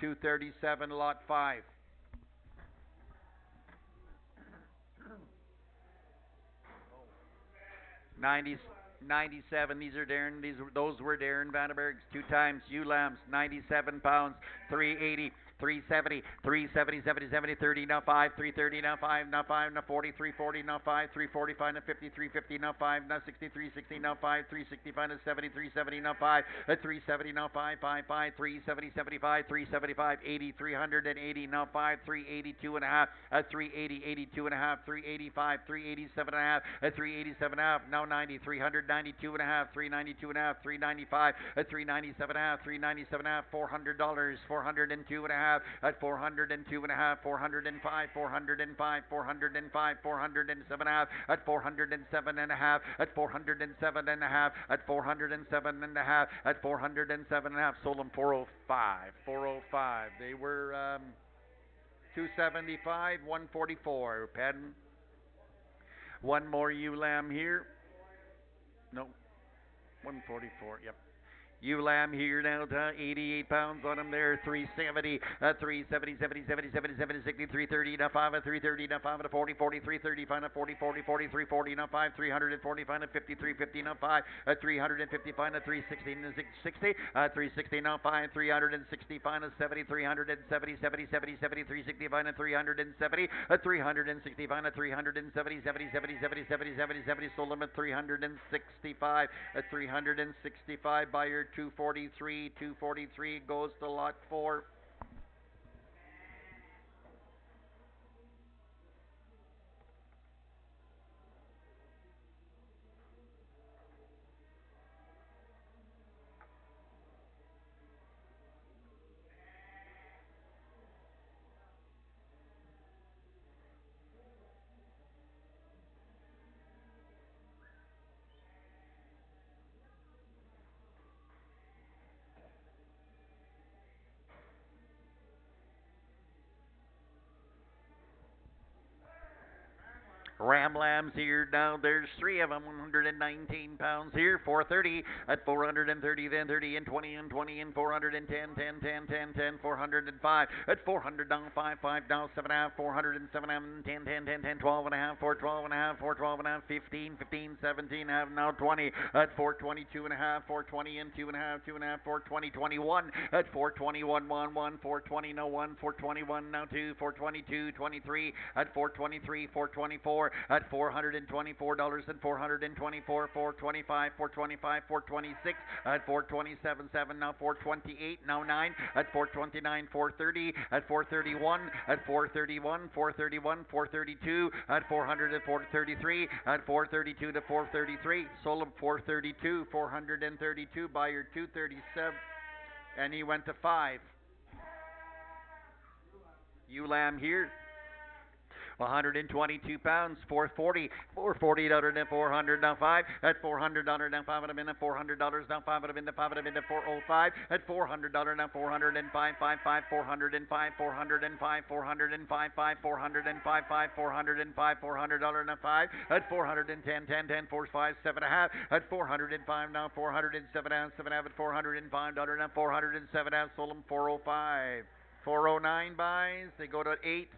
237, lot 5. Ninety 97. These are Darren. Those were Darren Vandenberg's 2 times. Lambs 97 pounds. 380. 370, 370, 70, 70, 30, now 5, 330, now 5, now 5, now 40, 340, now 5, 345, now 50, 350, now 5, now 60, 360, now 5, 365, now 70, 370, now 5, 370, now 5, 5, 5, 370, 75, 375, 80, 380, now 5, 382 and a half, 380, 82 and a half, 385, 387 and a half, 387 and a half, now 90, 392 and a half, 392 and a half, 395, 397 and a half, 397 and a half, $400, 402 and a half, at 402 and a half, 405, 405, 405, 407 and a half, at 407 and a half, at 407 and a half, at 407 and a half, at 407 and a half. Sold them 405, 405. They were 275, 144. Pen. One more lamb here. No, 144. Yep. Lamb here now to 88 pounds on him there, 370, 370, 70, 70, 70, 70, 60, 330, now 5, 330, now 5, 40, 40, 330, 5, 40, 40, 40, 340, now 5, 340, 5, 50, 350, now 5, 350, 5, 360, 60, 360, now 5, 360, 5, 70, 370, 70, 70, 70, 360, 5, 370, 360, 5, 370, 70, 70, 70, 70, 70, 70, sold him at 365, at 365, buyer 243, 243 goes to lot 4. Ram Lambs here now. There's 3 of them, 119 pounds here. 430 at 430, then 30 and 20 and 20 and 410, 10, 10, 10, 10, 405 at 400 down 5, 5 down 7.5, 407 and 10, 10, 10, 10, 12 and a half, 412 and a half, 412 and a half, 15, 15, 17 and a half, now 20 at 422 and a half, 420 and 2 and a half, 2 and a half, 420, 21 at 421, 1, 1, 420, no 1, 421, now 2, 422, 23 at 423, 424 at $424 and 424, 425, 425, 426 at 427, 7 now 428, now 9 at 429, 430 at 431, at 431, 431, 432 at 400 at 433 at 432 to 433. Sold him 432, 432, buyer 237, and he went to 5. Lamb here. 122 pounds, 440, 440 to 400, now 5 at $400, now 5 at a minute, $400, now 5 at a minute, 5 at a minute, 405 at $400, now 405, 5, 5, 405, 405, 405, 5, 405, 5, 405, $400, now 5 at 410, 10, 10, 4, 5, 7.5 at 405, now 407 ounce, 7 at $405, now 407 ounce, sold them 405, 409 buys, they go to 8.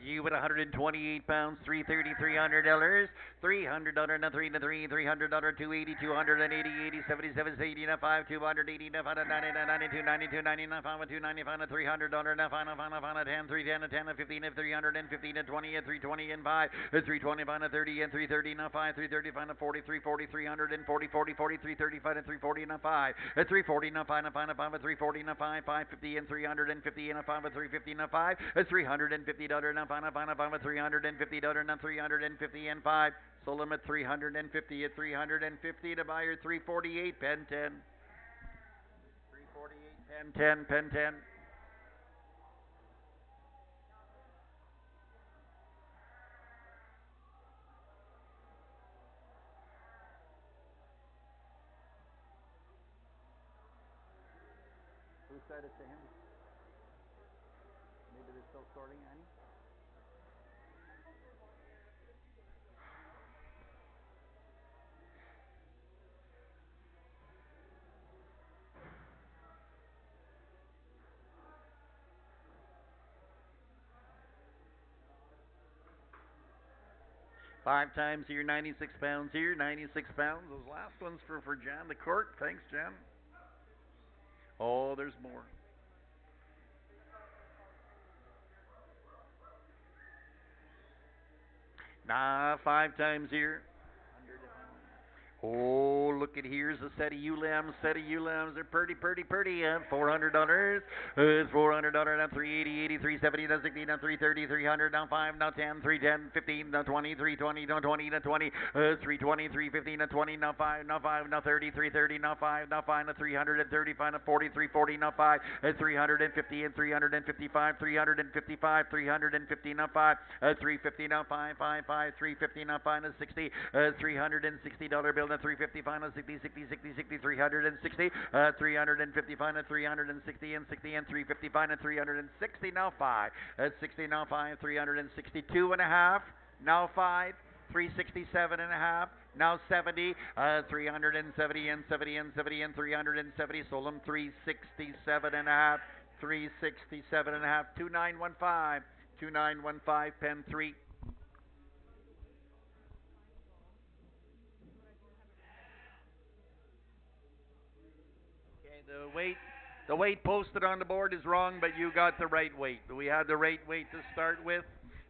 You at 128 pounds, $330, $300, $300, now 3 to 3, $300, 280, 280, 80, 77, 80, now 5, 280, now 5, 90, 92, 92, 99, 5, 295, $300, now 5, 5, 10, 310, 10, 15, 315, 20, 320, and 5, 325, 30, and 330, now 5, 335, 40, 340, 340, 40, 40, 335, and 340, now 5, 340, now 5, 5, 340, now 5, 550, and 350, and 5, 350, now 5, $350, now 5, 350, now 350 and 5. Sold them at 350 at 350 to buyer 348, pen 10. 348, pen 10, pen 10. said it to him. Maybe they're still sorting, Annie. 5 times here, 96 pounds here, 96 pounds. Those last ones for Jan the Court. Thanks, Jan. Oh, there's more. Nah, 5 times here. Oh, look at here's a set of ULAMs. They're pretty. $400. It's $400 now. 380, 80, 370, now 60, now 330, 300, now 5, now 10, 310, 15, now 20, 320, now 20, now 20, 320, 315, now 20, now 5, now 5, now 30, 330, now 5, now 5, now 335, now 40, 340, now 5, 350 and 355, 355, 350, now 5, 350, now 5, 5, 5, 350, now 5, now 60, $360 bill. 350 final 60 360 350 final 360 and 60 and 350 final 360 now 5 60 now 5 362 and a half now 5 367 and a half now 70 370 and 70 and 70 and 370 sold them 367 and a half 367 and a half 2915 pen 3. The weight posted on the board is wrong, but you got the right weight. We had the right weight to start with,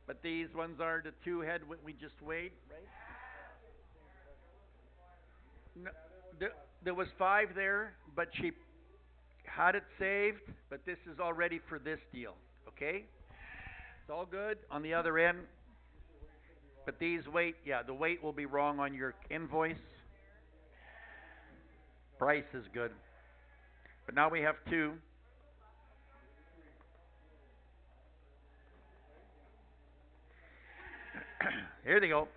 but these ones are the two head we just weighed, right? No, there was 5 there, but she had it saved, but this is already for this deal, okay? It's all good on the other end, but these weight, yeah, the weight will be wrong on your invoice. Price is good. But now we have 2. Here they go.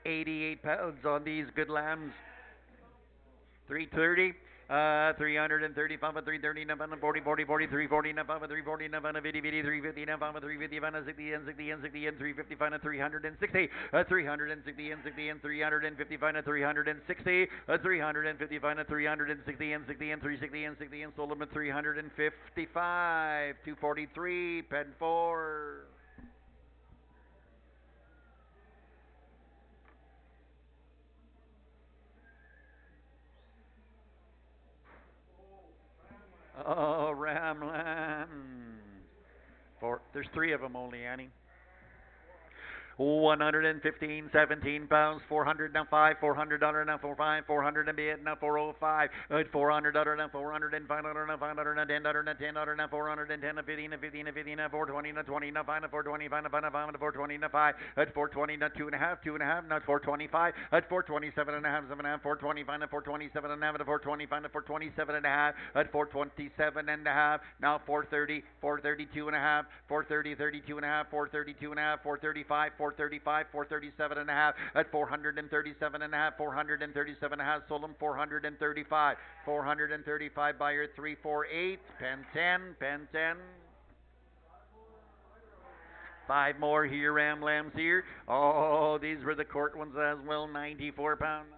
88 pounds on these good lambs. 330. 335, 330, 40, 40, 40, 340, 340, 50, 50, 350, 350, 60 and 60 and 60 and 350, 360, 360 and 60 and 350, 360, 350, 360 and 60 and 360 and 60 and sold them at 355, 243, pen 4. Oh, Ramlan. There's 3 of them only, Annie. 115, 17 pounds, 400 now 5, $400 now 45, 400 and bid now 405, $400 now 400 and $500 now 500 now $10 now $10 now 410 now 15 now 15 now 15 now 420 now 20 now 5 now 420 5 now 5 now 5 now 420 now 5 at 420 now 2.5 now 425 at 427 and a half 7 and a half 425 now 427 and a half at 425 now 427 and a half at 427 and a half now 430 432 and a half 430 32 and a half 432 and a half 435 435, 437 and a half at 437 and a half, 437 and a half, sold them 435, 435 buyer 348, pen 10, pen 10. 5 more here, Ram Lambs here. Oh, these were the court ones as well, 94 pound.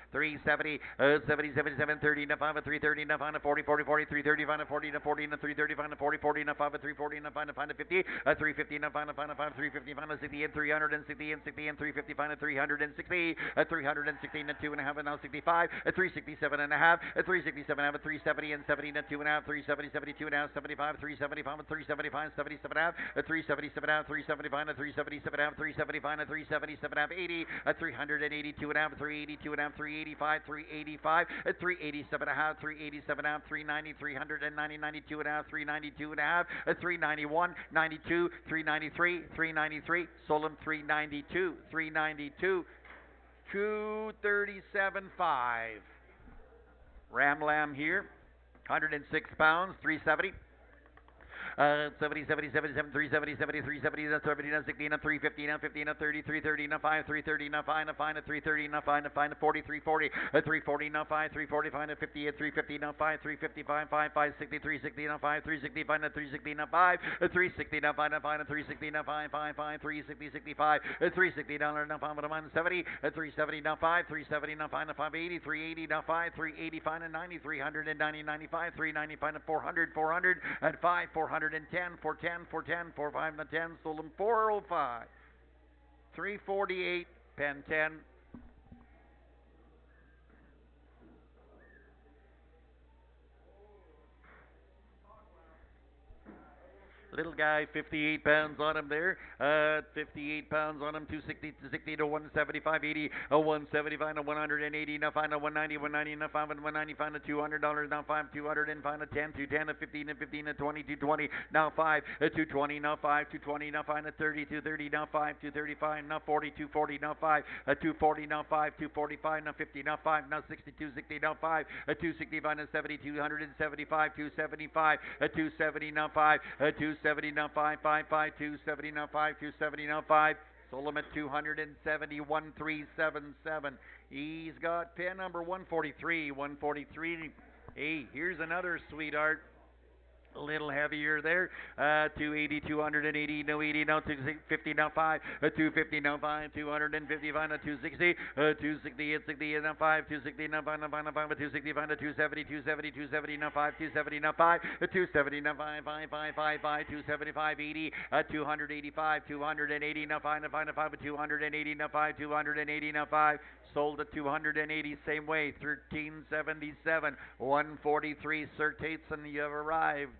370, 70, 77, 30, 5, 330, 5, 40, 40, 40, 330, 5, 40, 40, 330, 5, 40, 40, 5, 340, 5, 50, 350, 5, 5, 350, 5, 60, and 360, and 60, and 350, 5, 360, 360, and 2.5, and now 65, 367 and a half, 367 and a half, 370, and 70, and 2.5, 370, 72 and a half, 75, 375, 375, 77 and a half, 377 and a half, 375, 377 and a half, 375, 377 and a half, 80, 382 and a half, 382 and a half, 385, 385, 387 and a half, 387 and a half, 390, 390, 92 and a half, 392 and a half, 391, 92, 393, 393, sold them 392, 392, 237.5. Ram Lamb here, 106 pounds, 370. 70, 70, 77, 370, 73, 70, 70, 60, 350, 50, 30, 330, 5, 330, 5, 5, 330, 5, 5, 40, 340, 340, 5, 340, 5, 50, 350, 5, 355, 5, 5, 60, 360, 5, 360, 5, 360, 5, 360, 5, 5, 360, 5, 5, 5, 360, 65, 360, 170, 370, 5, 370, 5, 580, 380, 5, 385, 90, 390, 95, 395, 400, 400, and 5, 410, 410, 410, 45, 10, sold them 405, 348, pen 10. Little guy, 58 pounds on him there. 58 pounds on him. 260 to 60 to 175, 80, 175 to 180. Now find a 190, 190, now find a 190, find a $200. Now 5, 200 and find a 10, 210, a 15, a 15, a 20, 220. Now 5, 220, now 5, 220, now find a 30, 230, now 5, 235, now 40, 240, now 5, 240, now 5, 245, now 50, now 5, now 60, 260, now 5, 265, now 70, 275, 275, 270, now 5, 270, now 5, 5, 5, 270, now 5, 270, now 5. Sold him at 270, 1377. He's got pin number 143, 143. Hey, here's another sweetheart. A little heavier there. 280, 280, no 80, now 250, now 5, 250, now 5, 255, now 260, 260, 60, now 5, 260, now 5, now 5, now 5, 265, now 270, 270, 270, now 5, 270, now 5, 270, now 5, 5, 5, 5, 5, 275, 80, 285, 280, now 5, now 5, now 5, 280, now 5, 280, now 5. Sold at 280, same way, 1377, 143. Sir Tateson, you have arrived.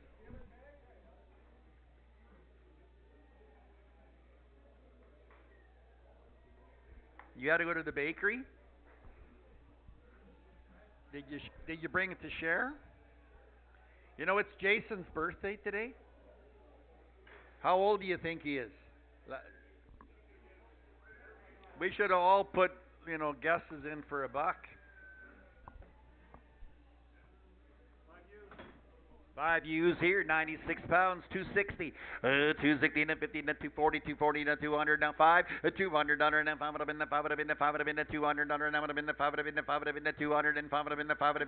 You had to go to the bakery? Did you bring it to share? You know, it's Jason's birthday today. How old do you think he is? We should have all put, guesses in for $1. 5 U's here, 96 pounds, 260, 260, 50, 240, 240, 200, now 5, 200, now 5, now 5, 5, 200, now 5, now 5, 200, now 5, now 5, 200, and 5, now 5,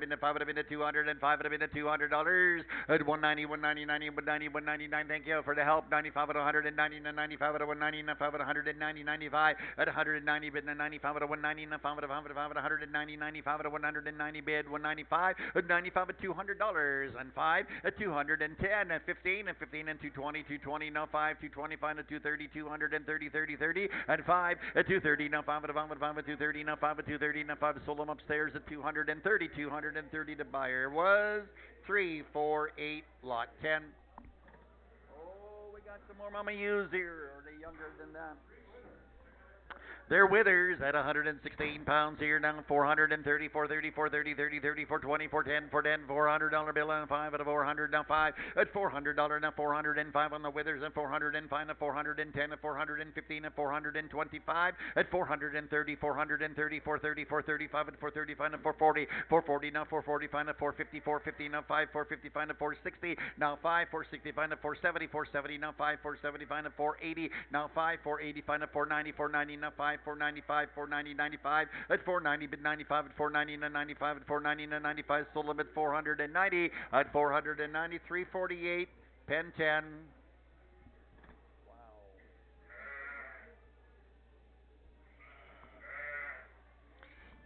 200, and 5, $200, at 190, 190, 90, 190, 199, thank you for the help, 95 at 190, 95 at 190, 95 at 190, 95 at 190, bid 95 at 190, 95 at 190, 95 at 190, bid 195, 95 at $200, and 5 at 210, at 15, and 15, and 220, 220, now 5, 225, and 230, 230, 30, 30, and 5, at 230, now 5, at 5, at 5, at 230, now 5, at 230, now 5, sold them upstairs at 230, 230 to buyer was 348, lot 10. Oh, we got some more Mama U's here, or are they younger than that? They're Withers at 116 pounds here now. 430, 430, 430, 30, 30, 420, 410, 410, $400 bill and 5 at a 400 now 5 at $400 now 405 on the Withers and 405 at 410 at 415 at 425 at 430, 430, 430, 435 at 435 at 440, 440 now 445 at 450, 450 now 5, 455 at 460 now 5, 465 at 470, 470 now 5, 475 at 480 now 5, 485 at 490, 490 now 5. 495, 490, 95 at 490, bid 95 at 490, 95 at 490, 95, sold them at 490 at 490, 348, pen 10.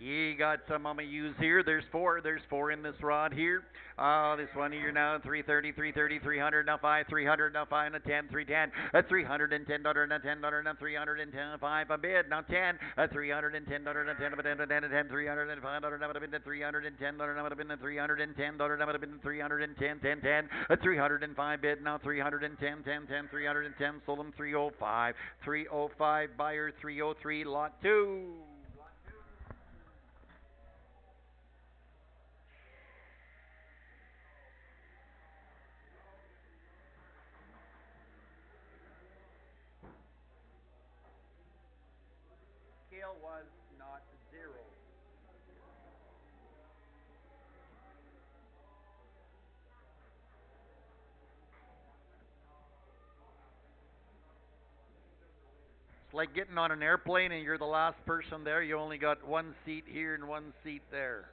You got some Mama U's here. There's four in this rod here. This one here now, 330, 330, 300, now 5, 300, now 5, now 10, 310, $310, now $10, now 310, 5, a bid, now 10, $310, now 10, $305, now been the $310, now been the $310, now been 310, 10, 10, 305 bid, now 310, 10, 10, 310, sold them 305, 305, buyer 303, lot 2. Was not 0. like getting on an airplane and you're the last person there. You only got one seat here and one seat there.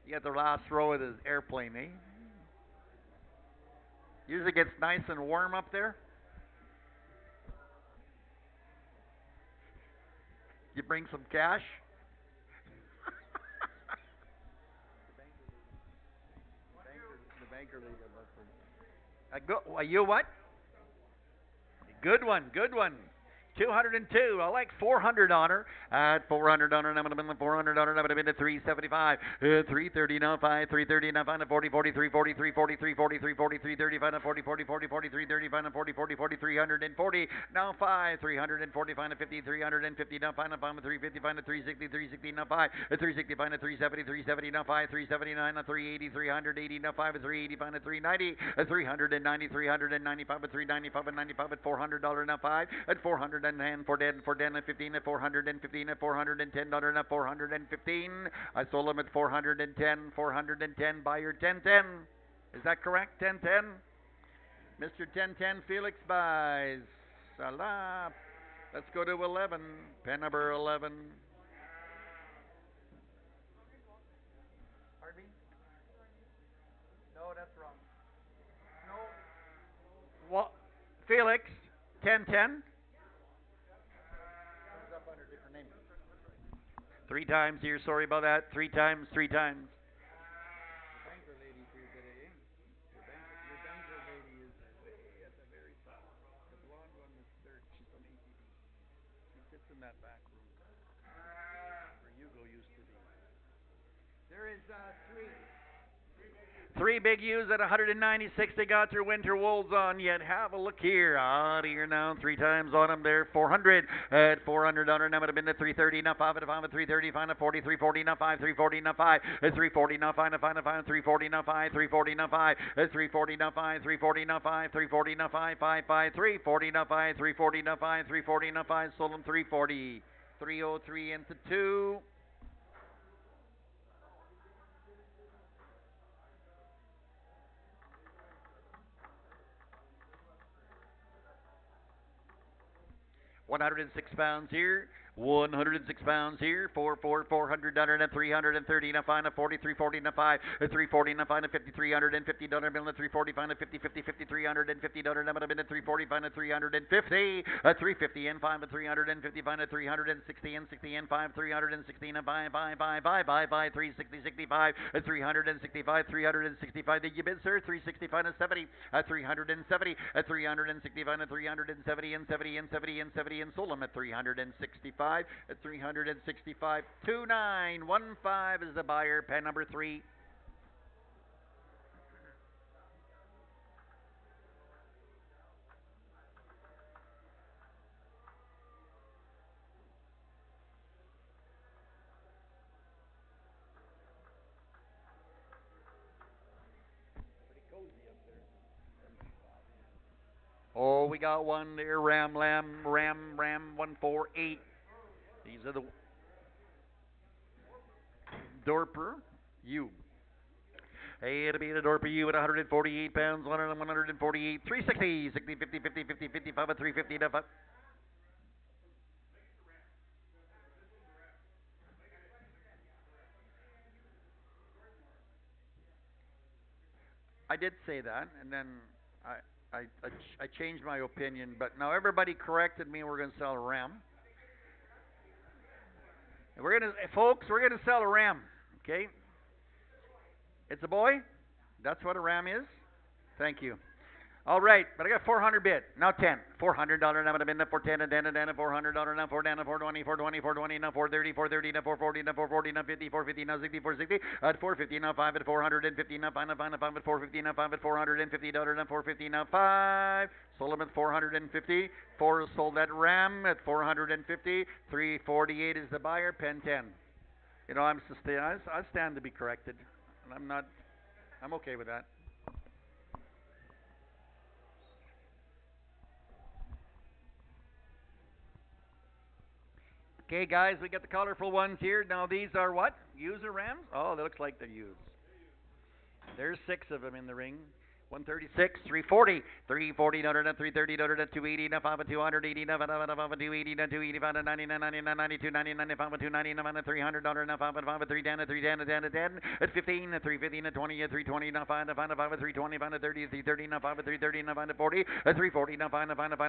You got the last row of the airplane, eh? Usually gets nice and warm up there. You bring some cash. The banker lady. You what? Good one, good one. 202. I like 400 on her. At 400 on her, I'm going to 400 on her. I'm going to 375. 330 now, 5. 330 now, 5. 40, 43, 43, 43, 43, 43, 35, 40, 40, 40, 43, 35, 40, 40, 40, 340. Now 5. 345 to 50, 350 now, 5. 355 to 360, 360 now, 5. 365 to 370, 370 now, 5. 379 to 380, 380 now, 5. 385 to 390, 390, 395 to 395 and 95 at $400 now, 5. At 400 and for den at 15 at 415 at $410 at 415. I sold them at 410 buyer 1010. Is that correct? 1010. Mr. 1010 Felix buys. Salah. Let's go to 11. Pen number 11. Pardon me? No, that's wrong. No. What? Felix 1010. Three times here, sorry about that. Three times. The banker lady here today. Your banker lady is way at the very top. The blonde one is third. She's from ATV. She sits in that back room. Where Hugo used to be. There is three. Three big U's at 196. They got their winter wools on yet. Have a look here. Out here now. Three times on them there. 400 at 400 on her. Now it have been at 330. Now 5 at 5 at 330. 5 at 40. 340. Now 5. 340. Now 5 at 340. Now 5 at 5 at 5 at 340. Now 5. 340. Now 5 at 340. Now 5. 340. Now 5. 340. Now 5. 5 5 340. Now 5. 340. Now 5. 340. Now 5. Sold them 340. 303 into 2. £106 here. 106 pounds here. 400 and 330 now 5 43 40 now 5 340 now 5 50 350 dollar bill 345 50 50 50 350 dollar now 345 and 350 350 and 5 355 and 360 and 60 and 5 360 and 5 360 65 365 365. Did you bid, sir? 365 and 70 370 365 and 370 and 70 and 70 and 70 and sold them at 365 at 365. 2915 is the buyer. Pen number 3. Oh, we got one there. Ram 148. These are the Dorper U. Hey, it'll be the Dorper U at 148 pounds, 148, 360, 60, 50, 50, 50, 55, 350, enough. I did say that, and then I changed my opinion, but now everybody corrected me. We're going to sell a Ram. We're gonna, folks, we're gonna sell a Ram. Okay, it's a boy. That's what a Ram is. Thank you. All right, but I got 400 bid. Now 10. $400 now. I'm gonna for 10 and 10 and 10 and $400 now. 4 down, 420, 420, 420 now. 430, 430 now. 440 now. 440 now. 50, 450 now. 60, 460 at 450 now. 5 at 450 now. 5 at 5 at 450 now. 5 at $450 now. 450 now. 5. Sold them at 450. 4 is sold that Ram at 450. 348 is the buyer. Pen 10. You know, I stand to be corrected, and I'm okay with that. Okay, guys, we got the colorful ones here. Now, these are what? User Rams? Oh, that looks like they're used. There's 6 of them in the ring. 136, 340, 340, 330, 280, 280, 280, 285, 99, 99, 92, 99, 299, 300, 310, 310, 10, at 15, 315, 20, 320, 320, 30, 330, 330, 40, 340,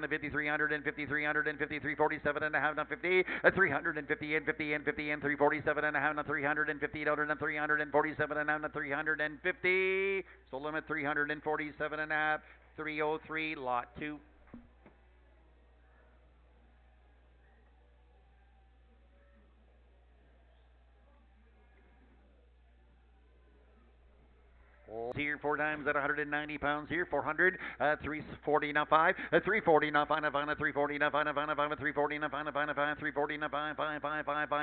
50, 350, 350, 347 and a half, 50, 350 and 50 and 50 and 347 and a half, 350, 347 and a half, 350, so limit 347 and a half, 303, lot 2. Here 4 times at 190 pounds here, 400, 340 now 5, 340 now 5, 340 now 5, 340 now 5, 340 now 5,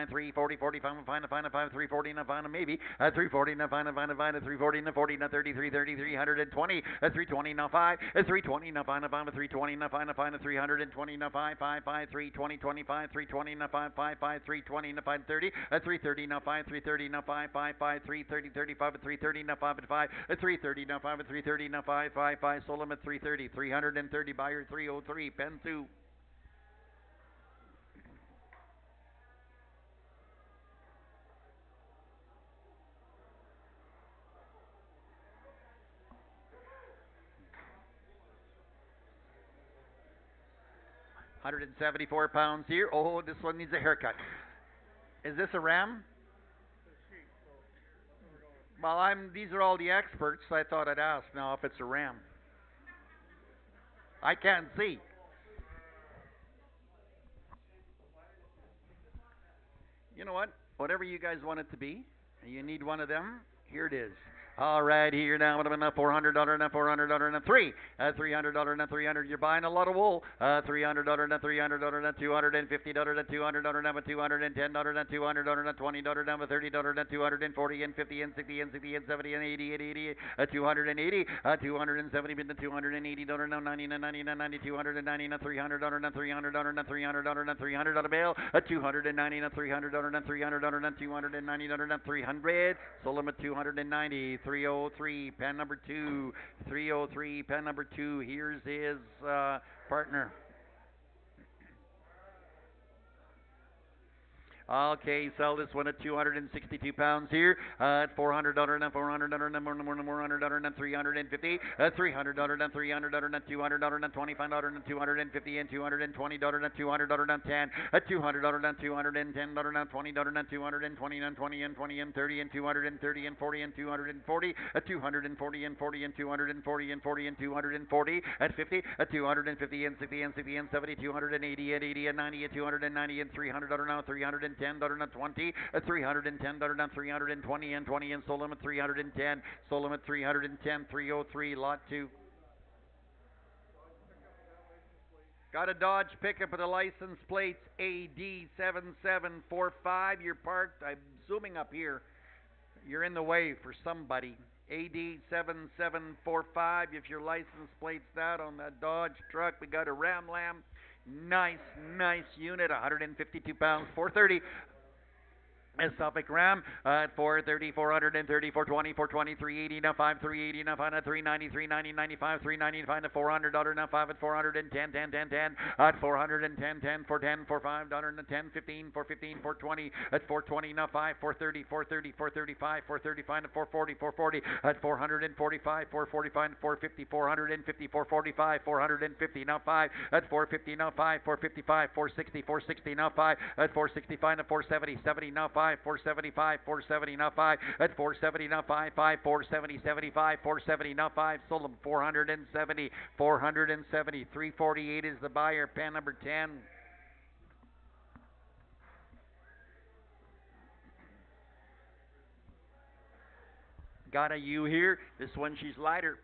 340, 45, 340 now 5, maybe, 340 now 5, 340 now 40 now 30, 330, 320, 320 now 5, 320 now 5, 320 now 5, 320 now 5, 320, 25, 320 now 5, 320 now 5, 30, 330 now 5, 330 now 5, 330, 35, 330 now 5, 5, 330 now 5, 330 now 5, 5, sold them at 330, 330 buyer 303, pen 2. £174 here. Oh, this one needs a haircut. Is this a ram? Well, these are all the experts. I thought I'd ask now if it's a ram. I can't see. You know what? Whatever you guys want it to be, and you need one of them, here it is. All right, here now, what about $400 now, $400 now, $300 now, $300. You're buying a lot of wool. $300 now, $300 now, $250 now, $200 now, $210 now, $200 now, $20 now, $30 now, 240 and 50 and 60 and 60 and 70 and 80 and 80, 280, 270 been to $280 now, 90 now, 90 now, 90, 290 now, $300 now, $300 now, $300 now, $300 bail, 290 now, $300 now, $300 now, $290 now, $300. Sold them at 290. 303, pen number 2. 303, pen number 2. Here's his partner. Okay, sell this one at 262 pounds here. At $400 now, $400 now, more $400 now, 350, $300 now, $300 now, $200 now, $25 now, 250 and $220 now, $200 now, 10, $200 now, $210 now, $20 now, 220 and 20 and 20 and 30 and 230 and 40 and 240, 240 and 40 and 240 and 40 and 240 at 50, 250 and 60 and 60 and 70, 280 and 80 and 90 and 290 and $300 now, $310 now 20, $310 now 320 and 20 and sold them at 310, sold them at 310, 303, lot 2. Got a Dodge pickup with the license plates AD7745. You're parked. I'm zooming up here. You're in the way for somebody. AD7745. If your license plate's that on that Dodge truck, we got a Ram Lam. Nice unit. 152 pounds. 430. A Suffolk Ram at 430, 430, 420, 420, 380, now 5, 380, now 5, 390, 390, 95, 395, now $400, now 5 at 410, 10, 10, 10, at 410, 10, 410, 45, $10, 15, 415, 420, at 420, now 5, 430, 430, 435, 435, now 440, 440, at 445, 445, 450, 450, 445, 450, now 5, at 450, now 5, 455, 460, 460, now 5, at 465, now 470, 70, now 5, 475, 470, now 5, at 470, now 5, 470, 75, 470, now 5, sold them 470, 470, 348 is the buyer, pen number 10. Got a U here, this one she's lighter.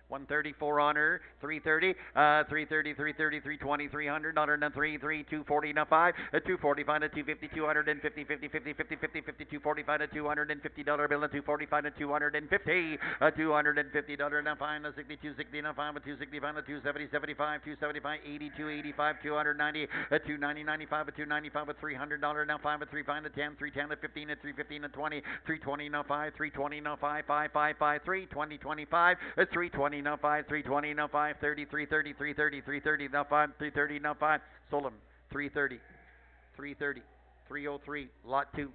130 for honor, 330, 330, 330, 320, 300, dollar and 3, 3, 240 now 5, 245 to 250, 250, 50, 50, 50, 50, 50, 245 to $250 bill and 245 to 250, $250 now 5, 60, 260 now 5, 265 to 270, 75, 275, 80, 285, 290, 290, 95, 295 with $300 now 5, 35 to 10, 310 to 15, 315 to 20, 320 now 5, 320 now 5, 5, 5, 5, 3, 20, 25, 320 now 5, 320 now 5, 30, 330, 330, 330 now 5, 330 now 5, sold him, 330, 330, 303, lot 2.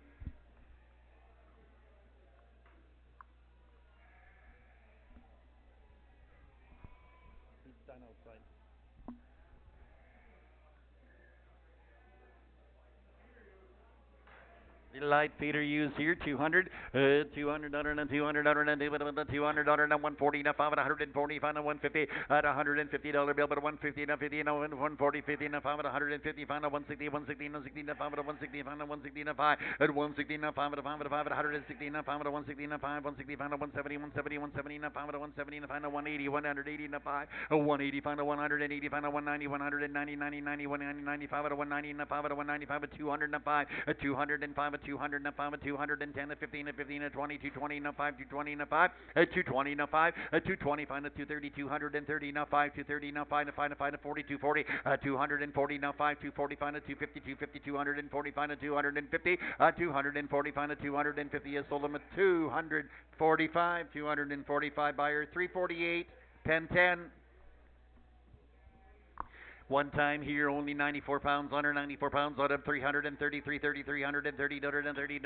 He's done outside. Light feeder used here, 200, $200 and $200 and $200 and 140 now 5 at 145 and 150 at $150 bill, but 150 now 50 now 140 50 now 5 at 150 5 now 160 160 now 60 now 5 at 160 5 now 160 now 5 at 160 now 5 at 5 at 5 at 160 now 5 at 160 now 5 165 now 170 170 170 now 5 at 170 now 5 now 180 180 now 5 185 now 185 now 190 190 90 90 195 at 190 now 5 at 195 at 200 now 5 at 205 at 200 now 5 at 210 at 15 at 15 at 20 220 now 5 220 now 5 at 220 now 5 at 225 now 230 230 now 5 230 now 5 now 5 now 5 now 40 240 240 now 5 245 now 250 250 245 now 250 245 now 250 is sold them at 245 buyer 348 1010. One time here, only 94 pounds, under 94 pounds, out of 330, 330, 330, $330,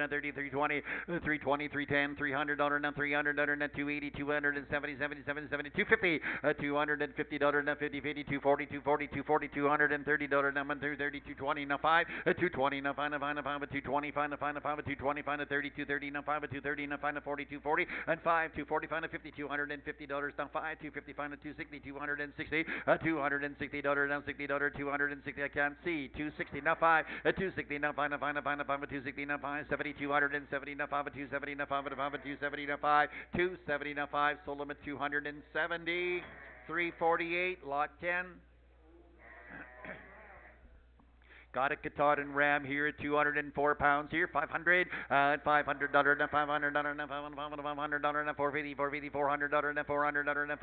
320, 310, $300, now $300, now 280, 270, 77, 70, 250, $250, now 50, 50, 240, 240, 240, $230, now 130, 220, now 5, 220, now 5, now 5, now 5, 225, now 5, now 5, 225, now 30, 230, now 5, 230, now 5, now 40, 240, and 5, 245, now 50, $250, now 5, 255, now 260, $260, $260, now $60, $260, I can't see, 260, now 5, 260, now 5, now 5, now 5, now 5, 260, now 5, 70, 270, now 5, 270, now 5, 270, now 5, 270, now 5, sold them at 270, 348, lot 10. Got a Katahdin Ram here at 204 pounds here, 500, $500, now $500, now $500, now $450, now $450, $400, now $400, now $410, now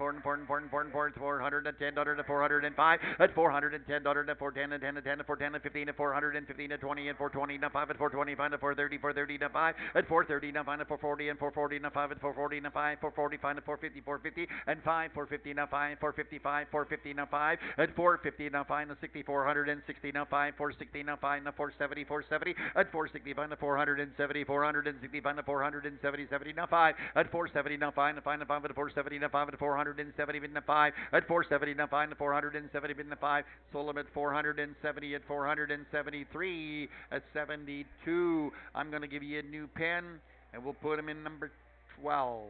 $405, at $410, now $410, and 10, 410, and 15, and 415, and 20, and 420, now 5 at 425, now 430, 430, now 5 at 430, now 5 at 440, and 440, now 5 at 440, now 5, 445, now 450, 450, and 5, 450, now 5, 455, 450, now 5 at 450, now 5, now 60, 460, now 5, 460, now 5, now 470, 470, at 465, now 470, 465, now 470, 70, now 5, at 470, now 5, now 5, now 5, at 470, now 5, at 470, now 5, at 470, now 5, now 470, now 5, sold them at 470, at 473, at 72. I'm going to give you a new pen, and we'll put them in number 12.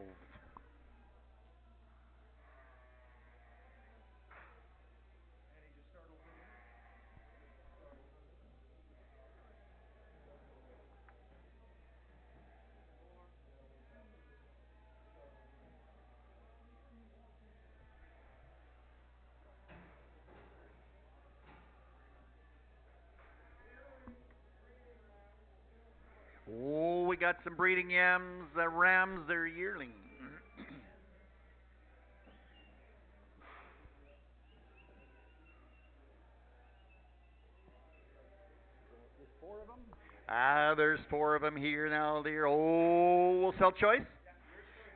Oh, we got some breeding yams, rams, they're yearling. There's 4 of them here now, dear. Oh, we'll sell choice.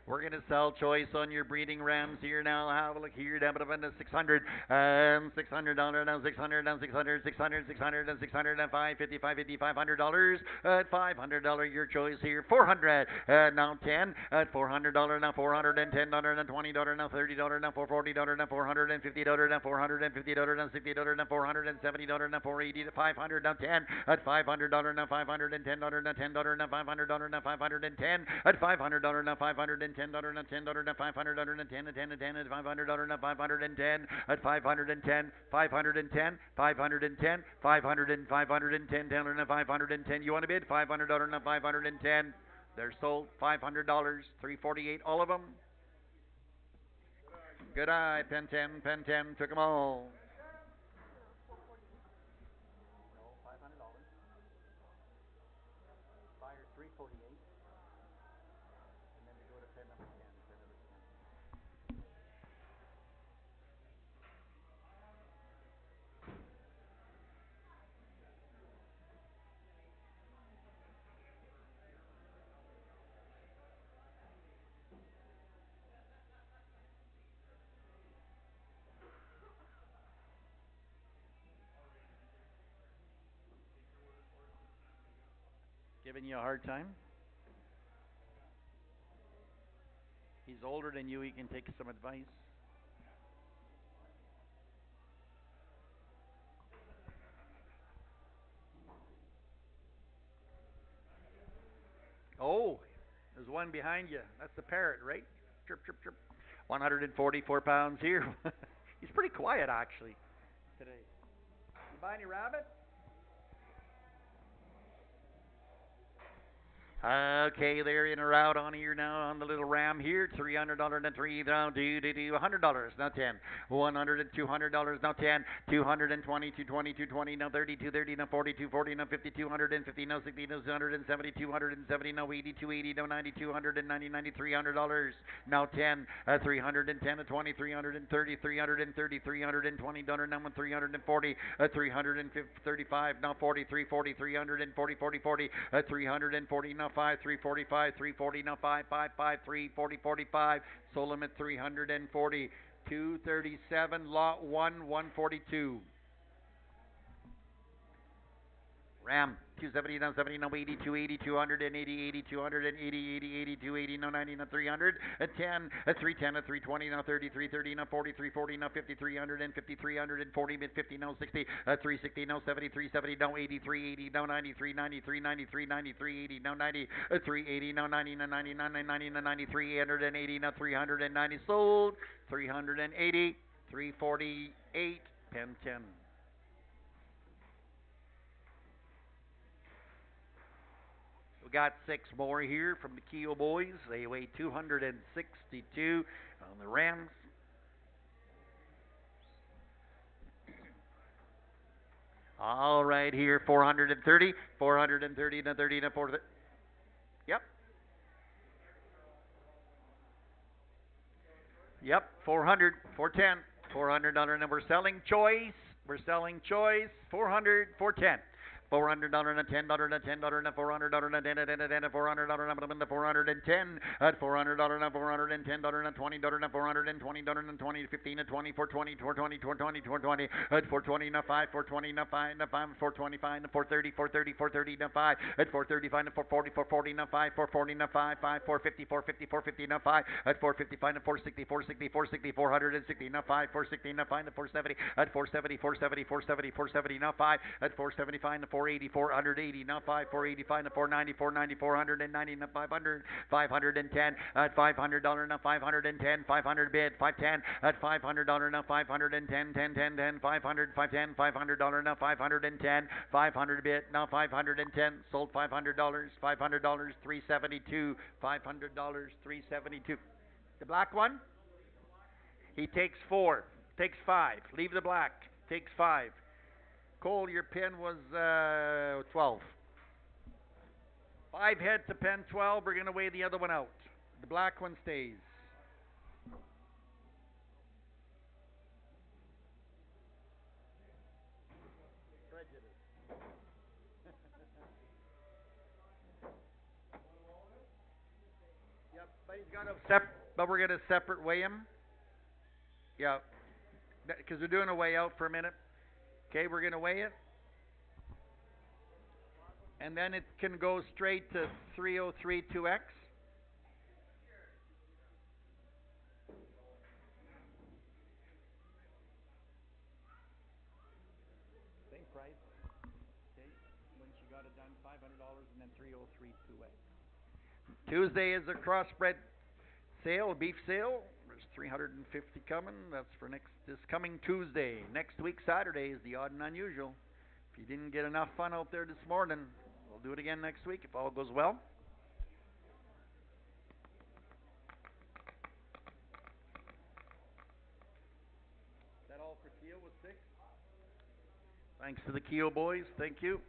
We're going to sell choice on your breeding rams here now. Have a look here. Down to $600. $600 now. 600 now. 600. 600. 600 and 600 and 550. 550. $500. At $500 your choice here. 400. Now 10. At $400 now. $410 now. $20 now. $30 now. $440 now. $450 now. $450 now. $60 now. $470 now. $480 to $500 now. 10. At $500 now. $510 now. $10 now. $500 now. $510. At $500 now. $510. $10 now, $10 now, $500 now, 10 and 10 and 10 and $500 now, 510 at 510, 510, 510, 500 510 $10 now, 510. You want to bid $500 now, 510. They're sold $500, 348, all of them. Good eye. Pen 10, pen 10. Took them all. Giving you a hard time? He's older than you. He can take some advice. Oh, there's one behind you. That's the parrot, right? Chirp, chirp, chirp. 144 pounds here. He's pretty quiet, actually, today. You buy any rabbit? Okay, they're in or out on here now on the little ram here. $300 and three now do $100 now 10. $100 and $200 now 10. 220 220 220 now 30 230 now 40 240 now 50 250 now 60 now 270 270 now 80 280 now 90 290 90 $300 now 10. 310 20 330 330 320 now 340 335 now 40 340 340 40 40 340 now 5 345 340 now 5 5 5 340 45 sold them at 340 237 lot 1 142 Ram 270 now 70 now 80 280 280 80 280 80 80 280 now 90 now 300 at 10 at 310 at 320 now 30 330 now 40 340 now 50 350 340 mid 50 now 60 at 360 now 70 370 now 80 380 now 93 93 93 93 80 now 90 at 380 now 90 now 99 90 now 93 380 now 390 sold 380 348 pen 10. We got 6 more here from the Keo boys. They weigh 262 on the Rams. All right, here 430 430 to 30 to 40. Yep. Yep, 400 410 $400 number selling choice. We're selling choice 400 410. $400 and $10 and $10 and $400 and $10 and $400 and $410 at $400 and $410 and $20 and $420 and $20 15 and 20 420 420 420 420 at $420 and $5 $420 and $5 and $5 $425 and $430 $430 $430 and $5 at $435 and $440 $440 and $5 $440 and $5 $5 $450 $450 $450 and $5 at $455 and $460 $460 $460 $460 and $5 $460 and $5 and $470 at $470 $470 $470 $470 and $5 at $475 and 480 480 now 5 485 now 490 490 490 now 500 510 at $500 now 510 500 bid 510 at $500 now 510 10 10 10 500 510 $500 now 510 500 bid now 510 sold $500 $500 372 $500 372 the black one he takes 4 takes 5 leave the black takes 5 Cole, your pin was 12. 5 head to pin 12. We're going to weigh the other one out. The black one stays. Yep, but he's got a but we're going to separate weigh him. Yeah, because we're doing a weigh out for a minute. Okay, we're going to weigh it. And then it can go straight to 303 2X. Same price. Okay, once you got it done, $500 and then 303 2X. Tuesday is a crossbred sale, beef sale. There's 350 coming. That's for this coming Tuesday. Next week, Saturday, is the odd and unusual. If you didn't get enough fun out there this morning, we'll do it again next week if all goes well. Thanks to the Keo boys. Thank you.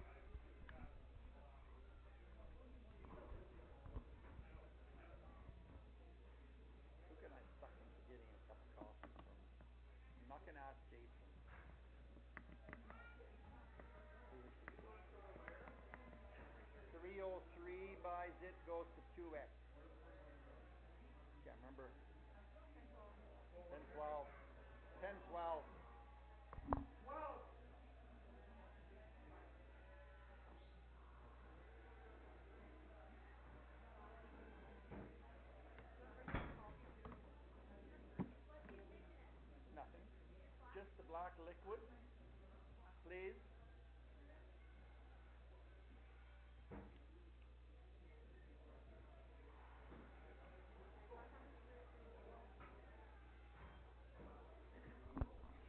Who can I suck into getting a cup of coffee from? I'm not going to ask Jason. 303 buys it, goes to 2x. Can't remember. 10, 12. 10, 12. Nothing. Just the black liquid, please.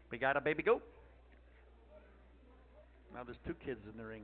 We got a baby goat. Now there's two kids in the ring.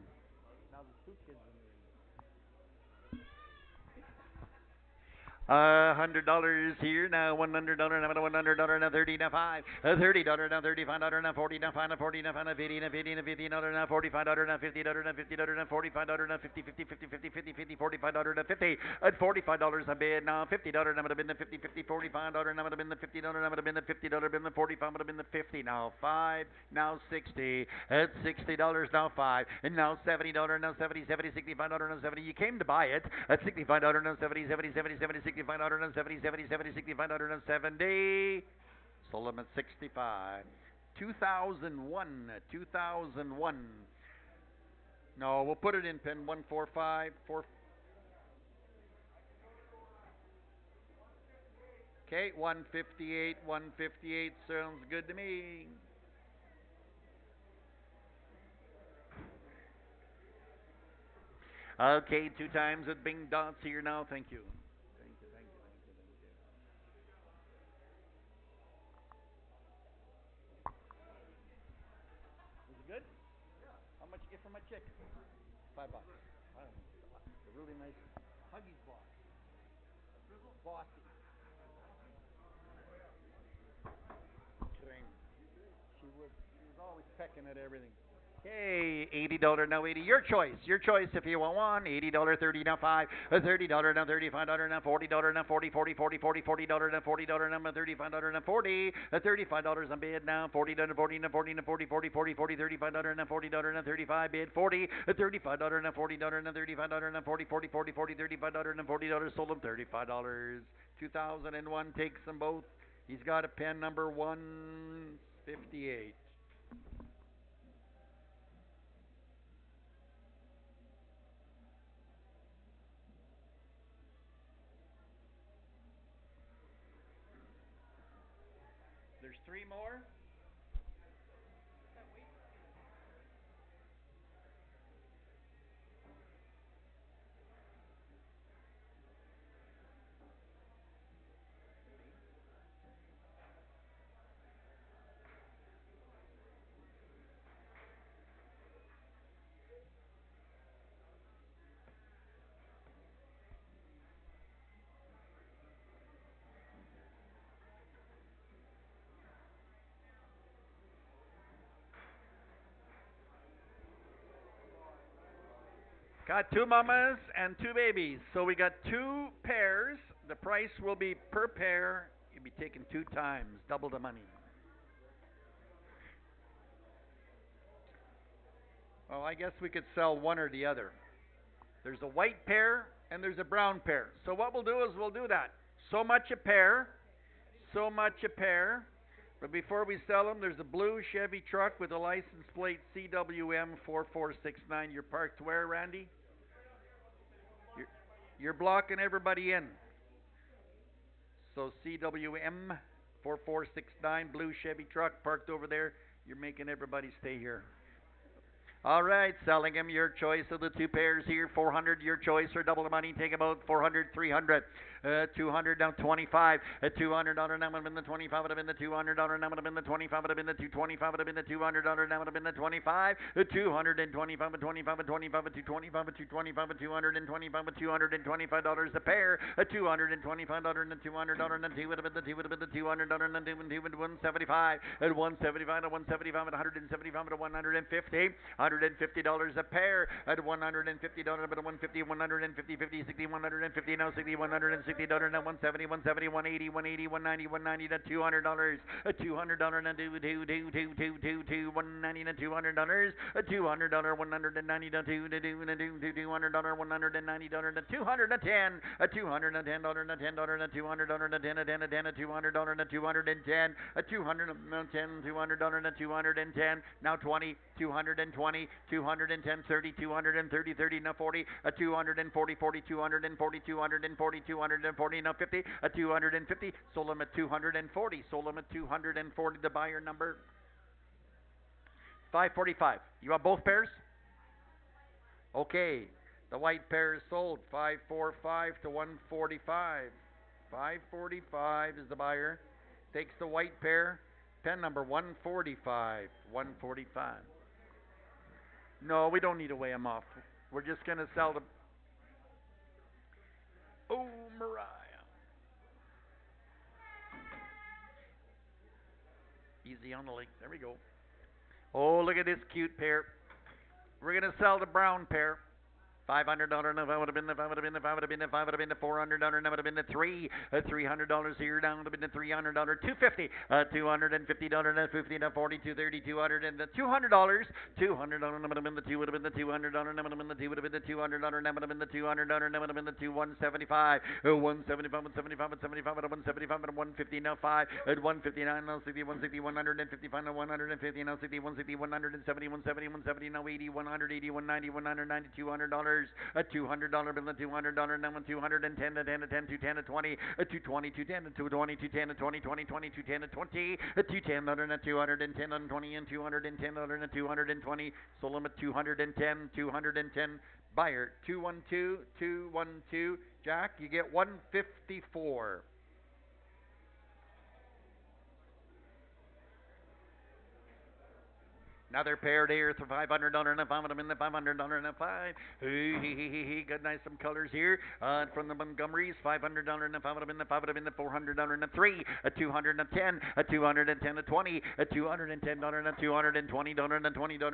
$100 here now, $100 now, $100 now, $30 now, $5, $30 now, $35 now, $40 now, $5 now, $40 now, $5 now, $50 now, $50 now, $50 now, $45 now, $50 now, $50 now, $45 now, $50, $50, $50, $50, $50, $50, $45 now, $50, at $45 a bid now, $50 now would have been the $50, $50, $45 now would have been the $50 now would have been the $50 been the $45 would have been the $50 now, $5 now $60, at $60 now $5, and now $70 now $70, $70, $65 now $70. You came to buy it at $65 now $70, $70, $70, $70, $65 $70, $70, $70, $65 $70. Sold them at 65. 2001. 2001. No, we'll put it in pin 145. Okay, 158. 158 sounds good to me. Okay, 2 times with Bing Dots here now. Thank you. Is it good? How much you get for my chicken? $5. I don't know. It's a really nice Huggies box. Bossy. She was always pecking at everything. Okay, $80 now 80. Your choice. Your choice if you want one. $80, 30 now 5, $30 now $35 now $40 now 40, $40, $40, $40, $40 now $40 now $35 now 40, $35 on bid now 40 now 40 now 40 now 40, 40, 40, 40, $35 now $40 now 35 bid 40, $35 now $40 now $35 now 40, 40, 40, 40, $35 now $40 sold them $35. 2001 takes them both. He's got a pen number 158. There's 3 more. Got 2 mamas and 2 babies. So we got 2 pairs. The price will be per pair. You'll be taking 2 times, double the money. Well, I guess we could sell one or the other. There's a white pair and there's a brown pair. So what we'll do is we'll do that. So much a pair. So much a pair. But before we sell them, there's a blue Chevy truck with a license plate CWM 4469. You're parked where, Randy? You're blocking everybody in. So CWM 4469, blue Chevy truck parked over there. You're making everybody stay here. All right, selling him your choice of the two pairs here. 400 your choice or double the money. Take about 400, 300. 200 down 25. $200 now would have been the 25. Would have been the $200 now would have been the 25. Would have been the 225. Would have been the $200 now would have been the 25. 225 25 25 225 225 225 $225 a pair. $225 and $200 and two would have been the two would have been the $200 and two and two and 175 at 175 at 175 at 175 at 150. $150 a pair at $150 but 150 150 50 60 150 now 60 $160 now 170 170 180 180 190 190 to $200 $200 and two 190 to $200 $200 $190 to two to do $200 $190 to 210 $210 $10 $200 $10 $200 $210 $210 $210 now 20 220 210 30 230 30 now 40 240 40 240 240 240 now 50 250 sold them at 240 sold them at 240 the buyer number 545. You want both pairs? Okay. The white pair is sold. 545 to 145. 545 is the buyer. Takes the white pair. Pen number 145. 145. No, we don't need to weigh them off. We're just going to sell the... Oh, Mariah. Easy on the link. There we go. Oh, look at this cute pair. We're going to sell the brown pair. $500 and if I would have been the $5 would have been the $5 would have been the $5 would have been the $400 and that would have been the $300 here down would have been the $300 $250 $250 and 50 to 40 230 200 and the $200 $200 and that would have been the $2 would have been the $200 and that would have been the $2 would have been the $200 and that would have been the $200 and that would have been the $2 175 175 175 175 at 175 at 150 now 5 at 159 now 60 160 155 now 150 now 60 160 170 170 170 now 80 180 190 190 $200 a $200 bill, a $200 now, 210 to 10 to 10 to 10 to 20, a 220 to 10 to 220 to 10 to 20 20 20 to 10 to 20, a 210 and 210 and 20 and 210 and 220. Sold them at 210 210. Buyer 212 212. Jack, you get 154. Another pair there for $500 and a $500 and the $500 and a $5. Got nice some colors here. From the Montgomerys, $500 and a $500 and the $500 and the $400 and a $3. A $210, a $210 a $20, a $210 and a $220 and a $20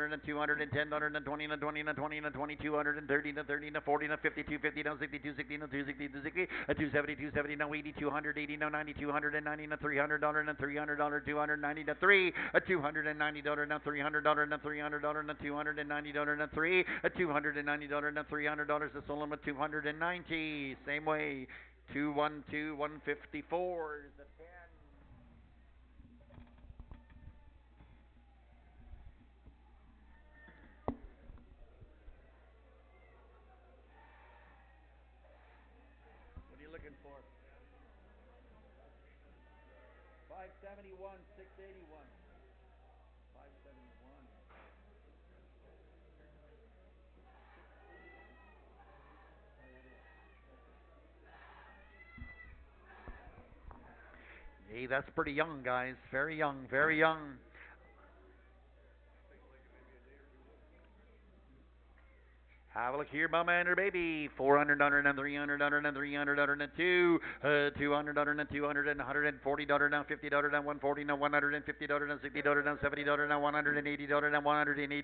and a $210 and a $20 and a $20 and a $20 and a $20 and a $20, $230 and a $30 and a $40 and a $50, $250 now 60, $260 now 260, $260, a $270, $270 now 80, $280 now 90, $290 and a $300 and a $300, $290 to $3, a $290 now $300 and a $300 and a $290 and a $3, a $290 and a $300 to sold them at $290. Same way, 212 154 is the pen. What are you looking for? 571 681. 571. Hey, that's pretty young, guys. Very young, very young. Have a look here, mama and her baby. $400 and $300 and $300 and $200 and $200 and $140 now $50 now $140 now $150 now $60 now $70 now $180 now $180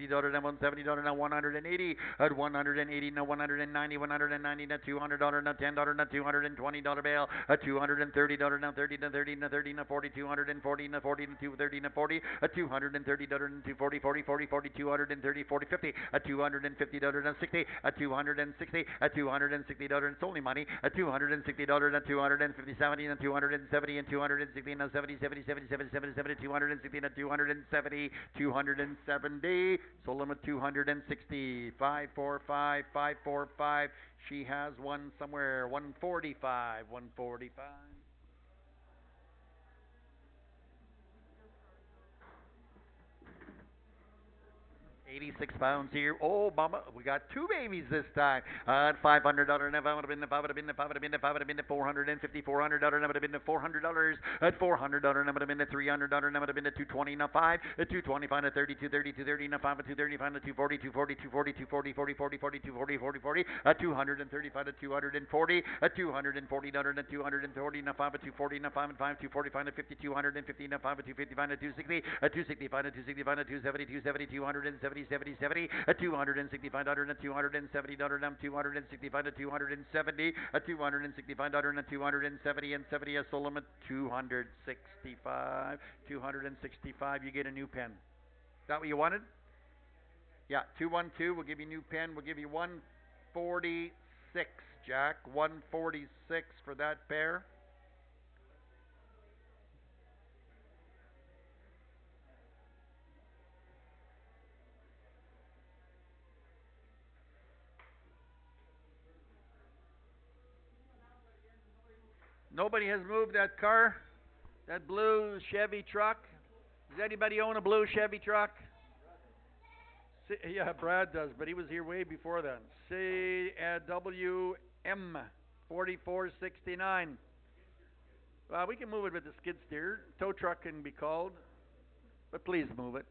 now $170 now $180 at $180 now $190 $190 now $200 now $10 now $220 bail at $230 now $30 now $30 now $30 now $40 $240 now $40 now $230 now $40 at $230 now $240 $40 $40 $40 $230 $40 $50 at $250 now $60 at $260 at $260 and only money at $260 at $250 70 and $270 and $260 and $70 70 70 70 70 70 $260 at $270 $270 sold them at $260 545 545. She has one somewhere 145 145. 86 pounds here. Oh, mama, we got two babies this time. At $500 and $500 been the $500 been the $500 been the $500 been the $450 $400 number been the $400 at $400 number been the $300 number been the 220 now 5 at 225 to 30 230 230 now 5 at 235 to 240 240 240 240 40 40 40 240 40 40 at 235 to 240 at $240 to 240 now 5 at 240 now 5 at 5 245 to 50 250 now 5 at 255 to 260 at 265 to 265 to 270 270 270 70 70 at $265 and $270 now 265 to 270 at $265 and 270 and 70 at Solomon 265 265. You get a new pen. Is that what you wanted? Yeah, 212. We'll give you a new pen. We'll give you 146, Jack. 146 for that pair. Nobody has moved that car, that blue Chevy truck. Does anybody own a blue Chevy truck? Yeah, Brad does, but he was here way before then. CWM 4469. We can move it with the skid steer. Tow truck can be called, but please move it.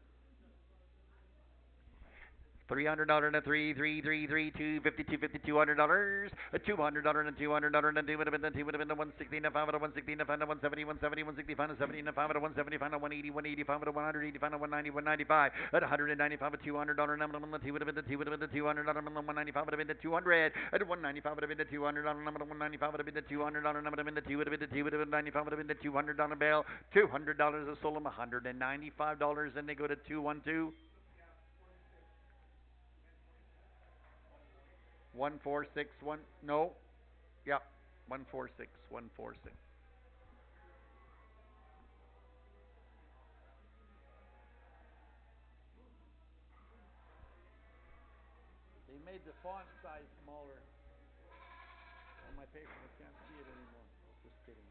$300 and a $250 $200, a $200 and $200 and $2 would have been the 160 and 5 at 160 and 5 at 170 165 and 70 and 5 at 175 and 180 185 at 185 and 190 195 at 195 at $200 number on the 2 would have been the 2 would have been the $200 number 195 would have been the 200 at 195 would have been the $200 number 195 would have been the $200 number would have been the 2 would have been the 2 would have been 95 would have been the $200 bill. $200 is sold them $195 and they go to 212. 1461. No. Yep. 146. 146. They made the font size smaller on my paper. I can't see it anymore. Just kidding.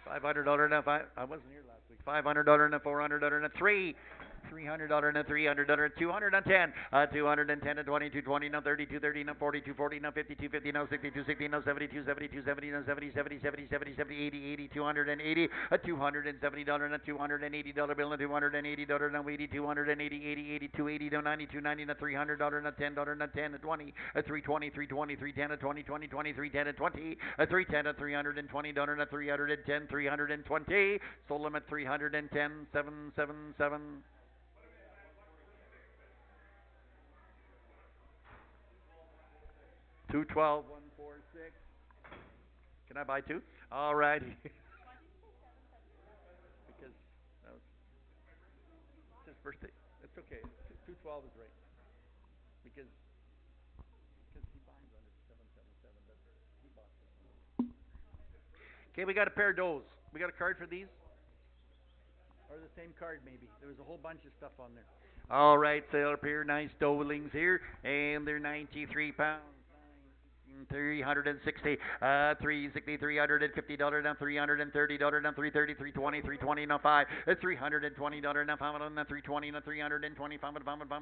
$500 and I wasn't here last week. $500 and a $400 and a $300 and a $300 210 210 and 20 220 now 30 230 now 40 240 now 50 250 now 60 260 now 70 270 270 now 70 70 70 70 70 80 80 280 a $270 and a $280 bill and $280 now 80 280 80 80 280 now 90 290 now $300 and a $10 and a 10 and 20 a 320 320 310 a 20 20 20 310 and 20 a 310 a $320 and a 310 320 sold them at 310 777. 212 146. Can I buy two? All righty. Because that was it's his birthday. It's okay. 212 is right. Because he binds on it 777. He bought this. Okay, we got a pair of those. We got a card for these? Or the same card maybe. There was a whole bunch of stuff on there. All right, so a pair of nice Dolings here, and they're 93 pounds. 360, 360, $350 now, $330 now, 330, 320, 320 now, 5, $320 now, 5 now, 320 now, 325 now,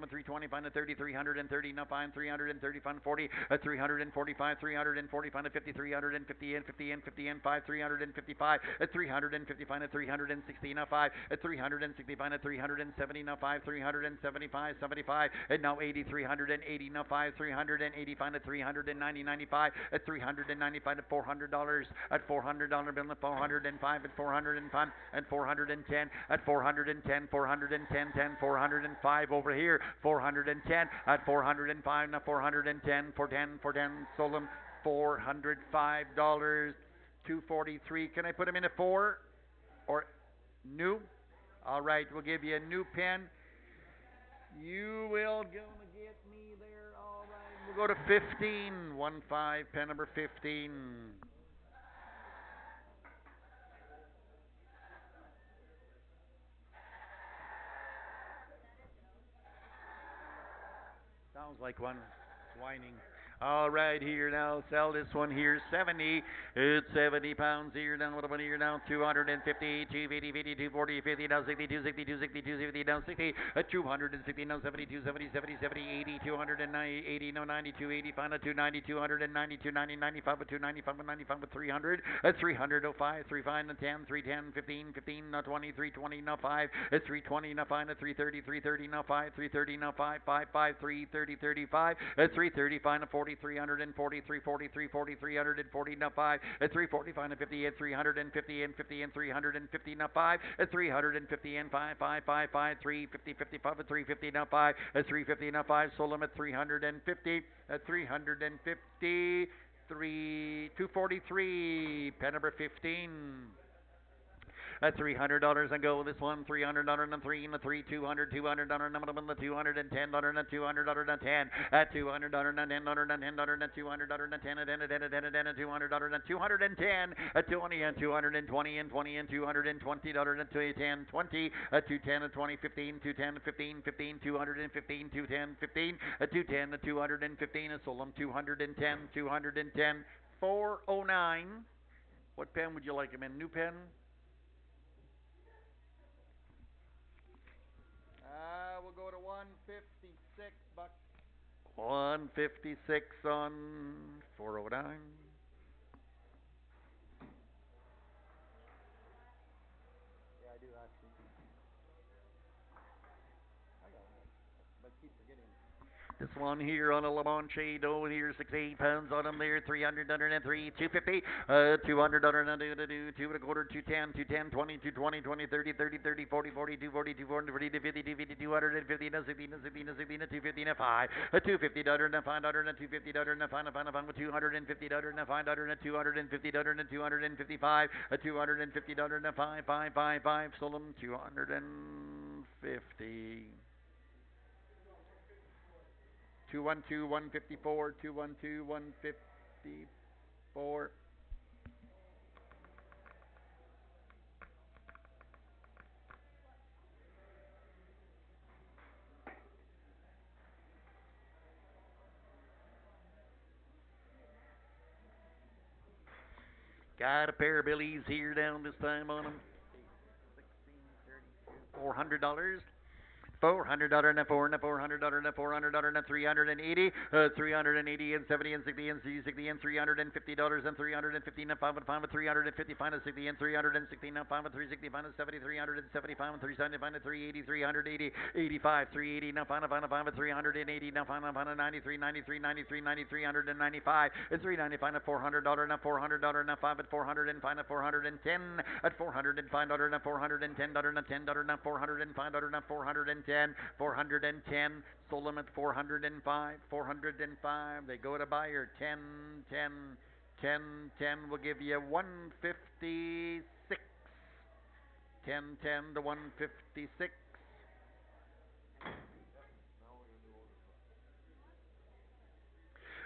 325 now, 30, 330 now, 5, 335 now, 40, 345, 345 now, 50, 350 and 50 and 50 and 5, 355, 355 now, 360 now, 5, 365 now, 370 now, 5, 375, 75, and now 80, 380 now, 5, 385 now, 390, 95 at $395 at $400 at $400 bill at 405 at 405 at 410 at 410 410 10 405 over here 410 at 405 now 410 410 sold them $405 243. Can I put them in a 4 or new? All right, we'll give you a new pen. You will go to get me there. All right. We'll go to 15. 15, pen number 15. Sounds like one whining. All right, here now, sell this one here, 70. It's 70 pounds here now. What about here now? 250, 250, 50, 240, 50, now 62, 62, 62, 50, now 60, 260, now 72, 70, 70, 70, 80, 290, 80, no 92, 85, no 290, 290, 290, 95, 295, 95, 300, 300, 05, 35, no 10, 310, 15, 15, no 20, 320, no 5, 320, no 5, no 330, 330, no 5, 330, no 5, 5, 5, 330, 35, 335, no 40, 340, 343, 40, 340, no 5, 345, no 50, 350, and 50, and 350, no 5, 350, and 5, 5, 5, 5, 350, 55, 350, no 5, 350, no 5, so limit 350, 350, 243, pen number 15. At $300 and go this one, $300 and three and the three, $200, $200 number one, the $210 and $200 and 10 at $200 and $10 and $10 and $200 and 10 and $200 and 210 at 20 and 220 and 20 and $220 and 210 20 at 210 and 20 15 210 15 15 215 210 15 at 210 and 215 at Solom 210 409. What pen would you like him in? New pen? We'll go to 156 bucks. 156 on 409. Yeah, I do actually. I got it, but keep forgetting. This one here on a Le Manche dough here, 68 pounds on them there, $300, 250, $200, 2 and a quarter, 210, 210, 20, 220, 20, 30, 30, 30, 40, 40, 240, 240, 250, 250, 250, 250, 5, $250, $5, $250, $5, $250, $5, $250, $5, $250, $255, $5, 5, 5, 5, sold them 250. 212, 154, 212, 154. Got a pair of billies here down this time on them. $400. $400 and a $400 and a $400 and a $400 and a $380, 380 and 70 and 60 and 60 and $350 and $350 and 5 and 5 and 355 and 60 and 360 and 5 and 365 and 70, 375 and 375 and 380, 380, 85, 380 now 5 and 5 and 5 and 380 now 5 and 5 and 93, 93, 93, 93, 395 and 395 and $400 and a $400 and a 5 and 400 and 5 and 410 at $405 and $410 and $10 and $405 and 410. 410, sold them at 405, 405. They go to buyer 10, 10, 10, 10. We'll give you 156. 10, 10 to 156.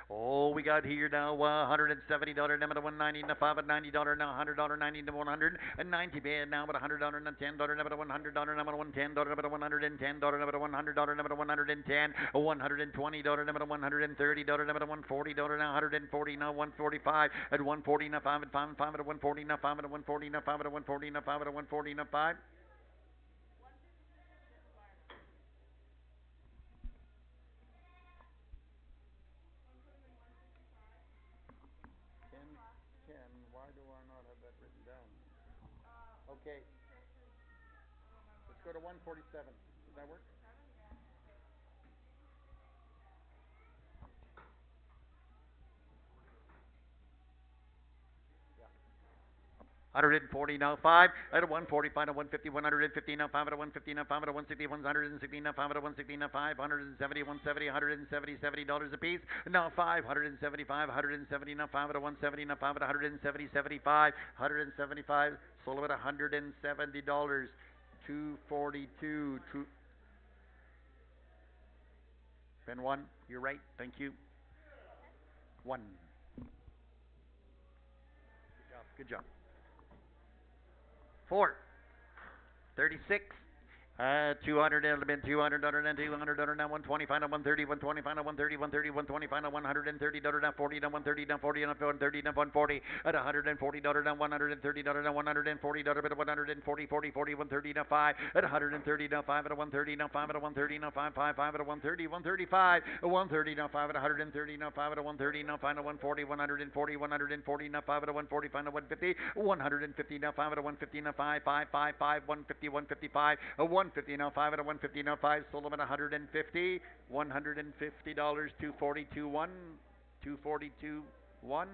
Oh, we got here now $170 number to 190 and $5 at $90 now $100 90 to 190 bid now but $100 and $10 number to $100 number to $110 number to $110 number to $100 number to $110 $120 number to $130 number to $140 now $140 now 145 at 140 now 5 at 5 at 5 at 140 now 5 at 140 now 5 at 140 now 5 at 140 now 5. Why do I not have that written down? Okay. Let's go to 147. Does that work? Yeah. 140 now 5 at a 145 to 150 150 now 5 at a 150 now 5 at a 160 160 now 5 at a 160 now 5 170 170 170 $70 a piece now 575 170 now 5 at a 170 now 5 at 170 75 175 sold at $170 242 Pen 1 you're right thank you 1 good job 4 36 200 element, 200 $200 now 120 final 130 120 final 130 130 120 final 130 now 40 now 130 now 40 now 130 now 140 at $140 now 130 now 140 bit 140 40 40 130 now 5 at 130 now 5 at 130 now 5 at 130 now 5 5 5 at 130 135 130 now 5 at 130 now 5 at 130 now final 140 140 140 now 5 at 140 final 150 150 now 5 at 150 now 5 5 5 5 150 155 150 now 5 at a 150 now 5 sold them at 150 $150 242 1 242 1.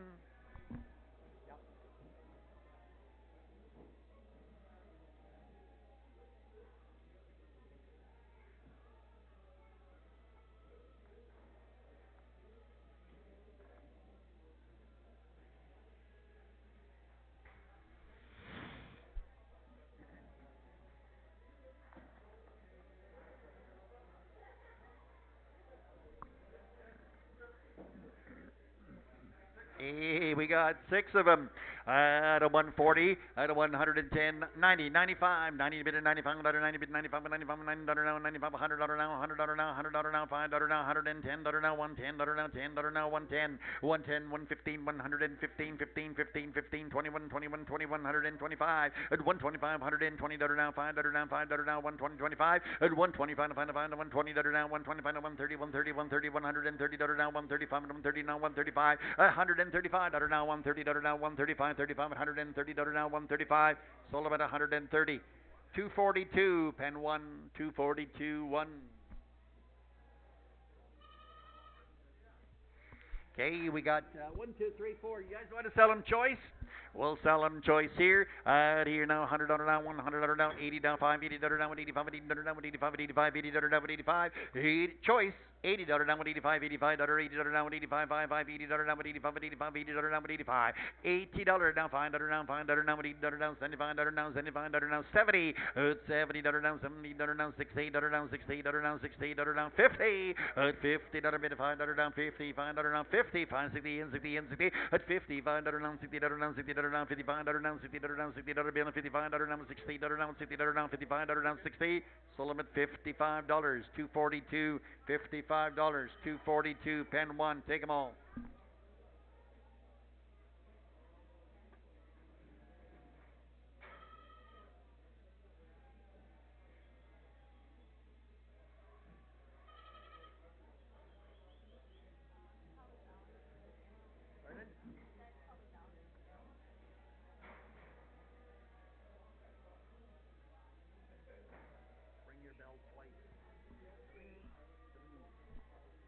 Hey, we got 6 of them. At a 140, at a 110, 90, 95, 90 bid 95, 90 bid 95, 95, $90 now, 95, $100 now, $100 now, $100 now, $5 now, $110 now, $110 now, $10 now, 110, 110, 115, 115, 15, 15, 15, 21, 21, 21, 125, at 125, $120 now, $5 now, $5 now, 120, 25, at 125, $120 now, 125, 130, 130, 130, $130 now, 135, 130 now, 135, $135 now, $130 now, 135. 35, $130 now, 135. Sold them at 130. 242, pen 1, 242, 1. Okay, we got 1, 2, 3, 4. You guys want to sell them choice? We'll sell them choice here. Here now, $100 now, $100 now, $80 now, $5, $80 now, $85, $80 now, $85, $85, $80 now, $85. Choice. $80 now, $85, $85, $80 now, $85, $55, $80 now, $85, $85, $80 now, $85, $80 now, $5 now, $5 now, $80 now, $75 now, $75 now, $70, $70 now, $70 now, $68 now, $68 now, $68 now, $50, $50 bid $5 now, $50, $5 now, $50, $5, $60, $60, $60, at $50, $5 now, $60 now, $60 now, $55 now, $60 now, $60 bill, $55 now, $60 now, $60 now, $55 now, $60, sold them at $55, $242, $55, $242, pen 1, take them all. Ring your bell twice.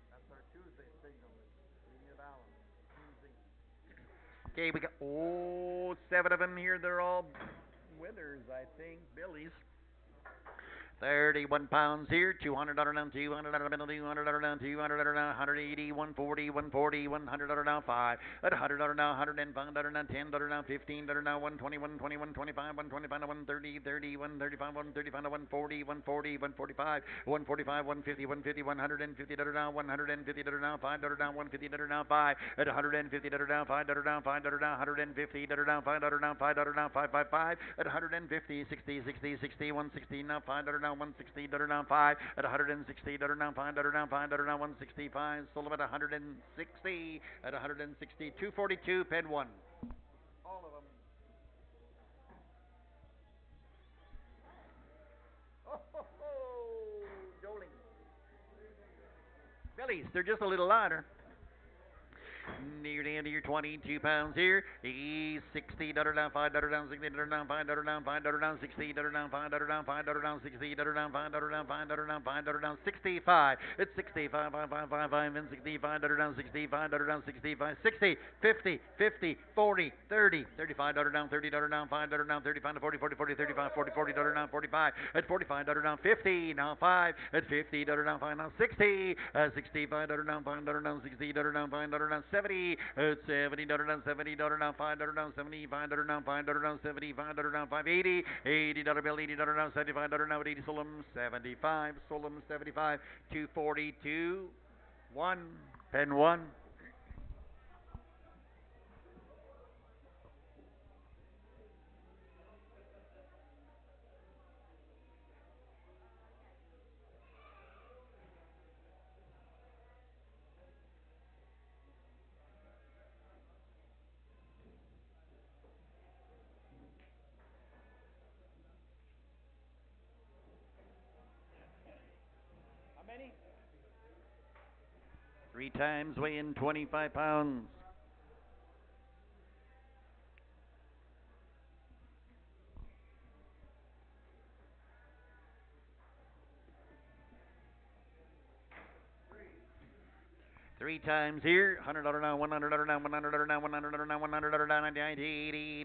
That's our Tuesday signal. Leave me a balance. Okay, we got 7 of them here. They're all Withers, I think. Billy's. 31 pounds here, $200 now, $200 middle, $200 now, $200 now, 180, 140, 140, $100 now, 5, at $100 now, $105 now, $10 now, $15 now, 120, 120, 125, 125 now, 130, 30, 135, 135 now, 140, 140, 145, 145, 150, 150, $150 now, $150 now, $5 now, $150 now, 5, at $150 now, $5 now, $5 now, $150 now, $5 now, $5 now, 555, at $150, 60, 60, 60, 160 now, $5 now, $160 now, 5 at $160 now, $5 now, $5 now, 165. Sold them at 160 at 160, 242, pen 1. All of them. Oh, ho, ho. Doling. Billies, they're just a little lighter. Near the end of your 22 pounds here. $60 down, $5 down, $60 down, $5 down, $5 down, $60 down, $5 down, $5 down, $60 down, $5 down, $5 down, $5 down, 65. It's 65, 5, 5, 5, 5, and 65 down, 65 down, 65, 60, 50, 50, 40, 30, $35 down, $30 down, $5 down, 35 to 40, 40, 40, 35, 40, $40 down, 45. At $45 down, 50, now 5. At $50 down, 5 now 60. At $65 down, $5 down, $60 down, $5 down, 70. At $70 down, $70 down, $5 down, $75 down, $5 down, $75 down, $580. $80 bill, $80 down, $75 now, 80 Solum, 75 Solum, 75, 242, 1, pen 1. 3 times weighing 25 pounds. Three times here, $100 now, $100 now, $100 now, $100 now, $100 now, $90,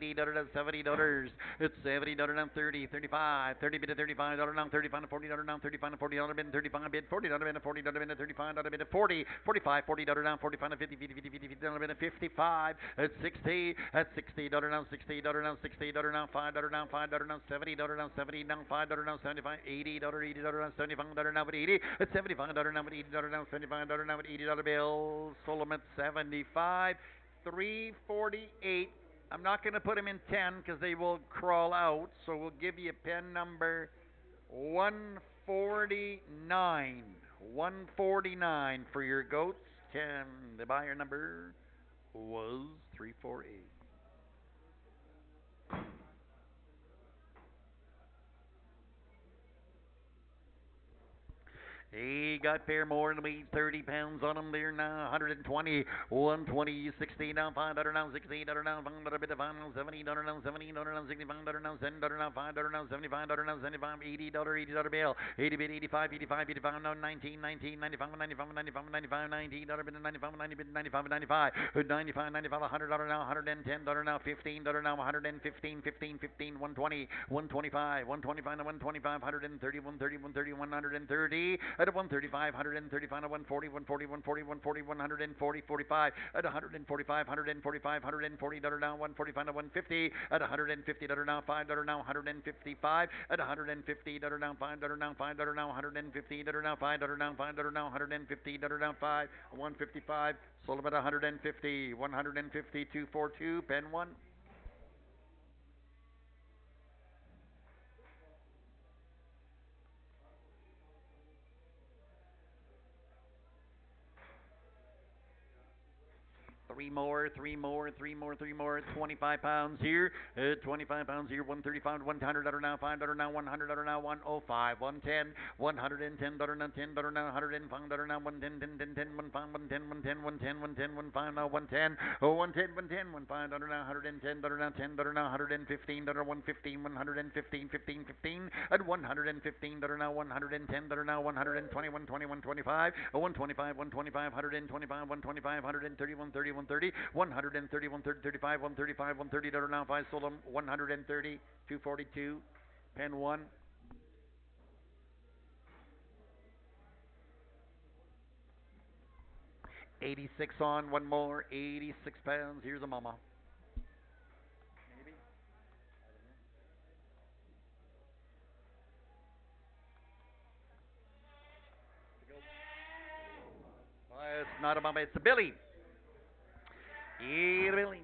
$80, $70. It's $70 now, 30, 35, 30 bid to $35 now, 35 to $40 now, 35 to $40 bid, 35 bid, $40 bid, $40 bid, $35 bid, 40, 45, $40 now, 45 to 50, 50, 50, 50, $50 bid, 55, at 60, at $60 now, $60 now, $60 now, $5 now, $5 now, $70 now, $70 now, $5 now, $75, $80, $80 now, $75 now, but 80, at $75 now, but $80 now, $75 now, but $80 bill. Sold at 75, 348. I'm not going to put them in 10 because they will crawl out. So we'll give you pen number 149. 149 for your goats. 10. The buyer number was 348. He got pair more than weeds, 30 pounds on him there now, 120, 120, 60 now, $5 now, 60 $5 now, bit of $5 now, $70 now, $70 now, $65 now, $10 now, $5 now, $75 now, $75, $80 bill, 80 bit, 85, 85, 85 now, 19, 19, 95, 95, 95, 95, $90 bit, 95, 90 bit, 95, 95, 95, 95, $100 now, $110 now, $15 now, 115, 15, 15, 120, 125, 125 now, 125, 130, 130, 130, 130. At 135, 135, 140, 140, 140, 140, 140, 45. At 145, 145, $140 now, 145 to 150. At $150 now, $5 now, 155. At $150 now, $5 now, $5 now, $150 now, $5 now, $5 now, $150 now, 5, 155. Sold them at 150, 150, 242, pen 1. Three more, 25 pounds here, 25 pounds here, 135, $100 now, $5 now, $100 now, 105, 110, $110 now, $10 now, $105 now, 110, 10, 10, 10, 110, 110, 110, 110, 110, 110 now, 110, 110, 110, $105 now, $110 now, $10 now, $115, $115, $115, 15, 15, at $115 now, $110 now, 120, 120, 125, 125, 125, 125, 125, 130, 130, 130, 130, 135, 135, $130 now, 5 sold them, 130, 242, pen 1. $86 on, one more, 86 pounds. Here's a mama. Maybe. It's not a mama, it's a Billy. Yeah, Billy.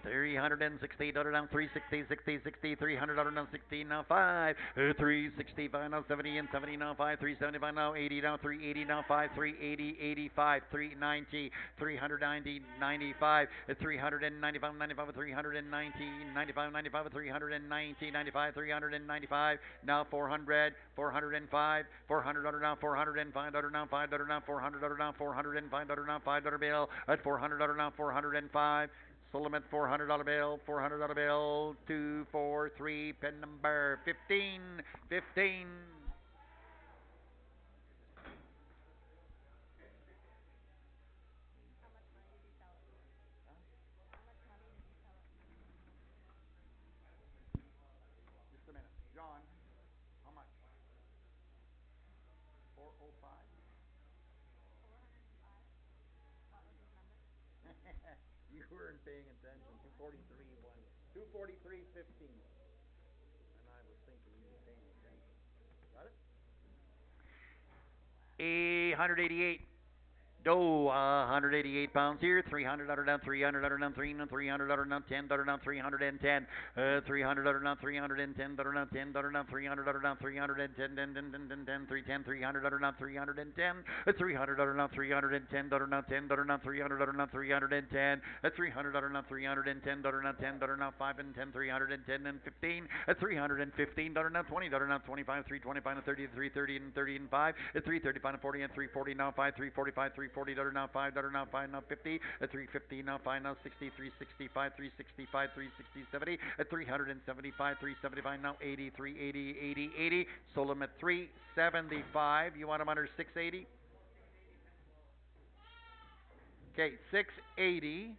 360 down, 360, 60, 60, $300 now, 16 now, 5, 365 now, 70 and 70 now, 5, 375 now, 80 now, 380 now, 5, 380, 85, 390, 390, 95, 395, 95, 390, 95, 95, 390, 95, 395, now 400, 405, $400 now, $405 now, $5 now, $400 now, $405 now, $5 bill at $400 now, 405. Sold them at $400 bill, $400 bill, 243, pen number 15, 15. Just a minute. John, how much? 405? You weren't paying attention. 243, 243.15. And I was thinking you were paying attention. Got it? 188. Doe, 188 pounds here, $300 down, $300 down, $300 down, $10 down, 310, $300 down, $310 down, $10 down, $300 down, 310, 10, 310, $300 down, 310, $300 down, $310 down, $10 down, $300 down, 310, $300 down, $310 down, $10 down, 5 and 10, 310 and 15, $315 down, $20 down, 25, 325 and 30, 330 and 30 and 5, 335 and 40 and 340 now, 5, 345, $340 now, $5 now, $5 now, $50, at $350 now, $5 now, $60, $365, $365, $360, $70, at $375, $375 now, $80, $380, $80, $80. Sold them at $375. You want them under $680? Okay, $680.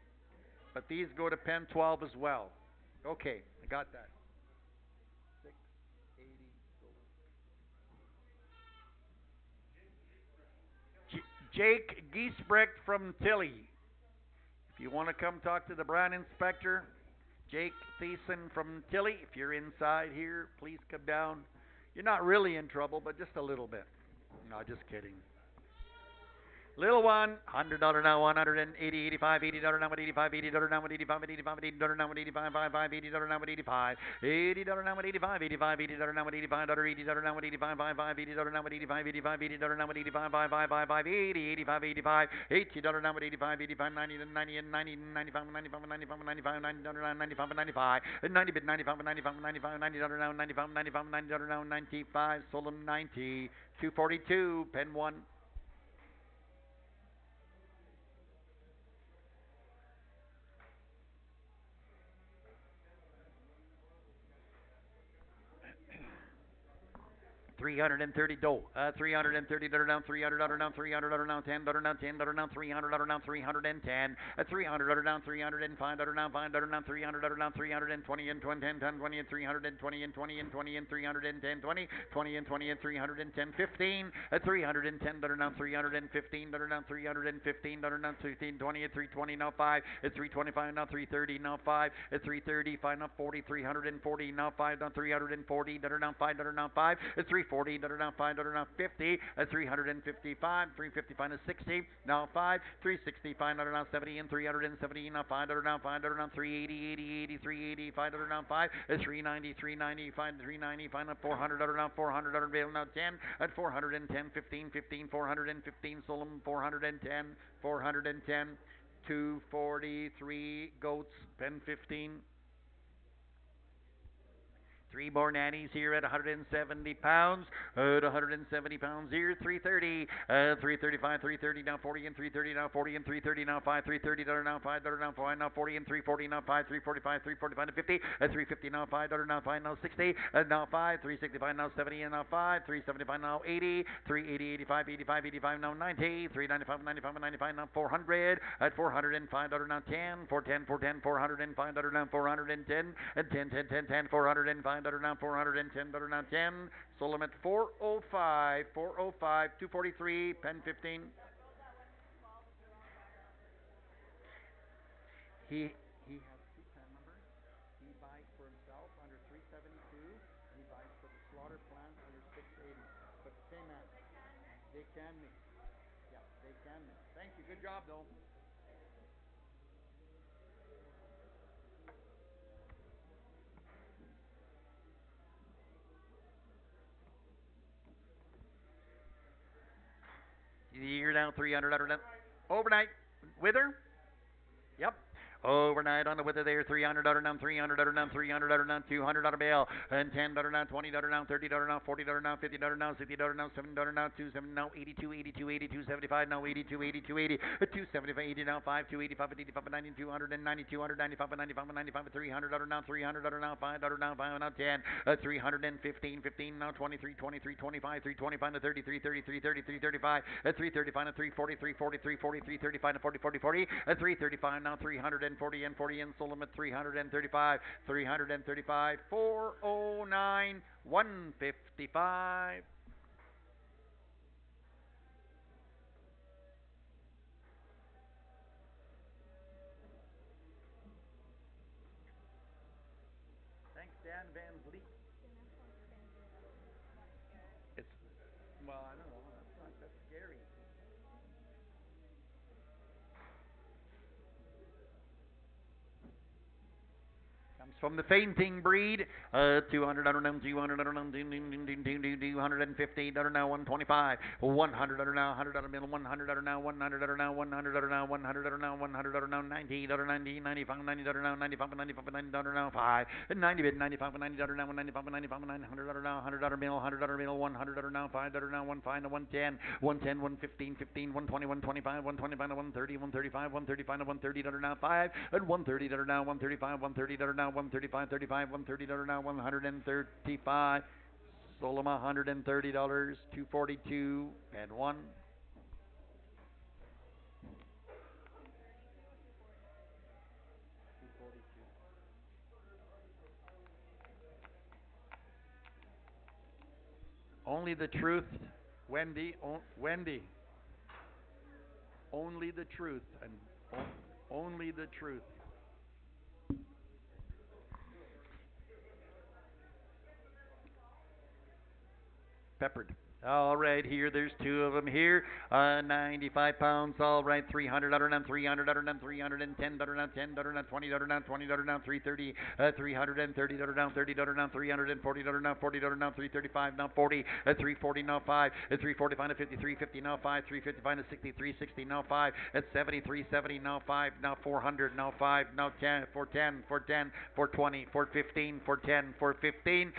But these go to pen 12 as well. Okay, I got that. 680. Jake Giesbrecht from Tilly. If you want to come talk to the brand inspector, Jake Thiessen from Tilly, if you're inside here, please come down. You're not really in trouble, but just a little bit. No, just kidding. Little one, $100 now, $180, $85, $80 now, $85, $80 now, $85, $85, $80 now, $85, $55, $80 now, $85, $80 now, $85, $85, $80 now, $85, $80 now, $85, $55, $80 now, $85, $85, $80 now, $85, $55, $55, $80, $85, $85, $80 now, $85, $85, $90, $90, $90, $95, $95, $95, $95, $90 now, $95, $95, $90, $95, $95, $95, $90 now, $95, $95, $90 now, $95, sold them $90, $242, pen 1. $330 dough. $330 down, $300 down, $300 down, $10 down, $10 down, $300 down, $310. $300 down, $305 down, $5 down, $300 down, $320 and 20 and 20 and 320 and 20 and 20 and 310, 20, 20 and 20 and 310, 15. $310 down, $315 down, $315 down, 15, 20 and 320 now 5. At 325 now 330 now 5. At 335 now 40, 340 now 5 down, 340 down 5 now 5. At 340 down 5 now 50. At 355, 355 to 60 now 5. 365 now 70 and 370 now 5 now 5 now 380, 80, 80, 380 5 now 5. At 390, 390 5 390 5 now 400 now 400 bail now 10. At 410, 15, 15, 415 sold them 410, 410, 243 goats, pen 15. Three more nannies here at 170 pounds. At 170 pounds here, 330. 335, 330 now 40 and 330 now 40 and 330 now 5. 330 now 5 now 5 now 40 and 340 now 5. 345, 345 to 50. At 350 now 5 now 5 now 60. Now 5. 365 now 70 and now 5. 375 now 80. 380, 85, 85, 85 now 90. 395, 95, 95 now 400. At 405 now 10. 410, 410, 405 now 410. At 10, 10, 10, 10, 405. Now 410, now 10. Sold them at 405, 405, 243, pen 15. He has two pen numbers. He buys for himself under 372. He buys for the slaughter plant under 680. But same man, they can me. Yeah, they can me. Thank you. Good job, though. You're down 300 overnight with her. Yep. Overnight on the weather there, $300 down, $300 down, $300 down, $200 bail, and $10 down, $20 down, $30 down, $40 down, $50 down, $60 down, $7 down, $270 now, 82, 82, 82, 75 now, 82, 82, 80, 275, 80 now, 5, 285, 85, 90, 290, 295, 95, 95, $300 now, $300 now, $5 now, 5 now, 10, 315, 15 now, 23, 23, 25, 325 to 33, 33, 33, 35, 335 to 340, 340, 340, 335 to 40, 40, 40, 335 now, 340 and 40 and sold them at 335, 335, 409, 155. Thanks, Dan Van Vliet. It's, well, I don't know. That's scary. Comes from the fainting breed. 200 under now, 200 under now, 250 under now, 125, 100 under now, 100 under middle, 100 under now, 100 under now, 100 under now, 100 under now, 100 under now, 90 under 90, 95, 90 under now, 95, 95, 90 under now, 5, 90 bid, 95, 90 under now, 95, 95, 900 under now, 100 under middle, 100 under middle, 100 under now, 5 under now, 1, 5 to 110, 110, 115, 15, 120, 125, 125 to 130, 135, 135 to 130 under now, 5, and 130 under now, 135, 130 under now, 135, 35, 130 now, 135. Sold them $130, 242 and 1. Only the truth, Wendy. Wendy. Only the truth and only the truth. Peppered. All right, here, there's two of them here. 95 pounds, all right, 300, 300, 310, 10, 20, 20, 330, 330, 30, 340, 40, 335, now 40, 340, now 5, 345 to 50, 350, now 5, 355 to 60, 360, now 5, at 70, 370, now 5, now 400, now 5, now 10, 410, 410, 420, 415, 410, 415,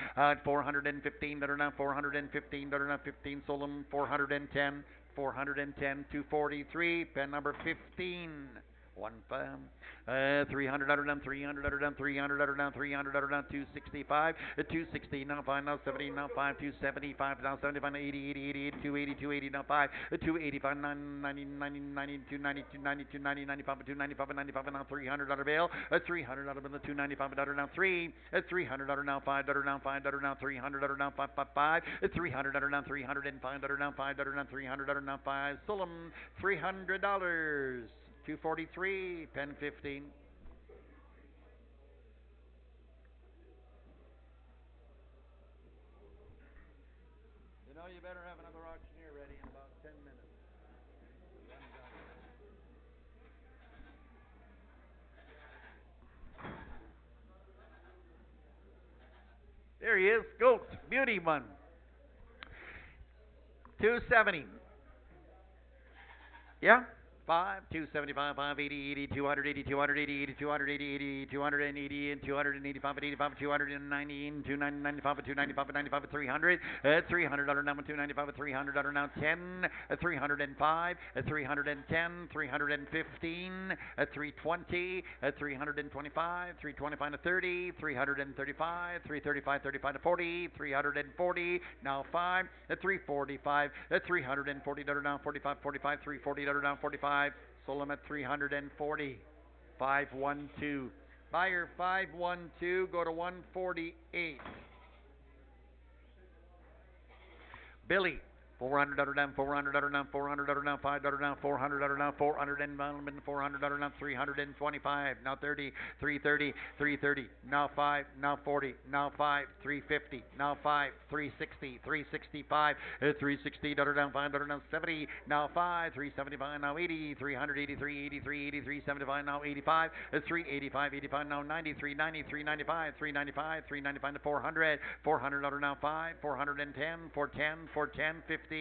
415, that are now 415, that are now 15, sold them 410, 410, 243, pen number 15, 1 5. 300 under down, 300 under down, 300 under down, 300 under down, 265, 260, now 5, now 70, now 5, 275, now 75, 80, 80, 80, 280, 280, now 5, 285, 90, 90, 90, 290, 290, 290, 95, 295, 95, now 300 under bail, 300 under the 295, under now 3, 300 under now 5, under now 5, under now 300 under now 5, 5, 5, 300 under now 305, under now 5, under now 300 under now 5, sold them $300. 243, pen 15. You know, you better have another auctioneer ready in about 10 minutes. There he is, Goat, beauty one. 270. Yeah? 5, 275, 580, 80, 280, 280, 80, 280, 80, 280, and 285, 85, 290, and 295, 295, 95, 300, 300 under now, 295, 300 under now, 10, 305, 310, 315, 320, 325, 325 to 30, 335, 335, 35 to 40, 340, now 5, 345, 340 under now, 45, 45, 340 under now, 45. Sold them at 340. 512. Buyer 512. Go to 148. Billy. 400 under down, 400 under down, 400 under down, 5 under down, 400 under down, 400 and 400 under down, 325, now 30, 330, 330, now 5, now 40, now 5, 350, now 5, 360, 365, 360 under down, 5 under down, 70, now 5, 375, now 80, 383, 83, 83, 75, now 85, 385, 85, now 93, 93, 95, 395, 395 to 400, 400 under now 5, 410, 410, 410, 50.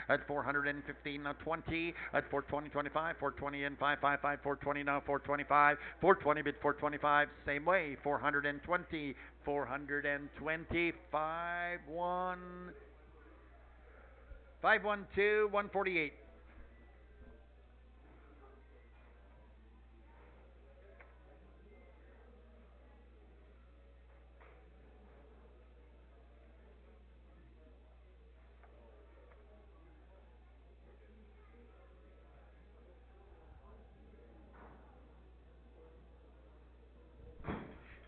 At 415, now 20, at 420, 25, 420 and 555, 420 now 425, 420 bid 425, same way, 420, 420, 512, 148.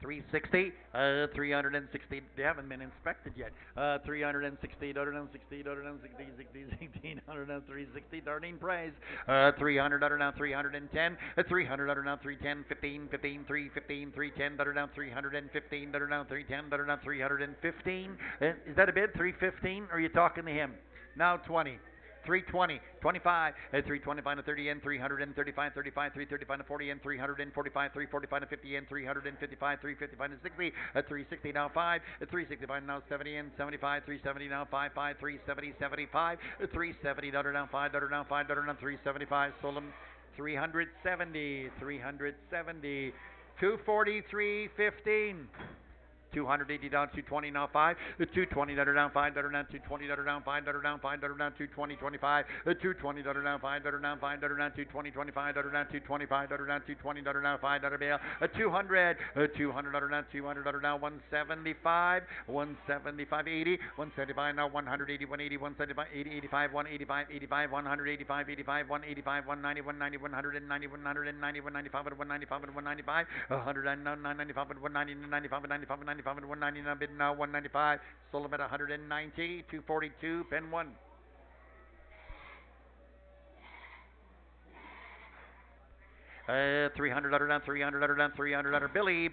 $360, 360. They haven't been inspected yet. 360, 160, 160, 360, darning price. 300 now 310, 300 now 310, 15, 15, 315, 310, now 315, now 310, now 315. Is that a bid? 315? Or are you talking to him? Now 20. 320, 25, at 325 to 30 and 335, 35, 335 to 40 and 345, 345 to 50 and 355, 355 to 60, at 360 now 5, at 365 now 70 and 75, 370 now 5, 5, 370, 75, at 370, down 5, down 5, down 375, sold them 370, 370, 243.15. 280 down, 220 now 5, the 220 that are down 5, that are down 220 that are down 5, that are down 5, that are down 220 25, the 220 that are down 5, that are down 5, that are down 220 25, that are down 225, that are down 220, that are down 5, that are bail, a 200, a 200 that are down 200 that are down 175, 175 80, 175 now 180, 180, 175 80, 85, 185, 85, 185, 85, 185, 190, 190, 190, 190, 195, 195, 195, 195, 190, 95, 95, 95, 199 bid now 195, sold them at 190, 242, pen 1. 300 under down, 300 under down, 300 under. Billy,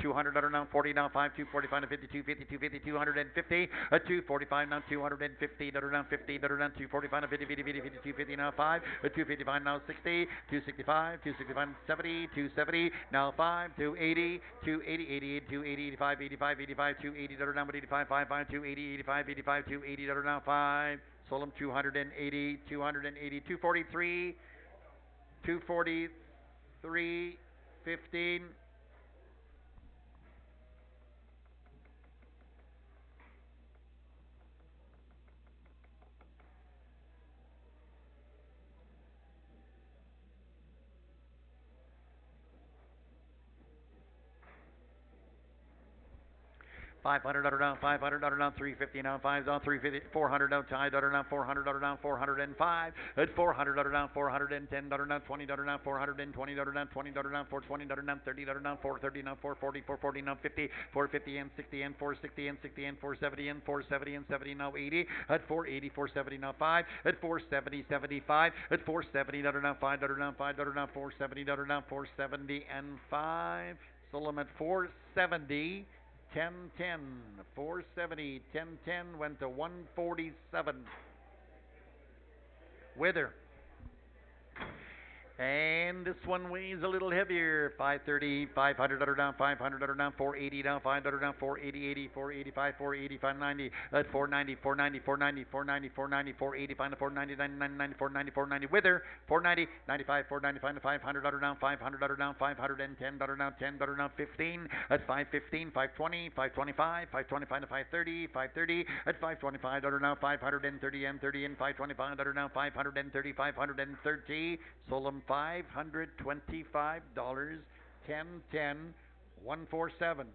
200 under down, 40 down, 5, 245 to 52, 52, 50, 250, 245 now, 250 under down, 50 under down, 245 to 50, 50, 50, 50, 250 now 5, 255 now 60, 265, 265, 70, 270 now 5, 280, 280, 88, 280, 85, 85, 85, 280 under down, 85, 55, 280, 85, 85, 280 under down 5. Sold them 280, 280, 243, 243, 15. $500 down, $500 down, $350 down, 5 down, $350, $400 down, $5 down, $400 down, $405, at $400 down, $410 down, $20 down, $420 down, $20 down, $420 down, $30 down, $430 down, $440, $440 down, $50, $450 and $60 and $460 and $60 and $470 and $470 and $70 now $80, at $480, $470 now 5, at $470, $75, at $470 down, $5 down, $5 down, $470 down, $470 and 5, sold them at $470. 1010, 470, 1010 went to 147. Wither. And this one weighs a little heavier. 530, 500 under down, 500 under down, 480 down, 500 down, 480, 80, 485, 485, 90, at 490, 490, 490, 490, 490, 485 to 490, 990, 490, 490, Wither, 490, 95, 495 to 500 under down, 500 under down, 510 under down, 10 under down, 15, at 515, 520, 525, 525 to 530, 530, at 525 under down, 530 and 30 and 525 under down, 530, 530, sold them $525, 1010, 147.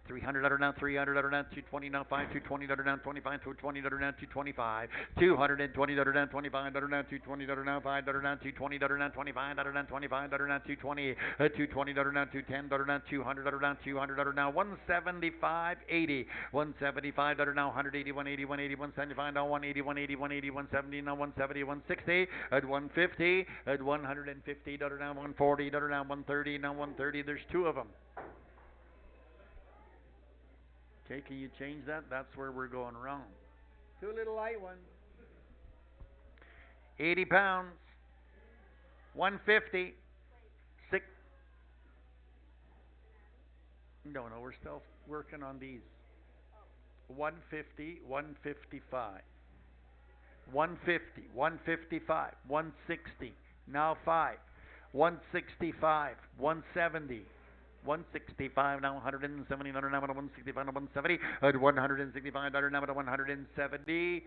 $300 down, $300 down, $220 now 5, $220 down, $25, $220 down, $225, $220 down, $25 down, $220 down, $5 down, $220 down, $25 down, $25 down, $220, $220 down, $210 down, $200 down, $200 down, $175, $80, $175 down, $180, $180, $180, $175 down, $180, $180, $180, $170 now $170, $160, at $150, at $150 down, $140 down, $130 now $130. There's two of them. Okay, can you change that? That's where we're going wrong. Two little light ones. 80 pounds. 150. 6. No, we're still working on these. 150, 155. 150, 155, 160. Now 5. 165, 170. 165 now 170 now 165 now 170 at 165 now 170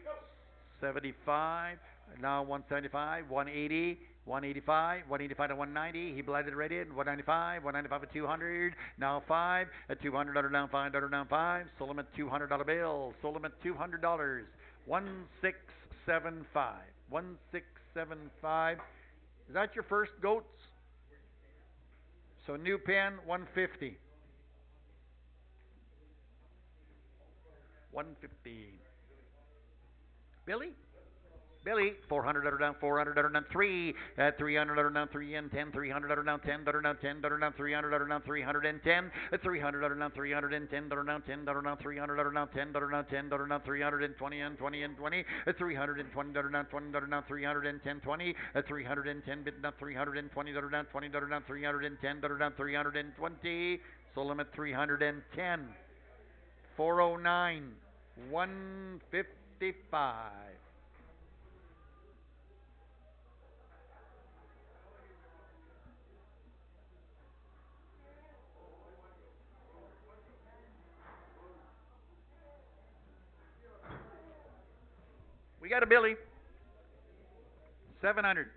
75 now 175 180 185 185 to 190 he blended right in 195 195 at 200 now 5 at 200 down 5 down 5 sold them at $200 bill sold them at $200 1675 1675 is that your first goats? So new pen, 150. 150. Billy? Billy, 400 down, 400 down, 3 at 300 down, 3 and 10, 300 down, 10 down, 10 down, 300 down, 310 at 300 down, 310 down, 10 down, 300 down, 10 down, 10 down, 320 and 20 and 20 at 320 down, 20 down, 310, 20 at 310 bid down, 320 down, 20 down, 310 down, 320. So limit 310. 409, 155. We got a Billy. 700.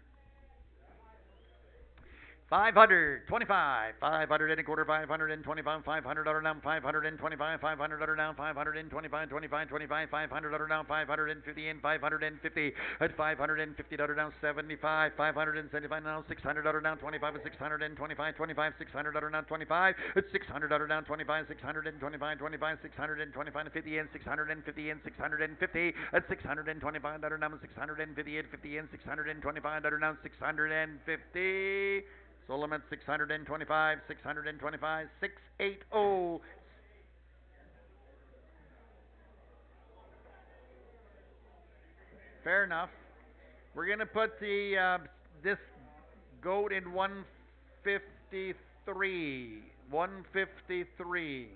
525, 500 and a quarter, 525, 500 down, 525, 500 down, 525, 25, 25, 500 down, 550 and 550 at 550 down, 75, 575 now, 600 down, 25 at 625, 25, 600 down, 25 at 600 down, 25, 625, 25, 625 50 and 650 and 650 at 625 down, 650 at 50 and 625 down, 650. So limit 625, 625, 680. Fair enough. We're going to put the this goat in 153. 153.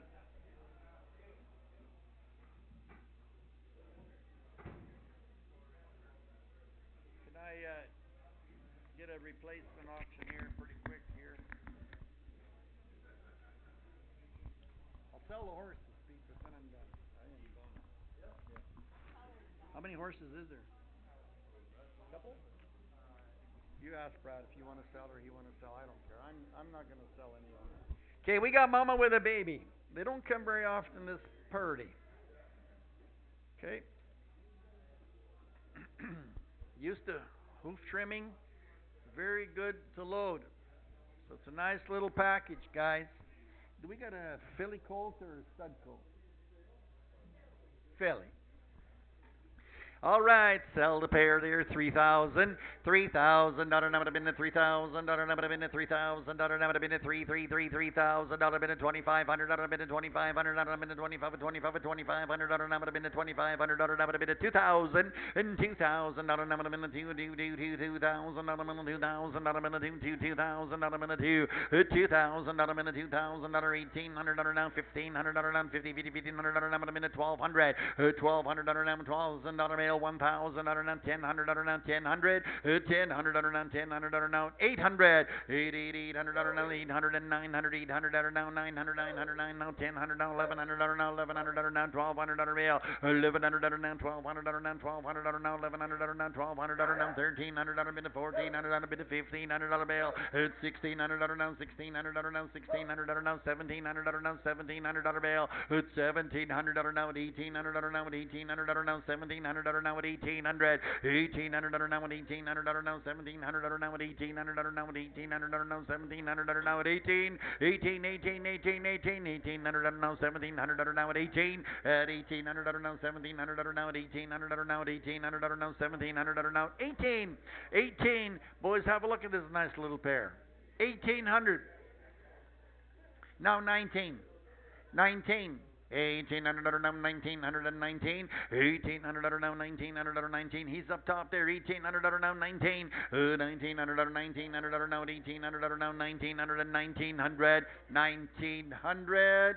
Can I get a replacement auction here pretty quick here? I'll sell the horses, Pete, but then I'm done. How many horses is there? Couple? You ask Brad if you want to sell or he want to sell. I don't care. I'm not going to sell any of them. Okay, we got Mama with a baby. They don't come very often this purdy. Okay. Used to hoof trimming. Very good to load. So it's a nice little package, guys. Do we got a filly colt or a stud colt? Filly. All right, sell the pair there, 3,000, 3,000, dollar number been at 3,000, dollar number been at 3,000, dollar number been at 3,000, dollar been at 2,500, dollar been at 2,500, dollar been at 25, 25, 2,500, dollar number been at 2,500, dollar number been at 2,000, and 2,000, dollar number been at 2,000, dollar been at 2,000, dollar been at 2,000, dollar been at 2,000, dollar been at 2,000, dollar 1,800, dollar now 1,500, dollar now 50, 1,500, dollar number been at 1,200, 1,200, dollar now 1,200, dollar 1,000 now 1,000 dollar now 1,000 1,000 dollar now 1,000 dollar now 800 800 dollar now 800 and 900 800 dollar now 900 909 now 1,000 now 1,100 dollar now 1,100 dollar now 1,200 dollar mail 1,100 dollar now 1,200 dollar now 1,200 dollar now 1,100 dollar now 1,200 dollar now 1,300 dollar bit of 1,400 dollar bit of 1,500 dollar mail 1,600 dollar now 1,600 dollar now 1,600 dollar now 1,700 dollar now 1,700 dollar mail 1,700 dollar now 1,800 dollar now 1,800 dollar now 1,700 dollar now at 1,800, 1,800 dollar now at 1,800 dollar now 1,700 dollar now at 1,800 dollar now at 1,800 dollar now 1,700 dollar now at 18, 18, 18, 18, 18, 1,800 dollar now 1,700 dollar now at 18, at 1,800 dollar now 1,700 dollar now at 1,800 dollar now at 1,800 dollar now 1,700 dollar now 18, 18. Boys, have a look at this nice little pair. 1,800. Now 19, 19. 1,800 now 1,919, 1,800 now 1,919. He's up top there. 1,800 now 19, 1,900 1,900 now 1,800 now 1,900 and 1,900, 1,900.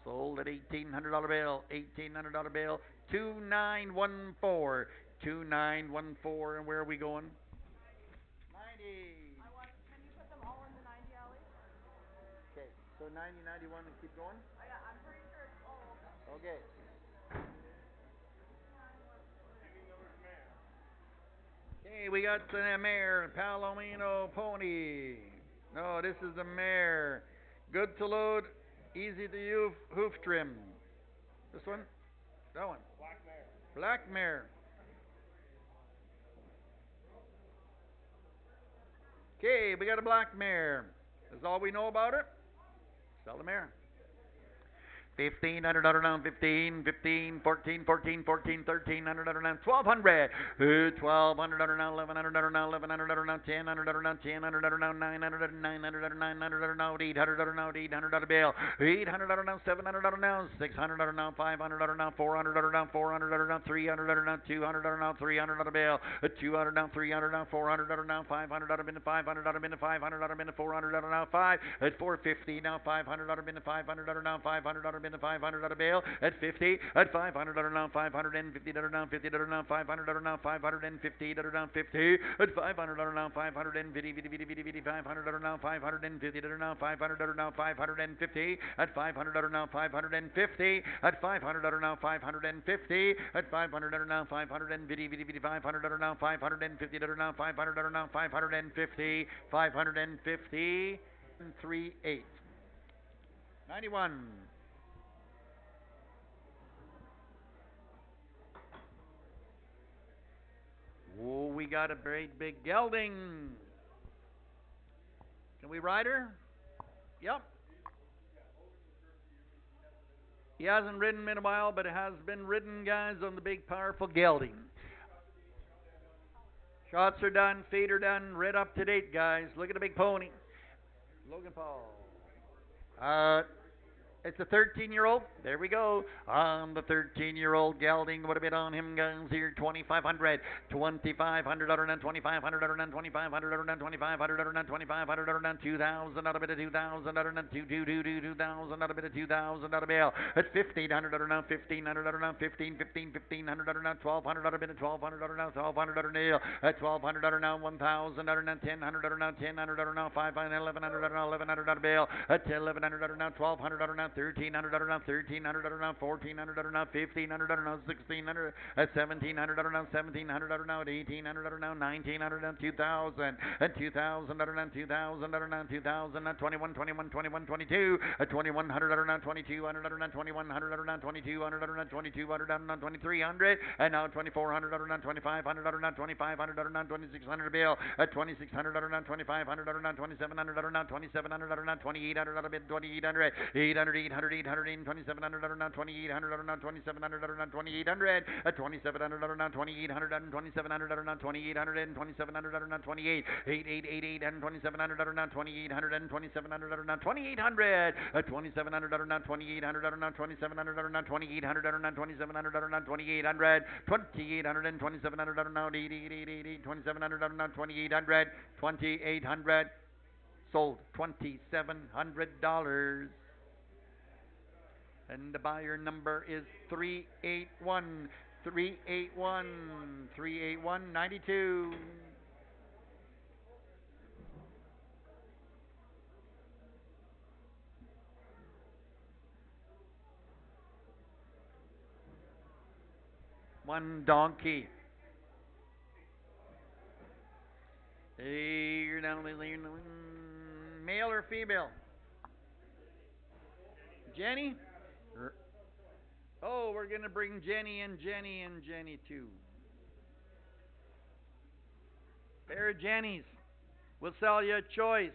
Sold at $1,800 bill, $1,800 bill, 2,914, 2,914. And where are we going? 90. Can you put them all in the 90 alley? Okay, so 90, 91, and keep going. I'm pretty sure it's all of them. Okay. Okay, we got the mare, Palomino Pony. No, this is the mare. Good to load, easy to use, hoof trim. This one? That one. Black mare. Black mare. Okay, we got a black mare. That's all we know about it. Sell the mare. $1,500 down, 15, 15, 14, 14, 14, $1,300 down, $1,200, $1,200 now, $1,100 now, $1,100 now, $1,000 now, $1,000 now, $900, $900, $900 now, $800 now, $800 bill, $800 now, $700 now, $600 now, $500 now, $400 now, $400 now, $300 now, $200 now, $300 bill, $200 now, $300 now, $400 now, $500 been $500 been $500 been $400 now, $5 at $450 now, $500 been $500 now, $500 been $500 bill at 50 at $500 now, $550 now, $50 now, $500 now, $550 now, 50 at $500 now, $550 $500 now, $550 now, $500 now, $550 at $500 now, $550 at $500 now, $550 at $500 now, $550 $500 now, $550 now, $500 now, $550 $550 38 91. Oh, we got a great big gelding. Can we ride her? Yep. He hasn't ridden in a while, but it has been ridden, guys, on the big, powerful gelding. Shots are done, feet are done, red up to date, guys. Look at the big pony. Logan Paul. It's a 13-year-old. There we go. On the 13-year-old gelding, what a bit on him, guys, here. $2,500, $2,500, $2,500, $2,500, $2,500, $2,500, $2,000, out of it of $2,000, $2,000, out of it of $2,000, out of bill. It's $1,500 now, $1,500 now, $1,500, $1,500 now, $1,200 out of it of $1,200 now, $1,200 nail. At $1,200 now, $1,000 now, $1,000 now, $1,000 now, $500, $1,100 now, $1,100 out of bill. At $1,100 now, $1,200 now, $1,300 now, $1,300 now, $1,400 now, $1,500 now, $1,600 at $1,700 now, $1,700 now, at $1,800 now, $1,900 now, $2,000 at $2,000 now, $2,000 now, $2,000 now, $21, $21, $21, $22 at $2,100 now, $2,200 now, $2,100 now, $2,200 now, $2,200 now, $2,300 and now $2,400 now, $2,500 now, $2,500 now, $2,600 bill at $2,600 now, $2,500 now, $2,700 now, $2,700 now, $2,800 now, $2,800, $800, $800, $800, $2,700 now, $2,800 now, $2,700 now, $2,800 at $2,700 now, $2,800 and $2,700 now, $2,800 and $2,700 now, $2,800, $888 and $2,700 now, $2,800 and $2,700 now, $2,800 at $2,700 now, $2,800 now, $2,700 now, $2,800 now, $2,700 now, $2,800, $2,800 and $2,700 now, $2,700 now, $2,800, $2,800 sold $2,700. And the buyer number is 381, 381, 381, 92. One donkey. Here now, male or female? Jenny? Oh, we're going to bring Jenny and Jenny and Jenny too. Pair of Jennies. We'll sell you a choice.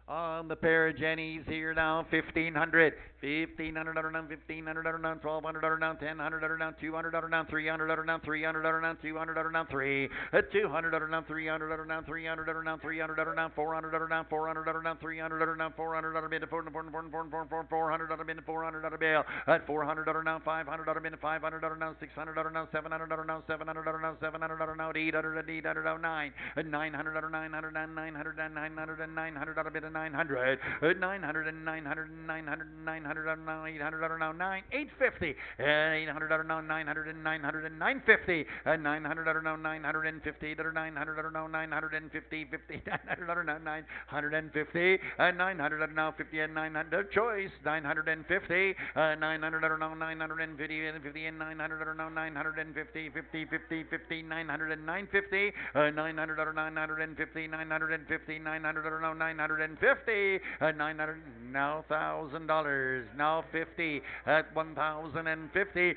On the pair of Jennies here now, $1,500, $1,500 now, $1,500 now, $1,200 now, $1,000 now, $200 now, $300 now, $300 now, $200 now, $300 now, $300 now, $300 now, $300 now, $400 now, $400 now, $300 now, $400 bid, $400 bid, $400 bill at $400 now, $500 bid, $500 now, $600 now, $700 now, $700 now, $700 now, $800 now, $900 $900 $900 $900 $900 bid, $900 $900 and $900 $900 now, $800 now, $850 $800 now, $900 and $900 and $950 and $900 now, $950 $900 now, $950 $900 now, $950 and $900 now, $50 and $900 choice $950 $900 now, $950 and $50 and $900 now, $950 $50 $50 $50 $900 and $950 $900 $950 $950 $900 now, $950 $900 now, $1,000 now, $50 at $1,050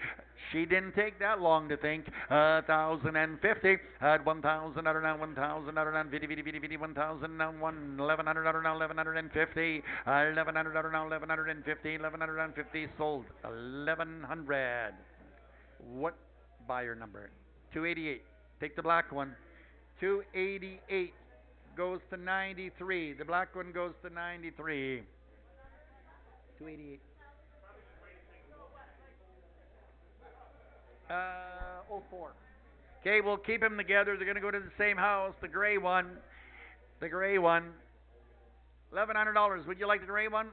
She didn't take that long to think. 1,050 at 1,000 under now, 1,000 under now, 50, 1,000 now, 1,100 under now, 1,150, 1,100 under now, 1,150, 1,150 sold, 1,100. What buyer number? 288. Take the black one. 288 goes to 93. The black one goes to 93. 288. '04. Okay, we'll keep them together. They're going to go to the same house. The gray one. The gray one. $1,100. Would you like the gray one?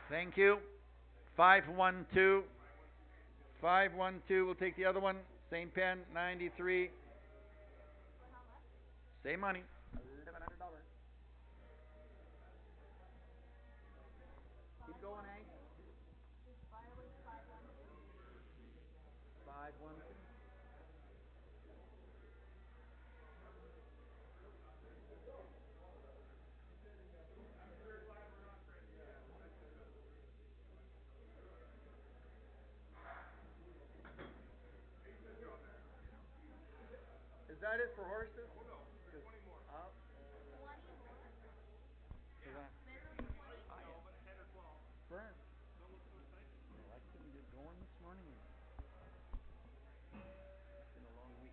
Thank you. 512. 512. We'll take the other one. Same pen. 93. Same money. $1,100. Keep going, Hank. 512. Is that it for horses? Burnt. I couldn't get going this morning. It's been a long week.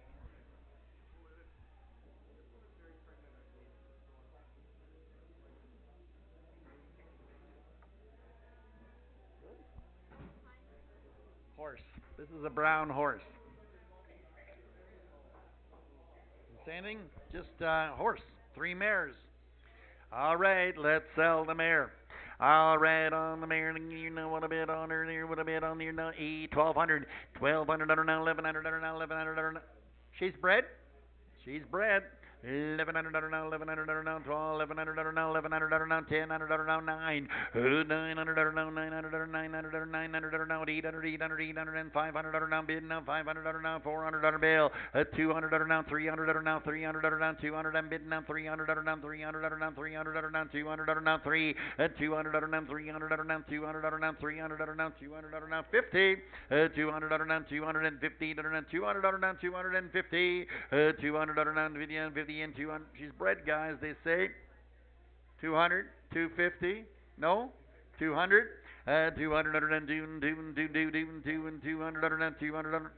Horse. This is a brown horse. Say anything? Just horse. 3 mares. All right, let's sell the mare. All right, on the mare, you know what a bit on her there, what a bit on there now, 1,200, 1,200 under now, 1,100 under now, 1,100 under now. She's bred. She's bred. 1,100 under now, 1,100 under now, 1,200 under now, 1,100 under now, 1,000 under now, 9, 900 under now, 900 under 900 under 900 under now, 800, 800, 800, and 500 under now, bid now, 500 under now, 400 under bail, 200 under now, 300 under now, 300 under now, 200 and bid now, 300 under now, 300 under now, 300 under now, 200 under now, 3, 200 under now, 300 under now, 200 under now, 300 under now, 200 under now, 50, 200 under now, 250 under now, 200 under now, 250, 200 under now, 50 and 200. She's bred, guys, they say. 200, 250, no, 200, 200 under now, 200 under now, 200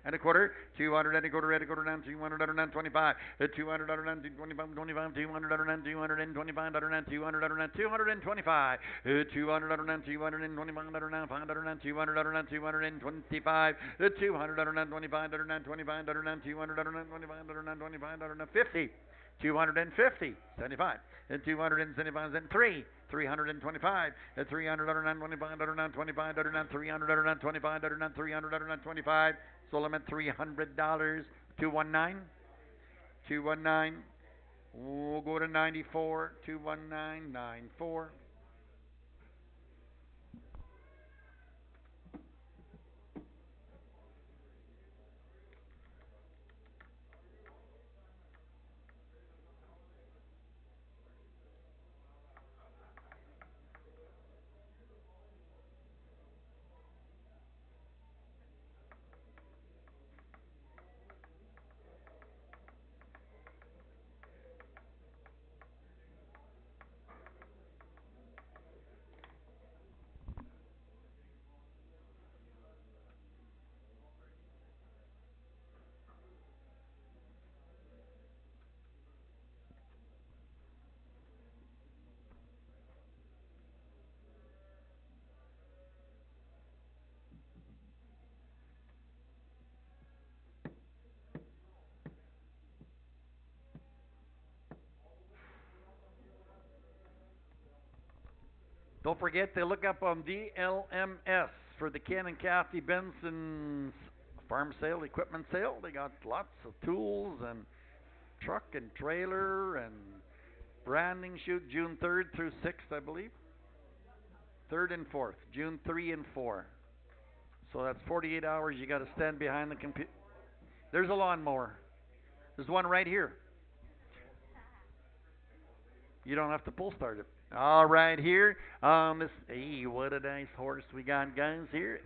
and a quarter, 200 and a quarter, and a quarter down, 200 under now, 25, 200 under now, 25, 25, 200 under now, 225 under now, 200 under now, 225, 200 under now, 225 under now, 500 now, 200 under now, 225, 200 under now, 25 under now, 25 under now, 200 under now, 25 under now, 25 under now, 50, 250, 75, and 275, and 3, 325, 300 under now, 25 under now, 25 under now, 300 under now, 25 under now, 300 under now, 25. Sold them at $300. 219. 219. We'll go to 94. 219.94. Don't forget to look up on DLMS for the Ken and Kathy Benson's farm sale, equipment sale. They got lots of tools and truck and trailer and branding shoot June 3rd through 6th, I believe. 3rd and 4th, June 3 and 4. So that's 48 hours. You got to stand behind the computer. There's a lawnmower. There's one right here. You don't have to pull start it. All right, here on this. Hey, what a nice horse we got, guys. Here,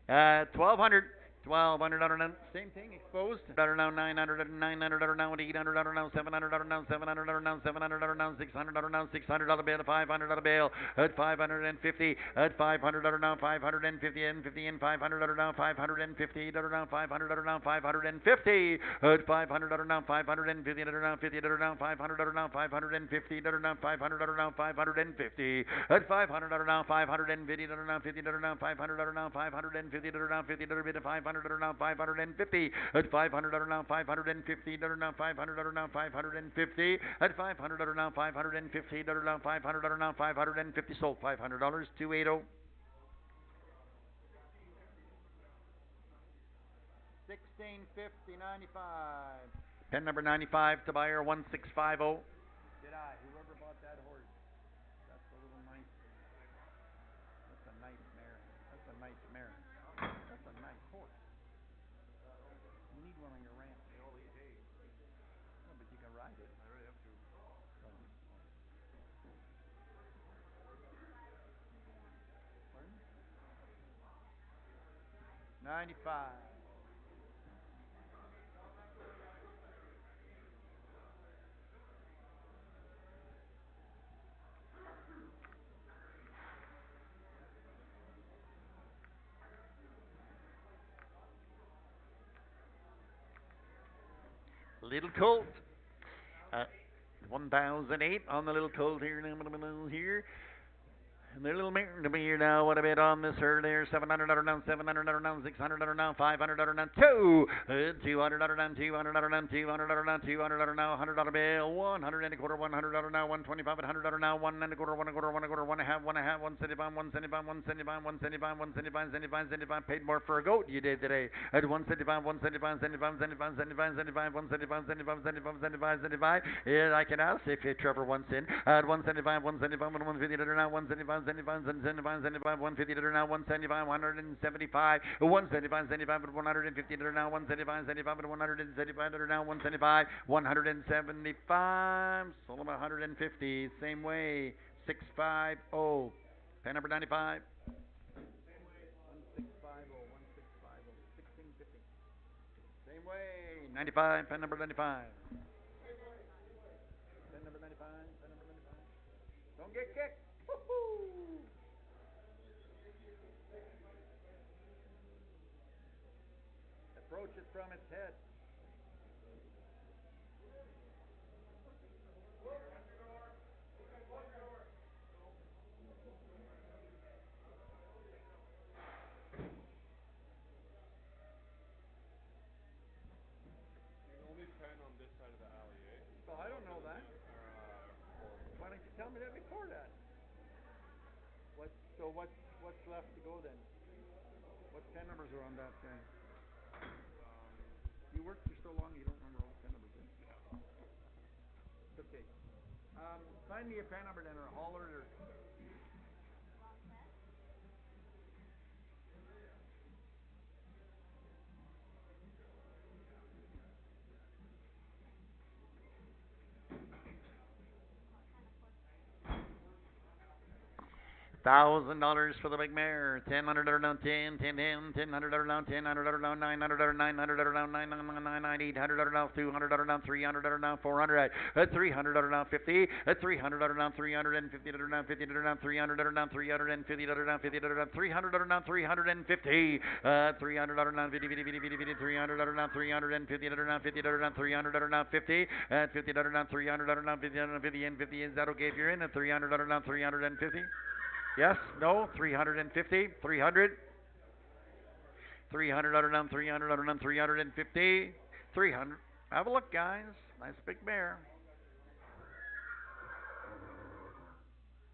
1,200. 1,200 now, same thing, exposed. Now 900 now 800 now 700 now 700 now 700 now 600 now 600 bale, 500 bale at 550 at 500 now 550 and 50 and 500 now 550 now 500 now 550 at 500 now 550 now 50 now 500 now 550 now 500 now 550 at 500 now 550 now 50 now 500 now 550 now 50 bit 500 now 550 at 500 now 550 now 500 now 550 at 500 now 550 now 500 now 550 sold $500 280 1650 95 pen number 95 to buyer 1650 did I whoever bought that horse that's a little nice that's a nice mare that's a nice mare that's a nice horse. You need one on your ranch. They all eat hay. No, but you can ride it. I really have to. Pardon? 95. Little Colt. 1008 on the Little Colt here. Here. And their little mare to be here now. What a bit on this herd there. 700 down, 700 down, 600 down, 500 down, 200 down, 200 down, 200 down, 200 now, $100 bill, 100 and a quarter, $100 now, 125, $100 now, 1 and a quarter, 1 and a quarter, 1 and a quarter, 1 and a half, 175, 175, 175, 175, 175, 75, 75. Paid more for a goat you did today. At 175, 175, 75, 75, 75, 75, 175, 75, 75, 75, 75. Yeah, I can ask if Trevor wants in. At 175, 175, 150 now, 175. 75, 75, 75, 150 now, 175, 175, 175, 75, 150 now, 175, 75, 175 now, 175, 175, sold them 150, same way, 650, pen number 95. 1650. Same way, 95, pen number 95. Pen number 95, pen number 95. Don't get kicked. Woo-hoo. Approach it from its head. Only 10 on this side of the alley, eh? Well, I don't know that. Why don't you tell me that before that? What's left to go then? What 10 numbers are on that thing? You worked for so long you don't remember all 10 numbers, eh? Yeah. It's okay. Find me a pen number then or holler it or $1,000 for the big mare. 1,000 down, 10, 10, 10, 1,000 down, 10, down, 900 down, 900 down, 999, 800 down, 200 down, 300 down, 400 at 300 down, 50 at 300 down, 350 down, 50 down, 300 down, 350 down, 50 down, 300 down, 350 300 down, 50, 50, 50, 50, 50, 300 down, 350 down, 50 down, 300 down, 50 at 50 down, 300 down, 50 down, 50 and 50. Is that okay if you're in at 300 down, 350? Yes? No? 350? 300? 300 down, 300 down, 350? 300. Have a look, guys. Nice big mare.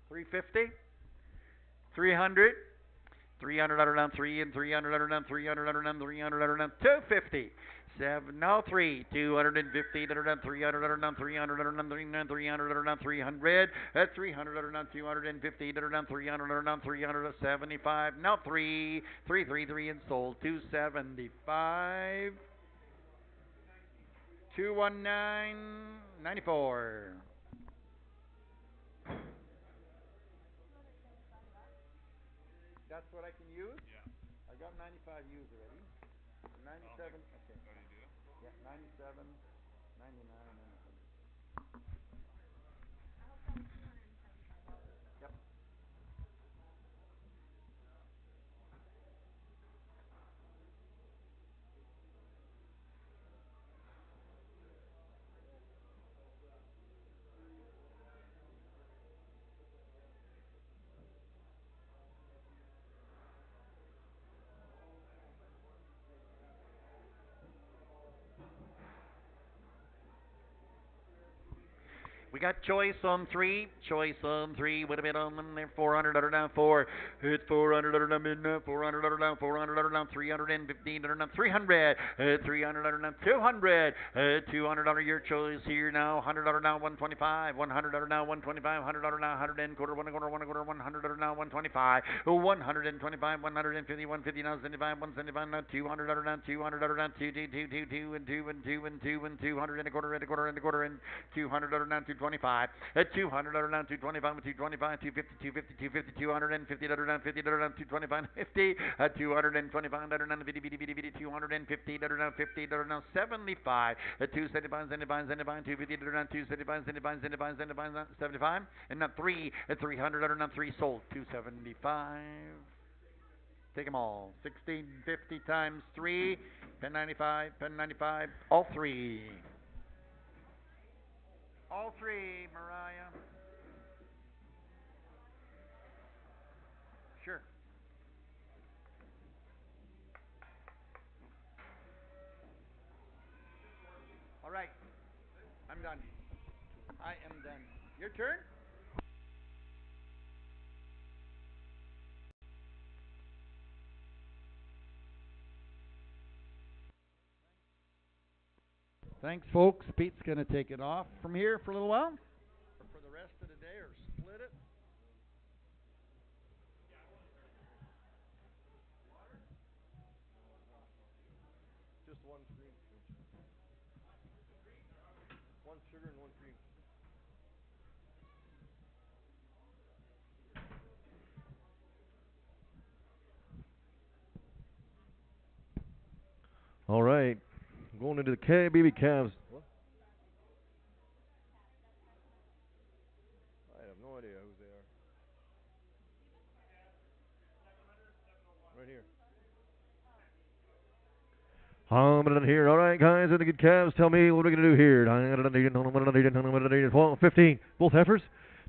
350? 300? 300 down, 3 and 300 down, 300 down, 300 down, 250. 7, no, 3, 250, 300, 300, 300, at 300, 250, 300, 375, now 3, 333 and sold, 275, 219, 94. that's what I can use? Yeah. I got 95 used already. 97, okay. Oh, you do? Yeah, 97, 99, and 100. Yep. We got choice on three. Choice on three. Would have been on them there. 400 under down four. Hit 400 under down midnight. 400 under down. 400 under down. 315 under down. 300. 300 under down. 200. 200 under your choice here now. 100 under down. 125. 100 under down. 125. 100 under down. 100 and quarter. 1 quarter. 1 quarter. 100 under down. 125. 125. 150. 150 now. 75. 175 now. 200 under down. 200 under down. 2 2 2 2 2 and 2 and 2 and 2 and 200 and a quarter and a quarter and a quarter and 200 under down. 225. At 200 under down. 225 with 225. 250. 250. 250. 250 under down. 50 under down. 225. 50. At 225 under down. 50. 50. 50. 250 under down. 50 under down. 75. At 275. 75. 75. 250 under down. 275. 75. 75. 75. 75. And now 3. At 300 under down. 3 sold. 275. Take them all. 1650 times 3. 1095. 1095. All 3. All 3, Mariah. Sure. All right. I'm done. I am done. Your turn? Thanks, folks. Pete's going to take it off from here for a little while. Or for the rest of the day, or split it. Just one screen. One sugar and one cream. All right. Going into the KBB Cavs. What? I have no idea who they are. Right here. Here. All right, guys, and the good Cavs, tell me what we're going to do here. 12, 15. Both heifers.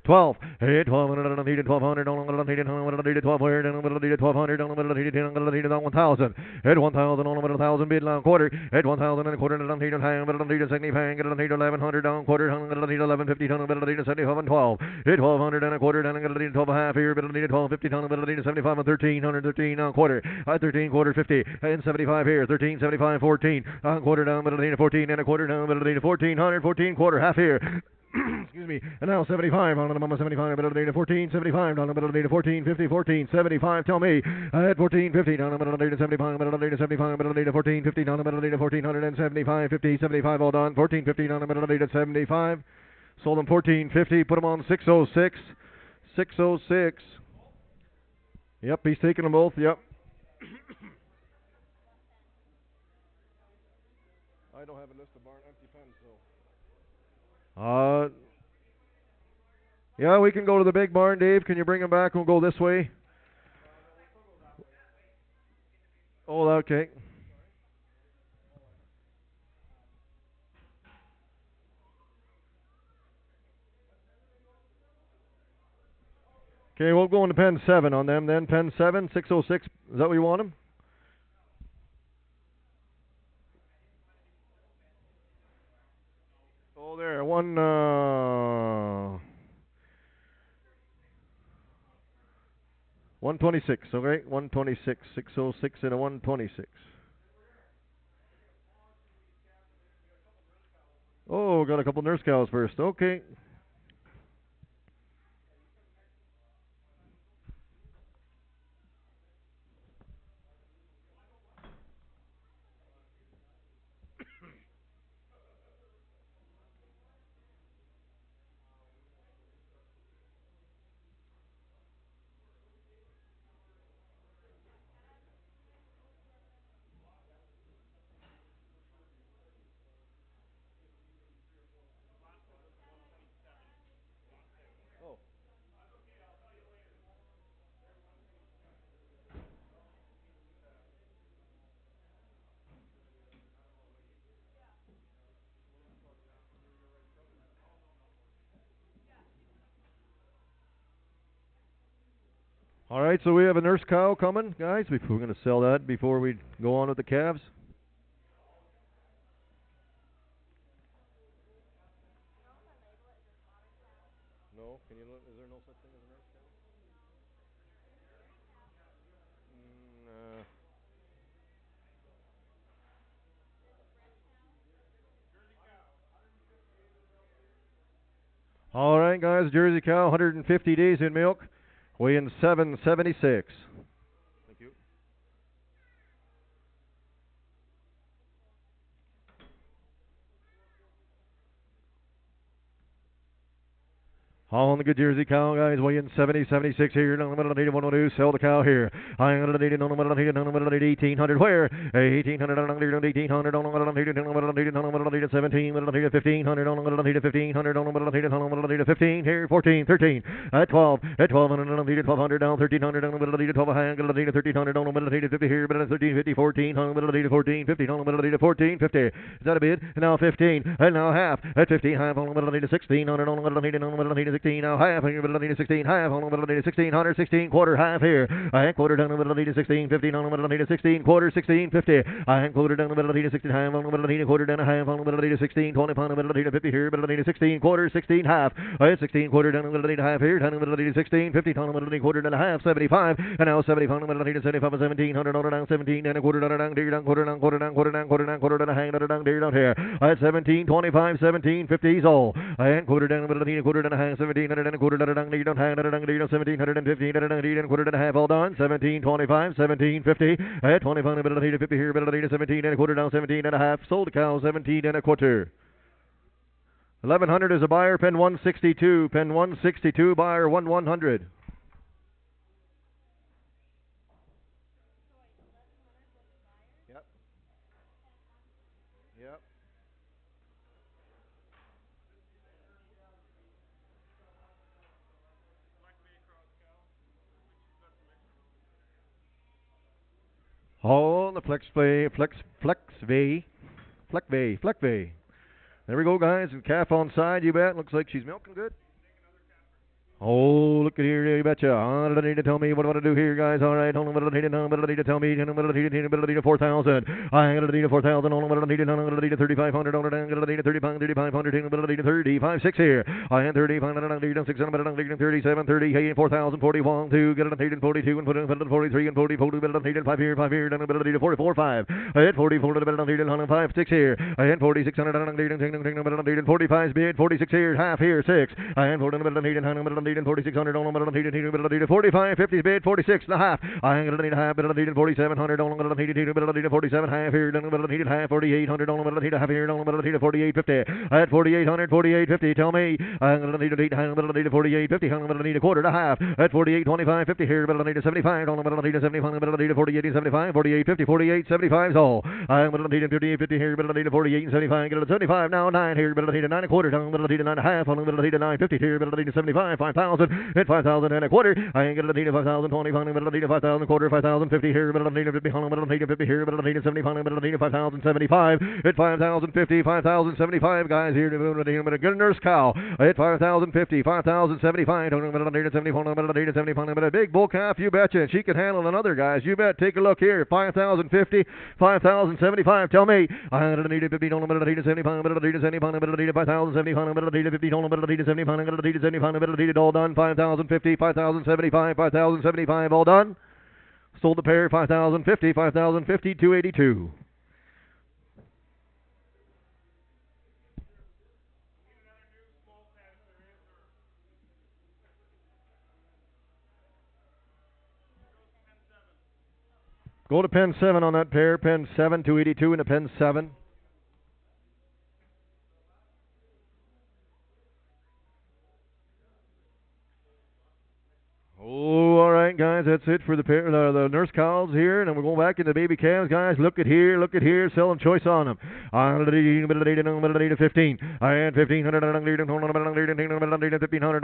12. Hey, 1200, needed 1200, needed 1200, 1200, needed 1000. At 1000, 1000, bid down quarter. At 1000 and a quarter, needed hang, needed 75, needed 1100 down quarter, needed 1150, needed 75 12. At 1200 and a quarter, needed 12 half here, needed 1250, needed 75 and 1300, 13 down quarter. At 13 quarter 50, and 75 here, 13, 75, 14. On quarter down, needed 14 and a quarter down, needed 1400, 14 quarter half here. Excuse me, and now 75 on the mama 75, middle of the data 14, 75 down the middle of the data 14, 50, 14, 75, tell me, at 14, 50 down the middle of the data 75, middle of the data 75, middle of the data 14, 50 down the middle of the data 1475, 50, 75, all done, 14, 50 down the middle of the data 75, sold them 14, 50, put them on 606, 606, yep, he's taking them both, yep. I don't have a list of barn empty pens, so. Yeah, we can go to the big barn, Dave. Can you bring them back? We'll go this way. Oh, okay. Okay, we'll go into pen 7 on them then. Pen 7, 606. Is that what you want them? Oh, there. 126, okay? 126, 606 and a 126. Oh, got a couple nurse cows first. Okay. All right, so we have a nurse cow coming, guys. We're going to sell that before we go on with the calves. No, can you? Is there no such thing as a nurse cow? All right, guys. Jersey cow, 150 days in milk, weighing 776. Thank you. On the good Jersey cow, guys, weighing 76 here. Down the middle of the 102. Sell the cow here. I'm going to need it on the middle of the 1800. Where? 1800 on the 1800 on the middle of the 17, middle of the 1500 on the middle of the 1500 on the middle of the 15 here. 14, 13 at 12 at 1200 on the 1200 down 1300 on the middle of the 12 high angle of the 1300 on the middle of the 50 here, but 1350 14 on the middle of the 14 50 on the middle of the 14 50. Is that a bid? Now 15 and now half at 50 half on the middle of the 1600 on the middle of the 16 now half on the middle of the 16 half on the middle of the 1600 16 quarter half here. I quarter down the middle of the 16 50 on the middle of the 16 quarter 16 50. I quarter down the middle of the 16 half on the middle of the quarter down a half on the middle of the 16 20 on the middle of the 50 here, middle of the 16 quarter 16 half. I 16 quarter down the middle of the half here, down the middle of the 16 50 on the middle of the quarter down a half 75 and now 70 on the middle of the 75 1700 on down 17 and a quarter down deer down quarter down quarter down quarter down quarter down quarter down hang down deer down here. I 17 25 17 50s all. I quarter down the middle of the quarter down a half 1700 and a quarter down deer down hang down deer down 1715 down deer and quarter down a half all done 17 25 17 50 at 25 in the middle of the 50 here middle of the 17 and a quarter down 17 and a half sold the cow 17 and a quarter. 1100 is a buyer, pen 162, pen 162, buyer 1100. Yep. Yep. Oh, the Flex V. There we go, guys. And calf on side, you bet. Looks like she's milking good. Oh, look at here, you betcha. I don't need to tell me what I want to do here, guys. All right, hold on, need to tell me, need 4,000. I'm going to need 4,000. Hold on, need 3,500. Hold on, need 3,500. Need 35, 6 here. I am 35, need 600, 37, 38, 4,000, 41, 2, get it, need 42, and put it in 43, and 40, need 5 here, 5 here, then need 44, 5. I had 44, need 5, 6 here. I had 4,600, need 45 bid, 46 here, half here, 6. I had 40, need 4600 on the need 45 50 bid 46 and a half. I'm gonna need a half, need 4700 on the need 47 half here, then need half 4800 on the need half here, on the need 4850. I had 4800 4850. Tell me I'm gonna need 8 need 4850. I'm gonna need a quarter and a half at 48 25 50 here, but I need 75 on the need 75 but I need 48 75 48 50 48 75 is all. I'm gonna need 58 50 here, but I need 48 75 get it 75 now 9 here, but I need a 9 a quarter down, but I need a 9 and a half on the need a 950 here, but I need 75 5,000 at 5,000 and a quarter. I ain't gonna need 5,000 20 pound, but I need 5,000 quarter 5,050 here, but I need 50 pound, but I need 50 here, but I need 70 pound, but I need 5,075 at 5,050 5,075 guys here to get a nurse cow at 5,050 5,075 but I need 70 pound, but I need 70 pound, but a big bull calf you betcha, and she can handle another guys. You bet. Take a look here 5,050 5,075. Tell me I'm gonna need 50 pound, but I need 70 pound, but I need 70 pound, but I need 5,070 pound, but I need 50 pound, but I need 70 pound, but I need 70 pound, but I need it all done. 5,050, 5,075, 5,075, all done. Sold the pair, 5,050, 5,050, 282. Go to pen 7 on that pair, pen 7, 282, and a pen 7. Oh, all right, guys, that's it for the nurse cows here, and then we're going back into baby calves, guys. Look at here, selling choice on them. I'm gonna need 15. I had 1,500. I'm gonna need 1,500.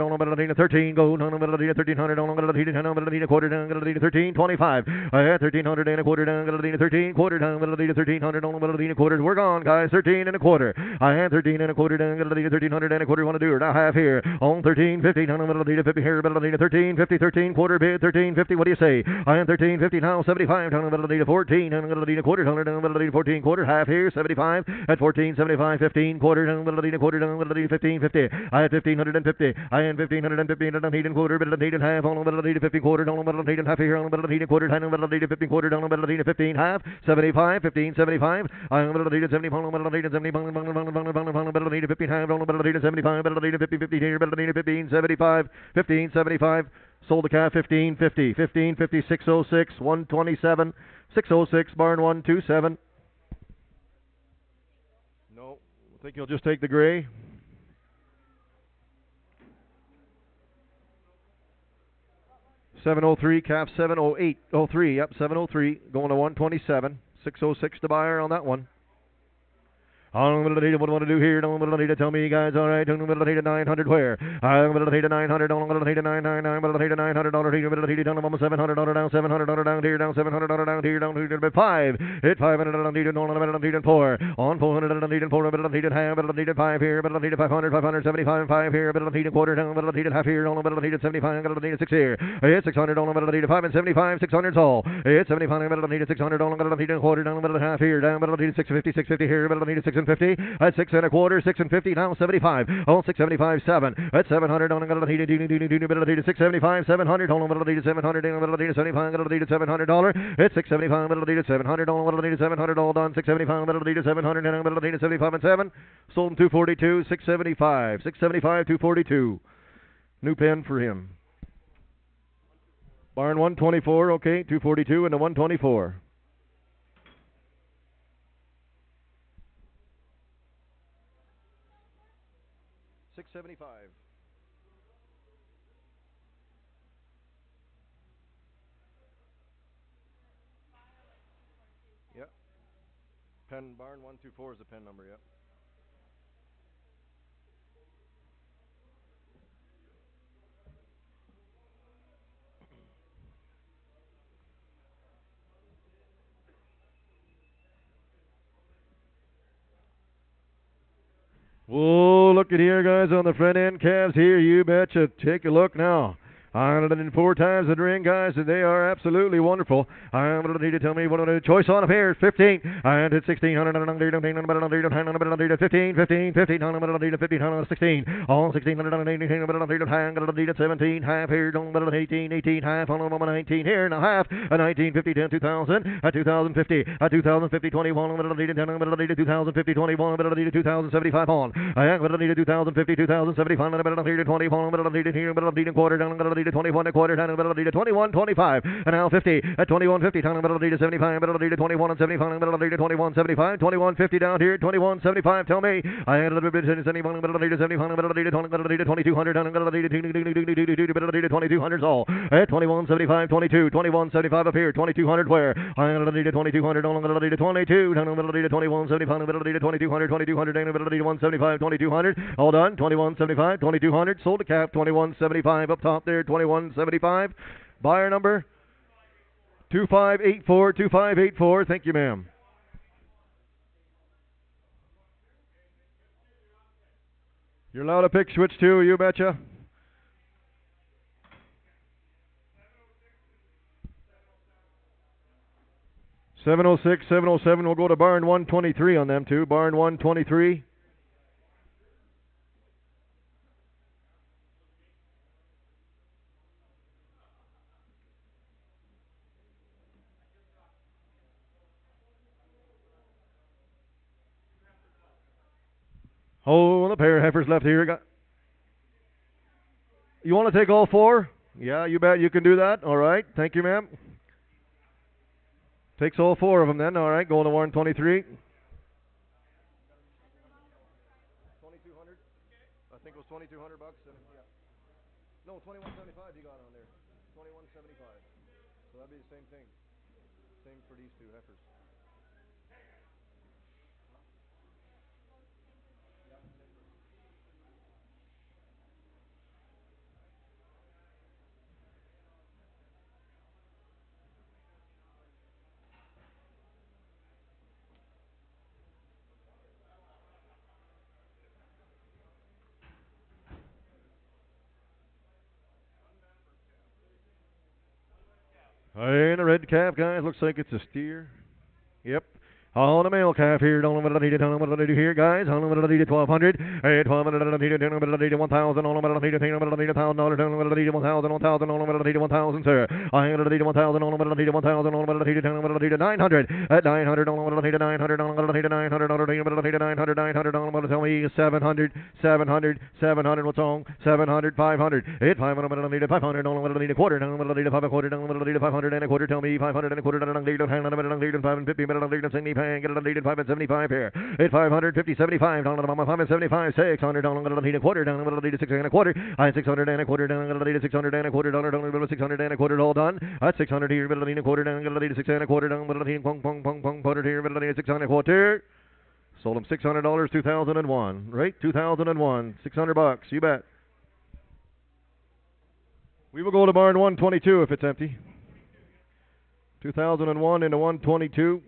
I'm gonna need 13. Go. I'm gonna need 1,300. I'm gonna need a quarter. I'm gonna need 13.25. I had 1,300 and a quarter. I'm gonna need 13 quarter. I'm gonna need 1,300. I'm gonna need a quarter. We're gone, guys. 13 and a quarter. I had 13 and a quarter. I'm gonna need 1,300 and a quarter. Want to do it? I have here on 13.50. I'm gonna need a 50 here, but I need a 13.50. 13 quarter bid, 13 13.50. What do you say? I am 13.50 now. 75. Down in the middle of the lead. 14. Down in the middle of the lead. Quarter. Down in the middle of the lead. 14. Quarter. Half here. 75 at 14. 75. 15. Quarter. Down in the middle of the lead. Quarter. Down in the middle of the lead. 15.50. I had 1550. I am 1550. And I'm heating quarter. Middle of the lead and half. On the middle of the lead. 15 quarter. Down in the middle of the lead and half here. On the middle of the lead. Quarter. Down in the middle of the lead. 15 quarter. Down in the middle of the lead. 15 half. 75. 15. 75. I am in the middle of the lead. 70. On the middle of the lead. 70. On the middle of the lead. 15 half. On the middle of the lead. 75. Middle of the lead. 50. 50 here. Middle of the lead. 15. 75. 15. 75. Sold the calf 1550. 1550. 606. 127. 606. Barn 127. No. I think you'll just take the gray. $703, calf $708.03. Yep, $703 going to $127. $606 to buyer on that one. I'm going to need what do I want to do here? I'm going to need to tell me, guys. All right, I'm going to need a 900 where? I'm going to need a 900. I'm going to need a 999. I'm going to need a $900 here. I'm going to need down $700 down, $700 down here, down $700 down here, down here, but 5. Hit 500 on need it on need it 4. On 400 on need it 4. I'm going to need it half. I'm going to need it 5 here. I'm going to need it 500, 575, 5 here. I'm going to need a quarter down. I'm going to need it half here. I'm going to need it 75. I'm going to need it 6 here. Hit 600 on. I'm going to need it 5 and 75. 600's all. Hit 75. I'm going to need it 600 on. I'm going to need a quarter down. I'm going to half here. Down. I'm going to need it 650, 650 here. I'm going to need it 650. That's 6 and a quarter, 6 and 50, now 75. Oh, 675, 7. That's 700. On the heated, middle of the 675, 700. On the middle of the 700. On the middle of the 75. Middle of the $700. It's 675. Middle of the 700. On the middle of the 700. All done. 675. Middle of the 700. And middle of the 75 and 7. Sold in 242. 675. 675. 242. New pen for him. Barn 124. Okay, 242 and a 124. $675. Yep. Pen barn 124 is the pen number. Yep. Whoa, look at here, guys, on the front end calves here. You betcha. Take a look now. 104 times the ring, guys, and they are absolutely wonderful. I'm going to need to tell me what the choice on them here. 15. And it's 1600. 15, 15, 15. I'm going to need a 15, 16. All 1600. I'm going to need a 17. Half here. 18, 18. Half on 19 here. And a half. A 1950, 10, 2000. A 2050. A 2050, 21. I'm going to need a 10. I'm going to need a 2050, 21. I'm going to need a 2075 on. I'm going to need a 2050, 2075. I'm going to need a 21. I'm going to need a here. I'm going to need a quarter down. I'm going to need a 21 a quarter down in the middle of the 21 25 and now 50 at 21 50 down in the middle of the 75 middle of the 21 and 75 in the middle of the 21 75 21 50 down here 21 75 tell me I had a little bit of 71 in the middle of the 75 in the middle of the 20 middle of the 2200 down in the middle of the 2200s all at 21 75 22 21 75 up here 2200 where I had a little 2200 down in the middle of the 22 down in the middle of the 21 75 in the middle of the 2200 2200 down in the middle of the 175 2200 all done 21 75 2200 sold a cap 21 75 up top there 2175. Buyer number 2584 2584. Thank you, ma'am. You're allowed to pick switch 2, you betcha. $706, $707. We'll go to barn 123 on them too. Barn 123. Oh, the pair of heifers left here. You want to take all 4? Yeah, you bet you can do that. All right. Thank you, ma'am. Takes all 4 of them then. All right. Going to 123. 2200. I think it was $2,200. Yeah. No, 2175 you got on there. 2175. So that'd be the same thing. Same for these 2 heifers. And a red calf, guys. Looks like it's a steer. Yep. On a male calf here, don't know what I need here, guys. I don't know what I need 1,200. Hey, 1,200, I need 1,000, on what I need $1,000, on what I need 1,000, 1,000, on what I need 1,000, sir. I ain't gonna need 1,000, on what I need 1,000, on what I need 10, what I need 900. At 900, on what I need 900, on what I need 900, on what I need 900, 900, on what I tell me 700, 700, 700, what's wrong? 700, 500. Hit 500, what I need 500, on what I need a quarter, on what I need 5 quarter, on what I need 500 and a quarter, tell me 500 and a quarter, I don't need 550, but I don't need get it needed 575 here. Hit 550, 75 down to the mama 575, 600 down. I'm gonna need a quarter down. I'm gonna need a 600 and a quarter. I 600 and a quarter down. I'm gonna need a 600 and a quarter dollar down. 600 and a quarter all done. At 600 here, but I need a quarter down. I'm gonna need a 600 and a quarter down. But I need pong pong pong pong quarter here, but I need a 600 and a quarter. Sold him $600, 2001, right? 2001, $600, you bet. We will go to barn 122 if it's empty. 2001 into 122.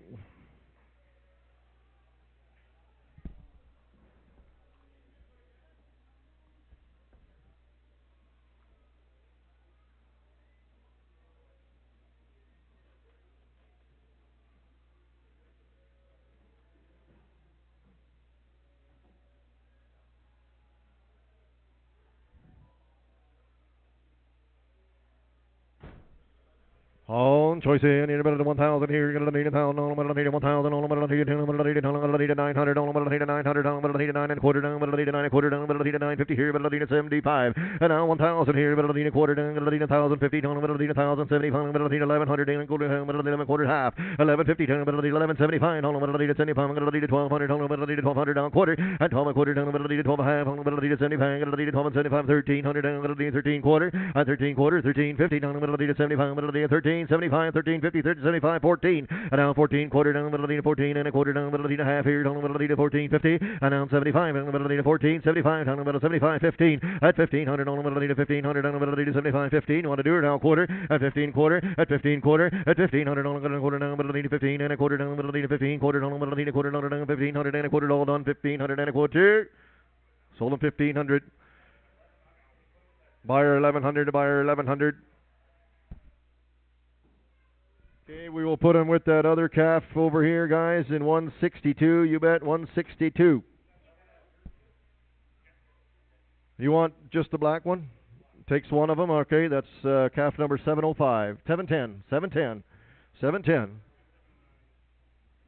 On choice in, you're better than 1,000 here. You're going to need 1,000. I'm going to need 1,000. I'm going to need 10. I'm going to need 10. I'm going to need 900. I'm going to need 900. I'm going to need 9 and a quarter. I'm going to need 9 and a quarter. I'm going to need 950 here. But I need 75. And now 1,000 here. But I need a quarter. I'm going to need 1,050. I'm going to need 1,075. I'm going to need 1,100. I'm going to need 11 quarter half. 1150. I'm going to need 1175. I'm going to need 75. I'm going to need 1,200. I'm going to need 1,200 down quarter. And 12 and a quarter. I'm going to need 12 and a half. I'm going to need 75. I'm going to need 12 and 75. 1,300. I'm going to need 13 quarter. And 13 quarter. 1350. I'm going to need 75. I'm going to need 13 75. 13 50, 30, 75, 14. And now 14 quarter down, middle of the 14 and a quarter down, middle of the half here, down the middle of the 14, 50. And now 75, down the middle of the 14, 75, down the middle of 75, 15. At 1500, down the middle of the 1500, down the middle of the 75, 15. You want to do it now, quarter. At 15 quarter, at 15 quarter, at 1500, down the quarter, down the middle of the 15 and a quarter, down the middle of the 15 quarter, down the middle of the quarter, down 1500 and a quarter, all done, 1500 and a quarter. Sold them 1500. Buyer 1100 to buyer 1100. Okay, we will put him with that other calf over here, guys, in 162. You bet, 162. You want just the black one? Takes one of them. Okay, that's calf number 705. 710. 710. 710.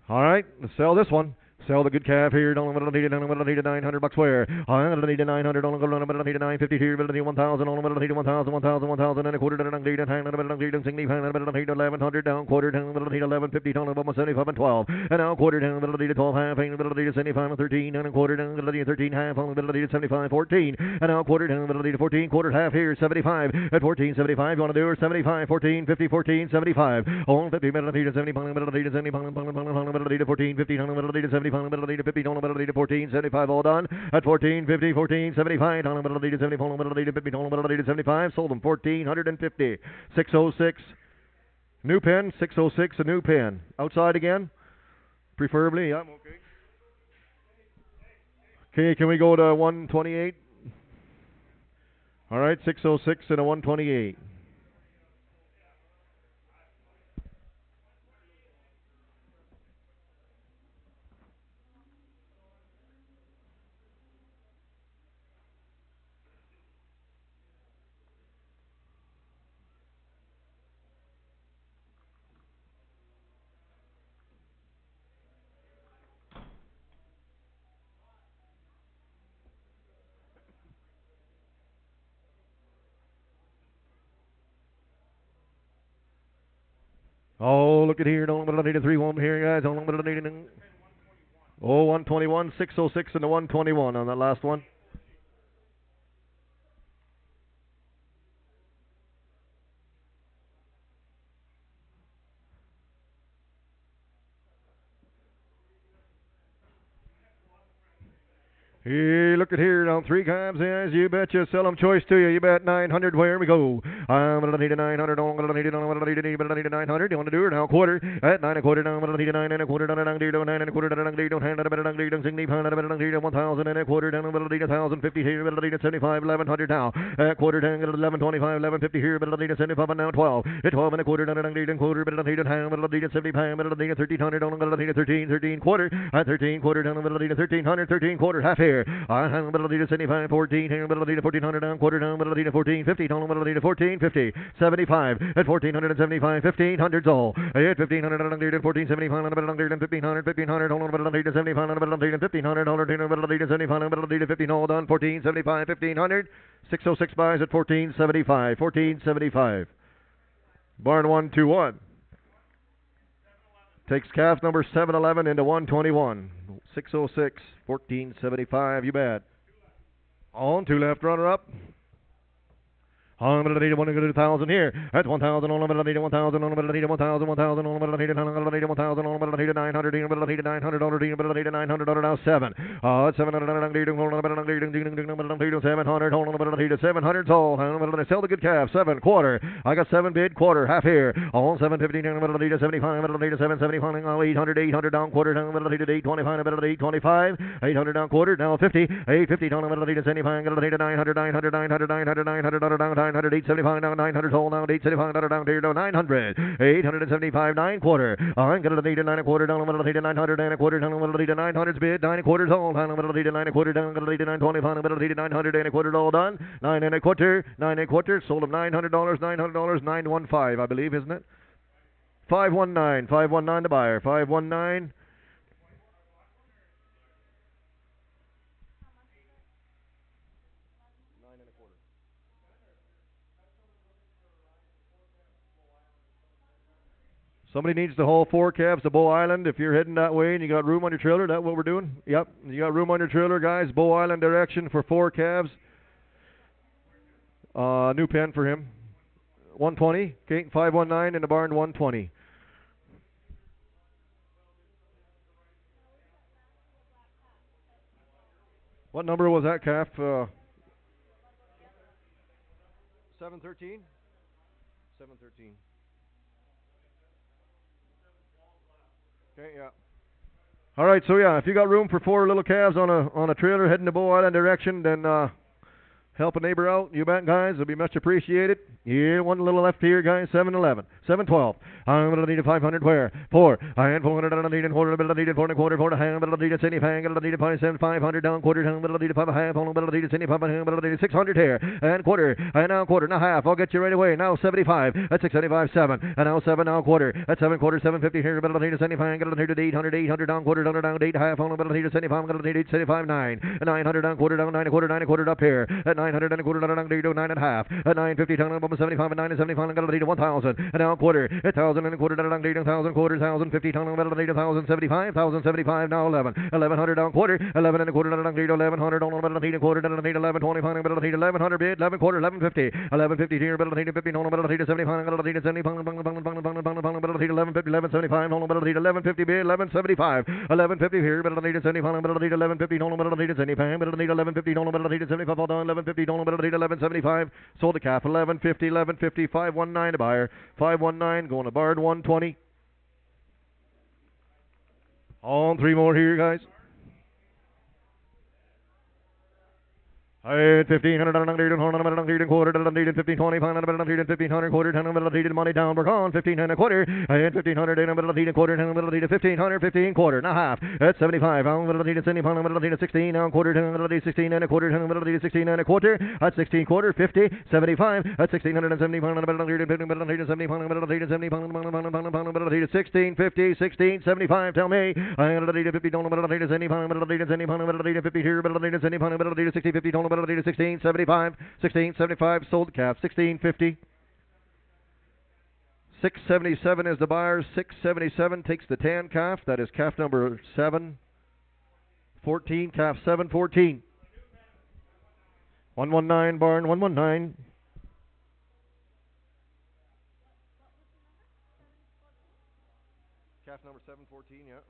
All right, let's sell this one. Sell the good calf here. Don't know what I need. Don't know what I need. $900 where? I'm gonna need 900. Don't know what I need. 950 here. But I need 1,000. Don't know what I need. 1,000. 1,000. 1,000 and a quarter. Don't need. Hang on. Don't need. Sing me. Hang on. Don't need 1,100 down. Quarter. Don't know what I need. 1,150. Don't know about 75 and 12. And now quarter. Don't know what I need. 12 half. Hang on. Don't need 75 and 13. And a quarter. Don't know what I need. 13 half. Don't know what I need. 75 14. And now quarter. Don't know what I need. 14 quarter half here. 75 at 14 75. You want to do it? 75 14 50 14 75. On 50 middle of the 70 pound middle of the 70 pound middle of the 14 50 middle of the 70 pound middle of the 50 middle of the 14 75 all done at 14 50 14 75 middle of the 70 pound middle of the 50 middle of the 75 sold them 1,450 606 new pen 606 a new pen outside again preferably yeah okay. Okay, can we go to 128? All right, 606 and a 128. Oh, look at here. Don't know what I need a 3-1 here, guys. Don't know what I need. Oh, 121, 606 and a 121 on that last one. Hey, look at here, down 3 calves, yes, you betcha. Sell 'em choice to you. You bet 900. Where we go? I'm gonna need a 900. I'm gonna need a 900. You want to do it now? Quarter at 9 1/4. I'm gonna need a 9 1/4. Down 9 1/4. Down 9 hand at a better down 60 pound at a better down 1,000 and a quarter. Down a need 1,050 here. Better need 75. 1100 now. Quarter down 1125. 1150 here. Better need 75 and now 12. At 12 and a quarter. Down a quarter. Better need a hand. Better need 75. Better need 1300. Down a need 13. 13 quarter. At 13 quarter. Down a need 1300. 13 quarter. Half here. I have a little lead 75, 14, here, middle lead 1400 down, quarter down, middle lead 1450, down, middle lead 1450, 75, at 1475, 1500's all, at 1500, on lead 1475, on the middle lead 1500, 1500, on the middle lead 75, on the middle lead 1500, on the middle lead 75, on the middle lead 15, all done, 1475, 1500, 606 buys at 1475, 1475. Barn 121. Takes calf number 711 into 121. 606, 1475, you bet. On 2 left, runner up. On the middle of 1,000 here. That's 1,000 on the middle of 1,000 on the middle of 1,000, 1,000 on the middle of 1,000 on the middle of 1,000 on the middle of 900 on the middle of 900 on the middle of 900 now 7. 700 on the middle of 700 on the middle of 700 all. On the middle of sell the good calf 7 quarter. I got 7 bid quarter half here. On 750 on the middle of 75 middle of 775 now 800 800 down quarter down the middle of 825 middle of 825 800 down quarter now 50 850 down the middle of 75 middle of 900 900 900 900 900 down 900, 875 down, 900 hold down, 875 down, here down, 900, 875, 9 quarter. I'm gonna need a 9 1/4 down, I'm gonna need a 900 and a quarter down, I'm gonna need a 900's bid, 9 1/4 hold, I'm gonna need a 9 1/4 down, I'm gonna need a 925, I'm gonna need a 900 and a quarter all done, 9 1/4, 9 1/4, sold him $900, $900, 915, I believe, isn't it? 519, 519 the buyer, 519. Somebody needs to haul 4 calves to Bow Island. If you're heading that way and you got room on your trailer, that's what we're doing? Yep, you got room on your trailer, guys. Bow Island direction for 4 calves. New pen for him. 120. Okay, 519 in the barn, 120. What number was that calf? 713? 713. Okay, yeah. All right, so yeah, if you got room for 4 little calves on a trailer heading to Bow Island direction, then help a neighbor out. You bet, guys. It'll be much appreciated. Yeah, one little left here, guys. 711. 712. I'm going to need a 500 where? 4. I had 400 and I need a quarter, but I need a 4 1/4, 4 1/2, but I need a 75, but I need a 500 down, quarter down, but I need a 5 1/2, but I need a 75, but I need a 600 here, and quarter, and now quarter, now half. I'll get you right away. Now 75, at 675, 7, and now 7, now quarter, at 7 quarter, 750 here, but I need a 75, but I need a 800, 800 down, quarter, down, 8 1/2, but I need a 75, but I need a 75, 9, and 900 down, quarter, down, 9 1/4, 9 1/4 up here, at 900 and a quarter, down, 9 1/2, at 950 down, 75, and 9 and 75, and I need a 1,000, and now quarter, 1,000 and a quarter, down, 1,000 quarter, 1,050 down, 1,075, 1,075 now 11, 1,100 down quarter, 11 and a quarter, down, 1,100 on, 1,100 quarter, down, 1,125, 1,100 bid, 11 quarter, 1,150, 1150 here, 1,150 on, 1,175, 1,175, 1,150, 1175 on, 1,150 bid, 1175, 1150 here, 1,175, 1,150 on, 1,175, 1,150 on, 1,175 all done, 1150 on, 1,175, sold the calf, 1150, 1150, 519 a buyer, 519 going to Bard 120. On 3 more here, guys. I had 1,500 on 100 quarter, 15, 20, 1,500 quarter, 10 money down. We're on 1,500 a quarter. I had 1,500 in a middle of quarter, 1,500, 15 quarter, now half. At 75, I'm going to 70, 16, now quarter, 16 and a quarter, 16 and a quarter. At 16 quarter, 50, 75. At 1,670, 16, 50, 16, 75. Tell me, I had 50, 50 here, 60, 50, 16, 75, 16, 75, sold the calf, 1650. 677 is the buyer, 677 takes the tan calf, that is calf number 714, calf 714. 119, barn 119. Calf number 714, yeah.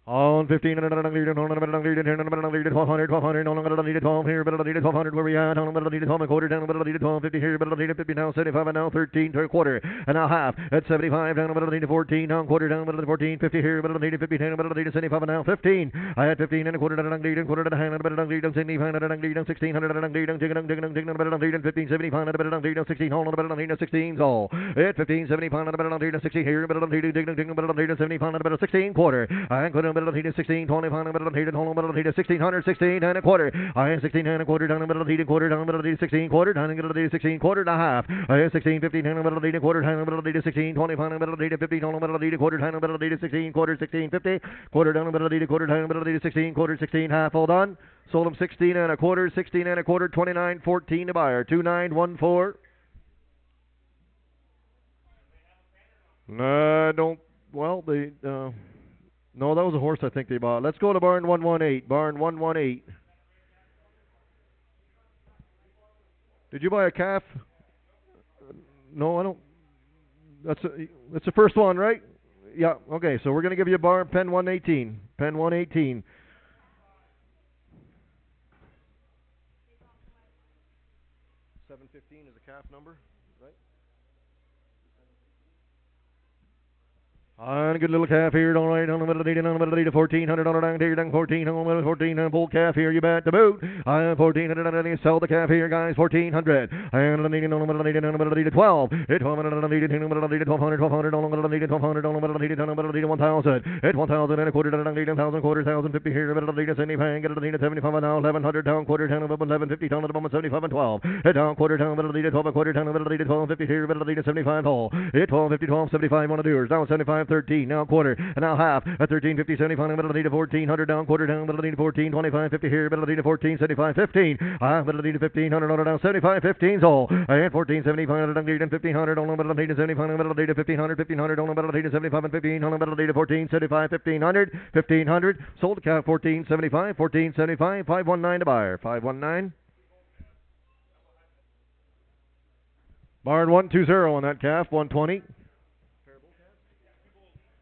On 15, and another lead, and on another lead, and another lead, 1200, 1200, on another lead, 12 here, better lead, 1200, where we at, on another lead, 12 and quarter, down, better lead, 1250 here, better lead, 50 now, 75, and now 13, to a quarter, and now half, at 75, down, better lead, 14, down, quarter, down, better lead, 14, 50 here, better lead, 50, 10, better lead, 75, and now 15, I had 15 and a quarter, and a lead, and quarter, and a hand, and better lead, 75, and a lead, 1600, and a lead, and jigging, better lead, 15, 75, and a better lead, 16, hold on, better lead, 16, all, at 15, 75, and a better lead, 16 here, better lead, digging, better lead, 75, and a better 16, quarter, and quarter, better lead, 16, 25 and a better lead, hold on, better lead, 1600, 16 and a quarter, I had 16 and a quarter, down, better lead, quarter, down, better lead, 16, quarter, down, and better lead, 16, quarter and a half, I had 16, 15, and a better lead, quarter, down, better lead, 16, 25 and a better lead, 15, hold on, better lead, quarter, down, better lead, 16, quarter, 16, 50, quarter, down, better lead, quarter, down, better lead, 16, quarter, 16, half, hold on, sold him 16 and a quarter, 16 and a quarter, 29, 14 to buyer, 2914. Don't, well, they, no, that was a horse I think they bought. Let's go to barn 118. Barn 118. Did you buy a calf? No, I don't. That's the first one, right? Yeah. Okay, so we're gonna give you a barn pen 118. Pen 118. $715 is a calf number, right? And a good little calf here, all right, on the middle of the 1400 down here, down 14, on the middle 14, and full calf here, you bet the boot. 1400, and sell the calf here, guys, 1400. And the needed on the middle of the 12. 1200 on the needed, on the middle of the 1200, 1200, on the middle of the 1200, on the middle of the on the middle of the 1000. 1000 and a quarter, down, 1000, quarter, 1050 here, middle of the 75, get it, 75 now, 1100 down, quarter, down, 1150 down, at the moment 75 and 12. Down, quarter, down, middle of the 12, a quarter, down, middle of the 1250 here, middle of the 75 hole. 1250, 1275 on the doers, down 75. 13, now quarter, and now half, at 13, 50, 75, middle of the 1400, down, quarter, down, middle of the 14, 25, 50 here, middle of the 14, 75, 15, middle of the 1500, on down, 75, 15's all, and 14, 75, down, 1500, on the middle of the 75, middle of the 1500, 1500, on the middle of the 75, and 15, on the middle of the 14, 75, 1500, 1500, sold the calf, 14, 75, 14, 75, 519 to buyer, 519. Barn 120 on that calf, 120.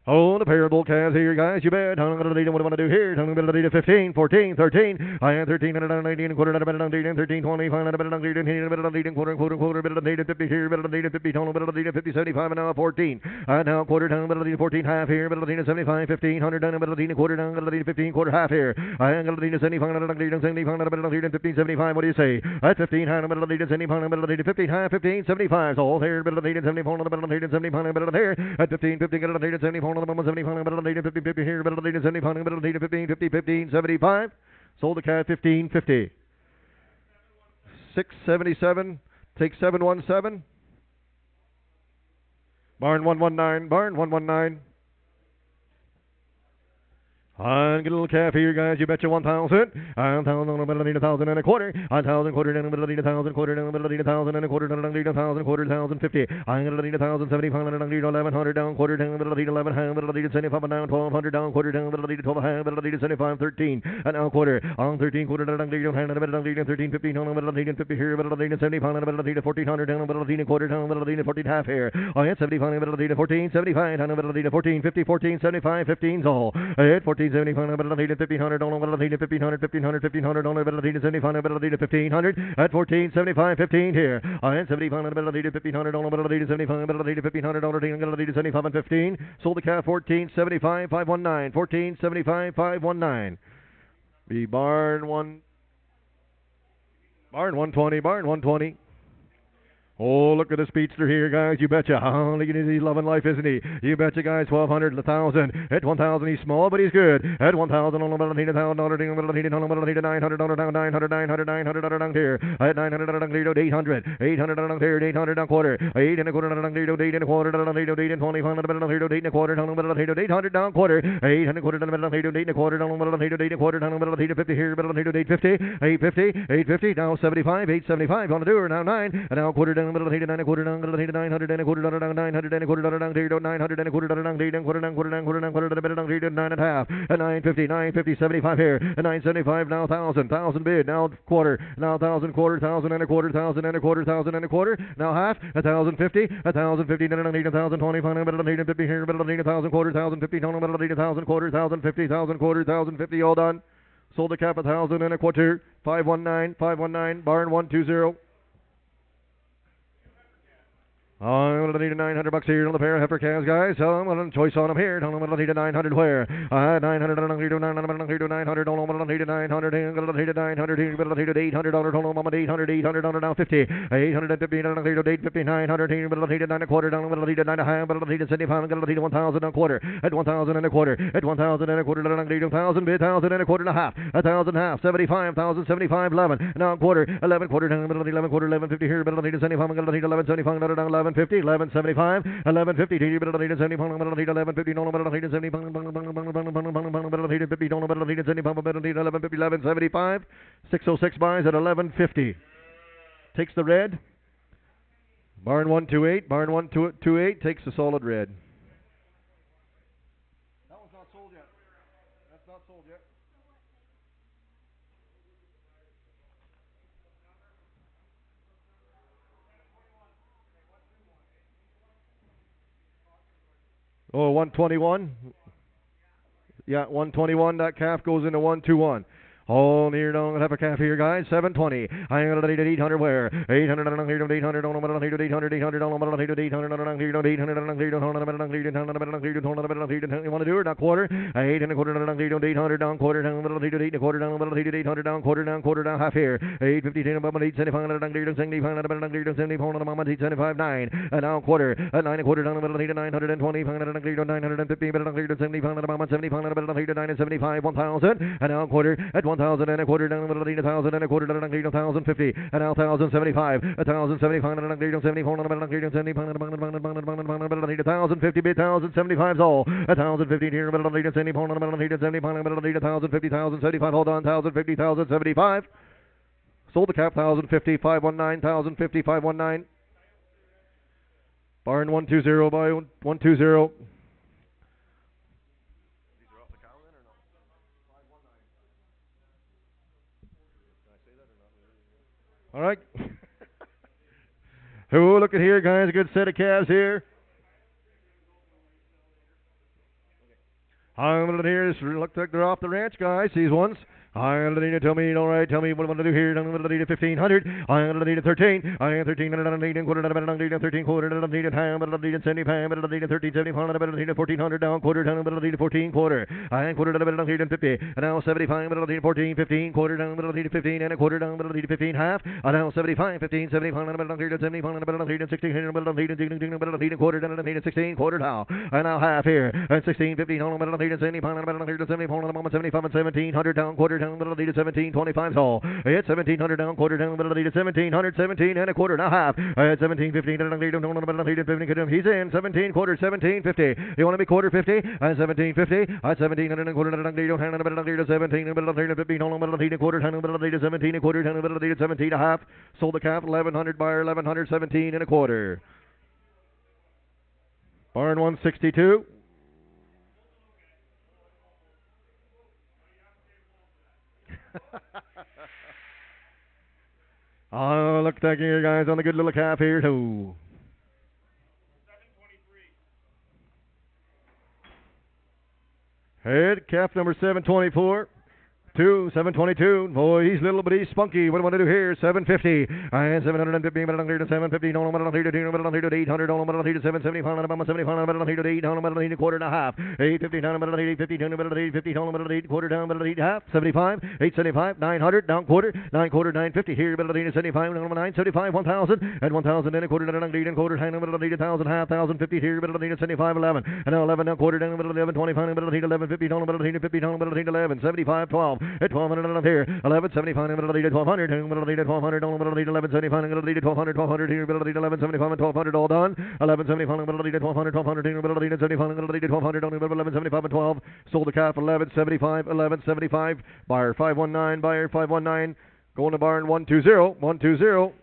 Oh, the pair of bull calves here, guys. You bet. What do I want to do here? What do I do? 15, 14, 13. I had 13 and a 19 and quarter and a better 13, 20, 5 and a better 19, and a better 19, quarter, better 50 here, better 50, total, better 50, 75, and now 14. And now quarter down, better 14, half here, better 75, 1500, down, better quarter down, better 15, quarter, half here. I am going to 75, and a 75, better 15, 75. What do you say? At 15, and a better 75, better 15, half, 15, 75. So all here, better 74, and a better 75, better here. At 15, 15, get a 74. On the moment 75, better later 50, 50 here, better later 75, better later 15, 50, 15, 75. Sold the cat 15, 50. 677, take 717. Barn 119, barn 119. And get a little calf here, guys. You betcha 1,000. 1,000 on the middle of the 1,000 and a quarter. 1,000 quarter down the middle of the 1,000 quarter down the middle of the 1,000 and a quarter down the 1,000 quarter 1,050. I'm going to need 1,075 and a 1,100 down quarter down the middle of the 11 hand middle of the 75 down 1,200 down quarter down the middle of the 12 hand middle of the 75 13 and now quarter on 13 quarter down the hand in the middle of the 13 15 on the middle of the 50 here middle of the 75 in the middle of the 1,400 down the middle of the quarter down the middle of the 14 half here. I had 75 in the middle of the 14 75 down the middle of the 14 50 14 75 15's all. I had 14 75 in the middle of the 1500 on the middle of the 1500 1500 1500 on the middle of the 75 in the middle of the 1500 at 14 75 15 here. I had 75 in the middle of the 1500 on the middle of the 75 in the middle of the 1500 on the middle of the 75 and 15. Sold the calf 14 75 519 14 75 519. The barn 120. Oh, look at the speedster here, guys. You betcha. Oh, look at his, he's loving life, isn't he? You betcha, guys. 1,200, 1,000. At 1,000, he's small, but he's good. At 1,000, on the middle of the $1,000, on the middle of the $900 down, 900 down here. At 900 down, 800. 800 down here, 800 down quarter. 8 and a quarter down, 8 and a quarter down, 8 and 25 down the middle of the 8 and a quarter down the middle of the 800 down quarter. 8 and a quarter down the middle of the 8 and a quarter down the middle of the 8 and a quarter down the middle of the 50 here, middle of the 850. 850, 850, now 75, 875 on the doer, now 9, and now quarter down. down, middle of the heat, 9 a quarter down, middle of the heat, 900 and a quarter down, 900 and a quarter down, 900 and a quarter down, 9 quarter down, quarter down, quarter down, quarter down, quarter down, 9 and a half, at 950, 950, 75 here, at 975 now 1,000 bid, now quarter, now 1,000 quarter, 1,000 and a quarter, 1,000 and a quarter, 1,000 and a quarter, now half, 1,050, 1,050, then 1,020, middle of the heat, 50 here, middle of the heat, 1,000 quarter, 1,050, total middle of the heat, 1,000 quarter, 1,050, 1,000 quarter, 1,050, all done. Sold the cap 1,000 and a quarter, 519, barn 120. I'm gonna need a $900 here on the pair of heifer calves, guys. So I'm gonna choice on them here. I'm gonna need a 900 where? 900. I'm gonna need a 900. I'm gonna need a 900. I'm gonna need a 900. I'm gonna need a 900. I'm gonna need a $800. Total. I'm gonna need 800 now 50. 850. I'm gonna need a 850. 900. I'm gonna need a 9 a quarter. I'm gonna need a 9 a half. I'm gonna need a 75. I'm gonna need a 1,000 and a quarter. At 1,000 and a quarter. At 1,000 and a quarter. I'm gonna need 1,000. 1,000 and a quarter and a half. 1,000 half. 75,000. 75. 11. Now a quarter. 11 quarter. I'm gonna need 11 quarter. 1150 here. I'm gonna need a 75. I'm gonna need 1175. Another down 1150. 1175. 1150. Do you better need a 70 pound? Better need 1150. No, better need a 70 pound. Better need a 50. No, better need a 70 pound. Better need 1150. 1175. 606 buys at 1150. Takes the red. Barn 128. Barn 128 takes the solid red. That one's not sold yet. That's not sold yet. Oh, 121. Yeah, 121. That calf goes into 121. Oh, near down, have a calf here, guys. 720. I'm gonna need 800 where? 800, 800, 800, 800, 800, 800, 800, 800, you want to do it? Not quarter. 8 and a quarter, 800 down, quarter down, middle of 8 and a quarter down, middle of 800 down, quarter down, half here. 850, 10 above 875, 75, 75, 9, and now quarter, 9 and a quarter down, middle of 920, 950, middle of 75, 75, 1,000, and now quarter at 1,000 and a quarter down, middle of 1,000 and a quarter down, 1,050, and now 1,075, 1,075, and 1,074, 1,050, 1,075 all, 1,050 here, middle of 1,074, 1,075, middle of 1,050, 1,075, hold on, 1,050, 1,075. Sold the cap, 1,050, 519, 1,050, 519. Barn 120 by 120. All right. Oh, look at here, guys. A good set of calves here. I'm going to hear this. Looks like they're off the ranch, guys. These ones. I'm going to tell me, all right, tell me what I'm going to do here. I'm going to need a 1,500. I'm going to need a 13. I am 13. I'm going to need a quarter. I'm going to need a 13 quarter. I'm going to need a half. I'm going to need a 75. I'm going to need a 13, 75. I'm going to need a 1,400 down quarter. I'm going to need a 14 quarter. I am quarter. I'm going to need a 50. And now 75. I'm going to need a 14, 15 quarter. I'm going to need a 15 and a quarter. I'm going to need a 15 half. And now 75, 15, 75. I'm going to need a 75. I'm going to need a 16. I'm going to need a 16. I'm going to need a quarter. I'm going to need a 16 quarter now. And now half here. And 16, 15. I'm going to need a 75. I'm going to need a 75. I'm going to 75 and 1,700 down quarter. I'm going to need a 17. 25 all. It's 1,700 down, quarter down, middle of the 1,700, 17 and a quarter and a half. At 17, 15, and a lead, no, he's in 17 quarter, 17, 50. You want to be quarter 50? At 17, 50. At 17 and a quarter, and a lead, hand in the middle of the 17, middle of the 15, no, middle of the quarter, hand in the middle of the 17, a quarter, hand in the middle of the 17 and a half. Sold the calf, 1,100 buyer, 1,100, 17 and a quarter. Barn 162. Oh, look back here, guys, on the good little calf here, too. 723. Head calf number 724. 722. Boy, he's little, but he's spunky. What do I want to do here? 750. And 750. Middle of the 750. No, middle of the 800. No, middle of the 775. Middle of the 75. Middle of the 8. No, middle of the quarter and a half. 850. Down, middle of the 850. Down, middle of the 850. Down, middle of the 8 quarter. Down, middle of the 8 half. 75. 875. 900. Down quarter. 9 quarter. 950. Here, middle of the 75. Down, 975. 1,000. And 1,000. Then a quarter. Down, 8 and quarter. Down, middle of the 1,000. Half. 1,050. Here, middle of the 75. 11. And now 11. Down quarter. Down, middle of the 11. 25. Middle of the 1150. Down, middle of the 50. Down, middle of the 11. 75. 12. At 1,200. Here, 1175, middle of the 1,200, middle of the 1,200, middle of the 1175, middle of the 1,200, 1,200, here, middle of the 1175, and 1,200, all done. 1175, middle of the 1,200, 1,200, here, middle of the 1175, middle of the 1,200, down, middle of 1175 and 12. Sold the calf 1175, 1175. Buyer 519, buyer 519. Going to barn 120, 120.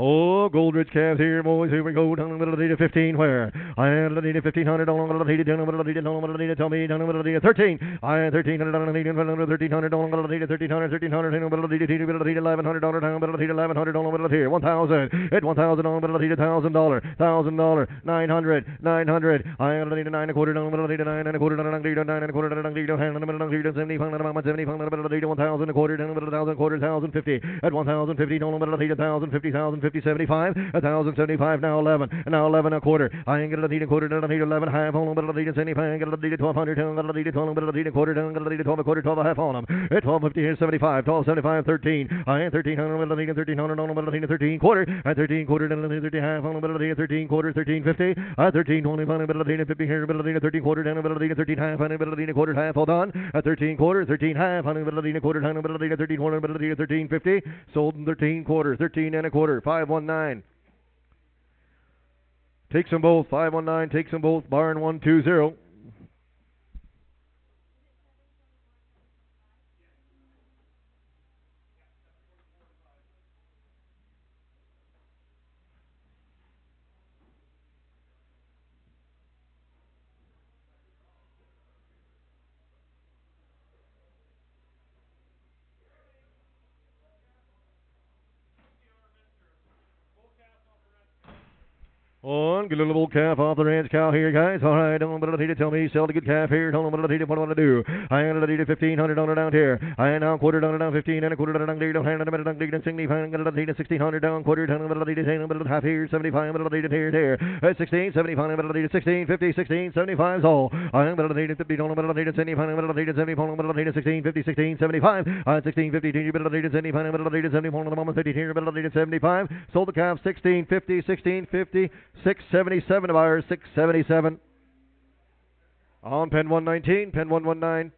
Oh, Goldridge calves here, boys. Here we go. Down the middle of the 15. Where? I am the 1500. Down the middle of the down the middle of the down the middle of the tell me down the middle of the 13. I am 1300 down the 1300 down the middle of the 1300 1300 in the middle of the 1100 down the middle of the 1100 down the middle of here 1000 at 1000 down the middle of the $1,000 $900 I am the 9 a quarter down the middle of the 9 and a quarter down the 9 and a quarter down the hand in the middle of the 75 down the middle of the 1000 a quarter down the middle of the 1000 quarter 1050 at 1050 down the middle of the 1050 50 75 1075 now 11 a quarter I ain't gonna need a quarter down the 11 half on the middle of the 75 I ain't gonna need 1200 down the 12 middle of the quarter down the 12 a quarter 12 a half on them at 1250 here 75 1275 13 I ain't 1300 middle of the 1300 on the middle of the 13 quarter at 13 quarter down the 13 half on the middle of the 13 quarter 1350 at 13 25 middle of the 50 here middle of the 13 quarter down the middle of the 13 half on the middle of the quarter half hold on at 13 quarter 13 half on the middle of the quarter down the middle of the 13 quarter middle of the 1350 sold in 13 quarter 13 and a quarter 519 takes them both 519 takes them both barn 120 on, get a little old calf off the ranch cow here, guys. All right, don't let it tell me sell the good calf here. Don't let it what I want to do. I am going to $1,500 down here. I am now quarter down 15 and a quarter down there. Don't hand a minute down there. Sing me fine. Got $1,600 down quarter down the middle of the half here. 75 middle of the here. At 16, 75 middle of the 16, 50, 16, 75 is all. I am going to 50 down the middle of the 75 middle of the 75 middle of the 16, 50, 16, 75. 16, 50, middle of the 75 middle of the 71 on the moment 50 here middle of the 75. Sold the calf 16, 50, 16, 50. 677 of ours, 677. On pen 119, pen 119.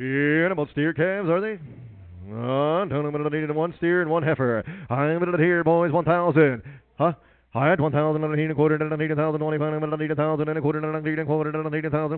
Yeah, about steer calves, are they? Down the middle of the one steer and one heifer. I'm middle of here, boys, 1,000. Huh? I had 1,000 and a quarter and 1,000, 25 and 1,000 and a quarter and a quarter and 1,000,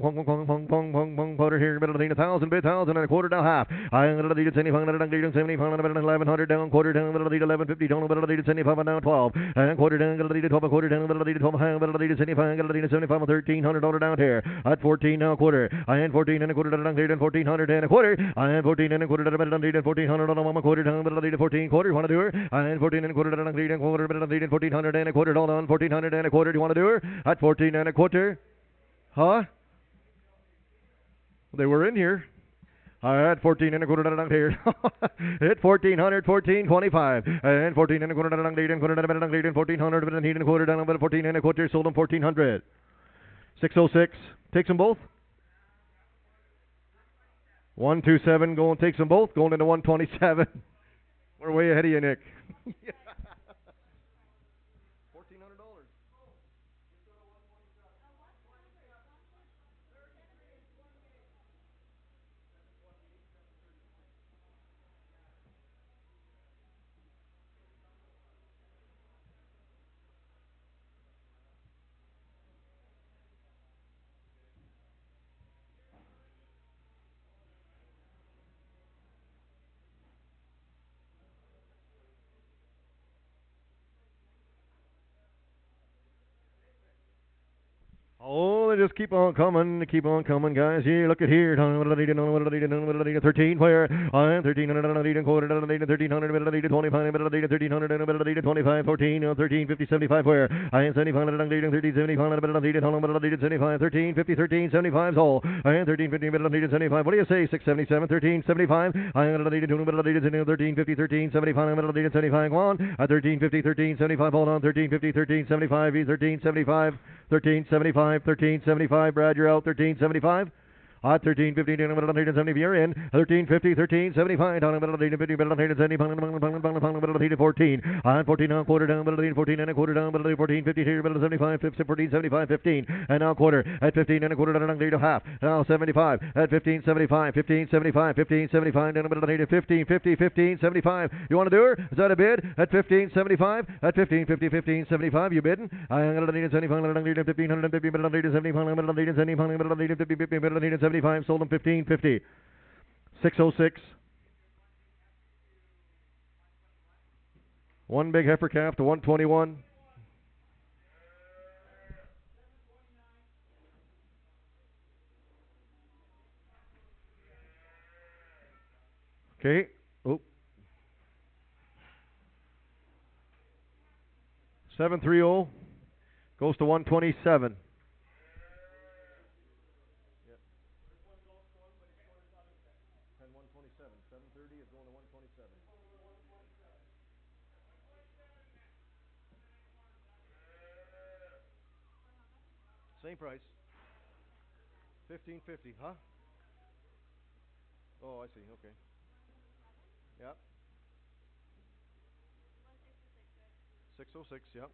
quarter here, middle of 1,000, bid 1,000 and a quarter down half. I am going to lead 75 and 75 and 1,100 down, quarter down, middle of 1150 down, middle of 75 and down 12, and quarter down, going to lead 12, a quarter down, middle of 12, middle of 75, going to lead 75 and $1,300 down here. At 14 now, quarter. I am 14 and a quarter down, 1,400 and a quarter. I am 14 and a quarter down, middle of 1,400 on a quarter down, middle of 14 quarter. Want to do her? I am 14 and a quarter down, 1,400, middle of 1,400 and a quarter. Hold on, 1,400 and a quarter. Do you want to do her? At 14 and a quarter. Huh? They were in here. I had 14 and a quarter down here. At 1,400, 1425. And 14 and a quarter down and quarter down and 1,400 and a quarter down, but 14 and a quarter sold them 1,400. 606. Takes them both. 127 going takes them both. Going into 127. We're way ahead of you, Nick. Oh, they just keep on coming, guys. Here, look at here. 13, where? I am 1,300, quarter, 1,300, middle, 25, middle, 1,300, middle, 25, 14, 13, 50, 75, where? I am 7,500, 13, 75, middle, 75, 13, 50, 13, 75 is all. I am 13, 50, middle, 75. What do you say? 677, 13, 75. I am middle, 13, 50, 13, 75, middle, 75. Go on. At 13, 50, 13, 75. Hold on. 13, 50, 13, 75. 13, 75, 13, 75. 1375, Brad, you're out. 1375. At 13.50 down the middle of the 70 you're in. 13.50, 13.75 down the middle of the 50 middle of the 70 pound middle of the 14. At 14 now quarter down middle of the 14 and a quarter down middle of the 14.50 here middle of 75 14 75 15 and now quarter at 15 and a quarter down the half. Now 75 at 15 75 15 75 15 75 down the middle of the 15 50 15 75. You want to do her? Is that a bid? At 15 75 at 15 50 15 75 you bidding? I'm going to need 75 1550 middle of the 75 middle of the 75 middle of the 50 50 middle of the 75 sold them 15 50 606. One big heifer calf to 121. Okay. Oh. 730 goes to 127. Yep. 127. 730 is going to 127. Same price. 1550, huh? Oh, I see. Okay. Yep. 606, yep.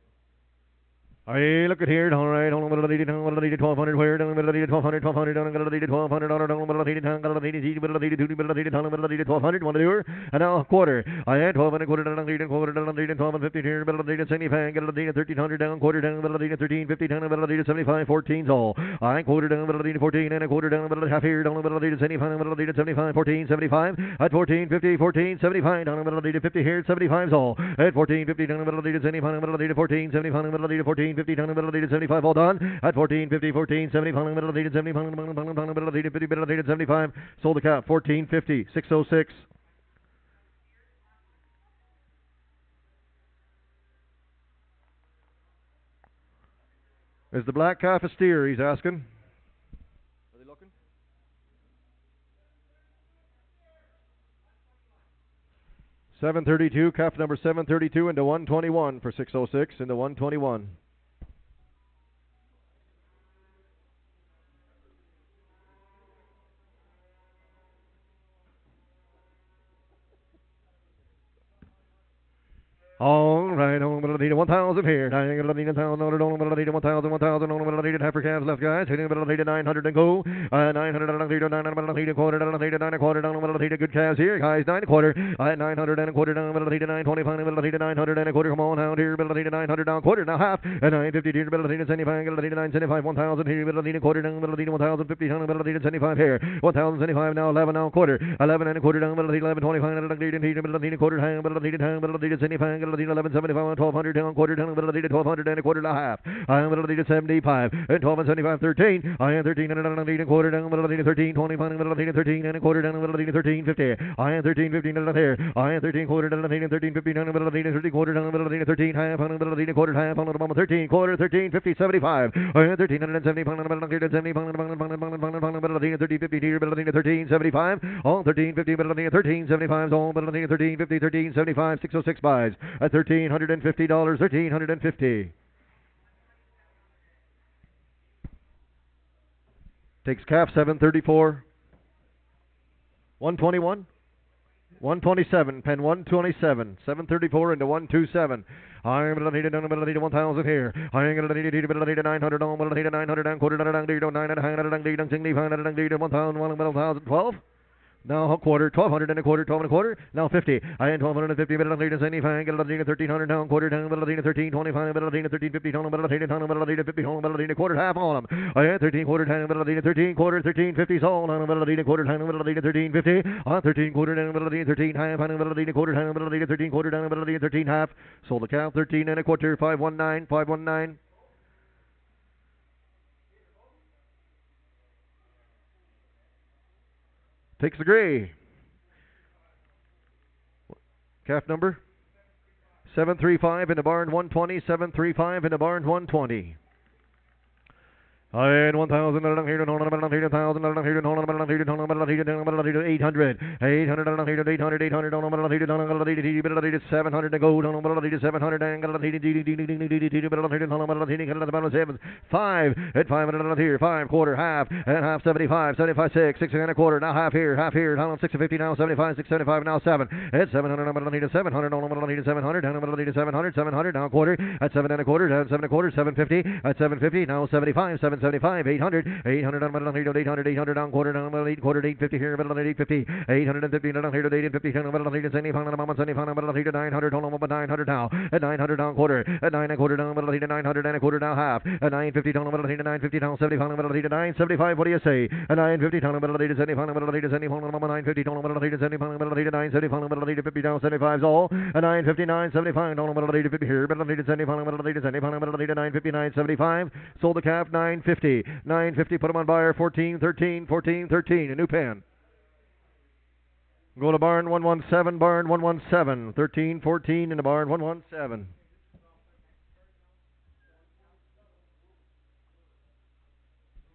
Hey, look at here. All right, hold on. Middle of the 1200. Where down the middle of the 1200, 1200 down the middle of the 1200. Down the middle of the 10, middle of the 80, middle of the 2, middle of the 10, middle of the 1200. Want to do her? And now a quarter. I had 12 and a quarter down the quarter down the 12 and 50 here. Middle of the 75. Middle of the 1300 down. Quarter down. Middle of the 1350 down. Middle of the 75. 14's all. I quarter down. Middle of the 14 and a quarter down. Middle of the half here. Down the middle of the 75. Middle of the 75. 14 75. At 14 50 14 75. Down the middle of the 50 here. 75's all. At 14 50 down the middle of the 75. Middle of the 14 75. Middle of the 14 50 down the middle of the 75 all done at 14 50 14 70 pound middle of the 70 pound middle of the 50 middle of the 75 sold the cap 14 50 606. Is the black calf a steer? He's asking. Are they looking? $732 calf number 732 into 121 for 606 into 121. All right, on the middle of the 1,000 here. Dying middle of the 1,000, on the middle of the 1,000, 1,000, on the middle of the heifer calves left, guys. Hitting the middle of the 900 and go. 900 and a quarter, 9 and a quarter, down the middle of the 9 and a quarter, down the middle of the good calves here, guys. 9 and a quarter. 900 and a quarter, down the middle of the 925, middle of the 900 and a quarter. Come on out here, middle of the 900 down, quarter, now half. And 950 here, middle of the 75, middle of the 975, 1,000 here, middle of the quarter, down the middle of the 1,050, down the middle of the 75 here. 1,075 now, 11 now, quarter. 11 and a quarter, down the middle of the 1125, middle of the middle of the quarter, hang, middle of the 10, middle of the 75, middle of the 1175. 1200 down, quarter down, middle of the 1200 and a quarter and a half. I am middle of the 75 and 12 and 75, 13. I am 13 and a quarter down, middle of the 13, 25, middle of the 13 and a quarter down, middle of the 13, 50. I am 13, 15 down there. I am 13 quarter down, 13, 50 down, middle of the 13 quarter down, middle of the 13 half, on the middle of the quarter half, on the bottom 13 quarter, 13, 50, 75. I am 13 and 70 pound, middle of the 70 pound, middle of the 13, 50 here, middle of the 13, 75. All 13, 50, middle of the 13, 75. All middle of the 13, 50, 13, 75, 606 buys at $1,350, 1,350. Takes calf 734. 121. 127. Pen 127. 734 into 127. I'm going to need it down the middle of the 1,000 here. I'm going to need it middle of the 900 down, middle of the 900 down, quarter down, 900 down, 1,000, 12. Now a quarter, 1,200 and a quarter, 12 and a quarter. Now 50. I had 1,250, middle of the 75, middle of the 1,300 down, quarter down, middle of the 13, 25, middle of the 13, 50, middle of the 13, middle of the 50, middle of the quarter, half on them. I had 13 quarter down, middle of the 13, quarter, 13, 50, all down, middle of the quarter down, middle of the 13, 50. On 13 quarter down, middle of the 13, half, on middle of the quarter down, middle of the 13 quarter down, middle of the 13 half. Sold the cow 13 and a quarter, 519, 519. Takes the gray. Calf number 735 in the barn 120, 735 in the barn 120. And 1,000, 800, 800, 800, 700 to go, 700, 5 at 500 here, 5 quarter, half, and half 75, 75, 6 and a quarter, now half here, down 650, now 75, 675, now 7 at 700, 700, 700, 700, now quarter, at 7 and a quarter, down 7 and a quarter, 750, at 750, now 75, 775, 800, 800, 800, down quarter, down 8 quarter, 850 here, 850, 850, down here, 850, 900, hold on, 900 now, at 900 down quarter, at 9 and a quarter down, 900 and a quarter down half, at 950 down, 950 down, 75, 975, what do you say? At 950 down, 75, 950 down, 975, 50 down, 75 is all, at 959, 75 down, 50 here, 75, 950, 975, sold the calf, 950, 950, put them on buyer, 14, 13, 14, 13, a new pen. Go to barn 117, barn 117, 13, 14 in the barn 117.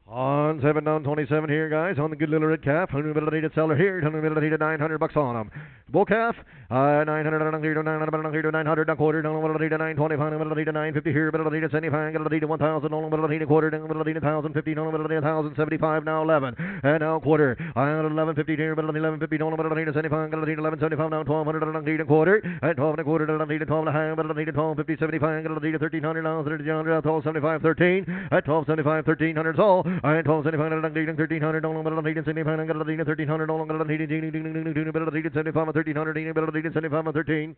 On 7 down 27 here, guys, on the good little red calf. 100 seller here, 100 $900 on them. Bull calf, 900 down quarter, down 925, 950 here, 75, 1,000, 1,000 quarter, down 1,050, 1,075, now 11, and now quarter, 1150 here, 1150, down 1,075, 1175, now 1,200 quarter, and 12 and a quarter, 12 and a half, 1250, 75, 1,300, now 1,300, 1275, 13, at 1275, 1,300 all. I 1275, 1,300, no longer 1,875, 1,300, no longer 1,875, 1,300, 13.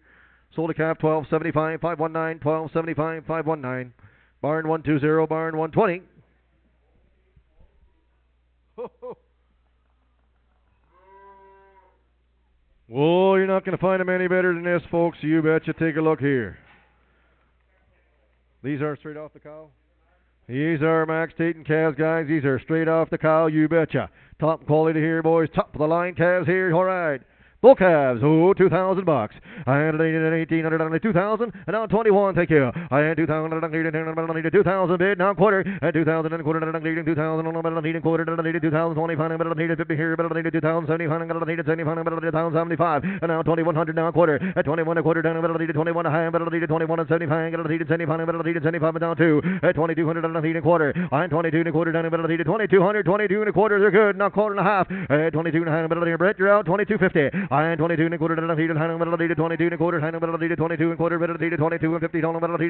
Sold a calf 1275, 519, 1275, 519. Barn 120, barn 120. Whoa, you're not going to find them any better than this, folks. You betcha. Take a look here. These are straight off the cow. These are Max Tatum calves, guys. These are straight off the cow, you betcha. Top quality here, boys. Top of the line calves here. All right. Bull calves, $2,000. I had 1,800, 2,000, and now 21. Thank you. I had 2,000, 2,000 bid, now quarter, at 2,000 and a quarter, 2,000, quarter, 2,025, 50 here, 2,075, 2,075, and now 2,100 now quarter, at 21 a quarter, down 21 a half, 21 and 75, 75, and down 2, at 2,200 and a quarter, I had 22 and a quarter, down 2,200, 22 and a quarter, they're good, now quarter and a half, at 22 and a half, Brett, you're out, 2,250. I had 22 and a quarter, 22 and a quarter, 22 and quarter, 22 and 50,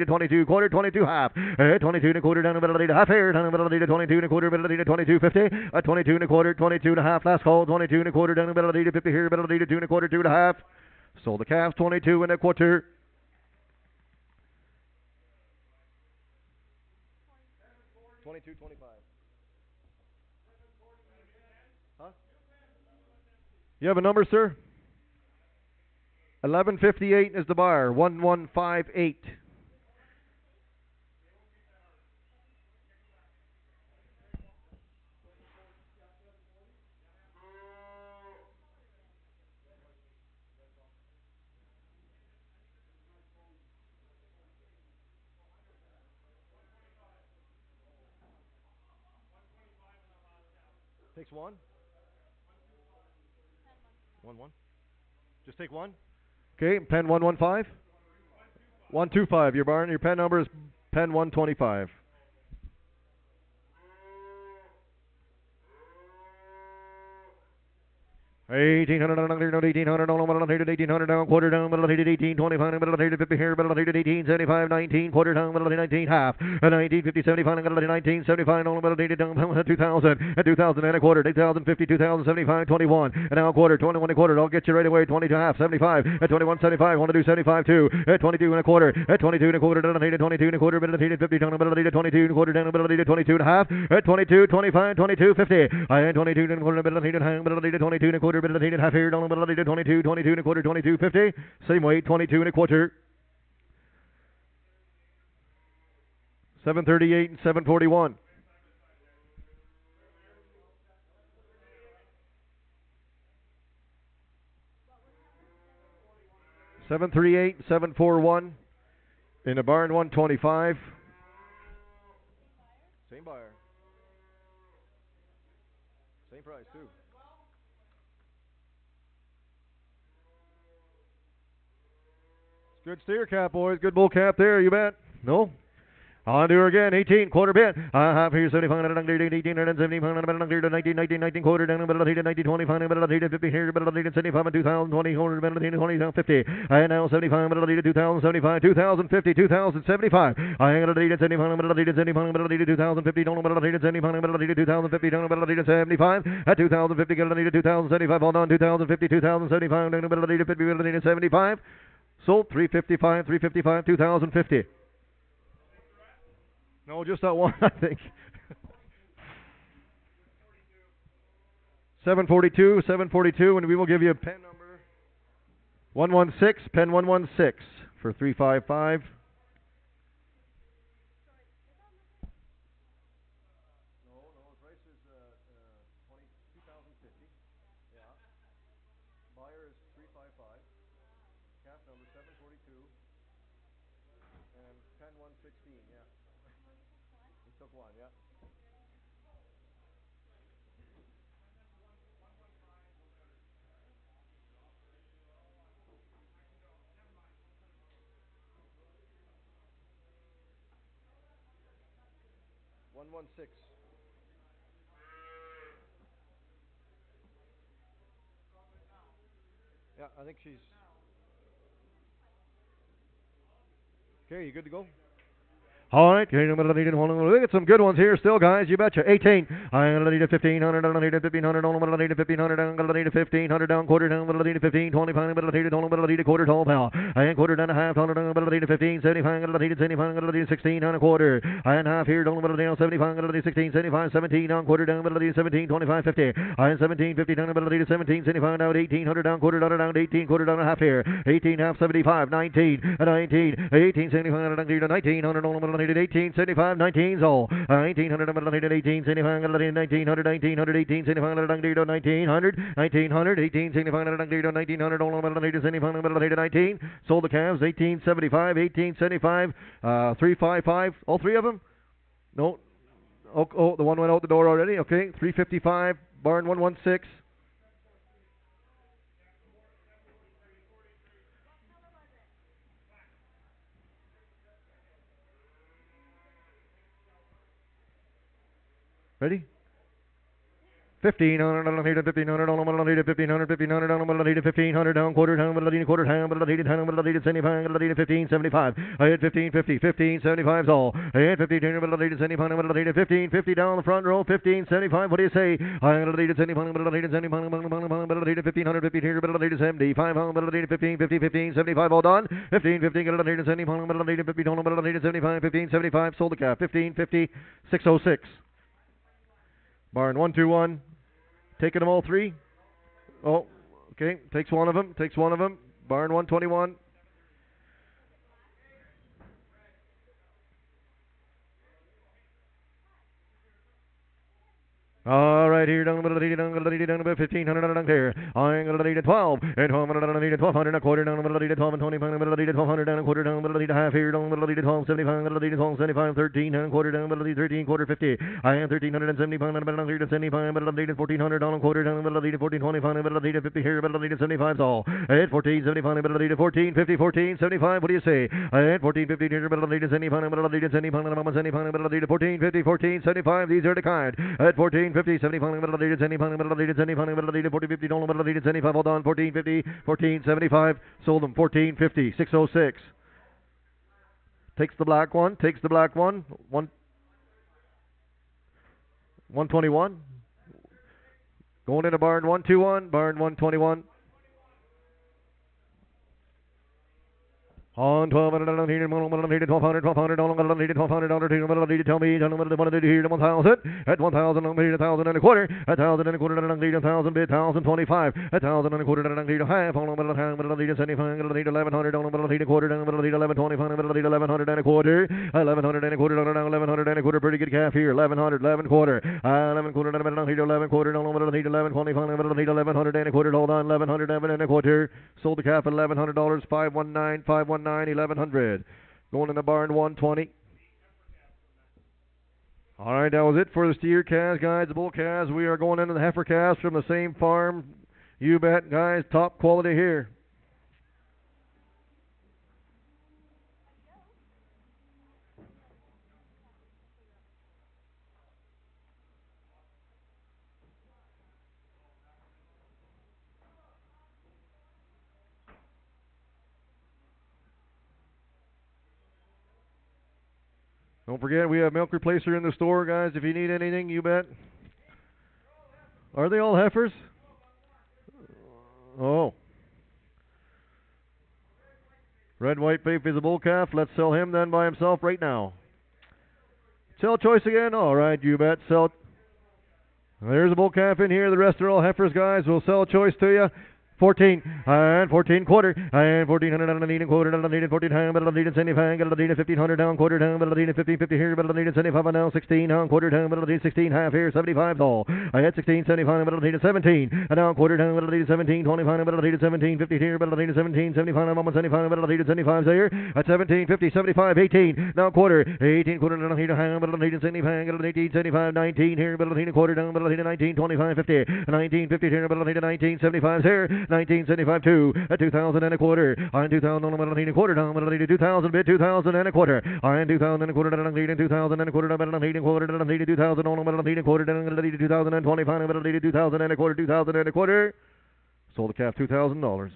22 quarter, 22 half, 22 and a quarter, down half here, 22 and a quarter, 22 50, 22 and a quarter, 22 and a half, last call, 22 and a quarter, down 50 here, 2 and a quarter, 2 and a half. Sold the calves 22 and a quarter. $22.25. Huh? You have a number, sir? 1158 is the buyer. 1158. Takes one. 1-1. Just take one. Okay, pen 115. 125. Your barn. Your pen number is pen 125. $1,800, $1,800, down, quarter down, middle of 18, 25, middle of 50 here, middle of 18, 75, 19, quarter down, middle of 19, half, 19, 50, 75, middle of 19, 75, middle of 80, down, 2,000, 2,000 and a quarter, 2,050, 2,075, 21, and now a quarter, 21 and a quarter, I'll get you right away, 22 half, 75, at 21, 75, want to do 75 too, at 22 and a quarter, at 22 and a quarter, down, 22 and a quarter, middle of 50, down, middle of 22 and a quarter, down, middle of 22 and a half, at 22, 25, 22, 50, I had 22 and a quarter, middle of 22 and a quarter, middle of 8 half here, down the middle of 22, 22 and a quarter, 22, 50. Same weight, 22 and a quarter. 738 and 741. $738, $741 in the barn 125. Same buyer. Same price too. Good steer cap, boys. Good bull cap there, you bet. No? On to her again, 18, quarter bit. Half here, 75, 1870, 19, quarter down, middle of the 90, 25, middle of the 50 here, middle of the 75, and 2020, quarter, middle of the 20, 50. And now 75, middle of the 2075, 2050, 2075. I am going to 75, middle of the 75, middle of the 2050, don't middle of the 75, middle of the 2050, don't middle of the 75. At 2050, middle of the 2075, hold on, 2050, 2075, middle of the 50, middle of the 75. Sold 355, 355, 2050. No, just that one, I think. 742, and we will give you a pen number 116, pen 116 for 355. No, the price is 2,050. Yeah. Buyer is 355. Cap number 742. And pen 116, yeah. We took one, yeah. One 116. Yeah, I think she's. Okay, you good to go? All right, we get some good ones here still, guys. You betcha. 18. I'm gonna need a 1500. I'm gonna need a 1500. I'm gonna need a 1500. I'm gonna need a 1500 down quarter down. I'm gonna need a 15. 25. I'm gonna need a I'm gonna need a quarter tall pal. And quarter down a half. I'm gonna need a 15. 75. I'm gonna need a 75. I'm gonna need a 16 and a quarter. And half here. I'm gonna need a 75. I'm gonna need a 16. 75. 17 down quarter down. I'm gonna need a 17. 25. 50. And 17. 50 down. I'm gonna need a 17. 75 down. 1800 down quarter down 18 quarter down a half here. 18 half 75. 19. 19. 18. 75. 1900. I'm gonna need 18. 75. 19's all. 1900, I'm going to need 18, 75, I'm going to need 1900, 1900, 18, 75, I'm going to need 1900, 1900, 18, 75, I'm going to need 1900, all I'm going to need 75, I'm going to need 19. Sold the calves, 1875, 1875, 355, all three of them? No. Oh, the one went out the door already. Okay, 355, barn 116. Ready? 1500, I'm gonna need a 1500, I'm gonna need a 1500, 1500, I'm gonna need a 1500 down quarter down, I'm gonna need a quarter down, I'm gonna need a 10, I'm gonna need a 75, I'm gonna need a 1575. I had 1550, 1575's all. I had 1500, I'm gonna need a 75, I'm gonna need a 1550 down the front row, 1575. What do you say? I'm gonna need a 75, I'm gonna need a 75, I'm gonna need a 1500, 1500, I'm gonna need a 75, I'm gonna need a 1550, 1575, all done. 1550, I'm gonna need a 75, I'm gonna need a 50, I'm gonna need a 75, 1575. Sold the calf, 1550, 606. Barn 121. Taking them all three. Oh, okay. Takes one of them. Takes one of them. Barn 121. All right, here down the middle of the down the middle down about 1500 down there. I'm gonna need a 12 and 1200 down need a 1200 and a quarter down the middle of the 12 and 25 middle of the 1200 down a quarter down the middle of the half here down the middle of the 1275 middle of the 1275 13 and a quarter down the middle of the 13 quarter 50. I am 1375 middle of the 75 middle of the 1400 down a quarter down the middle of the 1425 middle of the 50 here middle of the 75 all. At 1475 middle of the 1450 1475. What do you say? At 1450 here middle of the 75 middle of the 75 middle of the 1450 1475. These are the kind. At 1450 75 middle of the 75 middle of the 75 middle of the 4050 middle of the 75. Hold on. 1450 1475. Sold them 1450 606. Takes the black one. Takes the black one. 121. Going into barn 121. Barn 121. On 1200, I don't need it, 1200, 1200, I need it, 1200, I need to tell me, I don't need to hear 1000, at 1000, I need 1000 and a quarter, 1000 and a quarter, I don't need 1000, bid 1025, 1000 and a quarter, I don't need a half, on the middle of half, I need 75, I need 1100, on the middle, I need a quarter, I need 1125, I need 1100 and a quarter, 1100 and a quarter, 1100 and a quarter, pretty good calf here, 1100, 11 quarter, 11 quarter, I need 11 quarter, on the middle, I need 1125, I need 1100 and a quarter, hold on, 1100 and a quarter, sold the calf at $1,100, 519, 519. 1100. Going in the barn 120. All right, that was it for the steer calves, guys. The bull calves, we are going into the heifer calves from the same farm. You bet, guys. Top quality here. Don't forget, we have milk replacer in the store, guys. If you need anything, you bet. Are they all heifers? Oh. Red White Faith is a bull calf. Let's sell him then by himself right now. Sell choice again? All right, you bet. Sell. There's a bull calf in here. The rest are all heifers, guys. We'll sell choice to you. 14 and 14 quarter and 1400 down, needed quarter down, needed 14 hang, but needed 75, got needed 1500 down, quarter down, but needed 1550 here, but needed 75 now, 16 down, quarter down, but needed 16 half here, 75 all. I had 16, 75, but needed 17, and now quarter down, but needed 17, 25, but needed 17, 50 here, but needed 17, 75, I'm on 75, but needed 75 there, at 17, 50, 75, 18, now quarter, 18 quarter down, needed hang, but needed 75, got needed 75, 19 here, but needed quarter down, but needed 19, 25, 50, 19, 50 here, but needed 19, 75 there, 1975 2 at 2,000 and a quarter. I'm 2,000 on the need a quarter down, but I need 2,000 bid 2,000 and a quarter. I'm 2,000 and a quarter down, needing 2,000 and a quarter, but I need a quarter down, needed 2,000 on, but I need a quarter down, I need 2,025, but I need 2,000 and a quarter, 2,000 and a quarter. Sold the calf $2,000.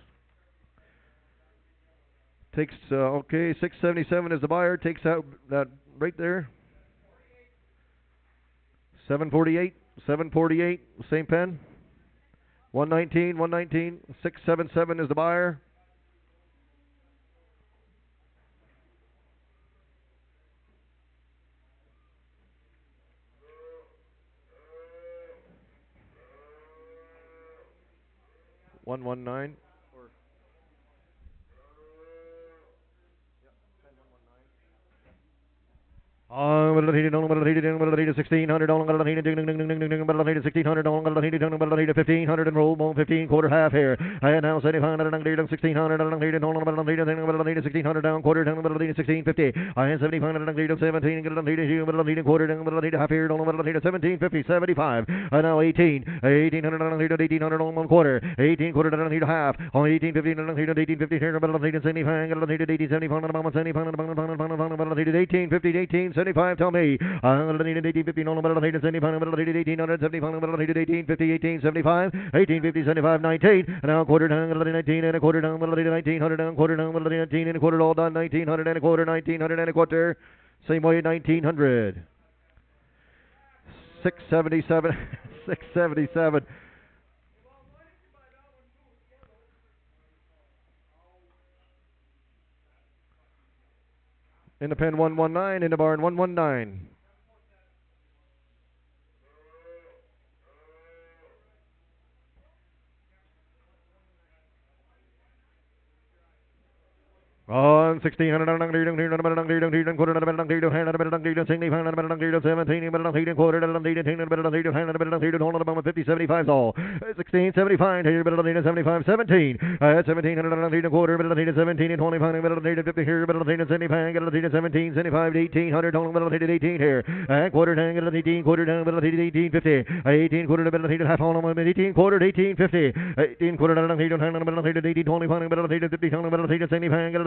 Takes okay, 677 is the buyer. Takes out that right there. 748, 748, same pen. 119, 119, 677 is the buyer. One 119. But I needed 1,600 on, but I needed 1,600 on, but I needed 1,500 and roll 15 quarter half here. I had now 7,500 and 1,600 and I needed on, but I needed 1,600 down, quarter down, but I needed 1,650. I had 7,500 and I needed 17, but I needed you, but I needed quarter down, but I needed half here, but I needed 1,750, 75. I now 18, 1,800 and I needed 1,800 on 1 quarter, 18 quarter down, I needed half, on 1850 and I needed 1850 here, but I needed 75, but I needed 1875 and I'm 75, but I needed 1850, 1875. Tell me, I needed 1850, no, but I needed 75, but I needed 1875, but I needed 1850, 1875, 1850, 75, 19, and now quarter down, but I needed 19 and a quarter down, but I needed 1900 down, quarter down, but I needed 19 and a quarter, all done, 1900 and a quarter, 1900 and a quarter, same way, 1900. 677, 677. In the pen 119, in the barn 119. On 1600 quarter 17 50 75 all 16 75 here but 75 17 at 1700 quarter but 17 and 25 50 here but 17 75 1800 but 18 here and quarter down 18 quarter down but 18 50 18 quarter but half on 18 quarter 18 50 18 quarter down 18 25 but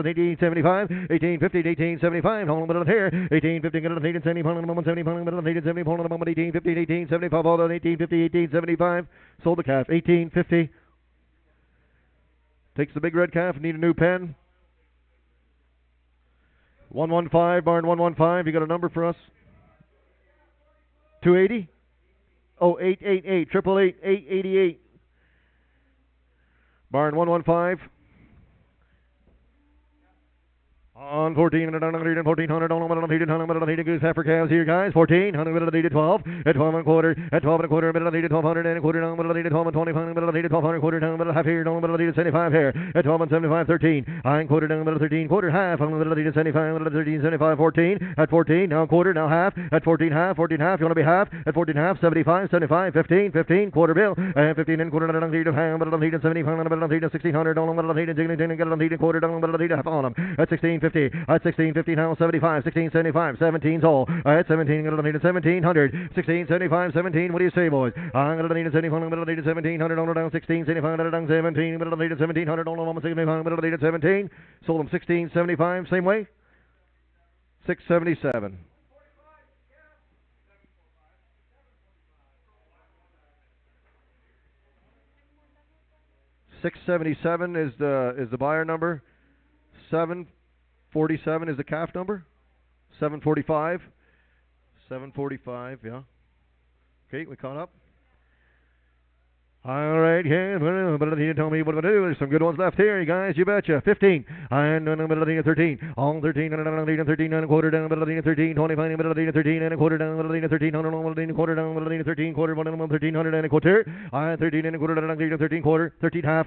50 75 1875, 1850, 1875, hold on a minute here, 1850, get it, 1870, hold on a moment, 70, hold on a minute, 1870, hold on a moment, 1850, 1875, hold on, 1850, 1875, sold the calf, 1850, takes the big red calf, need a new pen, 115, barn 115, you got a number for us? 280? Oh, 888, 888, 888, barn 115. On 1400 on 1400 on 1,800 goose heifer calves here, guys. 1400 1,12 at 12 and a quarter at 12 and a quarter 1,200 and a quarter down 1,12 and 25 1,200 quarter down half here down 1,75 here at 12 and 75 13 I quarter down 13 quarter half on 1,75 13 75 14 at 14 now quarter now half at 14 half you want to be half at 14 half 75 75 15 15 quarter bill and 15 and quarter down 75 1,75 1,1600 down 1,800 quarter down 1,800 half on them at 16 1650. At 1650 now 75. 1675. 17's all. At 17, I'm gonna need 1700. 1675. 17. What do you say, boys? I'm gonna need 1700. I'm gonna need 1700. On down 1675. Down 17. I'm gonna need 1700. On almost 65. I'm gonna need 17. Sold them 1675. Same way. 677. $677 is the buyer number. 747 is the calf number. 745. 745, yeah. Okay, we caught up. All right, yeah, but you tell me what to do. There's some good ones left here, you guys. You betcha. 15 and 13. All 13 and 13 and a quarter down. 13, 25 and 13 and a quarter down. 13 and a quarter down. 13 quarter 1300 and a quarter. 13 and a quarter down. 13 quarter. 13 half.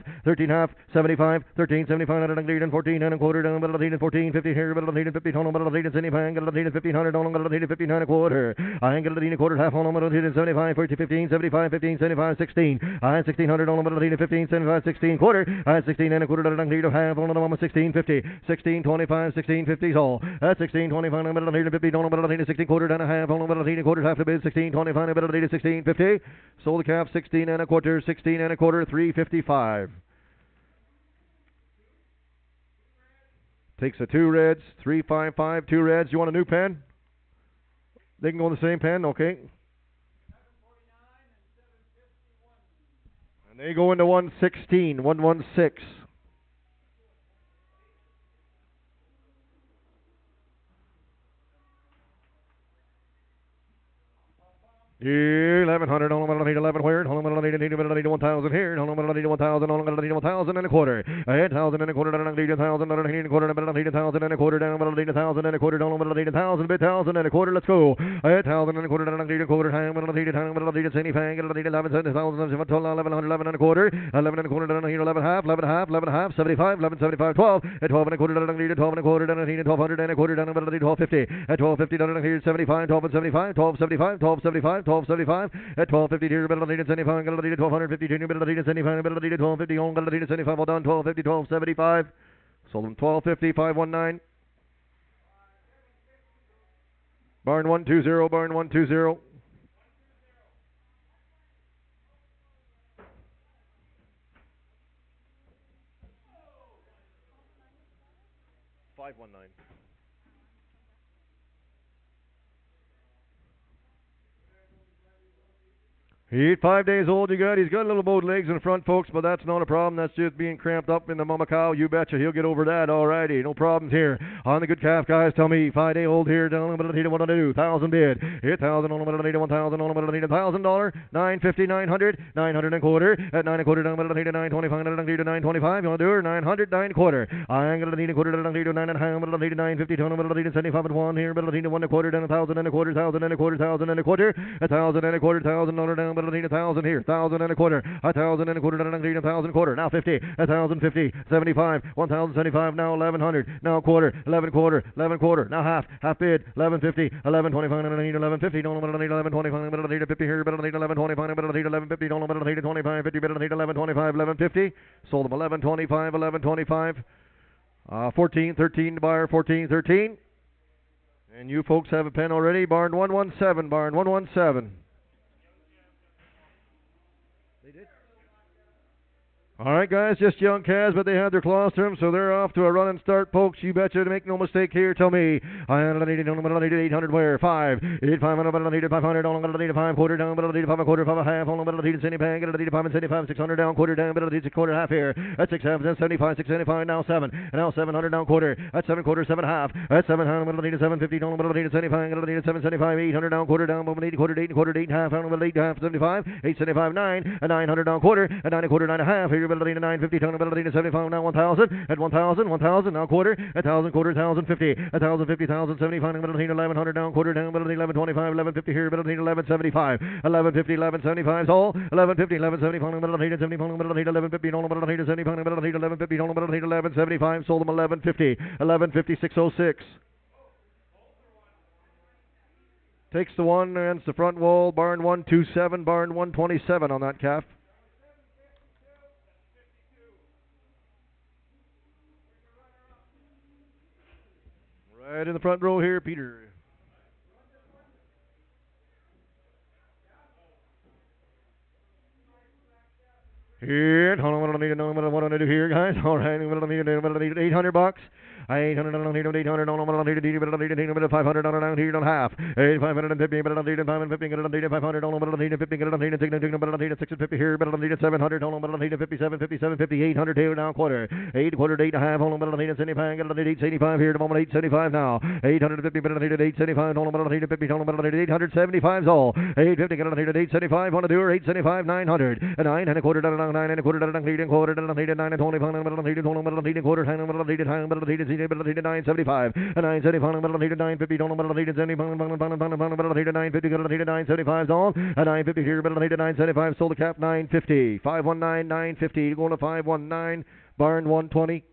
75. 13 75 and 14 and a quarter down. 14 50 here. 50 total. 75. 1500 on. 15 and a quarter. I ain't gonna a quarter half on. 75. 15 75. 15 75. 16. 1600 on the 15, 75, 16 quarter. 16 and a quarter to half on the moment 1650. 16 25, 16 50s all. 16 25 on the 50 on the 16 quarter and a half on the quarter half to bid 16 25 on 16 50. Sold the calf 16 and a quarter, 16 and a quarter, 355. Takes the two reds, 355, two reds. You want a new pen? They can go in the same pen, okay. They go into 116, 116. 1100 on 11 where? On 11 1000 here. On 11 1000 on 1000 and a quarter. 1000 and a quarter down 1000 and a quarter down 1000 and a quarter down 1000 and a quarter down 1000 bit 1000 and a quarter. Let's go. 1000 and a quarter down a quarter time 11 fang 11 11 and a quarter 11 and a quarter down 11 half 11 half 75 11 75 12 at 12 and a quarter down 12 and a quarter down 1200 and a quarter down 1250 at 1250 down here 75 12 and 75 12 75 12 75 1275 at 1250 here middle of the 75 middle of the 1250 junior middle of the 75 middle of the 1250 on middle of the 75 all done 1250 1275 sold them 1250 519 barn 120 barn 120 519 He's 5 days old, he's got a little bowed legs in front, folks, but that's not a problem. That's just being cramped up in the mama cow. You betcha he'll get over that. Alrighty, no problems here. On the good calf, guys, tell me 5 day old here. Down what I do. 1,000 bid. 8,000 on the 1,000 on the $1,000. 950, 900, 900 and a quarter. At 9 and a quarter down the 925, 925. You want to do her? 900, 9 and a quarter. I ain't gonna need a quarter down the 9 and a half, 950, 75 at 1 here. 1 and a quarter down 1,000 and a quarter, 1,000 and a quarter, 1,000 and a quarter. 1,000 and a quarter, 1,000 down. 1,000 here, 1,000 and a quarter, 1,000 and a quarter, 1,000 quarter, now 50, 1,050, 75, 1,075, now 1,100, now quarter, 11 quarter, 11 quarter, now half bid, 1,150, 1,125, 1,150, don't know 1,125, 1,150 here, 1,125, 1,150, don't know 1,125, 50, 1,125, 1,150, sold them 1,125, 1,125, 14, 13 to buyer, 14, 13, and you folks have a pen already, barn 117, barn 117. All right, guys, just young calves, but they had their colostrum, so they're off to a run and start, folks. You betcha to make no mistake here. Tell me, I needed 800 where? 5. 500, 500, on the 5 quarter down, but I need 5 quarter, 5 half, on the needed 75, I need 5 and 75, 600 down, quarter down, but I need 6 quarter half here. At 6 half, 75, 675, now 7, and now 700 down quarter. At 7 quarter, 7 half. At 700, but I need 750, down, but I need 75, I need 775, 800 down quarter down, but I need quarter, 8 quarter, 8 half, on the 8 half, 75, 875, 9, and 900 down quarter, and 9 a quarter, 9 a half here. Ability to 950, ton ability to 75, now 1,000, at 1,000, 1,000, now quarter, 1,000 quarter, 1,050, 1,050, 1,075, ability 1,100 down quarter, down ability 1,125, 1,150 here, ability 1,175, 1,150, 1,175 all, 1,150, 1,175, ability 75, ability 1,150, no ability 75, ability 1,150, no ability 1,175, sold them 1,150, 1,150, 606. Takes the one against the front wall, barn 127, barn 127 on that calf. Right in the front row here, Peter. Here, hold on, what do I do here, guys? All right, what do I need? $800. 800 on 800 on 500 on here on half. 550 but on 550 get on 500 on 50 get on 650 here but on 700 on 50 750 750 800 here now quarter 8 quarter 8 and a half on 75 get on 875 here at the moment 875 now 850 but on 875 on 50 on 875 is all 850 get on 875 on the doer 875 900 and 9 and a quarter down 9 and a quarter down 8 and quarter down 8 and 9 and 20 on 8 and quarter time on 8 975 and 975 on 950 on 950 got 975 on and 950 here but 975 sold the cap 950 519 950 going to 519 barn 120.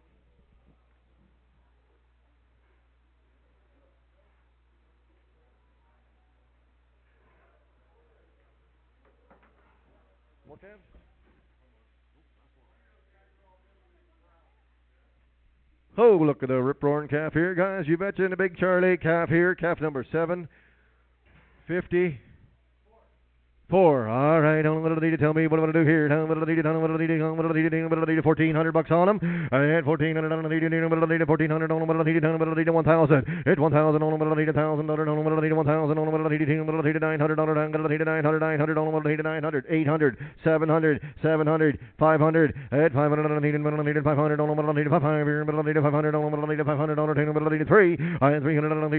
Oh, look at the rip-roaring calf here, guys. You betcha in the big Charlie calf here. Calf number 750. 4. All right, how much do you tell me what I'm going to do here? How much do you need? How much do you need? How much do you need? $1,400 on them. I had $1,400 on the $1,400 on them. $1,400 on them. $1,000. Hit $1,000 on them. $1,000 on them. $1,000 on them. $1,000 on them. $900 on them. $900 800 700 700 500 at 500 on them. 500 on them. 500 500 on them. 500 on them. 3. I had 300 on them.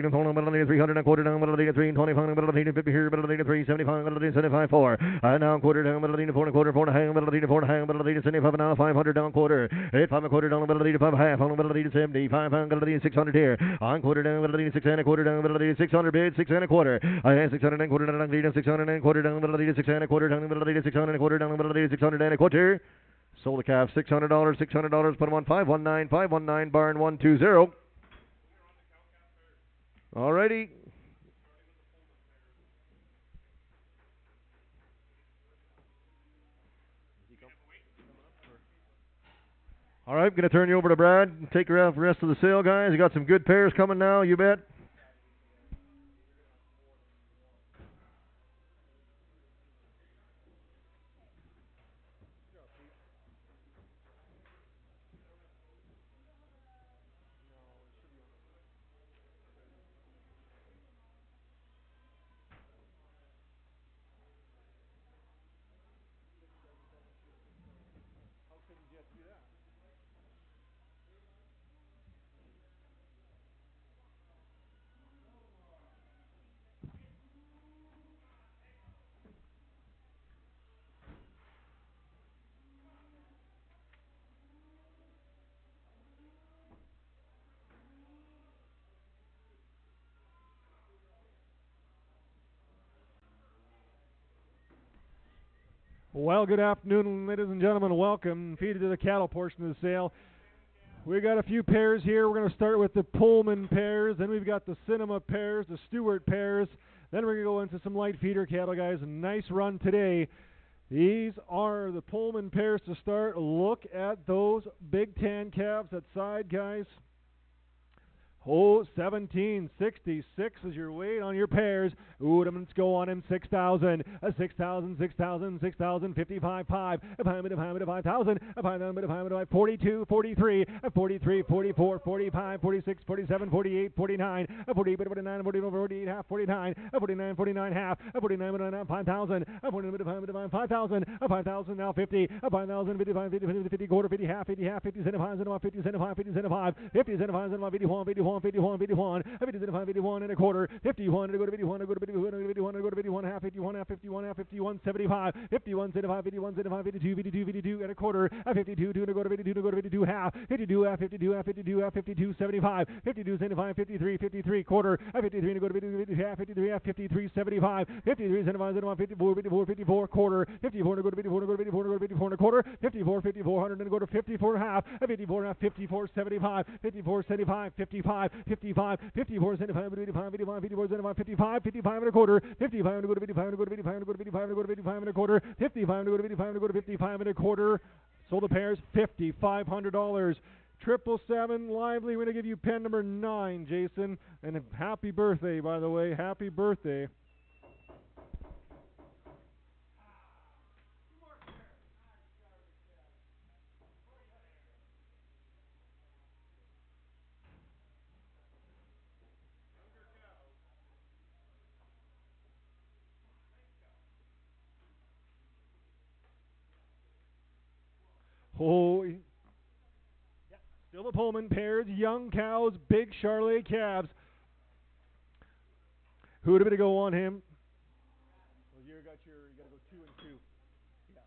300 and quarter down. 325 here. 375 4. And now quarter down, middle of the 4 and quarter, 4 and a half, middle of the 4 and a half, middle of the 75 now, 500 down quarter, 8 5 and quarter down, middle of the 5 half, on the middle of the 75, middle of the 600 here, on quarter down, middle of the 6 and a quarter down, middle of the 600 bid, 6 and a quarter, I had 600 and quarter down, 600 and quarter down, middle of the 6 and a quarter down, middle of the 600 and quarter down, middle of the 600 and a quarter, sold the calf, $600, $600, put them on 519, barn 120. Alrighty. All right, I'm going to turn you over to Brad and take her out for the rest of the sale, guys. You got some good pairs coming now, you bet. Well, good afternoon, ladies and gentlemen. Welcome. Feed to the cattle portion of the sale. We got a few pairs here. We're going to start with the Pullman pairs. Then we've got the Cinema pairs, the Stewart pairs. Then we're going to go into some light feeder cattle, guys. A nice run today. These are the Pullman pairs to start. Look at those big tan calves at side, guys. Oh, 1766 is your weight on your pairs. Let's go on him. 6,000, 6,000, 6,000, 6,000, 55, 5, 5,000, 42, 43, 43, 44, 45, 46, 47, 48, 49, 48, 49, 48, half, 49, 49, 49, half, 49, 5,000, 49, 5,000, 5,000, now 50, 5,000, 55, 50, quarter, 50, half, 50, 75, 50, 75, 50, 75, 50, 75, 51, 51, 51, 51, 55, 51 and a quarter, 51 to go to 51, to go to 51, to go to 51, to go to 51, half, 51, half, 51, half, 51, 75, 51, 75, 51, 75, 52, 52, 52 and a quarter, 52, 2 to go to 52, to go to 52, half, 52, half, 52, half, 52, half, 52, 75, 52, 75, 53, 53, quarter, 53 to go to 52, half, 53, half, 53, 75, 53, 75, 54, 54, 54, quarter, 54 to go to 54, to go to 54, to go to 54 and a quarter, 54, 5400 and go to 54 half, 54 half, 54, 75, 54, 75, 55, 55, 54, 75, 55, 55, 54, 75, 55, 55 and a quarter, 55 to go to 55, to go to 55, to go to 55, to go to 55 and a quarter, 55 to go to 55, to go to 55 and a quarter. Sold the pairs, $5,500. 777 Lively. We're going to give you pen number 9, Jason. And happy birthday, by the way. Happy birthday. Oh, yeah. Still the Pullman pairs, young cows, big Charolais calves. Who'd have been to go on him? Well, you got to go 2 and 2. Yeah.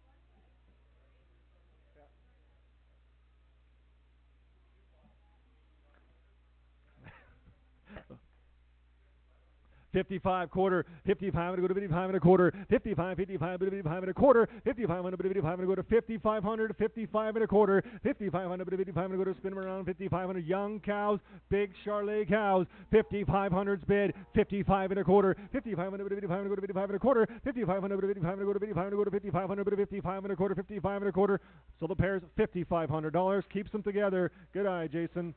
55 quarter, 55 and go to 55 and a quarter, 55, 55, 55 and a quarter, 55 and a 55 and go to 5,500, 55 and a quarter, 5,500, 55 and go to spin around, 5,500 young cows, big Charolais cows, 5,500 bid, 55 and a quarter, 5,500, 55 and go to 55 and a quarter, 5,500, 55 and go to 55 and go to 5,500, 55 and a quarter, 55 and a quarter. So the pair's $5,500, keeps them together. Good eye, Jason.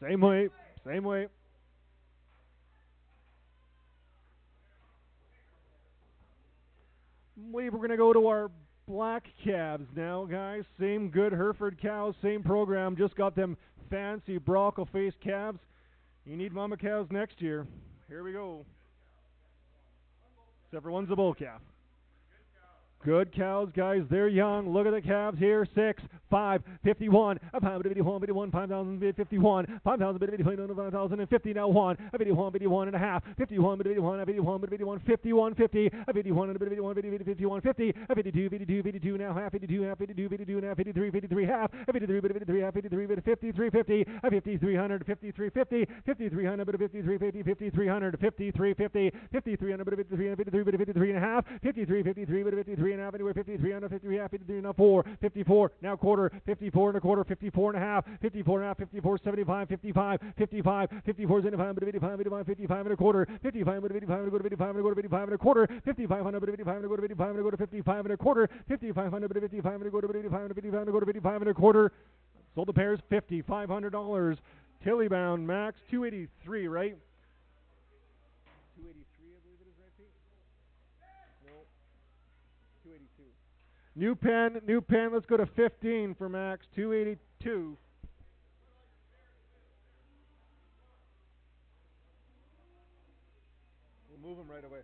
Same way. Same way. We're going to go to our black calves now, guys. Same good Hereford cows, same program. Just got them fancy Bronco-faced calves. You need mama cows next year. Here we go. Except for one's a bull calf. Good cows, guys. They're young. Look at the calves here. 6, 5, 51. A pound, 51, 51, 5,000, 51. 5,000, 51, 5,050. Now 1, 51, 51 and a half. 51, 51, 51, 51, 51, 50. 51, 51, 51, 50. 52, 52, 52. Now half, 52, half, 52, 52. Now 53, 53 half. 53, 53, half, 53, 53, 50. 5,300, 53, 50. 5,300, 53, 50. 5,300, 53, 50. 5,300, 53, 53, 53 and a half. 53, 53, 53. And a half, anywhere 53 and a 53 half, 53 and a 4, 54, now quarter, 54 and a quarter, 54 and a half, 54 and a half, 54, 75, 55, 55, 54 is in a 5, 55, 55, 55 and a quarter, 55, 55 and a go to 55 and a go to 55 and a quarter, 5,500, 55 and a go to 55 and a go to 55 and a quarter, 5,500, 55 and a go to 55 and 55 and a go to 55 and a quarter. Sold the pairs $5,500. Tilly bound max 283, right? 283, I believe it is, right, Pete? No. 282. New pen. Let's go to 15 for max. 282. We'll move them right away.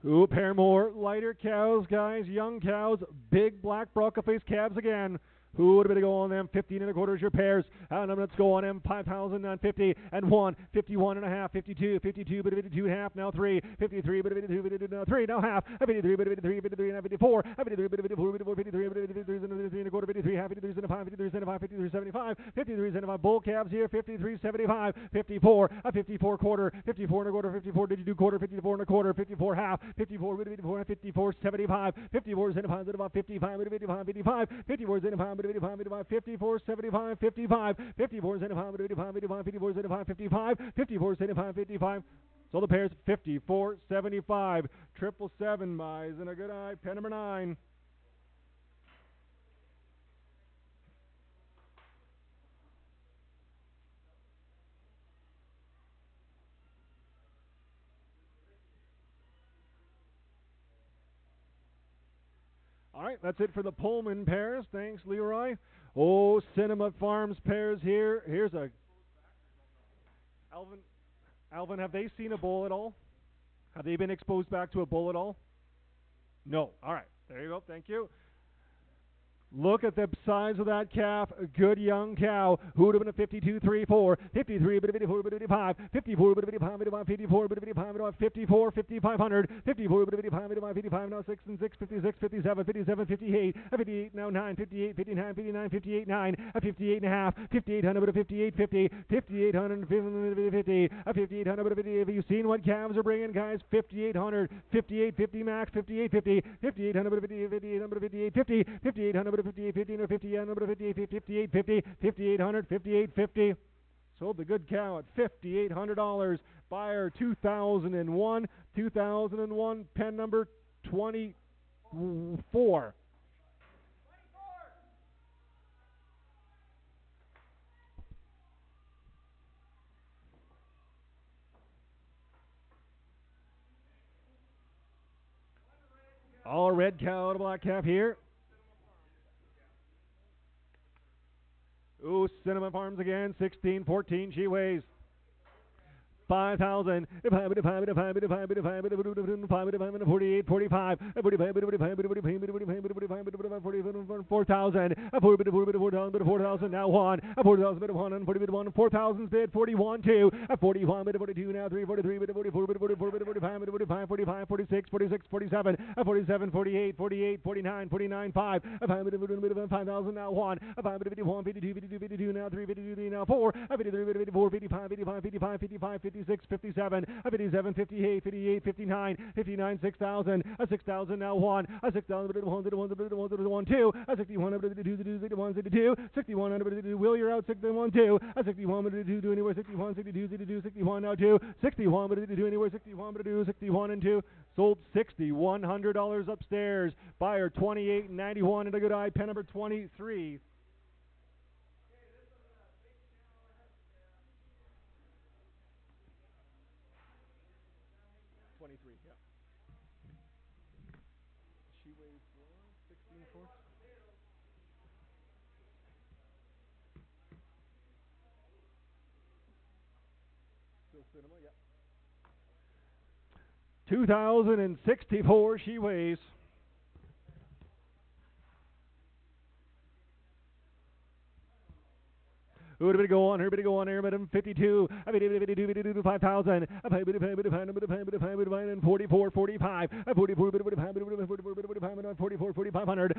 Yeah. Ooh, pair more. Lighter cows, guys. Young cows. Big black Bronco-faced calves again. Who would have been to go on them? 15 and a quarter is your pairs. And let's go on them. 5,050 and 1. 51 and a half. 52. 52, but 52 and a half. Now 3. 53, but 52, but now 3. Now half. 53, but 53, 53 and 54. 53, but 54, 54, 53, but 53 and a quarter. 53, half. 53 and a 5. 53 and a 5. 53, 75. 53 and a 5. Bull calves here. 53, 75. 54. A 54 quarter. 54 and a quarter. 54. Did you do quarter? 54 and a quarter. 54 half. 54, 54, 54, 75. 54 is in a 5. 55, 55, 55. 54 is in a 5. 55, 54, 75, 55, 54 is in a 5, 55, 55, 54 is in a 5, 55, 54 is in a 5, 55. So the pairs 54, 75, 777 buys and a good eye, pen number 9. All right, that's it for the Pullman pairs. Thanks, Leroy. Oh, Cinema Farms pairs here. Here's a Alvin, have they seen a bull at all? Have they been exposed back to a bull at all? No. All right, there you go. Thank you. Look at the size of that calf. A good young cow. Who would have been a 52, 3, 4, 53, 54, 55, 54, 55, 54, 55, 54, 5,500, 54, 55, 55, now 6 and 6, 56, 57, 57, 58, 58, now 9, 58, 59, 59, 58, 9, a 58 and a half, 5,800, 58, 50, 5,800, 50, a 5,800, 50. Have you seen what calves are bringing, guys? 5,800, 58, 50 max, 58, 50, 5,800, 50, 58, 50, 5,800, 58, 50, 58, 58, 50, 5,800, 58, 50. Sold the good cow at $5,800. Buyer 2001, pen number 24. All red cow to black calf here. Ooh, Cinnamon Farms again, 16-14. She weighs 5,000. 48, 45. 4,000. 4,000 now one. 4,000 one and 41. 4,000 bid 41 two. 41 42 now 3 43 44 45 45 45 46 46 47 47 48 48 49 49 5 5,000 now one. 51 52 52 52 now 3 52 now 4 53 54 55 55 55 55 56 57 57 58 58 59 59 6,000 6,000 now one 6,000 1 2 61 61 62 61 Will you're out 61 2 61 do anywhere 61 62 61 now 2 61 do anywhere 61 61 and 2 sold $6,100 upstairs. Buyer 28.91 and a good eye pen number 23. Yeah. She weighs 16.4. Still cinema, yeah. 2,064 she weighs. Everybody go on, everybody go on, everybody 52, 52, 5,000, 44, 45, 44, 4,500,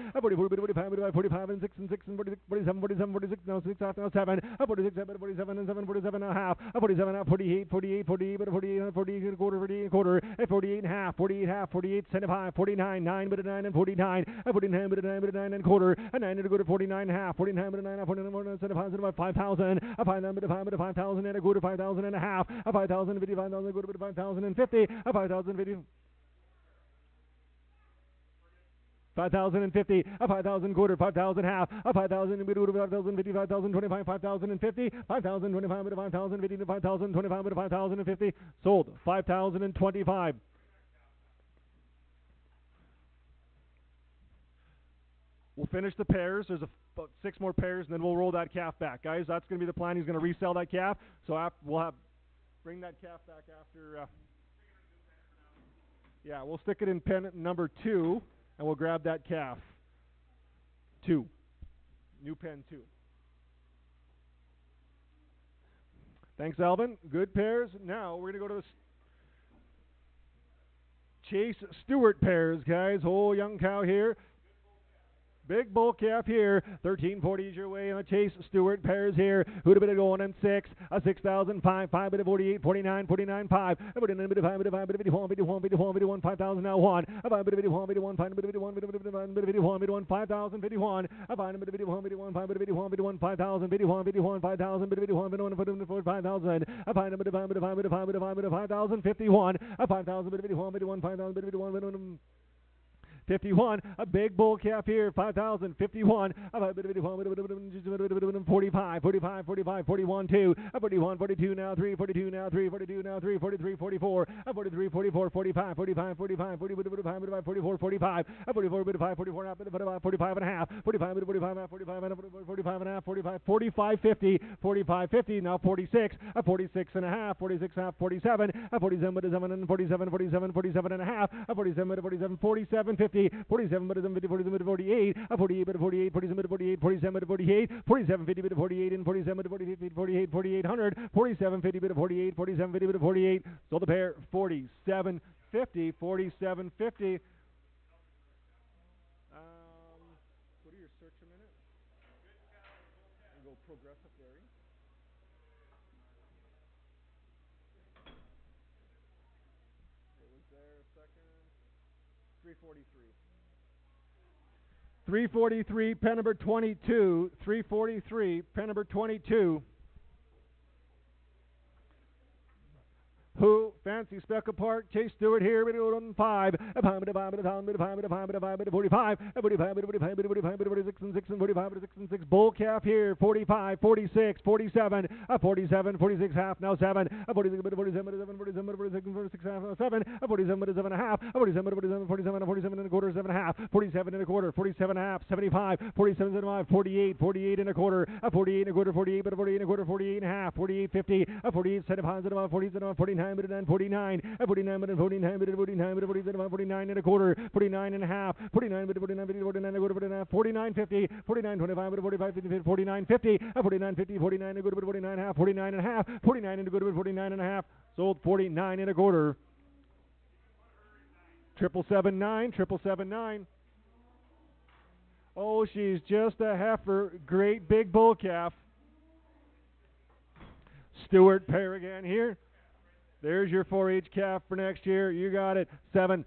45 and 6 and 6 and 46, 47, 47, 46, now 6 after now 7, 46, 47 and 7, 47 and a half, 47 out, 48, 48, 48, 48, 48 and a quarter, 48 and a quarter, 48 and a half, 48 half, 48, 75, 49, 9 but a 9 and 49, 49 but a 9 but a 9 and a quarter, a 9 and a quarter, 49 and a half, 49 but a 9, 49, 75, 5,000. A 5,000 and a quarter, 5,000 and a half, a 5,000 50, 5,000 quarter, 5,050, a 5,050. 5,050, a 5,000 quarter, 5,000 half, a 5,000 quarter, 5,050, 5,000 25, 5,050, 5,000 25, 5,050, 5,000 25, 5,050. Sold 5,025. We'll finish the pairs. There's about 6 more pairs, and then we'll roll that calf back, guys. That's going to be the plan. He's going to resell that calf. So we'll bring that calf back after. Yeah, we'll stick it in pen number 2, and we'll grab that calf. 2. New pen 2. Thanks, Alvin. Good pairs. Now we're going to go to the Chase Stewart pairs, guys. Whole young cow here. Big bull calf here, 1340 is your way on the Chase Stewart pairs here. Who'd have been going in 6, a 6,005, 5 bit of 48, 49, 49, 5, a bit of 5, 51, 51, 51, 51, 5,000 now 1, a 5 bit of 51, 51, 5 bit of 51, 51, 51, 5,000, 51, a 5 bit of 51, 51, 5 bit of 51, 51, 5,000, 51, 51, 5,000, bit of 51, 51, 5,000, a 5 bit of 5 bit of 5 bit of 5 bit of 5 bit of 5,000, 51, a 5,000 bit of 51, 51, 5,000, bit of 51, 51, a big bull calf here, 5,000, 51, 45, 45, 45, 41, 2, 41, 42 now 3, 42 now 3, 42 now 3, 43, 44, 43, 44, 45, 45, 45, 45, 44, 45, 44, 45, 44, 45 and a half, 45, 45, 45 and a 45 and a half, 45, 45, 50, 45, 50, now 46, 46 and a half, 46 and a half, 47, 47, 47, 47, 47, 47 and a half, 47, 47, 47, 50, 47, 47, 47, 48, 48, 48, 47, 48, 47, 48, 47, 50, 48, and 47, 48, 48, 4800, 47, 50, 48, 47, 50, 48. Sold the pair 47, 50, 47, 50. Go to your search a minute. And go progressive dairy. It was there a second. 343. 343, pen number 22. 343, pen number 22. Who? Fancy Speckle Park. Chase Stewart here. We go on 5. A 5, 45, 46 and 6 and 45, 6 and 6. Bull calf here. 45, 46, 47, 47, 46 half. Now 7. 47, 47, 47, 46, 46 half. Now 7. 47, 7 and a half. 47, 47, 47, 47 and a quarter, 7 and a half. 47 and a quarter, 47 and a half. 75, 47 and a half. 48, 48 and a quarter. 48 and a quarter, 48, but 48 and a quarter, 48 and a half. 48, 50. 48, 75, 47, 49, 49, 49, 49, 49 and a quarter, 49 and a half, 49, 49, 49 and a quarter, 49, 50, 49, 25, 45, 50, 49, 50, 49, 50, 49 and a quarter, 49 and a half, 49 and a half, 49 and a quarter, 49 and a half, sold 49 and a quarter. 779, 779. Oh, she's just a heifer. Great big bull calf. Stewart pair again here. There's your 4-H calf for next year. You got it. 6,000.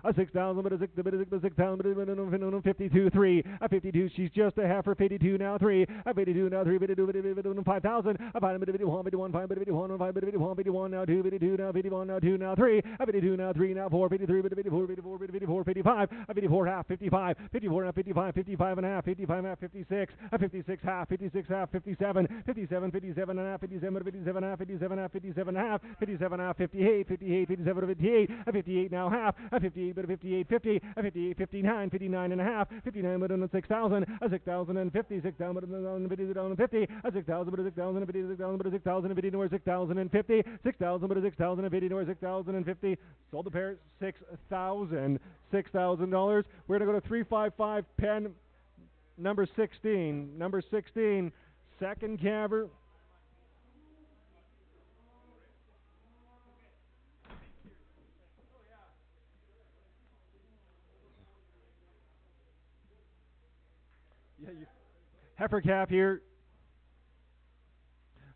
A 6,000, but a 6,000, 52, 3. A 52, she's just a heifer. 52 now, 3. A 52 now, 3. 52, 5,000. A 51, 51, 5, 51, 5, 51, 51 now, 2, 52 now, 51 now, 2 now, 3. A 52 now, 3 now, 4, 53, 54, 54, 54, 55. A 54 half, 55. 54 now, 55, 55 and a half, 55 and a half, 56. A 56 half, 56 half, 57. 57, 57 and a half, 57, 57 half, 57 half, 57 and a half. 57 half, 58, 58, 57, 58, a 58 now half, a 58, but a 58, 50, a 58, 59, 59 and a half, 59, but a 6,000, a 6,050, 6,000, but a 50, a 6,000, but a 6,000, 6,000, but a 6,000, 50, nor 6,050, 6,000, but a 6,050, nor 6,050, sold the pair, $6,000, $6,000. We're going to go to 355 pen, number 16, second calver. Yeah, heifer calf here.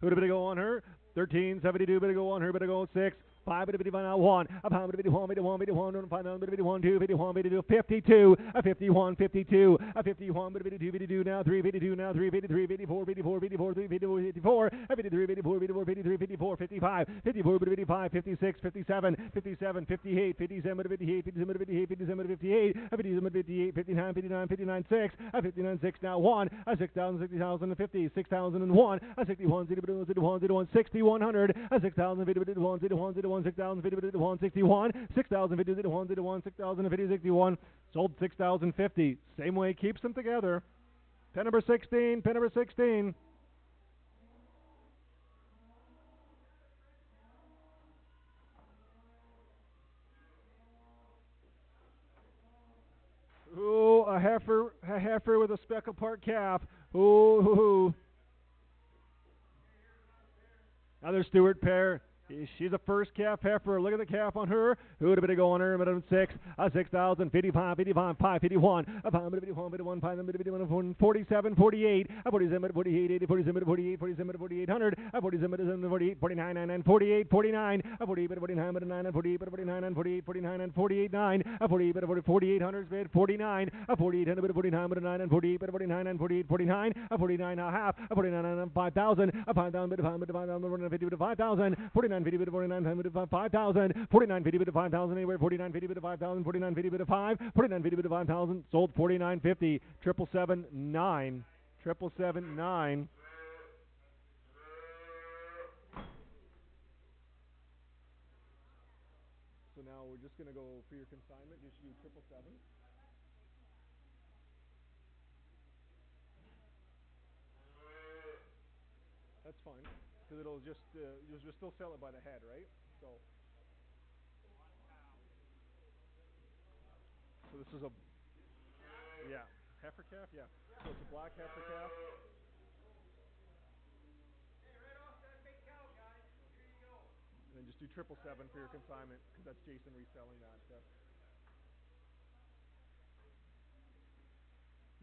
Who better go on her? 1372 better go on her. Better go 6. 5, 51, now 1. A pound, 51, 51, 51, 5, 51, 2, 51, 52, 52, a 51, 52, a 51, 52, 52, now 3, 52, now 3, 53, 54, 54, 54, 3, 54, 54, a 53, 54, 54, 53, 54, 55, 54, 55, 56, 57, 57, 58, 57, 58, 57, 58, 57, 58, a 57, 58, 59, 59, 59, 6, a 59, 6, now 1, a 6,000, 60,050, 6,001, a 61, 61, 61, 6,100, a 6,000, 51, 61, 6,051, 61, 6,051, 6,050, 61, sold 6,050. Same way, keeps them together. Pen number 16, pen number 16. Ooh, a heifer with a Speckle Park calf. Ooh. Another Stewart pair. She's a first calf heifer. Look at the calf on her. Who would have been going on her? 6, a 6,000, 55, 55, 5, 51, a 5, 51, 51, 5, 51, 47, 48, a 47, 48, 80, 47, 48, 47, 4800, a 47, 48, 49, 9, 48, 49, a 48, 49, 9, 48, 49, 48, 49, and 48, 9, a 48, 4800, 49, a 4800, 49, 9, 48, 49, and 48, 49, a 49 and a half, a 49, 5,000, a 5,000, 5,000, 5,000, 49, 50 bit of 49, 50 bit of 5,000, 49, 50 bit of 5,000 anywhere, 49, 50 bit of 5,000, 49, 50 bit of 5, 49, 50 bit of 5,000, sold 49.50, 779, 779. So now we're just going to go for your consignment, just you 777. That's fine. Because it'll just you'll still sell it by the head, right? So this is a heifer calf, yeah. So it's a black heifer calf. Hey, right off that big cow, guys. Here you go. And then just do 777 for your consignment, because that's Jason reselling that.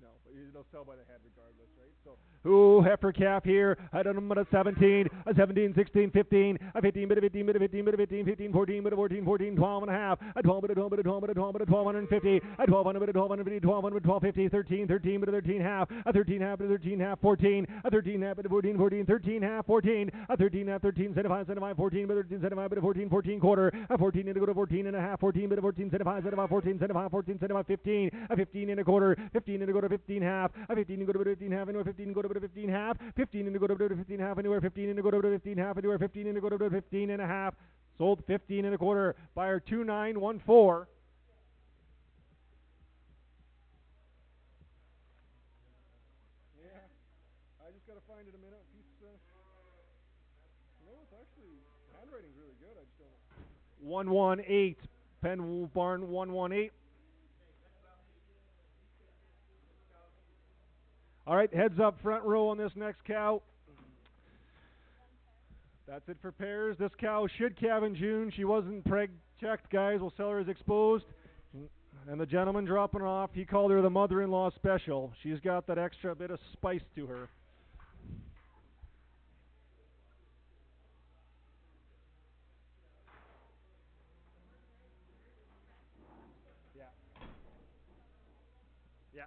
No, but You don't sell by the head regardless, right? So, ooh, heifer calf here. I don't know, a 17, a 17, 16, 15, a 15, bit of 15, bit of 15, bit of 15, 15, 14, bit of 14, 14, 12 and a half, a 12, bit of 12, bit of 12, bit of 12, bit of 1250, a 1200, bit of 1250, 1200, 1250, 13, 13, bit of 13 half, a 13 half, bit of 13 half, 14, a 13 half, bit of 14, 14, 13 half, 14, a 13 half, 13, 75, 75, 14, bit of 13, 75, bit of 14, 14 quarter, a 14 and a go to 14 and a half, 14, bit of 14, 75, 75, 14, 75, 14, 75, 15, a 15 and a quarter, 15 and a go to 15 half, a 15 and go to 15 half, anywhere 15 go to 15 half, 15 and a go to 15 half, anywhere 15 and a go to 15 half, anywhere 15 and a go to 15 and a half, sold 15 and a quarter, buyer 2914. Yeah, I just got to find it a minute. No, it's actually, handwriting's really good. I just don't. 118, Penn Barn 118. All right, heads up front row on this next cow. That's it for pairs. This cow should calve in June. She wasn't preg checked, guys. We'll sell her as exposed. And the gentleman dropping her off, he called her the mother-in-law special. She's got that extra bit of spice to her. Yeah. Yeah.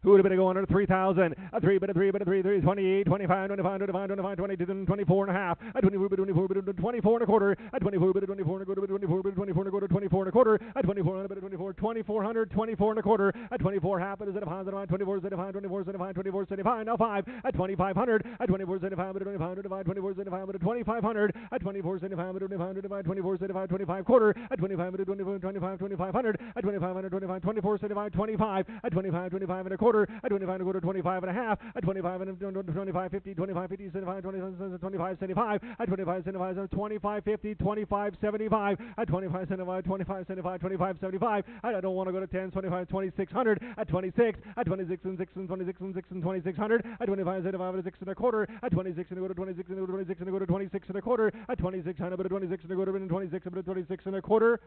Who would have been going under 3,000? A 3, but a 3, but a 3, 3, 28, 25, 25, 25, 25, 22, 24 and a half. A 24, but 24, but 24 and a quarter. A 24, but 24 and a quarter, 24, but 24 and a quarter, 24 and a quarter. A 24, but 24, 2400, 24 and a quarter. A 24 half, but is it a 5, 24, 75, 24, 75, 24, 75, now 5. A 2,500, a 24, 75, but 25, 24, 75, but 2,500. A 24, 75, but 25, 24, 75, 25 quarter. A 25, but 24, 25, 2,500. A 2,500, 25, 24, 75, 25. A 25, 25 and a quarter. A 25 and a quarter, 25 and a half. A 25 and a 25, 50, 25, 50, 75, 25, 75. A 25, 75, 25, 50, 25, 75. A 25, 75, 25, 75, 25, 75. I don't want to go to 10, 25, 2600. A 26, a 26 and 6 and 26 and 6 and 2600. A 25, 75 and a 6 and a quarter. A 26 and a quarter, 26 and a quarter, 26 and a quarter, 26 and a quarter. A 2600, but a 26 and a quarter, and 26 and a 26 and a quarter.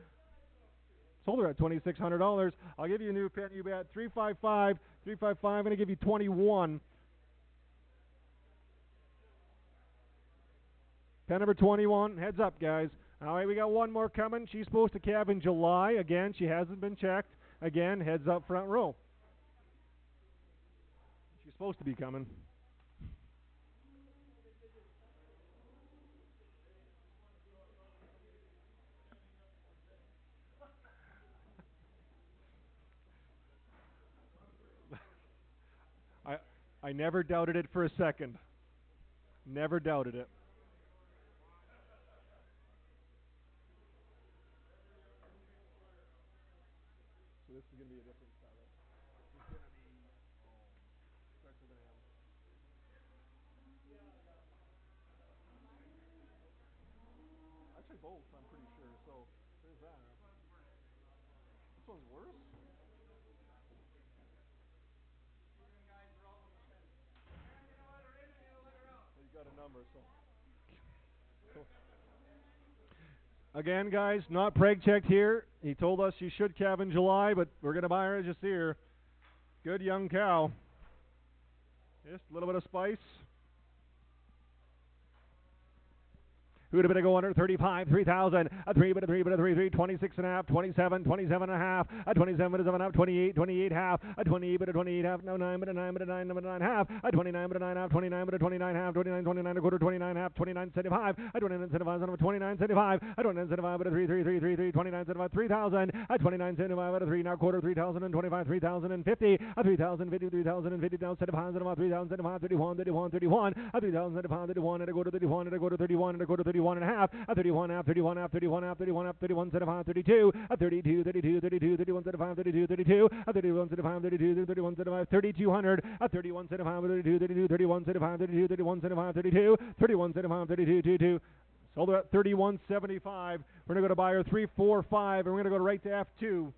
Sold her at $2,600. I'll give you a new pen. You bet 355. 355. I'm going to give you 21. Pen number 21. Heads up, guys. All right, we got one more coming. She's supposed to calve in July. Again, she hasn't been checked. Again, heads up front row. She's supposed to be coming. I never doubted it for a second. Never doubted it. So this is going to be a different style. This is going to be starts with an M. Actually both, I'm pretty sure. So there's that. This one's worse? Got a number, so. Cool. Again, guys, not preg checked here. He told us she should calve in July, but we're going to buy her as you see her. Good young cow. Just a little bit of spice. Who would have been to go under 35, 3,000, a 3, but a 3, but a 3, 3, 26 and a half, 27, 27 and a half, a 27, but a 7 half, 28, 28 half, a 28, but a 28 half, no 9, but a 9, but a 9, but a 9 half, a 29, but a 9 half, 29, but a 29 half, 29, 29 a quarter, 29 half, 29, 75, a 29, 75, 29, 75, a 29, 75, but a 3, 3, 3, 3, 3, 29, 75, 3,000, a 29, 75, but a 3, now quarter, 3,025, 3,050, a 3,050, 3,050, now 75, 3,075, 31, 31, 31, a 3,075, 31, and a quarter, 31, and a quarter, 31, and a quarter, 31 and a half, a 31 half, 31 half, 31 half, 31 half, 31, 75, 32, a 32, 32, 32, 31, 75, 32, 32, a 31, 75, 32, 31, 75, 3,200, a 31, 75, 32, 32, 31, 75, 32, 31, 75, 32, 31, 75, 32, 22. Sold her at 31.75. We're going to go to buyer 345, and we're going to go right to F2.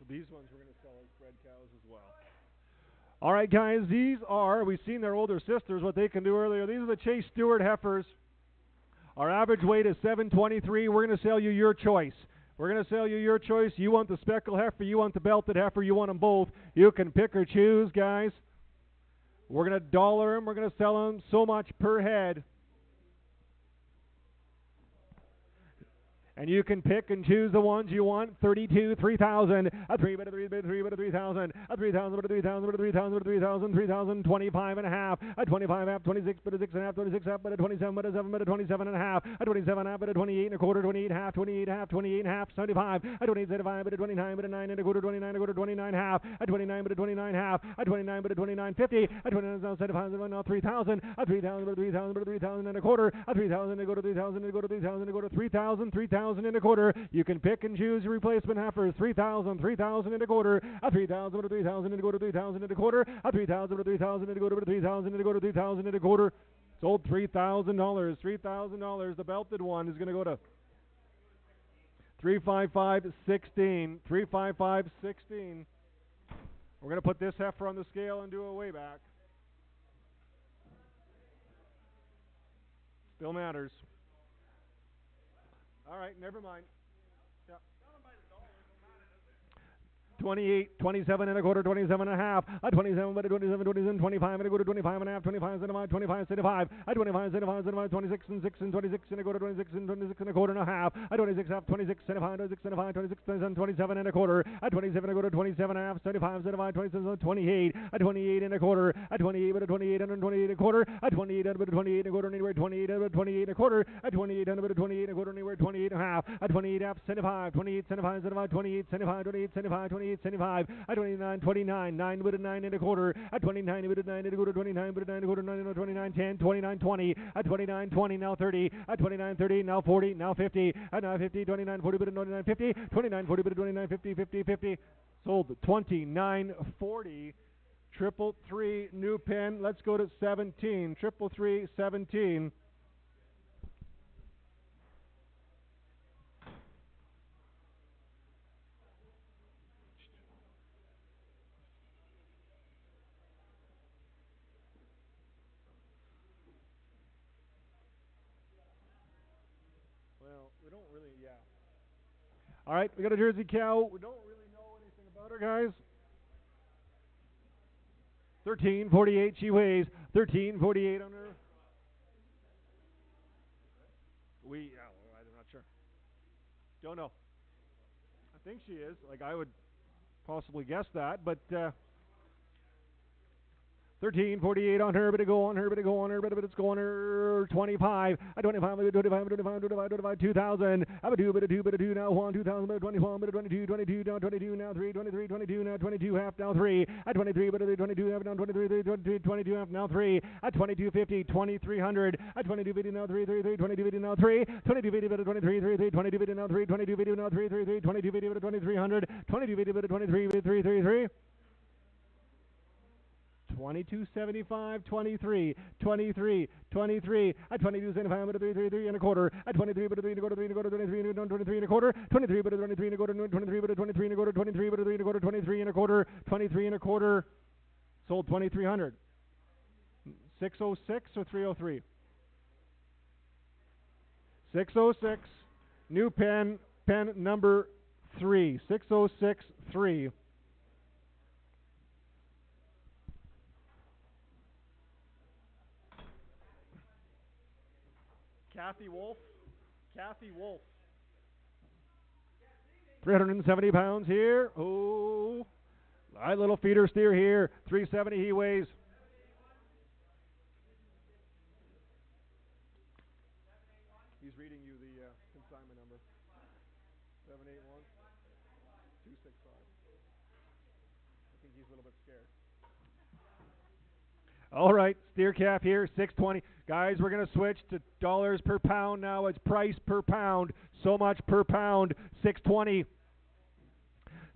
So these ones we're going to sell as bred cows as well. All right, guys, these are, we've seen their older sisters, what they can do earlier. These are the Chase Stewart heifers. Our average weight is 723. We're going to sell you your choice. We're going to sell you your choice. You want the speckled heifer, you want the belted heifer, you want them both. You can pick or choose, guys. We're going to dollar them. We're going to sell them so much per head. And you can pick and choose the ones you want. 32, 3,000, a 3 bid, a 3 bid, 3 bid, a 3,000, a 3,000, but a 3,000, but a 3,000, but a 3,000, 3,000, 25 and a half, a 25 half, 26, but a 6 and a half, 26 half, but a 27, but a 7, but a 27 and a half, a 27 half, but a 28 and a quarter, 28 half, 28 half, 28 and a half, 75, a 28 75, but a 29, but a 9 and a quarter, 29 and a quarter, 29 half, a 29, but a 29 half, a 29, but a 29 50, a 29 75, now 3,000, a 3,000, but a 3,000, but a 3,000 and a quarter, a 3,000 and a quarter, 3,000 and a quarter, 3,000 and a quarter, 3,000, 3,000 and a quarter. You can pick and choose your replacement heifers. 3,000, 3,000 and a quarter, a 3,000, but a 3,000 and a quarter, 3,000 and a quarter, a 3,000, but a 3,000 and a quarter, but a 3,000 and a quarter, 3,000 and a quarter. Sold $3,000. $3,000. The belted one is going to go to 355.16. 355.16. We're going to put this heifer on the scale and do a weigh back. Still matters. All right, never mind. Yeah. 28, 27 and a quarter, 27 and a half, a 27, but a 27, 27, 25 and a quarter, 25 and a half, 25, 75, 25, 75, a 25, 75, 75, 26 and 6 and 26 and a quarter, 26 and 26 and a quarter and a half, a 26 half, 26, 75, 26 and a 5, 26, 27, 27 and a quarter, a 27 and a quarter, 27 and a half, 75, 75, 27, 28, a 28 and a quarter, a 28, but a 28 and a 28 and a quarter, a 28 and a 28 and a quarter, anywhere 28 and a 28 and a quarter, a 28 and a 28 and a quarter, anywhere 28 and a half, a 28 half, 75, 28, 75, 75, 28, 75, 28, 75, 28, 75, a 29, 29, 9 with a 9 and a quarter, a 29 with a 9 and a quarter, 29 with a 9 and a quarter, 29, 10, 29, 20, a 29, 20, now 30, a 29, 30, now 40, now 50, a now 50, 29, 40, but a 29, 50, 29, 40, but a 29, 50, 50, 50, sold 29, 40, 333, new pen, let's go to 17, 333, 17. We don't really, yeah. All right, we got a Jersey cow. We don't really know anything about her, guys. 13:48 she weighs. 13:48 on her. I'm not sure. Don't know. I think she is. Like, I would possibly guess that, but 13:48 on her, but it go on her, but it go on her, but it's going her 25. I 25, 25, 25, 25, 25, 2,000. I have a 2, but a 2, but a 2 now 1, 2,000, but a 21, but a 22, 22 now 22 now 3, 23, 22 now 22 half now 3. At 23, but a 22 half now 23, 22, 22 half now 3. At 2250, 2300. At 2250 now 3, 3, 3, 2250 now 3. 2250 but a 23, 3, 3, 2250 now 3, 2250 now 3, 3, 3, 2250 but a 2300. 2250 but a 23, 3, 3, 3. 2275, 23, 23, 23, at 2275, but a 3, 3, 3 and a quarter, at 23, but a 3 and a quarter, 3 and a quarter, 23, 23 and a quarter, 23, but a 23 and a quarter, 23, but a 23 and a quarter, 23, but a 3 and a quarter, 23 and a quarter, 23 and a quarter, sold 2,300. 606 or 303? 606, new pen number 3, 606, 3. Kathy Wolf. 370 pounds here. Oh, light little feeder steer here. 370 he weighs. He's reading you the consignment number. 781 265. I think he's a little bit scared. All right, steer calf here, 620. Guys, we're going to switch to dollars per pound now. It's price per pound. So much per pound, 620.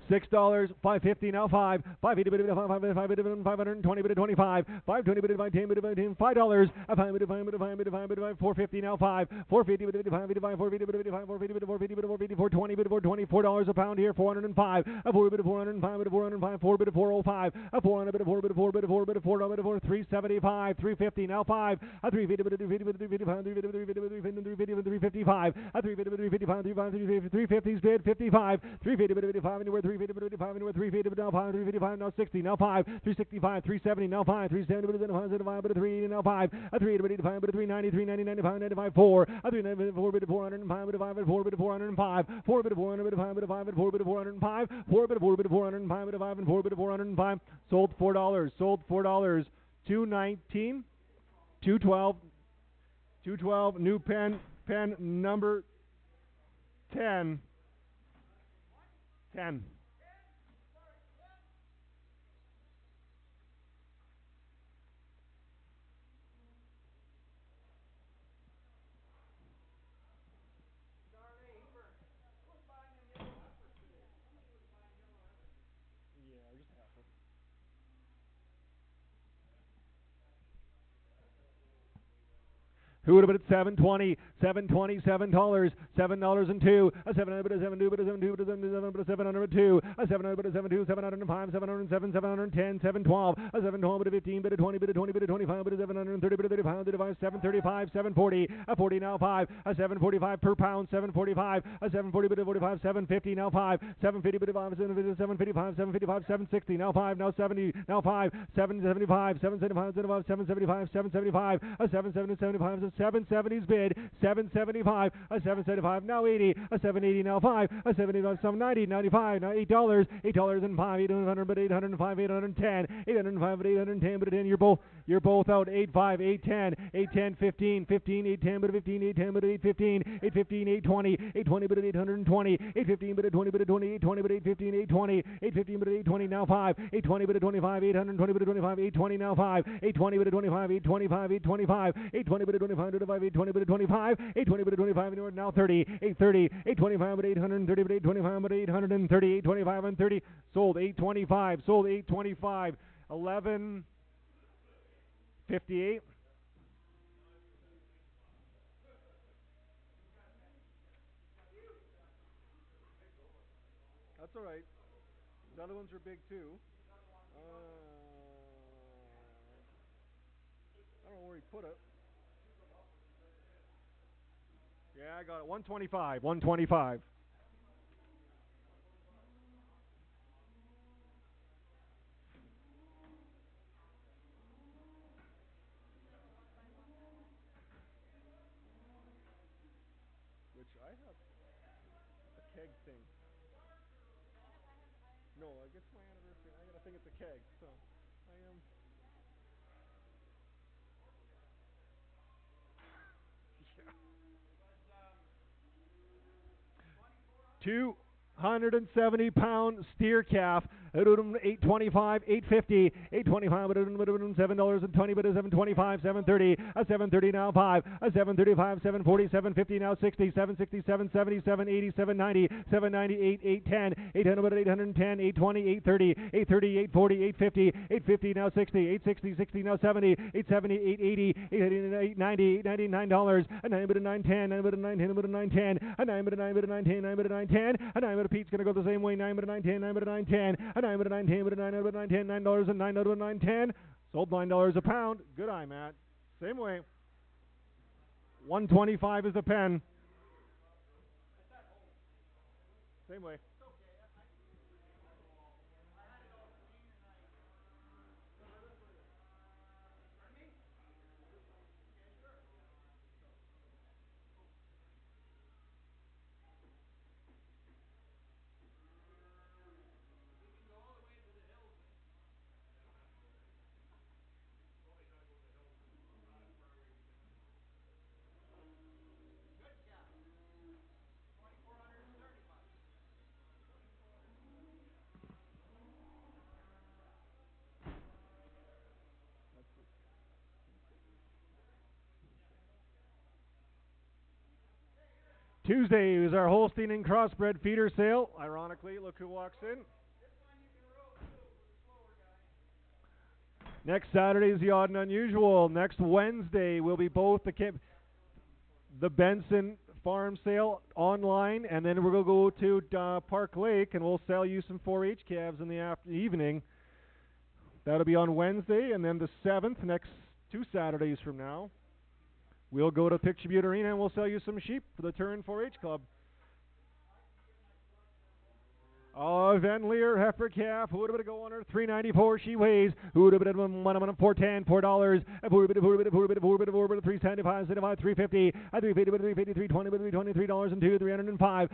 $6, $5.50 now 5, $5.80 bid of 5, 520 bid of 25, 520 bid of 5, 10 bid of 10, $5, a 5 bid of 5 bid of 5 bid of 5 bid of 5, $4.50 now 5, $4.50 bid of 5 bid of 5, $4.50 bid of 5, $4.50 bid of 4.50 bid of 4.50, $4.20 bid of 4.20, $4 a pound here, $405, a 4 bid of 405 bid of 405, 4 bid of 405, a 400 bid of 4 bid of 4 bid of 4 bid of 4 bid of 4, $3.75, $3.50 now 5, a 3.50 bid of 3.50 bid of 3.55, 3.55, a 3 bid of 3.55, 3.50 bid 55, 3.50 bid of 55 anywhere, 3.50 bid of 55 anywhere, 3.50 bid now 5, 3.55 now 60 now 5, 3.65, 3.70 now 5, 3.70 bid of 5 bid of 3 now 5, a 3.80 bid of 5 bid of 3.90, 3.90 95, 95 4, a 3.94 bid of 405 bid of 5 4 bid of 405, 4 bid of 400 bid of 5 bid of 5 and 4 bid of 405, 4 bid of 4 bid of 405 bid of 5 and 4 bid of 405, sold $4, sold $4, 219, 212, 212, new pen number 10, 10. Who would have been at $7.20, $7.20, $7, $7.02, a 700 bid of 72 bid of 72 bid of 77 bid of 702, a 700 bid of 72, 705, 707, 710, 712, a 712 bid of 15 bid of 20 bid of 20 bid of 25 bid of 730 bid of 35 bid of 735, 740, a 40 now 5, a 745 per pound, 745, a 740 bid of 45, 750 now 5, 750 bid of 5, 755, 755, 760 now 5, now 70 now 5, 775, 775, 775, 775, a 775, a 770's bid, 775, a 775, now 80, a 780 now 5, a 75, 790, 95, now $8, $8 and 5, 800 but 805, 810, 805 but 810 but 10, you're both out, 85, 810, 810, 15, 15, 810 but 15, 810 but 815, 815, 820, 820 but 820, 815 but 20 but 20, 820 but 815, 820, 815 but 820 now 5, 820 but 25, 820 but 25, 820 now 5, 820 but 25, 825, 825, 820 but 25, 820 but 25, 820 but 25, now 30, 830, 825 but 830 but 825 but 830, 825 and 30, sold 825, sold 825, 1158. That's all right. The other ones are big too. I don't know where he put it. Yeah, I got it. 125. 125. Which I have a keg thing. No, I guess my anniversary. I got a thing at the keg, so I am. Yeah. 270-pound steer calf. $825, $850, $825, $7.20, but $725, $730, a $730 now 5, a $735, $740, $750 now 60, $760, $770, $780, $790, $790, $810, $800, $810, $820, $830, $830, $840, $850, $850 now 60, $860, $60 now 70, $870, $880, $890, $899, a $9 bit of $910, $9 bit of $910, $9 bit of $910, a $9 bit of $9 bit of $910, $9 bit of $910, a $9 bit of Pete's gonna go the same way, $9 bit of $910, $9 bit of $910. A 9 bit of 910, but a 9 bit of 910, $9 and 9 out of 910. Sold $9 a pound. Good eye, Matt. Same way. 125 is the pen. Same way. Tuesday is our Holstein and Crossbred feeder sale. Ironically, look who walks in. Next Saturday is the Odd and Unusual. Next Wednesday will be both the Benson farm sale online, and then we're going to go to Park Lake, and we'll sell you some 4-H calves in the evening. That'll be on Wednesday, and then the 7th, next 2 Saturdays from now, we'll go to Picture Butte Arena, and we'll sell you some sheep for the Turin 4-H Club. Van Leer, heifer calf, who would have go on her 394, she weighs, who would have been $410, $4, $4, $375, $75, $350, $350, $320, $320, $305, $305,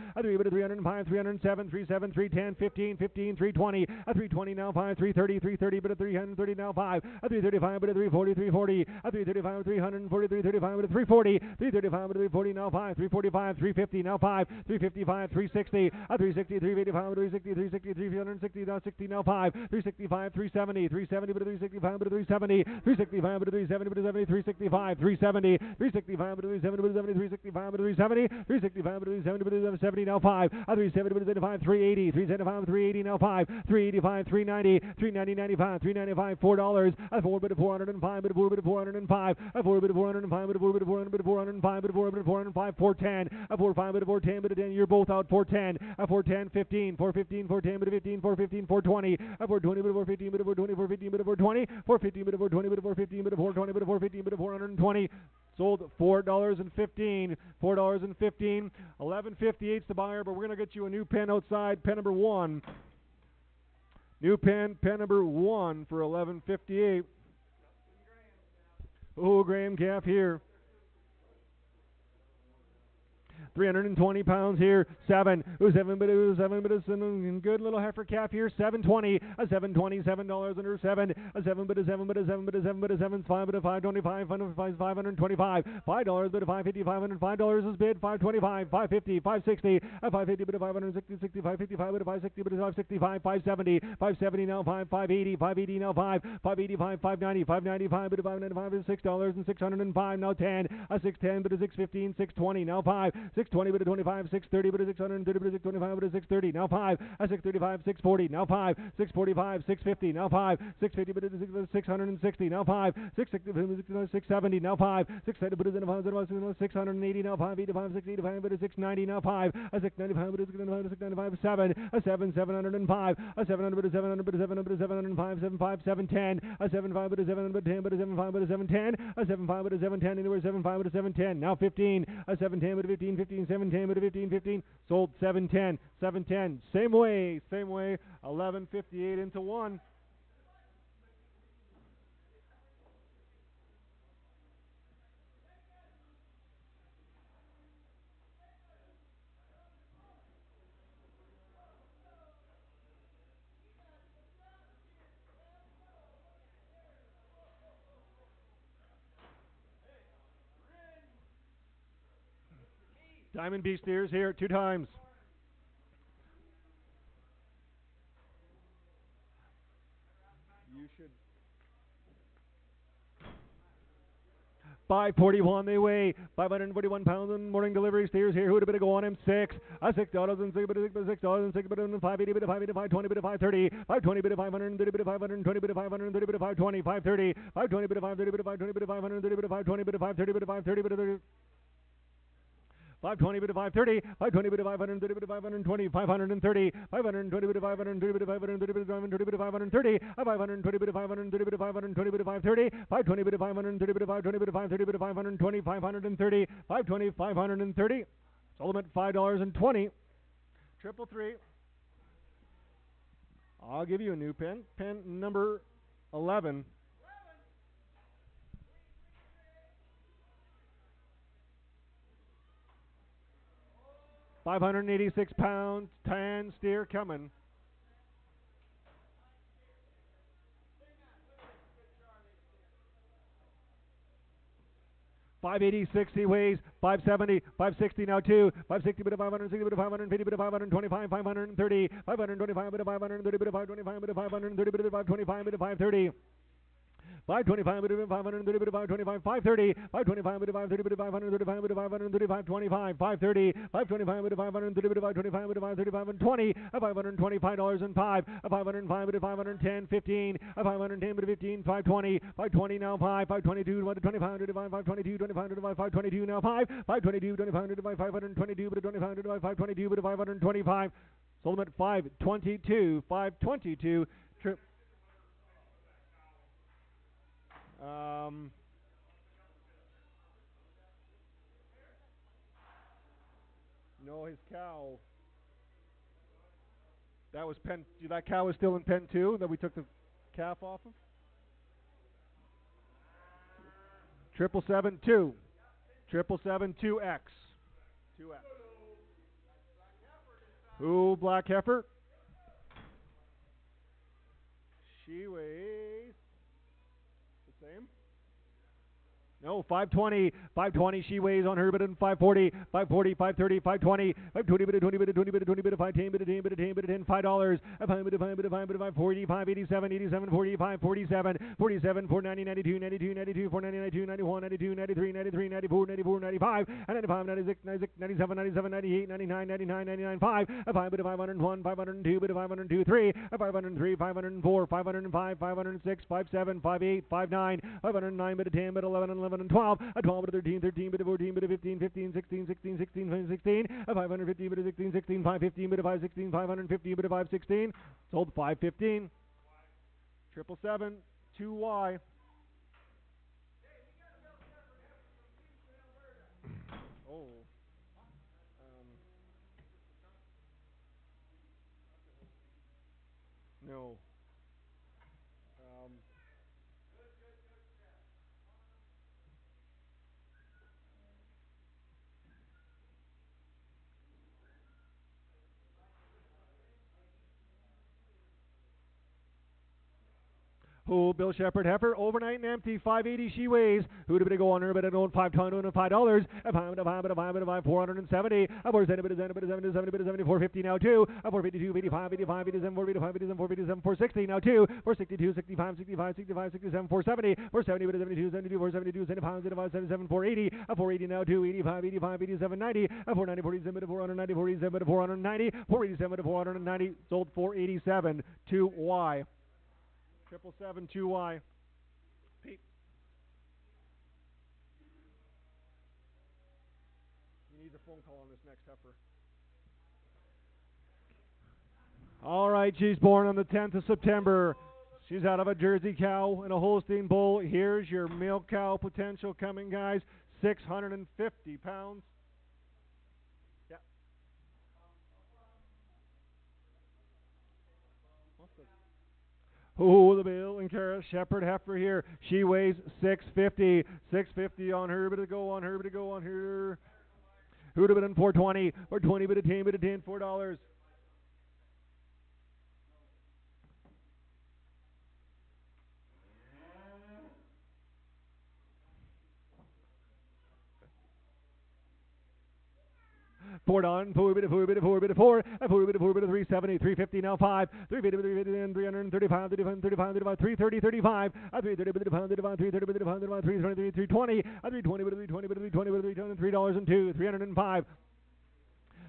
$307, $37, $310, $15, $15, $320, $320 now, $5, $330, $330, but $330 now, $5, $335, but $340, $340, $335, $340, $335, but $340, $335, but $340 now, $5, $345, $350 now, $5, $355, $360, $360, $385, $360, $360, now 60 now 5, $365, $370, $370, but $365, but $370, $365, but $370, but $370, $365, $370, $365, but $370, but $370, $365, but $370, $365, but $370, but $370 now 5, $370, but $375, $380, $375, $380 now 5, $385, $390, $390, $95, $395, $4, $4 but $405, but $4 but $405, $4 but $405, but $4 but $400, but $405, but $4 but $405, $410, $405, but $410, but $10, you're both out $410, $410, $15, $415, $410, but $15, $415, $420, $420, but $415, but $420, $415, but $420, $415, but $420, but $415, but $420, but $415, but $420, sold $4.15, $4.15, $11.58's the buyer, but we're going to get you a new pen outside, pen number 1. New pen number 1 for $11.58. Oh, Graham calf here. 320 pounds here, 7, but it's a good little heifer calf here, 720, a 720, $7 under 7, a 7, but a 7, but a 7, but a 7, but a 7, 5, but a 525, 525, $5, but a 550, $505 is bid, 525, 550, 560, a 550, but a 560, 60, 555, but a 560, but a 565, 570, 570 now 5, 580, 580 now 5, 585, 590, 595, but a 595 is $6 and 605 now 10, a 610, but a 615, 620 now 5, 620, but a 25, 630, but a 630, but a 625, but a 630 now 5, a 635, 640 now 5, 645, 650 now 5, 650, but a 660 now 5, 660, 670 now 5, 670, but a 680 now 5, 85, 685, but a 690 now 5, a 695, but a 695, 7, a 7, 705, a 700, but a 700, but a 700, but a 705, 75, 710, a 75, but a 7, but a 10, but a 75, but a 710, a 75, but a 710, anywhere 75, but a 710, now 15, a 710, but a 15, 15, 710, but a 15, 15, sold 710, 710, same way, 11.58 into 1. Diamond B steers here 2 times. You should. 541 they weigh, 541 pounds and morning delivery steers here. Who would have been to go on him? 6, a $6 and 6, but a $6 and 6, but a 580, but a 580, 520, but a 530, 520, but a 530, but a 520, but a 530, but a 520, 530, 520, but a 530, but a 520, but a 530, but a 520, but a 530, but a 530, but a 30. 520 bit of 530, 520 bit of 530 bit of 520, 530, 520 bit of 530 bit of 530 bit of 530 bit of 530, 520 bit of 530 bit of 520 bit of 530, 520 bit of 530 bit of 520 bit of 530 bit of 520, 530, 520, 530. Sold them at $5.20. 333. I'll give you a new pen. Pen number 11. £586, tan steer coming. $586 he weighs, 570, 560 now 2, 560 bit of 560 bit of 550 bit of 525, 530, 525 bit of 530 bit of 525 bit of 530 bit of 525 bit of 530. 525 bid of 530 bid of 525 530 525 bid of 530 bid of 535 bid of 535 25 530 525 bid of 530 bid of 525 bid of 535 and 20 $525 and 5 505 bid of 510 15 510 bid of 15 520 520 now 5 522 25 bid of 522 25 bid of 522 now 5 522 25 bid of 522 bid of 25 bid of 522 bid of 525 sold them at 522 522 trip. No, his cow. That was pen. That cow was still in pen 2 that we took the calf off of. 772. 772X. 2X. Who, black heifer? She weighs the same. No, 520, 520, she weighs on her bid of 540, 540, 530, 520, 520 bid of 20 bid of 20 bid of 20 bid of 510 bid of 10 bid of 10 bid of 10, $5, 5 bid of 5 bid of 5 bid of 5, 40, 5, 87, 87, 45, 47, 47, 490, 92, 92, 92, 490, 92, 91, 92, 93, 93, 94, 94, 95, and 95, 96, 96, 97, 97, 98, 99, 99, 99, 5, 5 bid of 501, 502 bid of 502, 3, 503, 504, 505, 506, 57, 58, 59, 509 bid of 10 bid of 11, 11, and 12, a 12 bit of 13, 13 bit of 14 bit of 15, 15, 16, 16, 16, 16, a 515 bit of 16, 16, 515 bit of 516, 550 bit of 516, sold 515, 777, 2Y. Oh. No. Who, Bill Shepherd, heifer, overnight and empty, 580 she weighs. Who did it go on her, but I own $5 and $5. A 5 470. A 470 bit of 70 bit of 70 70 bit of 70 450 now 2. A 452 85 85 87 485 87 457 460 now 2. 462 65 65 65 67 470 470 bit of 72 72 472 75 75 77 480. A 480 now 2 85 85 87 90. A 490 47 bit of 490 47 bit of 490 487 to 490 sold 487 to Y. 777 2Y. Pete. You need the phone call on this next heifer. All right, she's born on the 10th of September. She's out of a Jersey cow and a Holstein bull. Here's your milk cow potential coming, guys. 650 pounds. Yeah. Oh, the Bill and Kara Shepherd heifer here. She weighs 650. 650 on her, but to go on her, but to go on her. Who'd have been 420 or 20, but a 10, but a 10, $4. $4, $4, $4, $4, 370, 350 now 5, 350, 335, 35, 35, 330, 35, 330, 330, 320, 320, 320, $3 and 2, 305.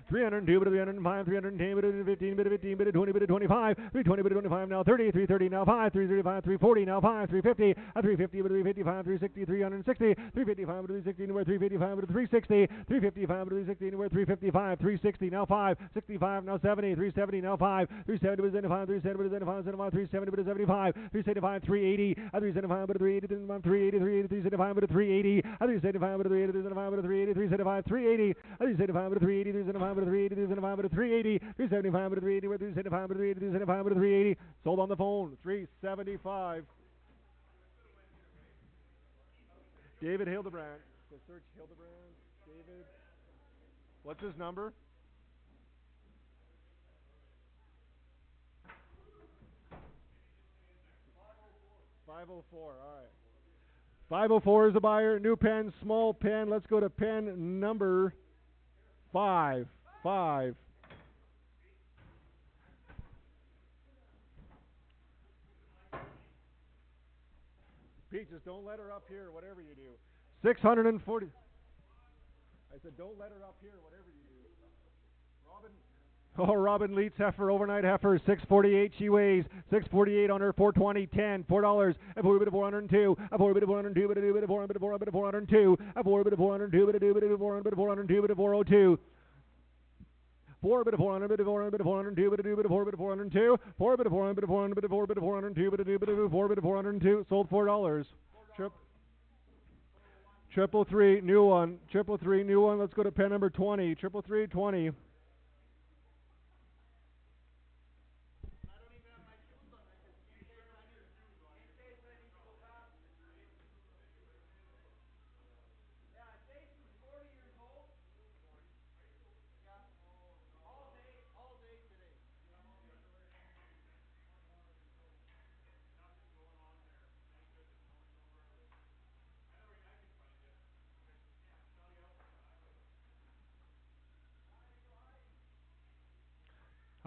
302, bit of 305, 310, bit of 15, bit of 15, bit of 20, bit of 25, 320, bit of 25 now 30, 330 now 5, 335, 340 now 5, 350, 350, bit of 355, 360, 360, 355, bit of 360, where 355, bit of 360, 355, bit of 360, where 355, 360 now 5, 65 now 70, 370 now 5, 370 bit of 75, 370 bit of 75, 75, 370 bit of 75, 375, 380, 375 bit of 380, 380, 375 bit of 380, 375 bit of 380, 375 bit of 380, 375, 380, 375 bit of 380, 375 bit of 380, 375 bit of 380, 375 bit of 380, 375 bit of 380, 375 bit of 380. Sold on the phone, 375. David Hildebrand. So search Hildebrand. David. What's his number? $504. All right. 504 is the buyer. New pen, small pen. Let's go to pen number 5. 5. Pete, just don't let her up here, whatever you do. 640. I said, don't let her up here, whatever you do. Robin. Oh, Robin Leeds heifer, overnight heifer, 648 she weighs, 648 on her, 420, 10, $4, a 4 bit of 402, a 4 bit of 402, but a bit of 4 bit of 4 bit of 402, a 4 bit of 402, but a bit of 4 bit of 402, but a 402. 4 bit of 400, bit of 400, bit of 402, bit of 2, bit of 4 bit of 402, 4 bit of 400, bit of 400, bit of 4 bit of 402, bit of 2, bit of 4 bit of 402, sold $4. Triple three, new one. Triple three, new one. Let's go to pen number 20. Triple three, 20.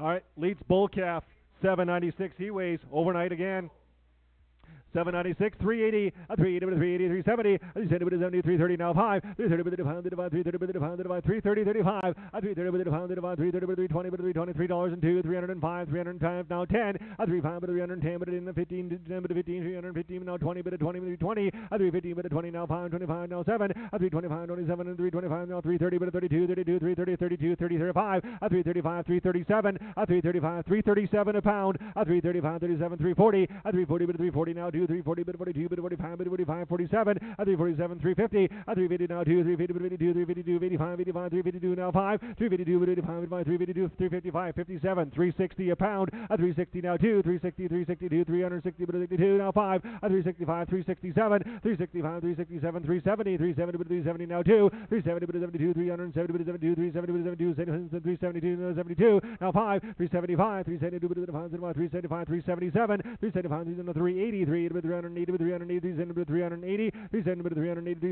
All right, Leeds bull calf, 796. He weighs overnight again. 796, 380, 380, 380, 370, 370, 330, now 5, 330, bit of pound, 330, bit of pound, 330, 35, 330, bit of pound, 330, 320, 320, $3 and 2, 305, 305, now 10, 35, bit of 310, bit of 15, 10, bit of 15, 315, now 20, bit of 20, bit of 20, 315, bit of 20, now 5, 25, now 7, 325, 27, and 325, now 330, bit of 32, 32, 330, 32, 30, 35, 335, 337, 335, 337 a pound, 335, 37, 340, 340, bit of 340, now 2, 340, bit of 42, bit of 45, bit of 45, 47, 347, 350, 350 now 2, 350, bit of 52, 352, 85, 85, 352 now 5, 352, bit of 85, 352, 355, 57, 360 a pound, 360 now 2, 360, 362, 360, bit of 62 now 5, 365, 367, 365, 367, 370, 370, bit of 370 now 2, 370, bit of 72, 370, bit of 72, 370, bit of 72, 372, 72 now 5, 375, 372, bit of 375, 377, 375, 380, 380, 380, 380, 380, 380,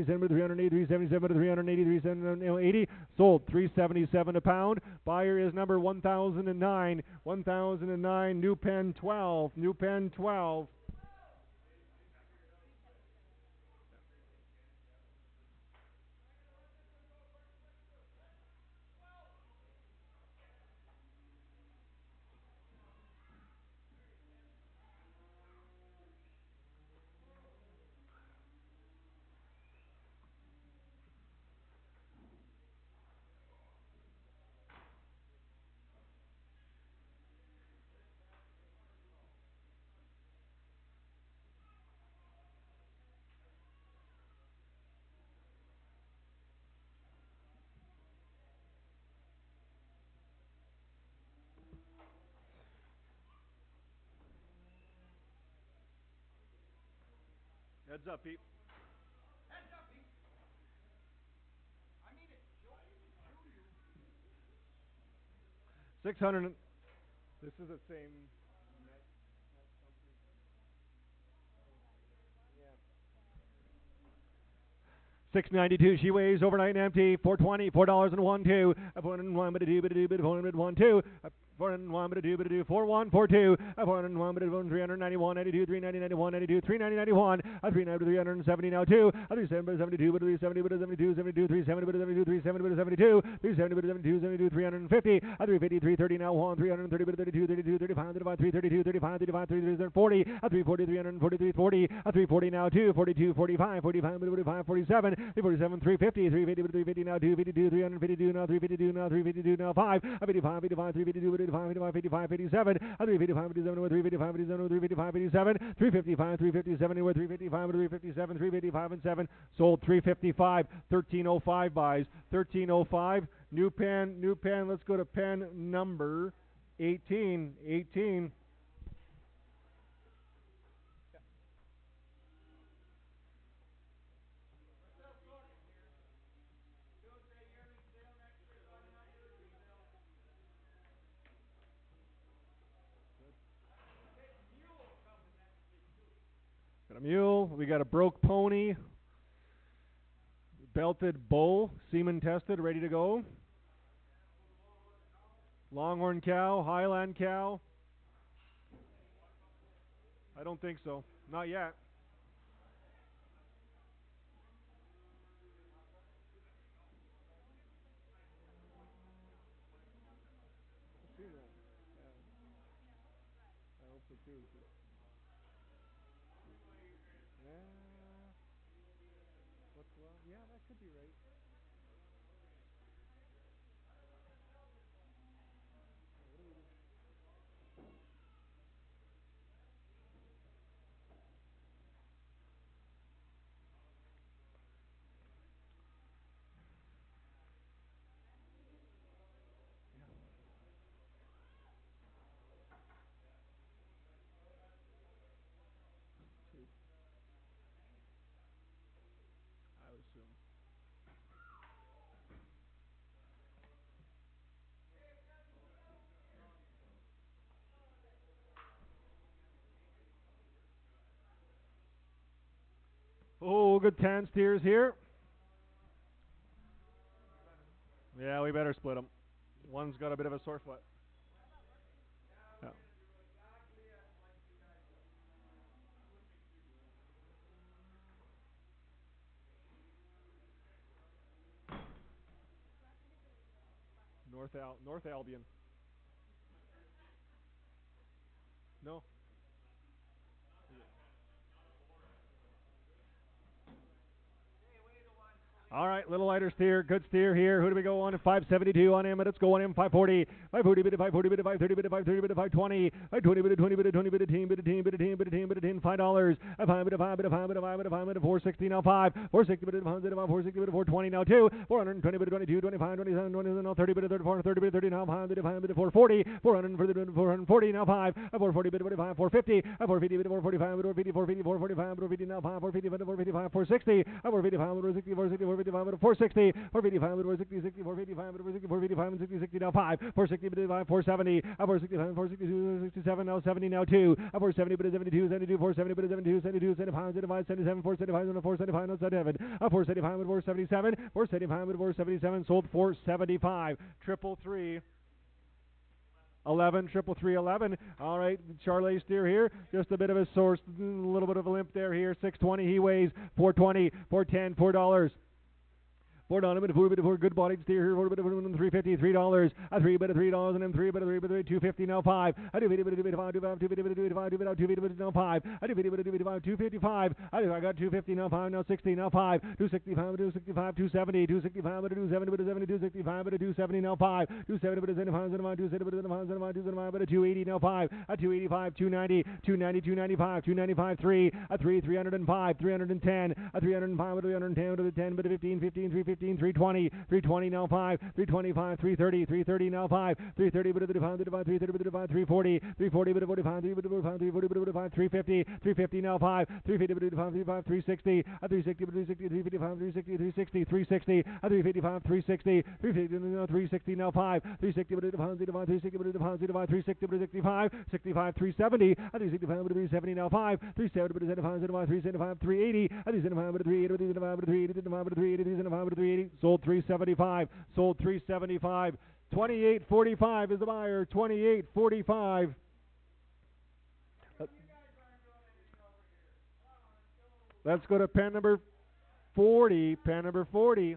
377, 380, 380, sold 377 a pound. Buyer is number 1009, 1009, new pen 12, new pen 12. Heads up, Pete. Heads up, Pete. I mean it. 600. This is the same. 692. She weighs overnight and empty. 420. $4 and 1 2. 401. But a 2. But a 2. But a 401 2. 401, but a 2, but a 2, 41, 42, 401, but a 391, 92, 390, 91, 92, 390, 91, 390, 370 now 2, 372, but a 370, but a 72, 72, 370, but a 72, 370, but a 72, 370, but a 72, 72, 350, 350, 330 now 1, 330, but a 32, 32, 35, 35, 332, 35, 35, 340, 340, 340, 340, 340 now 2, 42, 45, 45, 45, 47, 347, 350, 350, but 350 now 2, 52, 352 now 352 now 352 now 5, 55, 55, 352, 55, 55, 57, 355, 57, 355, 57, 355, 87, 355, 357, 355, 357, 355 and 7, sold 355, 1305 buys, 1305, new pen, let's go to pen number 18, 18. Got a mule, we got a broke pony, belted bull, semen tested, ready to go. Longhorn cow, Highland cow. I don't think so, not yet. So 2 and 2. What's well? Yeah, that could be right. I would assume. Oh, good 10 steers here. Yeah, we better split them. One's got a bit of a sore foot. Yeah. North Albion. No. All right, little lighter steer, good steer here. Who do we go on? 572 on him, and it's going in 540. 540 bit, 540 bit, 530 bit, 530 bit, 520. 520 bit, 20 bit, 20 bit, team, bit, team, bit, team, bit, team, bit, $5. 5 bit, 5 bit, 5 bit, 5 bit, 5 bit, 460 now 5. 460 bit, 460 bit, 420 now 2. 420 bit, 22, 25, 27, 27 now 30 bit, 34, 30 bit, 30 now 5 bit, 5 bit, 440. 440 now 5. 440 bit, 25, 450. 450 bit, 445 bit, 450, 450, 445, 450 now 5. 450 bit, 455, 460. 455 bit, 460, 460, 455 bit, 460. 455 bit, 60, 60, 455 bit, 60, 455 and 60, 60 now 5. 460 bit, 470. 465, 462, 67 now 70 now 2. 470 bit, 72, 72, 470 bit, 72, 72, 75, 75, 77, 475, 475 now 77. 475 bit, 477. 475 bit, 477 sold 475. 333. 11, 333, 11. All right, Charlie steer here. Just a bit of a source, a little bit of a limp there here. 620. He weighs 420, 410, $4. $4 bit, 4 bit, 4 good bodied steer here. 4 bit, 350, $3. A 3 bit, $3 and then 3 bit, 3 bit, 250 now 5. A 250 bit, 255, 255, 255, 250 bit now 5. A 250 bit, 255, 255. I got 250 now 5 now 60 now 5. 265, 265, 270, 265 bit, 270 bit, 70, 265 bit, 270 now 5. 270 bit, 75, 75, 270 bit, 75, 75, 275 bit, 280 now 5. A 285, 290, 290, 295, 295, 3. A 3, 305, 310. A 305 bit, 310 bit, 10 bit, 15, 15, 350. 320, 320 now 5, 325, 330, 330 now 5, 330 bit of the 330 bit of 340, 340 bit of 45, 340 bit of 340 bit of 350, 350 now 5, 350 bit of 355, 360, a 360 bit of 360, 355, 360, 360, 360, a 355, 360, 360 now 5, 360 bit of 360 bit of 360 bit of 65, 65, 370, a 365 bit of 370 now 5, 370 bit of 375, 380, a 375 bit of 380, 375 bit of 380, 375 bit of 380, 375 bit of 380, sold 375, sold 375. 28.45 is the buyer. 28.45. Let's go to pen number 40. Pen number 40.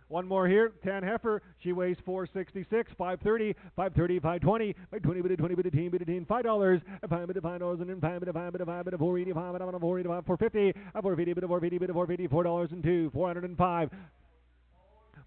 One more here, Tan Heifer. She weighs 466, 530, 530, 520, 520 bit of 20 bit of team, $5, a 5 bit of $5, and then 5 bit of 5 bit of 5 bit of 485, and 485, 450, a 450 bit of 450 bit of 450, $4 and 2, 405.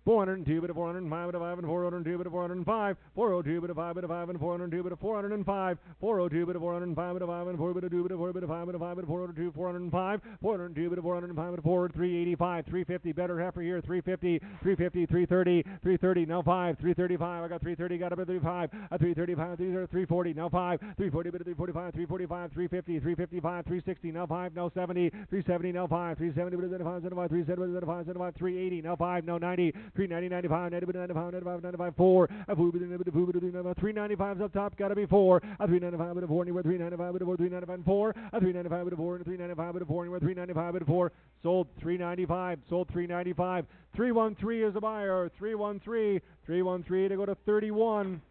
402 bit of 405 bit of 5 and 402 bit of 405, 402 bit of 5 bit of 5 and 402 bit of 405, 402 bit of 405 bit of 5 and 4 bit of 2 bit of 4 bit of 5 bit of 5 bit of 402, 405, 402 bit of 405 bit of 4, 385, 350, better heifer here, 350, 350, 330, 330, now 5, 335, I got 330, got a bit of 35, a 335, 340, now 5, 340 bit of 345, 345, 350, 355, 360, now 5, now 70, 370, now 5, 370 bit of 75, 75, 370 bit of 75, 75, 380, now 5, now 90, 390, 95, 95, 95, 95, 4. A 395's up top, gotta be 4. A 395 bit of 4, anywhere 395 bit of 4, 395 and 4. A 395 bit of 4, and 395 bit of 4, anywhere 395 bit of 4. Sold 395, sold 395. 313 is the buyer. 313, 313 to go to 31.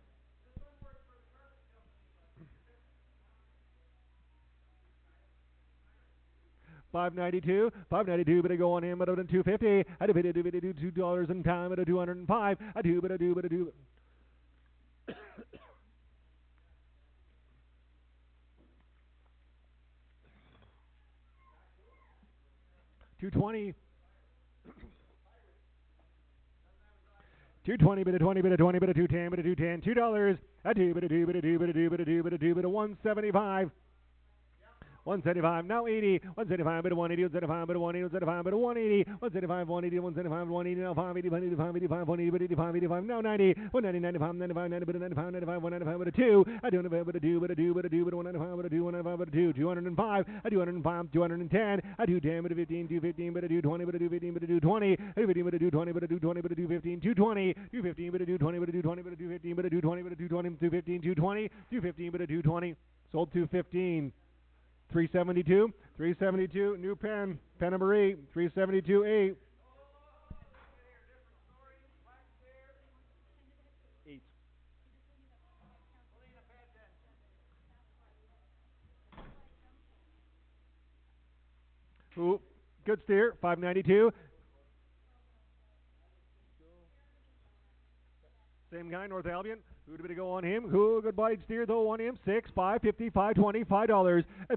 $592, $592, but I go on him at $250. I did $2 in time at $205. I do, but I do, but I do. 220. 220, bit of 20, bit of 20, bit of 210, bit of 210, $2. A 2, bit of 2, bit of 2, bit of 2, bit of 2, bit of 2, bit of 175. 175, now 80, 175, bit of 180, 175, bit of 180, 175, bit of 180, 175, 180, 175, 180, now 580, 585, 85, 180, 85, 85, now 90, 190, 95, 95, 90, bit of 95, 95, 195, bit of 2, I do 95, bit of 2, bit of 2, bit of 2, bit of 195, bit of 2, 195, bit of 2, 205, I do 105, 210, I do 10, bit of 15, 215, bit of 220, bit of 215, bit of 220, 215, bit of 220, bit of 220, bit of 215, 220, 215, bit of 220, bit of 220, bit of 215, bit of 220, bit of 220, 215, 220, 215, bit of 220, sold 215. 372, 372, new pen, pen number 8, 372, 8. 8. Ooh, good steer, 592. Same guy, North Albion. Who did it go on him? Who good bite steer though on him? 6, 550, 520, $5. A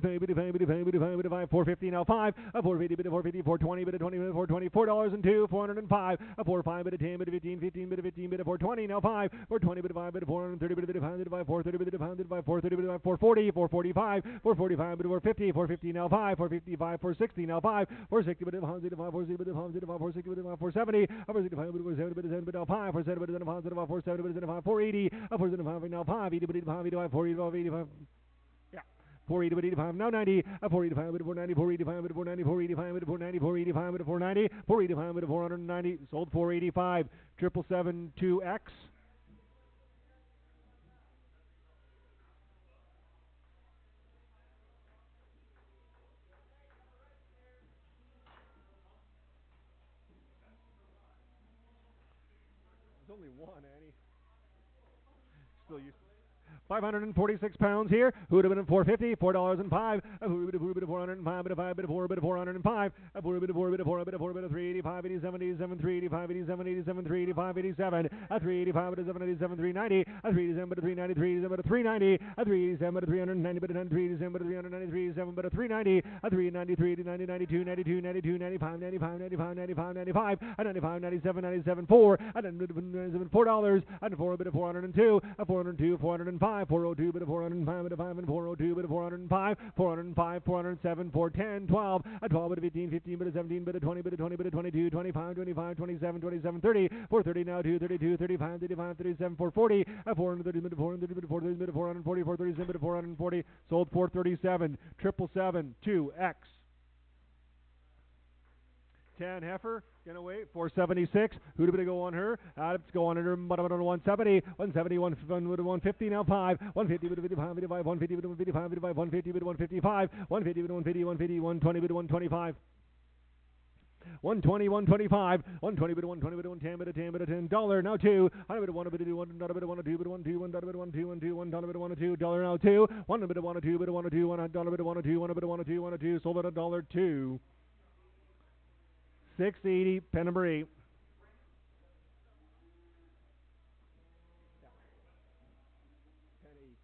450 now 5. A 450 bit of 450, 420 bit of 20 bit of 420, $4 and 2, 405. A 4 5 bit of 10 bit of 15, 15 bit of 15 bit of 420 now 5. 420 bit of 5 bit of 430 bit of 100 by 430 bit of 100 by 430 bit of 440, 445, 445 bit of 450, 450 now 5, 455, 460 now 5, 460 bit of 100 by 460 bit of 100 by 460 bit of 470, 465 bit of 7 bit of 7 bit of 5, 470 bit of 100 by 470 bit of 480, 475 now 5, 80 bit of 5, 85, 485, 85. Yeah. 480 bit 85 now 90, 485 bit of 490, 485 bit of 490, 485 bit of 490, 485 bit of 490, 485 bit of 490, sold 485, 777-2X. There's only one, Annie. Still used 546 pounds here. Who would have been at 450? $4.05. Who would have been at 405? Bit of 5, bit of 4, bit of 405. A 4, bit of 4, bit of 4, bit of 4, bit of 385, 87, 87, 385, 87, 87, 385, 87. A 385, bit of 787, 390. A 387, bit of 390, 387, bit of 390. A 387, bit of 390, bit of 387, bit of 393, 7, bit of 390. A 393, 90, 92, 92, 92, 95, 95, 95, 95, 95. A 95, 97, 97, 4. A 97, $4. A 4, bit of 402. A 402, 405. 402 bit of 405 bit of 5 and 402 bit of 405 405 407 410 12 a 12 bit of 15 15 bit of 17 bit of 20 bit of 20 bit of 22 25 25 27 27 30 430 now 232 35 35 37 440 a 430 bit of 430 bit of 430 bit of 440 437 bit of 440 sold 437 777 2X 10 heifer, gonna wait, 476. Who did it go on her? It's go on her, but on 170, 170, 150 now 5, 150 bit of 55, 55, 150 bit of 55, 55, 150 bit of 155, 150 bit of 150, 150, 120 bit of 125. 120, 125, 120 bit of 120 bit of 110 bit of 10 bit of $10 now 2, $100 bit of 1 bit of 2, $1 bit of 1 2 bit of 1 2, $1 bit of 1 2 1 2, $1 bit of 1 2, $1 now 2, $1 bit of 1 2 bit of 1 2, $1 bit of 1 2, $1 bit of 1 2, $1 2, sold at $1.02. 680, pen number 8. Pen 8.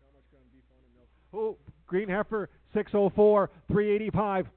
How much ground beef on it? No. Oh, green heifer, 604, 385.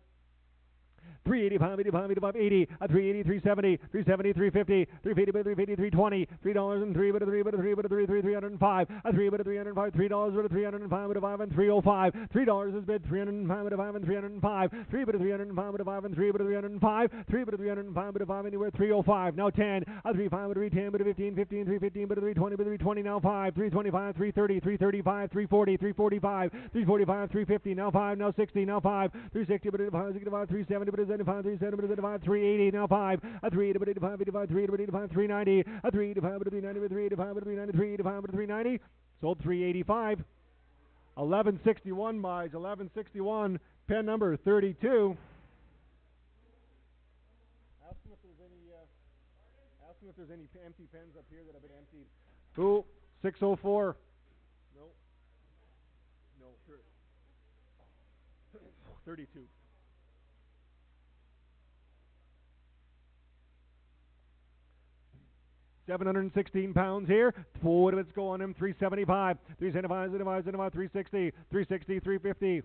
385, 85, 85, 80, 380, 370, 370, 350, 350, 350, 320, $3 and 3 bit of 3 bit of 3 bit of 3 3 305, a 3 bit of 305, $3 bit of 305 bit of 5 and 305, $3 is bid 305 bit of 5 and 305, 3 bit of 305 bit of 5 and 3 bit of 305, 3 bit of 305 bit of 5 anywhere 305, now 10, a 35 bit of 310 bit of 15, 15, 315 bit of 320 bit of 320 now 5, 325, 330, 335, 340, 345, 345, 350 now 5, now 60 now 5, 360 bit of 5, 65, 370 bit of 75, 370 bit of 5, 380 now 5, a 380 bit of 85, 85, 380 bit of 85, 390, a 385 bit of 390, 385 bit of 390, 385 bit of 390, sold 385, 1161 buys, 1161, pen number 32. Ask them if there's any empty pens up here that have been emptied. Ooh, 604. No. No, sure. 32. £716 here. What if it's going him? 375, 375, 360, 360, 350.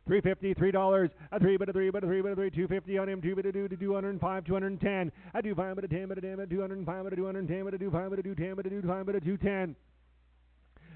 $350, $3, a three, but a three, but a three, but a three, 250 on him, 2 but a 2 to 205, 210. I do 5 but a 10, but a 10, but a 205, but a 210, but a do 5 but a do 10, but a do 5 but a 210.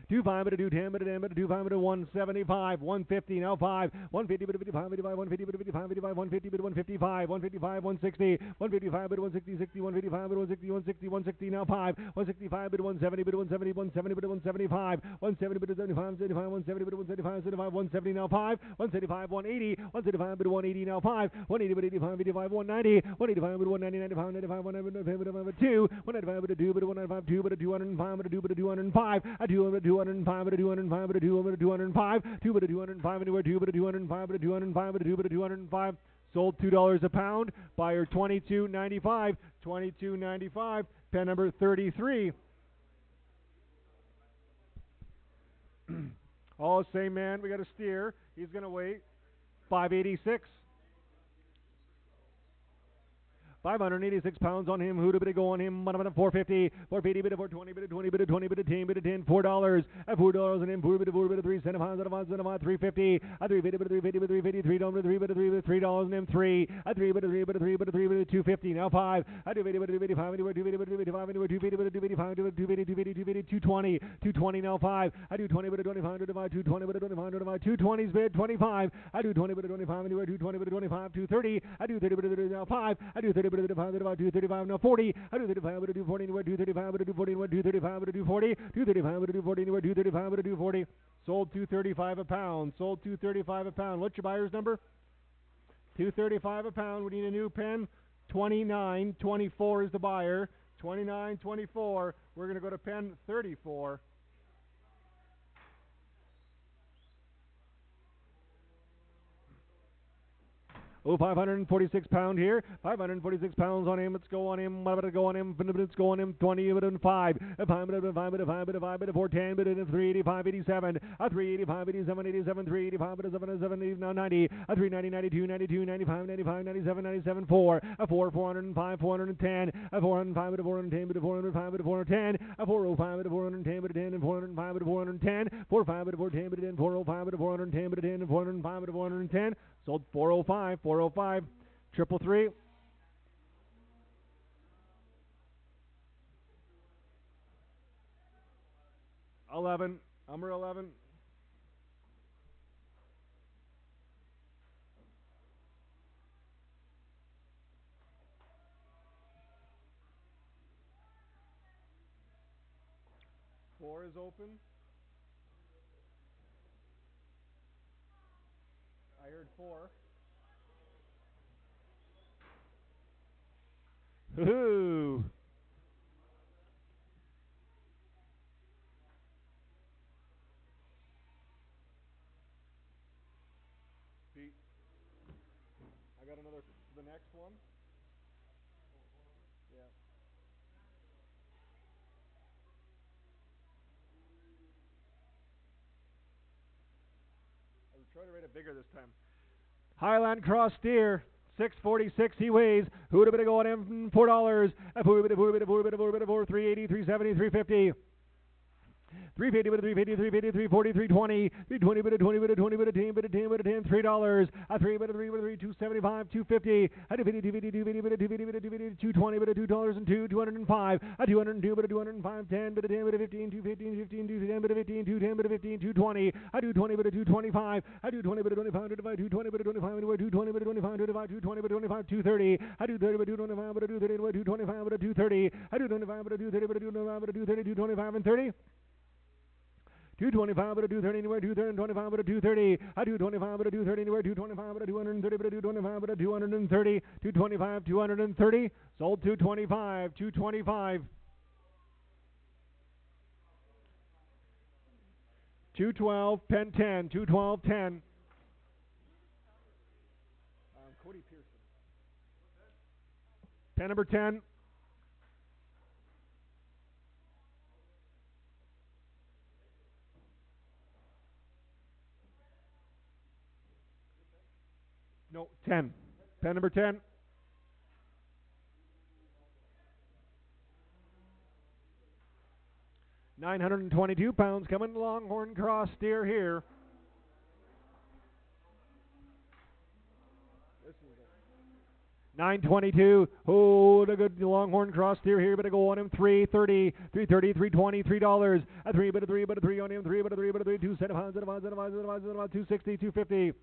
25 but a do 10 but a 10 but a do 5 but a 175, 150 now 5, 150 but a 55, 55, 150 but a 55, 55, 150 but a 155, 155, 160, 155 but a 160, 60, 155 but a 160, 160, 160 now 5, 165 but a 170 but a 170, 170 but a 175, 170 but a 75, 75, 170 but a 175, 75, 170 now 5, 175, 180, 175 but a 180 now 5, 180 but 85, 85, 190, 185 but a 190, 95, 95, 195 but a 2, 195 but a 2 but a 195, 2 but a 205 but a 2 but a 205, a 2 but a 205 but a 205 but a 2 but a 205, 2 but a 205 anywhere 2 but a 205 but a 205 but a 2 but a 205. Sold $2 a pound. Buyer $22.95. $22.95. Pen number 33. All the same man. We got a steer. He's going to wait. 586. 586 pounds on him. Who to bid go on him? 450, 450, bid 420, bid 20, bid 20, bid 10, bid 10, $4. At $4 on him. 4 bid 3 cents, 350. At 3 bid 350, bid 350, $3 bid 3 bid $3 on him. 3. At 3 bid 3 bid 3 bid 3 bid 250. Now 5. At 2 bid 255 anywhere 2 bid 255 anywhere 2 bid 255 220, 220 now 5. I do 20 bid 25 to divide 220 bid 25 to divide 220's bid 25. I do 20 bid 25 anywhere 220 bid 25 230. I do 30 bid now 5. I do 30 bid 235 now 40. I do 35 but I do 40 anywhere 235 but I do 40 anywhere 235 but I do 40. 235 but I do 40 anywhere 235 but I do 40. Sold $235 a pound. Sold $235 a pound. What's your buyer's number? $235 a pound. We need a new pen. 2924 is the buyer. 2924. We're going to go to pen 34. Oh, 546 pound here. 546 pounds on him. Let's go on him. What about to go on him? Let's go on him. 20, but 5. 5, but 5, but 5, but 5, but 410, but 385, 87. 385, 87, 87, 385, but 7, 7, 90. 390, 92, 92, 95, 95, 97, 97, 4. 4, 405, 410. 405, but 410, but 405, but 410. 405, but 410, but 10, and 405, but 410. 45, but 410, but 10, 405, but 410, but 10, and 405, but 410. Sold 405, 405, 333. Number 11. Four is open. I heard 4. Hoo-hoo. Pete, I got another, the next one. Yeah. I was trying to write it bigger this time. Highland Cross steer, 646 he weighs. Who'd have been going in $4? 4, 380, 370, 350. 350, but 350, 350, 340, 320, 320, but a 20, but a 20, but a 10, but a 10, but a 10, $3. A 3, but a 3, but a 3, 275, 250. A 250, 250, 250, but a 250, but a 250, 220, but a $2 and 2, 205. A 202, but a 205, 10, but a 10, but a 15, 215, 15, 210, but a 15, 210, but a 15, 220. A 220, but a 225. A 220, but a 25, to divide 220, but a 25, anywhere 220, but a 25, to divide 220, but a 25, 230. A 230, but a 225, but a 230, anywhere 225, but a 230. A 225, but a 230, but a 225, but a 230, 225 and 30. 225 but a 230 anywhere 225 but a 230. A 225 but a 230 anywhere 225 but a 230 but a 225 but a 230. 225 230. Sold 225 225. 212 pen 10 212 10. Cody Pearson. Pen number 10. No, 10. Pen number 10. £922 coming Longhorn Cross steer here. $922. Oh, the good Longhorn Cross steer here. Better go on him. $330, $320, $3. A 3, but a 3, but a 3 on him. 3, but a 3, but a 3. 2 $260, $250.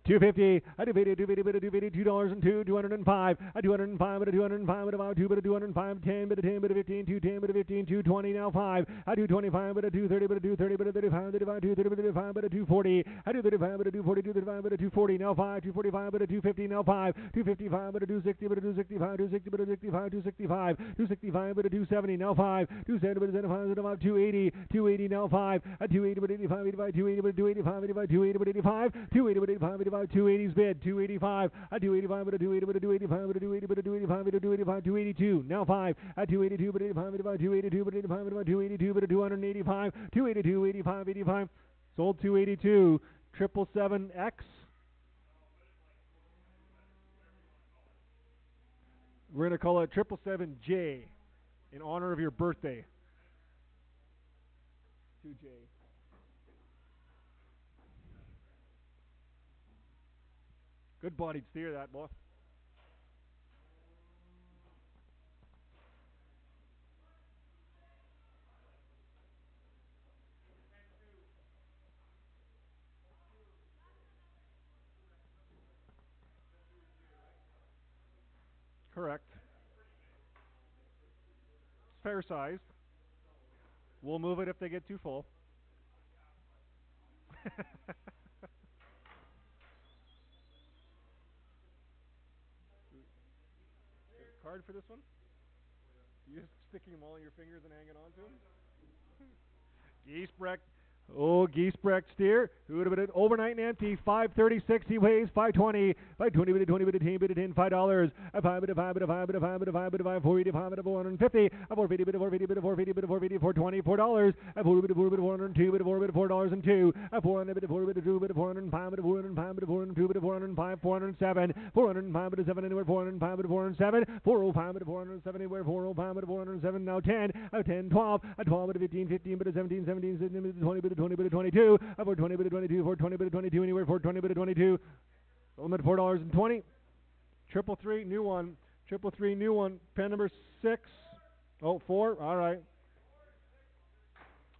$250, I do $250, $2 and $2, $205, I $205, but a $205, but about 2, but a $205, 10, but a 10, but a 15, 210, but a 15, 220, now 5, I do $25, but a $230, but a $230, but a $35, $230, but a $35, but a $240, I do $35, but a $240, $235, but a $240, now 5, $245, but a $250, now 5, $255, but a $260, but a $265, $260, but a $65, $265, $265, but a $270, now 5, $270, but a $75, about $280, $280, now 5, a $280, but $85, $85, $280, but $285, $85, $280, but $85, $280, but $85, $85, 280's bid, 285, a 285, but a 280, but a 285, but a 280, but a 285, but a 285, 282, now 5, a 282, but 85, but about 282, but 85, but about 282, but a 285, 282, 85, 85, sold 282, 777X. We're going to call it 777J in honor of your birthday. 2J. Good bodied steer, that boy. Correct. It's fair sized. We'll move it if they get too full. Card for this one? You just sticking them all in your fingers and hanging on to them? Giesbrecht. Oh, Giesbrecht steer. Who would have been overnight and empty? 536. He weighs 520. 520 bit a 20 bit a 10 bit a 10. $5. A 5 bit a 5 bit a 5 bit a 5 bit a 5 bit a 5. 485 bit a 450. A 450 bit a 450 bit a 450 bit a 450. $420. $4. A 4 bit a 4 bit a 402 bit a 4 bit a $4 and 2. A 400 bit a 4 bit a 2 bit a 405 bit a 405 bit a 402 bit a 405. 407. 405 bit a 7 anywhere. 405 bit a 407. 405 bit a 407 anywhere. 405 bit a 407. Now 10. A 10. 12. A 12 bit a 15. 15 bit a 17. 17 bit a 20 bit a 20 bit a 22. A 420 bit a 22. 420 bit a 22 anywhere. 420 bit a 22. Limit $4.20. 333 new one. 333 new one. Pen number 6. Oh, 4. All right.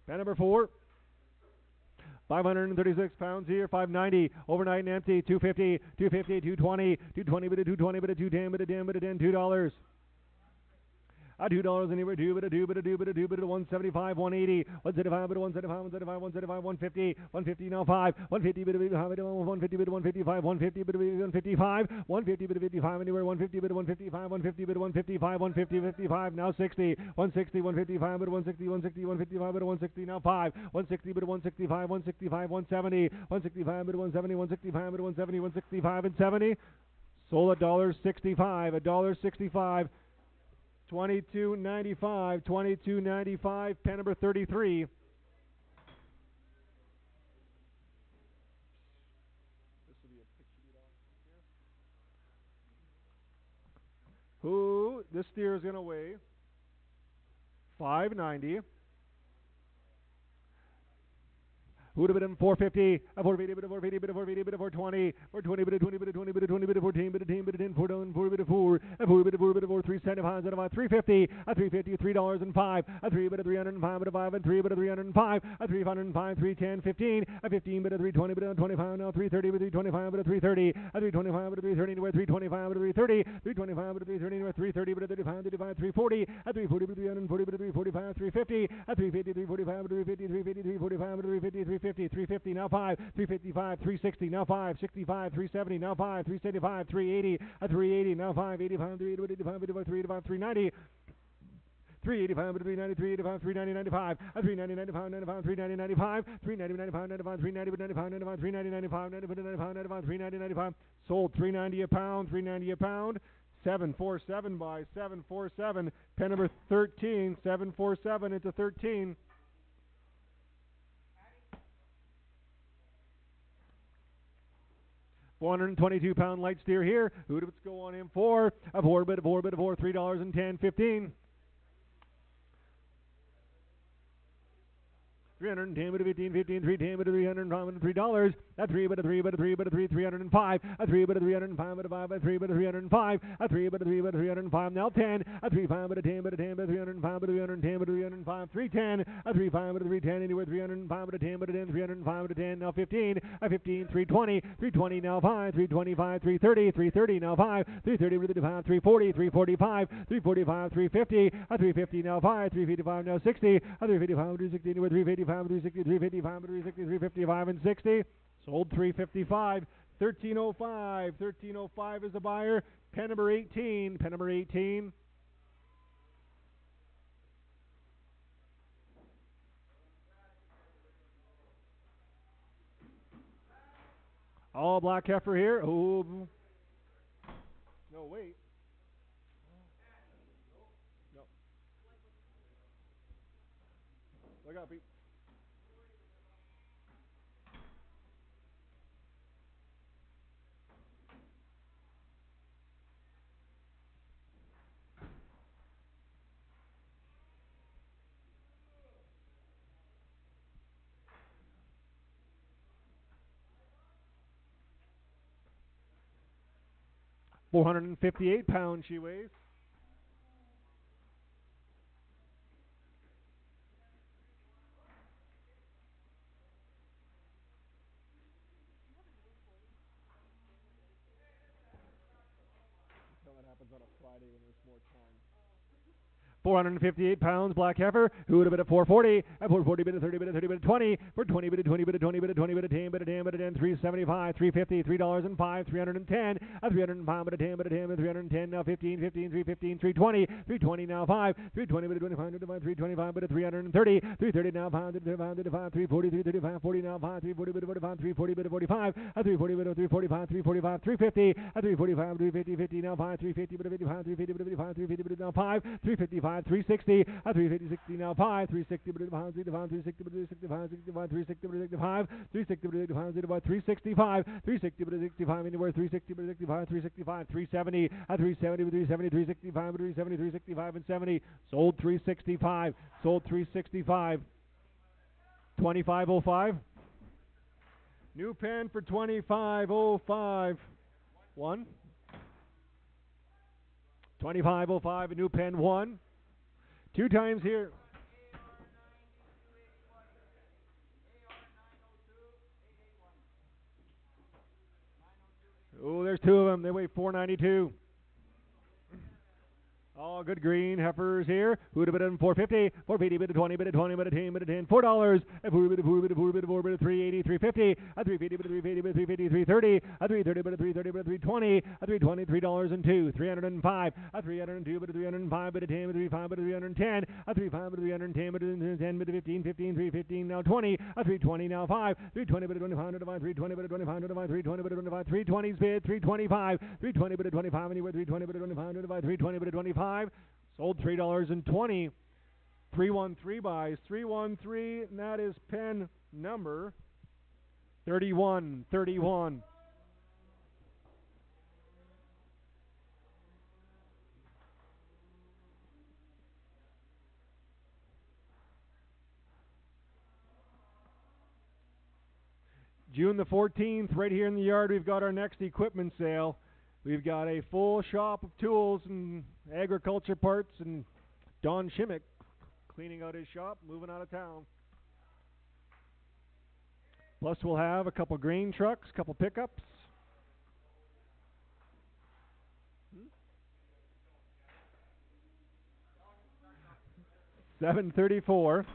Pen number 4. 536 pounds here. 590 overnight and empty. 250. 250. 220. 220 bit a 220 bit a 210 bit a 10 bit a 10. $2. A $2 anywhere, 2 bit a 2 bit a 2 bit a 2 bit a 175, 180, 175 bit a 175, 175, 175, 150, 150 now 5, 150 bit a 150 bit a 155, 150 bit a 155, 150 bit a 55 anywhere, 150 bit a 155, 150 bit a 155, 150, 55 now 60, 160, 155 bit a 160, 160, 155 bit a 160 now 5, 160 bit a 165, 165, 170, 165 bit a 170, 165 bit a 170, 165 and 70. Sold $1.65, $1.65. $22.95, $22.95, pen number 33. Who this steer is going to weigh 590. Who would have been 450, a 450, bit a 450, bit a 450, bit a 420, 420, bit a 20, bit a 20, bit a 20, bit a 14, bit a 10, bit a 10, 4 down, 4 bit a 4, a 4 bit a 4, bit a 4, 375, $350, a 350, $3 and 5, a 3 bit a 305, bit a 5, and 3 bit a 305, a 305, 310, 15, a 15 bit a 320, bit a 25, now 330, bit a 325, bit a 330, a 325, bit a 330, anywhere 325, bit a 330, 325, bit a 330, anywhere 330, bit a 35, 35, 340, a 340, bit a 340, bit a 345, 350, a 350, 345, bit a 350, 350, 345, bit a 350, 350, 350, now 5, 355, 360, now 5, 65, 370, now 5, 375, 380, a 380, now 5, 85, 385, 85, 385, 390, 385, 390, 385, 390, 95, a 390, 95, 95, 390, 95, 390, 95, 95, 390, 95, 95, 390, 95, 95, 95, 390, 95, sold $390 a pound, $390 a pound, 747 by 747, pen number 13, 747 into 13. 422-pound light steer here. Who'd it's go on in for? A four bid of $3.10.15. 310 bit of 15, 15, 310 bit of $305, $3. A 3 bit of 3 bit of 3 bit of 3, 305. A 3 bit of 305 bit of 5, a 3 bit of 305. A 3 bit of 3 bit of 305. Now 10. A 3 5 bit of 10 bit of 10 bit of 305 bit of 310 bit of 305. 310. A 3 5 bit of 310 anywhere 305 bit of 10 bit of 10 305 bit of 10. Now 15. A 15 320 320 now 5 325 330 330 now 5 330 bit of 5 340 345 345 350. A 350 now 5 355 now 60. A 355 360 anywhere 355 360 355 360 355 and 60. Sold 355. 1305. 1305 is the buyer. Pen number 18. Pen number 18. All black heifer here. Oh. No, wait. No. Look out, Pete. £458 she weighs. That happens on a Friday when there's more time. 458 pounds, black heifer. Who would have been at 440? At 440 bid of 30 bid of 30 bid of 20. For 20 bid of 20 bid of 20 bid of 20 bid of 10 bid of 10 bid of 10. 375, 350, $3.05, 310. At 305 bid of 10 bid of 10 bid of 310. Now 15, 15, 315, 320. 320 now 5. 320 bid of 25 bid of 325 bid of 330. 330 now 5 bid of 5 bid of 5. 340, 335, 40 now 5. 340 bid of 45. 340 bid of 45. At 340 bid of 345, 345, 350. At 345, 350, 50 now 5. 350 bid of 55, 350 bid of 55, 350 bid of now 5. 355, 360. A 350, 60 now 5, 360 bit of 5, 360 bit of 65, 65, 360 bit of 65, 360 bit of 65, 365, 360 bit of 65, anywhere 360 bit of 65, 365, 370, a 370 bit of 370, 365 bit of 370, 365 and 70, sold 365, sold 365, 2505. New pen for 2505. 1. 2505, a new pen 1. 2 times here. Oh, there's 2 of them. They weigh 492. All good green heifers here. Who'd have bid of 450, 450 bid of 20, bid of 20, bid of 10, bid of 10, $4. A 4 bid of 4 bid of 4 bid of 4 bid of 380, 350. A 350 bid of 350 bid of 350, 330. A 330 bid of 330 bid of 320. A 320, $3.02, 305. A 302 bid of 305 bid of 10 bid of 35 bid of 310. A 35 bid of 310 bid of 10 bid of 15, 15, 315 now 20. A 320 now 5. 320 bid of 25 to 5. 320 bid of 25 to 5. 320 bid of 25. 320's bid 325. 320 bid of 25 anywhere 320 bid of 25 to 5. 320 bid of 25. Sold $3.20. 313 buys. 313, and that is pen number 3131. June the 14th, right here in the yard, we've got our next equipment sale. We've got a full shop of tools and agriculture parts, and Don Shimmick cleaning out his shop, moving out of town. Plus we'll have a couple grain trucks, a couple pickups. 734.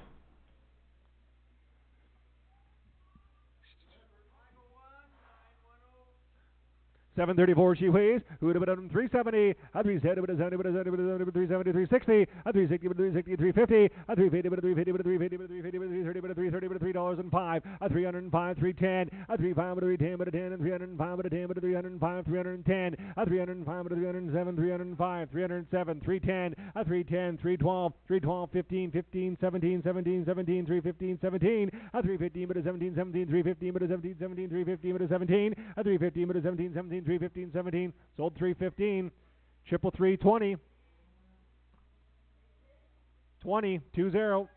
734 she weighs. Who would have been 370? A 370, but a 70, but a 70, but a 70, but a 370, 360. A 360, but a 360, 350. A 350, but a 350, but a 350, but a 350, but a 330, but a 330, but a $3.05. A 305, 310. A 35, but a 310, but a 10, and 305, but a 10, but a 305, 310. A 305, but a 307, 305, 307, 310. A 310, 312, 312, 15, 15, 17, 17, 17, 315, 17. A 315, but a 17, 17, 315, but a 17, 17, 315, but a 17. A 315, but a 17, 17, 315, 17. Sold 315. Triple 320. 20, 2-0.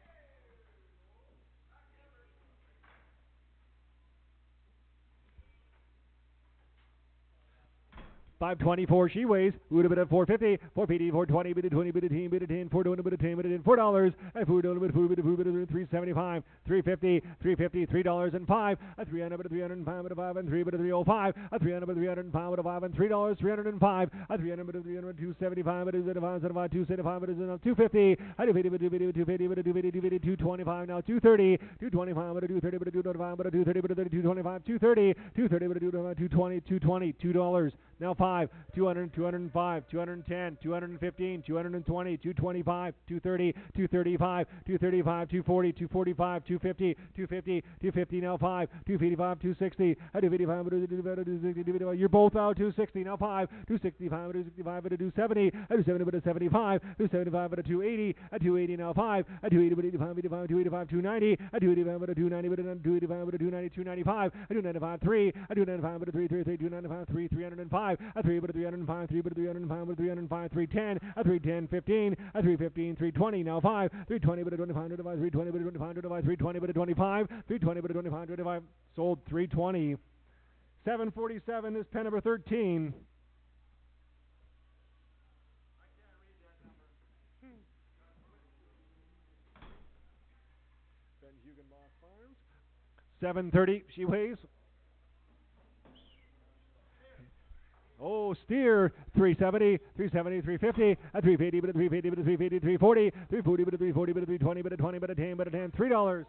524 she weighs. Would have been at 450, 450, 420, bid a 20, bid a 10, bid a 10, 420, bid a 10, bid a 10, $4. A food donut, bid a food, bid a food, bid a 375, 350, 350, $3.05. A 300, bid a 305, bid a 5 and 3, bid a 305. A 300, bid a 305, bid a 5 and $3, 305. A 300, bid a 300, 275, bid a 5, 275, bid a 250. A 250, bid a 250, bid a 250, bid a 225, now 230, 225, bid a 230, bid a 225, bid a 230, bid a 225, 230, 230, bid a 220, 220, $2. Now 5, 200, 205, 210, 215, 220, 225, 230, 235, 235, 240, 245, 250, 250, 250, now 5, 255, 260, 255, 260, you're both out, 260, now 5, 265, 265, 270, 270, 275, 275, 280, 280, now 5, 280, 285, 285, 290, 285, 290, 285, 290, 295, 295, 3, 295, 333, 295, 3, 305, a 3, but a 305, 3, but a 305, but a 305, 310, a 310, 15, a 315, 320, now 5, 320, but a 25, 320, but a 25, 320, but a 25, 320, but a 25, 25, sold 320. 747 is pen number 13. Ben Hugenbach Farms. 730 she weighs. Oh, steer, 370, 370, 350, a 350, but a 350, but a 350, 340, 340, but a 340, but a 320, but a 20, but a 10, but a 10, $3.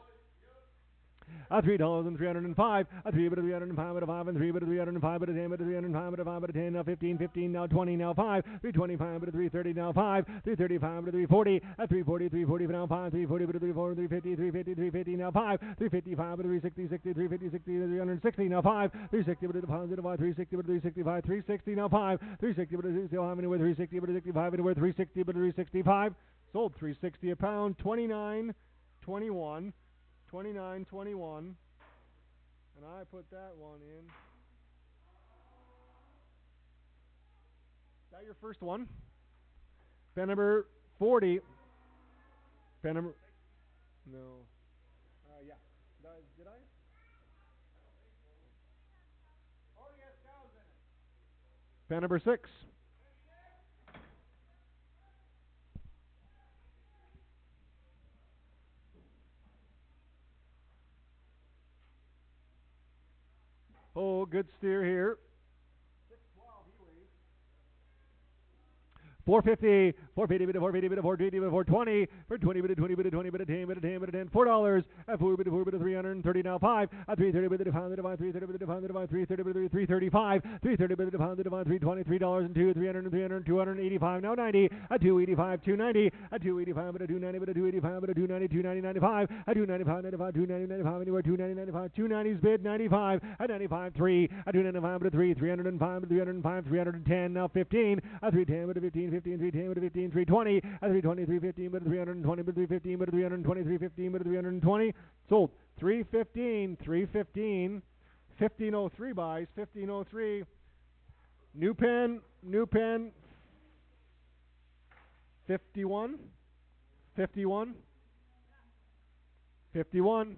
A $3.305, a 3, but a 305, but a 5 and 3, but a 305, but a 10, but a 305, but a 5, but a 10, now 15, 15, now 20, now 5, 325, but a 330, now 5, 335, but a 340, a 340, 340, now 5, 340, but a 340, 350, 350, 350, now 5, 355, but a 360, 60, 350, 60, 360, now 5, 360, but a deposit of 360, but a 365, 360, now 5, 360, but a 365, anywhere 360, but a 65, anywhere 360, but a 365, sold 360 a pound, 29, 21. 29, 21, and I put that one in. Is that your first one? Pen number 40. Pen number, no. Yeah. Did I? Pen number 6. Oh, good steer here. 450, 450, 450, 450, 420, for 20, 20, 20, 10, 10, 10, $4, a 4, 330, now 5, a 330, but the pound, 330, but the pound, 330, but 335, 330, but the pound, 320, $3 and 2, 300, 300, 285, now 90, a 285, 290, a 285, but a 290, but a 285, but a 290, 290, 95, a 295, 95, 290, 95, anywhere 290, 95, 290's bid, 95, a 95, 3, a 295, but a 3, 305, but 305, 310, now 15, a 310, but a 15, 15, 310, but a 15, 320, a 320, 315, but a 320, but a 315, but a 320, 315, but a 320, sold 315, 315, 1503 buys, 1503, new pen, 51, 51, 51.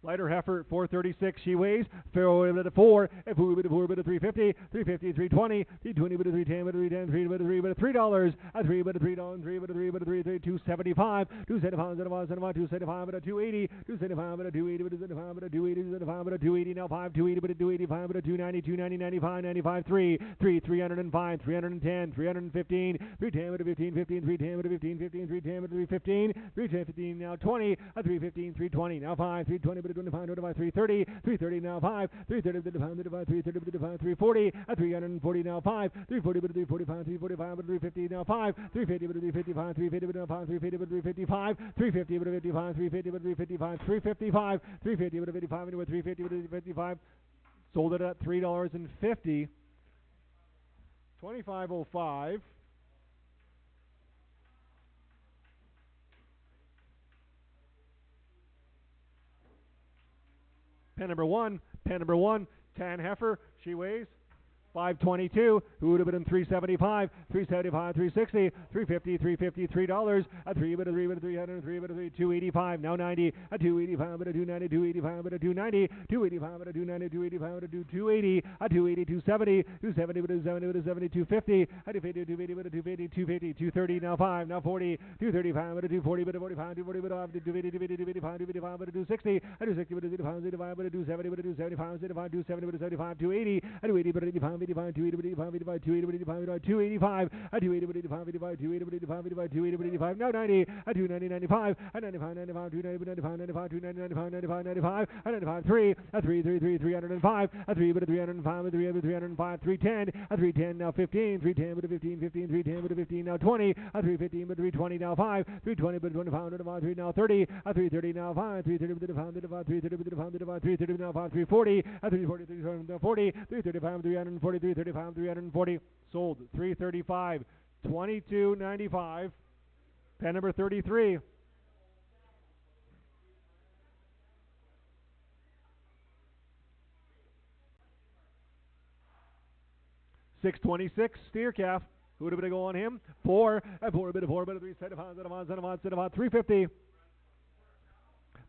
Lighter heifer, 436 she weighs. Fairway bit of 4. A 4 bit of 4 bit of 350. 350, 320. 320 bit of 310 bit of 310. 3 bit of 3 bit of $3. A 3 bit of $3. 3 bit of 3 bit of 3 3 275. 275 275 bit of 280. 275 bit of 280 bit of 75 bit of 280 275 bit of 280 now 5 280 bit of 285 bit of 290 290 95 95 3 3 305 310 315 310 bit of 15 15 310 bit of 15 15 310 bit of 315 310 15 now 20 a 315 320 now 5 320 bit bit of 25, divide 330, 330 now 5, 330 bit of pound, divide 330 bit of 340, at 340 now 5, 340 bit of 345, 345 bit of 350 now 5, 350 bit of 355, 350 bit of 5, 350 bit of 355, 350 bit of 55, 350 bit of 355, 355, 350 bit of 55 into a 350 bit of 55. Sold it at $3.50. 2505. Pen number one, Tan Heifer. She weighs 522. Who would have been in 375, 375, 360, 350, 350, $3. A 3 bit of 3 bit of 300, 3 bit of 3, 285. Now 90. A 285 bit of 290, 285 bit of 290, 285 bit of 290, 285 bit of 280. A 280, 270, 270 bit of 70 bit of 70, 250. A 250, 250 bit of 250, 250, 230. Now 5. Now 40, 235 bit of 240 bit of 45, 240 bit of 250, 250, 255, 255 bit of 260. A 260 bit of 255, 255 bit of 270 bit of 275, 270 bit of 75, 280. A 280 bit of 85. 85, 280, 85, 85, 280, 85, 285, a 280, 85, 85, 280, 85, 85, 280, 85, now 90, a 290, 95, a 95, 95, 290, 95, 95, 290, 95, 95, 95, a 95, 3, a 3, 3, 3, 305, a 3 bit of 305, a 3 bit of 305, 310, a 310, now 15, 310 bit of 15, 15, 310 bit of 15, now 20, a 315 bit of 320, now 5, 320 bit of 25, now 3, now 30, a 330, now 5, 330 bit of 5, 330 bit of 5, 330 now 5, 340, a 340, 340, 335, 340, 335, 340, sold 335, 22.95. Pen number 33. $626 steer calf. Who would have been to go on him? 4, a 4 bit of 4 bit of 3 set of 350.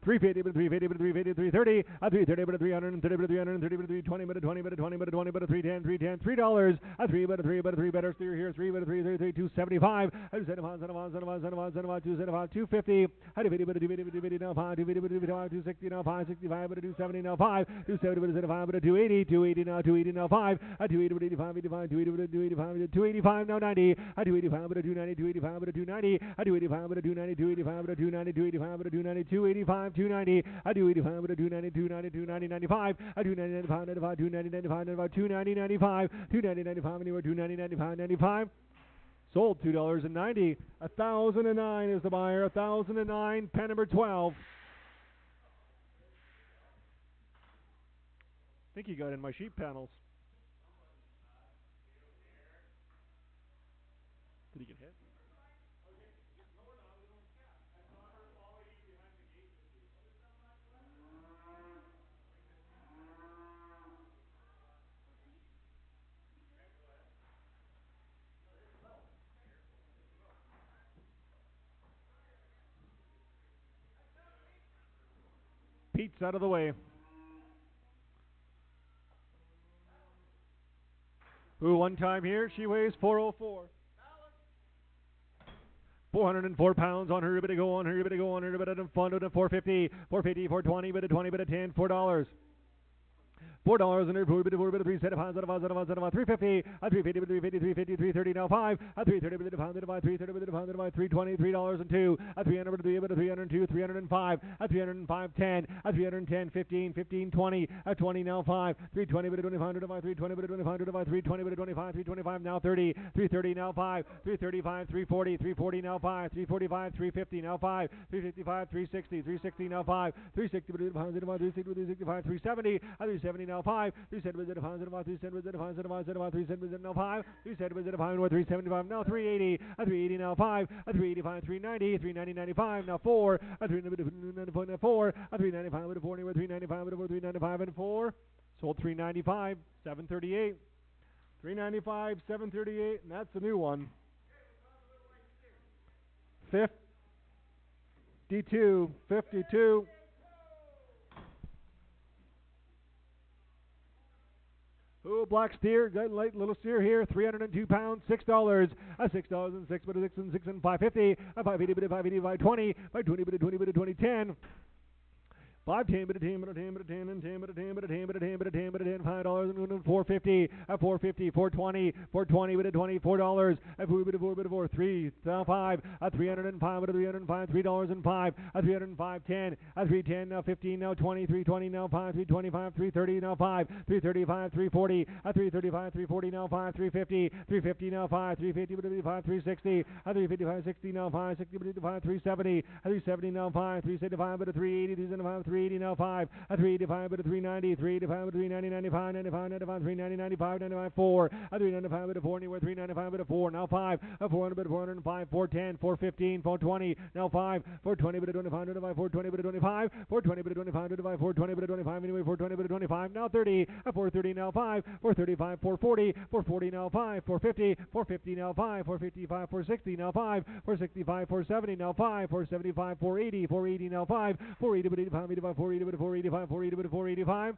350, but 350, but 350, 330, a 330, but 330, but 330, but 320, but 20, but 20, but 20, but 310, $3, a 3, but 3, but 3 better steer here, 3, but 3, 3, 275, a 275, 250, a 250, but 250, now 5, 250, but 260, now 5, 65, but 270, now 5, 270, but 5, but 280, now 280, now 5, a 280, but 85, 280, but 285, 285, now 90, a 285, but 290, 285, but 290, a 285, but 290, 285, but 290, 285, but 290, 285, 290, I do 85, but 290, 290, 290, 95, I do 90, 95, 95, 290, 95, 95, 290, 95, 290, 95, anywhere 290, 95, 95. Sold $2.90. 1,009 is the buyer. 1,009. Pen number 12. I think he got in my sheep panels. Did he get hit? Pete's out of the way. Ooh, one time here, she weighs 404. 404 pounds on her, bit to go on her, bit to go on her, bit of fun to 450, 450, 420, bit of 20, bit of 10, $4. $4 and $4 bit of 4 bit of 3 set of pounds out of 350, a 350 bit of 350, 350, 330 now 5, a 330 bit of pound out of 330 bit of pound out of 320, $3 and 2, a 300 bit of 3 bit of 302, 305, a 305 10, a 310 15, 15 20, a 20 now 5, 320 bit of 25 to 5, 320 bit of 25 to 5, 320 bit of 25, 325 now 30, 330 now 5, 335, 340, 340 now 5, 345, 350 now 5, 355, 360, 360 now 5, 360 bit of pounds out of 365, 370, a 370 now 5, 370 bit of pounds out of 370 bit of pounds out of 370 bit now 5, 370 bit of pound 375 now 380, a 380 now 5, a 385, 390, 390 95 now 4, a 395 now 4, a 395 bit of 40 with 395 bit of 395 and 4, sold 395, 738, 395, 738, and that's the new one. 52, 52. Ooh, black steer, got light little steer here, 302 pounds, $6, a $6 and 6 bit of 6 and 6 and 550, a 580 bit of 580 by 20, by 20 bit of 20 bit of 20 10. 5, 10, but a 10, but a 10, but a 10, and 10, but a 10, but a 10, but a 10, but a 10, but a 10, $5 and 450, at 450, 420, 420, but a $24, at 4, but a 4, but a 4, 3, now 5, at 305, but a 305, $3.05, at 305, 10, at 310, now 15, now 20, 320, now 5, 325, 330, now 5, 335, 340, at 335, 340, now 5, 350, 350, now 5, 350, but a 5, 360, at 355, 60, now 5, 60, but a 5, 370, at 370, now 5, 375, but a 380, 375, 380, now 5, at 385, but a 390, 385, but a 390, 95, 95, 95, 390, 95, 95, 4, at 395, but a 4, anywhere 395, but a 4, now 5, at 400, but a 405, 410, 415, 420, now 5, 420, but a 25, 25, 420, but a 25, 420, but a 25, 25, 420, but a 25, anyway 420, but a 25, now 30, at 430, now 5, 435, 440, 440, now 5, 450, 450, now 5, 455, 460, now 5, 465, 470, now 5, 475, 480, 480, now 5, 480, but 85, 85, 480, but 485, 480, but 485,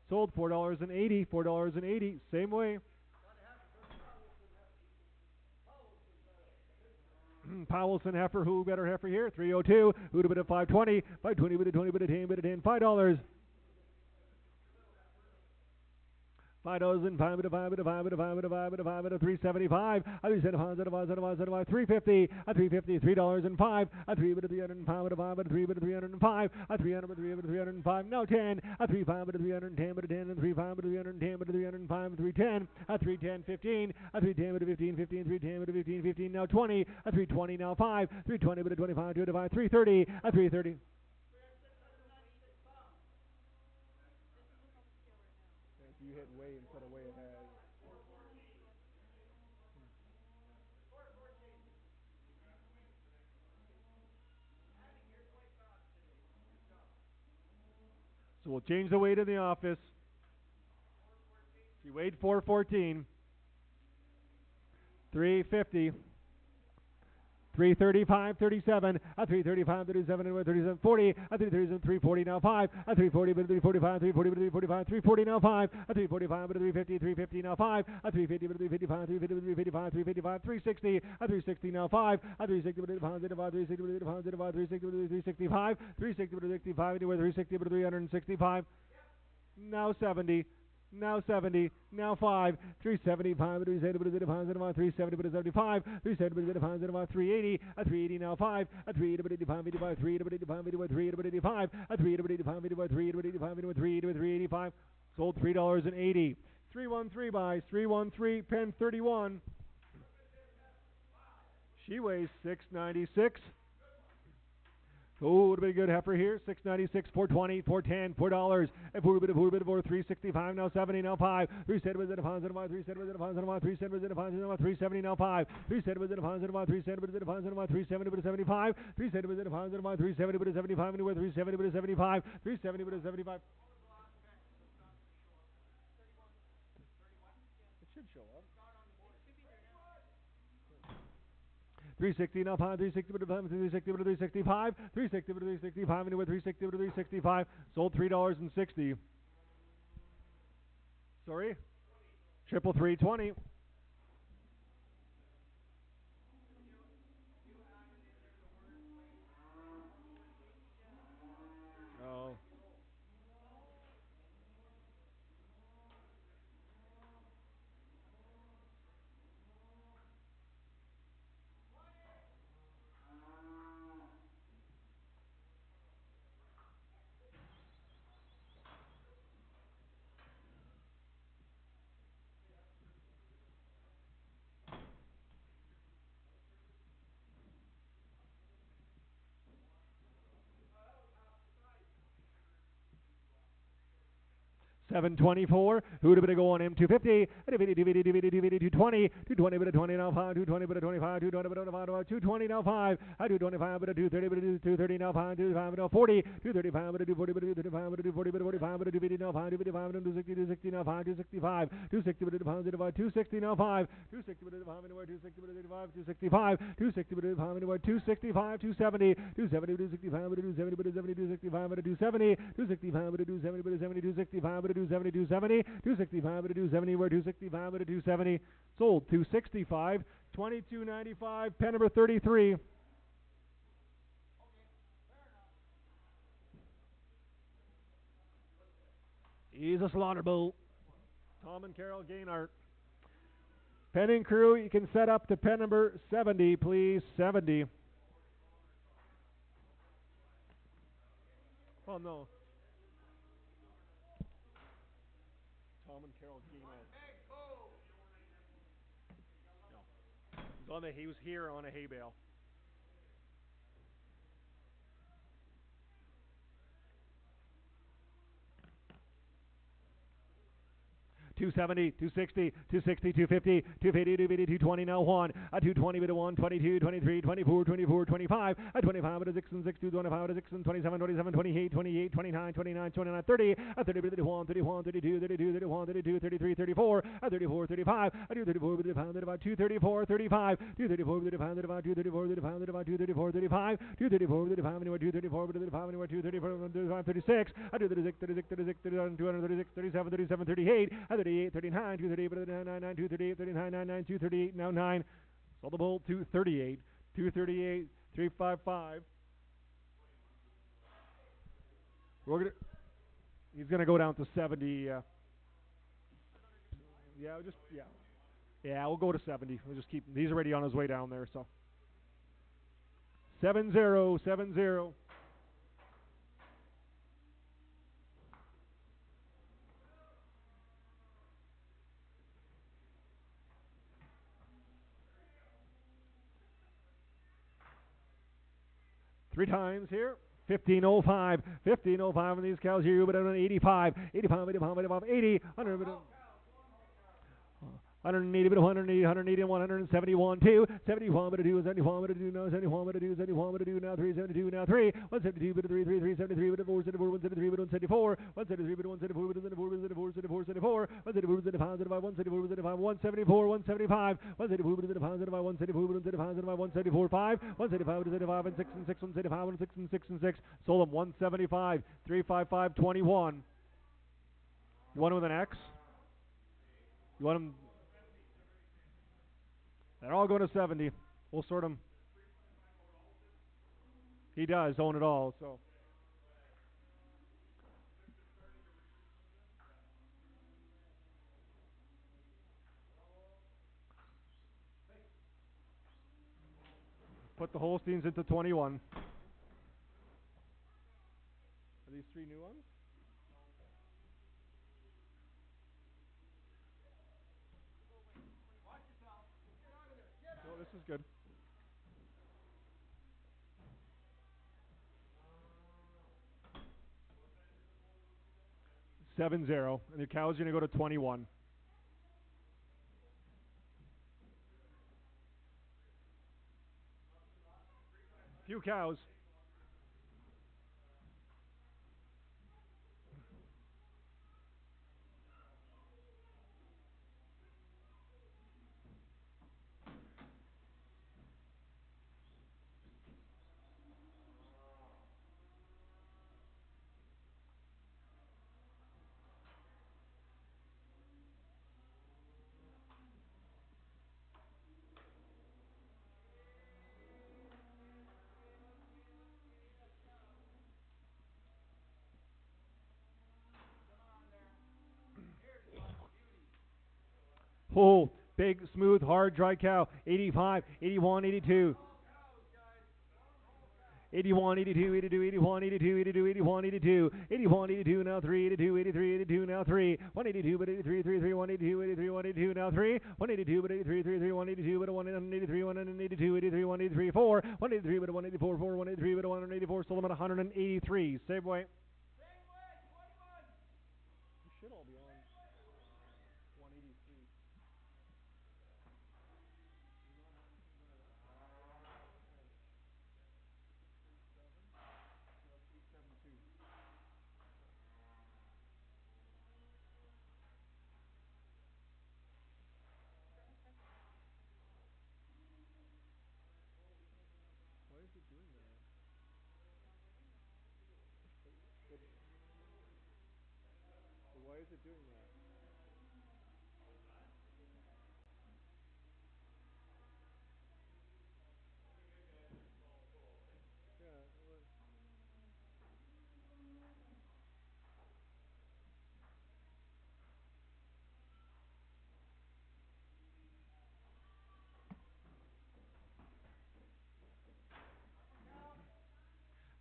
sold $4.80, $4.80, same way. Powelson heifer, who better heifer here? 302, who'd have been at 520, 520, but a 20, but a 10, but a 10, $5. $5 and 5 but a 5 but a 5 but a 5 but a 5 but a 5 but a 375. I said a 5 350. A 350, $3 and 5. A 3 but a 305 but a 5 but a 3 but a 305. A 300 but a 3 but a 305. Now 10. A 35 but a 310 but a 10 and 35 but a 310 but a 305 but 310. A 310 15. A 310 but a 15 15 310 but a 15 15 now 20. A 320 now 5. 320 but a 25 25 330. A 330. You hit way instead of way it has. So we'll change the weight in the office. She weighed 414. 350. 335, 37, a 335, 37, 37, 40, a 337, 340, now 5, a 340, but 345, 340, but 345, 340, now 5, a 345, but 350, 350, now 5, a 350, but 355, 350, but 355, 355, 360, a 360, now 5, a 360, but 360, but 360, but 365, 360, but 65, anywhere 360, but 365, now 70. Now 70, now 5, 375, 370, 370, 370, 380, a 380, now 5, a 380, 85, 85, 380, 85, 385, a 380, 85, 385, sold $3.80. 313 buys, 313, pen 31. She weighs 696. Oh, would have been a good heifer here. 696, 420, 410, $4. A four bit of 365, now 70, now 5. 3 said was at a pound, 3 said was at a pound, 3 said was at a pound, 370, now 5. 3 said was at a pound, 3 said was at a pound, 370, but a 75. 3 said was at a pound, 370, but a 75, anywhere 370, but a 75. 370, but a 75. It should show up. 360 now 5, 360 but 5, 360 but 365, 360 but 365, anywhere 360 but 365, sold $3.60. Sorry? 333.20. Oh. $7.24. Who'd have been to go on M250? 220, 220 but a 20 now 5, 220 but a 25, 220 but a 25, 220 now 5, 225 but a 230 but a 230 now 5, 235 but a 40, 235 but a 240 but a 235 but a 240 but a 45 but a 250 now 5, 255 but a 260, 260 now 5, 265, 260 but a 260 now 5, 260 but a 5 anywhere 260 but a 265, 260 but a 5 anywhere 265, 270, 270 but a 265 but a 270 but a 70, 265 but a 270, 265 but a 270 but a 70, 265 but a 270, 270, 265 but a 270, where 265 but a 270, sold 265, 22.95, pen number 33. He's a slaughter bull. Tom and Carol Gaynart. Penning crew, you can set up to pen number 70, please. 70. Oh, no. Tom and Carol Gaynart. No. He was here on a hay bale. 270, 260, 260, 250, 250, 250, 220, now 1. A 220 with a 1, 22, 23, 24, 24, 25. A 25 with a 6 and 6, 225 with a 6 and 27, 27, 28, 28, 29, 29, 29, 30. A 30 with a 31, 31, 32, 32, 31, 32, 33, 34. A 34, 35. A 234 with a pound at about 234, 35. 234 with a pound at about 234 with a pound at about 234, 35. 234 with a pound anywhere 234 with a pound anywhere 234, 35, 36. A 236, 36, 36, 37, 236, 37, 37, 38. A 38, 39, 238, 239, 238, 39, 99, 238, now 9. Sold the bull, 238, 238, 355. He's gonna go down to 70. Yeah, we'll go to 70. We'll just keep. He's already on his way down there, so 70, 70. Three times here. 1505. 1505 on these cows here. But on 85. 85, 85, 85, 80. 100. 180, 180, 180, 171, 2, 71, but a 2, 71, but a 2, now 71, but a 2, 71, but a 2, now 3, 72, now 3, 172, but a 3, 3, 3, 73, but a 4, 74, 173, but a 174, 173, but a 174, but a 174, 174, 174, 174, but a 175, 174, but a 174, 175, 174, but a 175, 174, but a 175, 5, 175, but a 75, and 6 and 6, 175, and 6 and 6 and 6, sold him 175, 355, 21. You want him with an X? You want him? They're all going to 70. We'll sort them. He does own it all, so. Put the Holsteins into 21. Are these three new ones? Oh, this is good. Seven zero, and the cow's going to go to 21. Few cows. Oh, big, smooth, hard, dry cow. 85, 81, 82. 81, 82, 82, 81, 82, 82, 81, 82, 81, 82, now 3, 82, 83, 82, now 3, 182, but 83, 33, 182, 83, 182, now 3, 182, but 83, 33, 182, but 183, 182, 83, 183, 4, 183, but 184, 4, 183, but 184, sold them at 183. Same way. You should all be on 183. Why is it doing that? Why is it doing that? Yeah.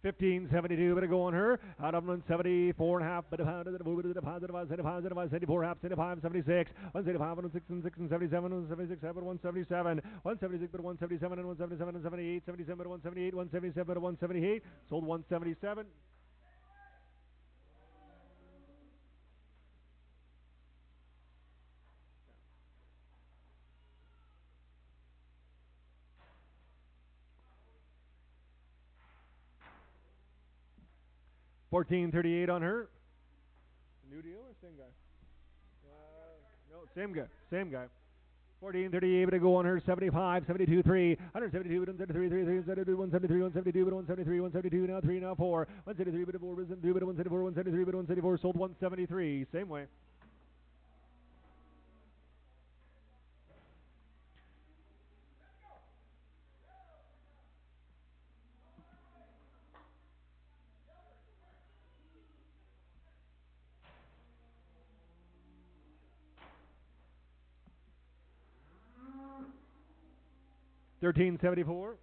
1572, better go on her. Out of 174 and a half, but deposit, 74 half, 75, 76, 175, 176, and 77, 176, 177, 176, but 177, and 177, and 78, 77, but 178, 177, but 178, sold 177. $14.38 on her. New deal or same guy? No, same guy. Same guy. $14.38 to go on her. 75, 72, 3, 172, 173, 3, 172, 173, 172, 173, 172, now 3, now 4, 173, but 4, 172, but 174, 173, but 174, sold 173. Same way. $13.74.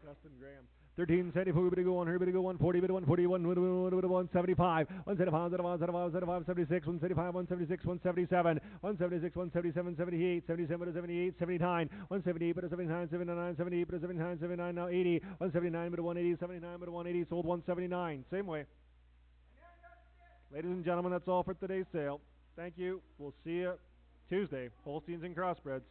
Justin Graham. 13.74. Bit to go on her. Bit to go 140. Bit to 141. 175. 175. 175. 76. 175. 176. 177. 176. 177. 78. 77. 78. 79. 178. Bit to 79. 79. 78. Bit to 79. 79. Now 80. 179. Bit to 180. 79. Bit to 180. Sold 179. Same way. Ladies and gentlemen, that's all for today's sale. Thank you. We'll see you Tuesday. Holsteins and Crossbreds.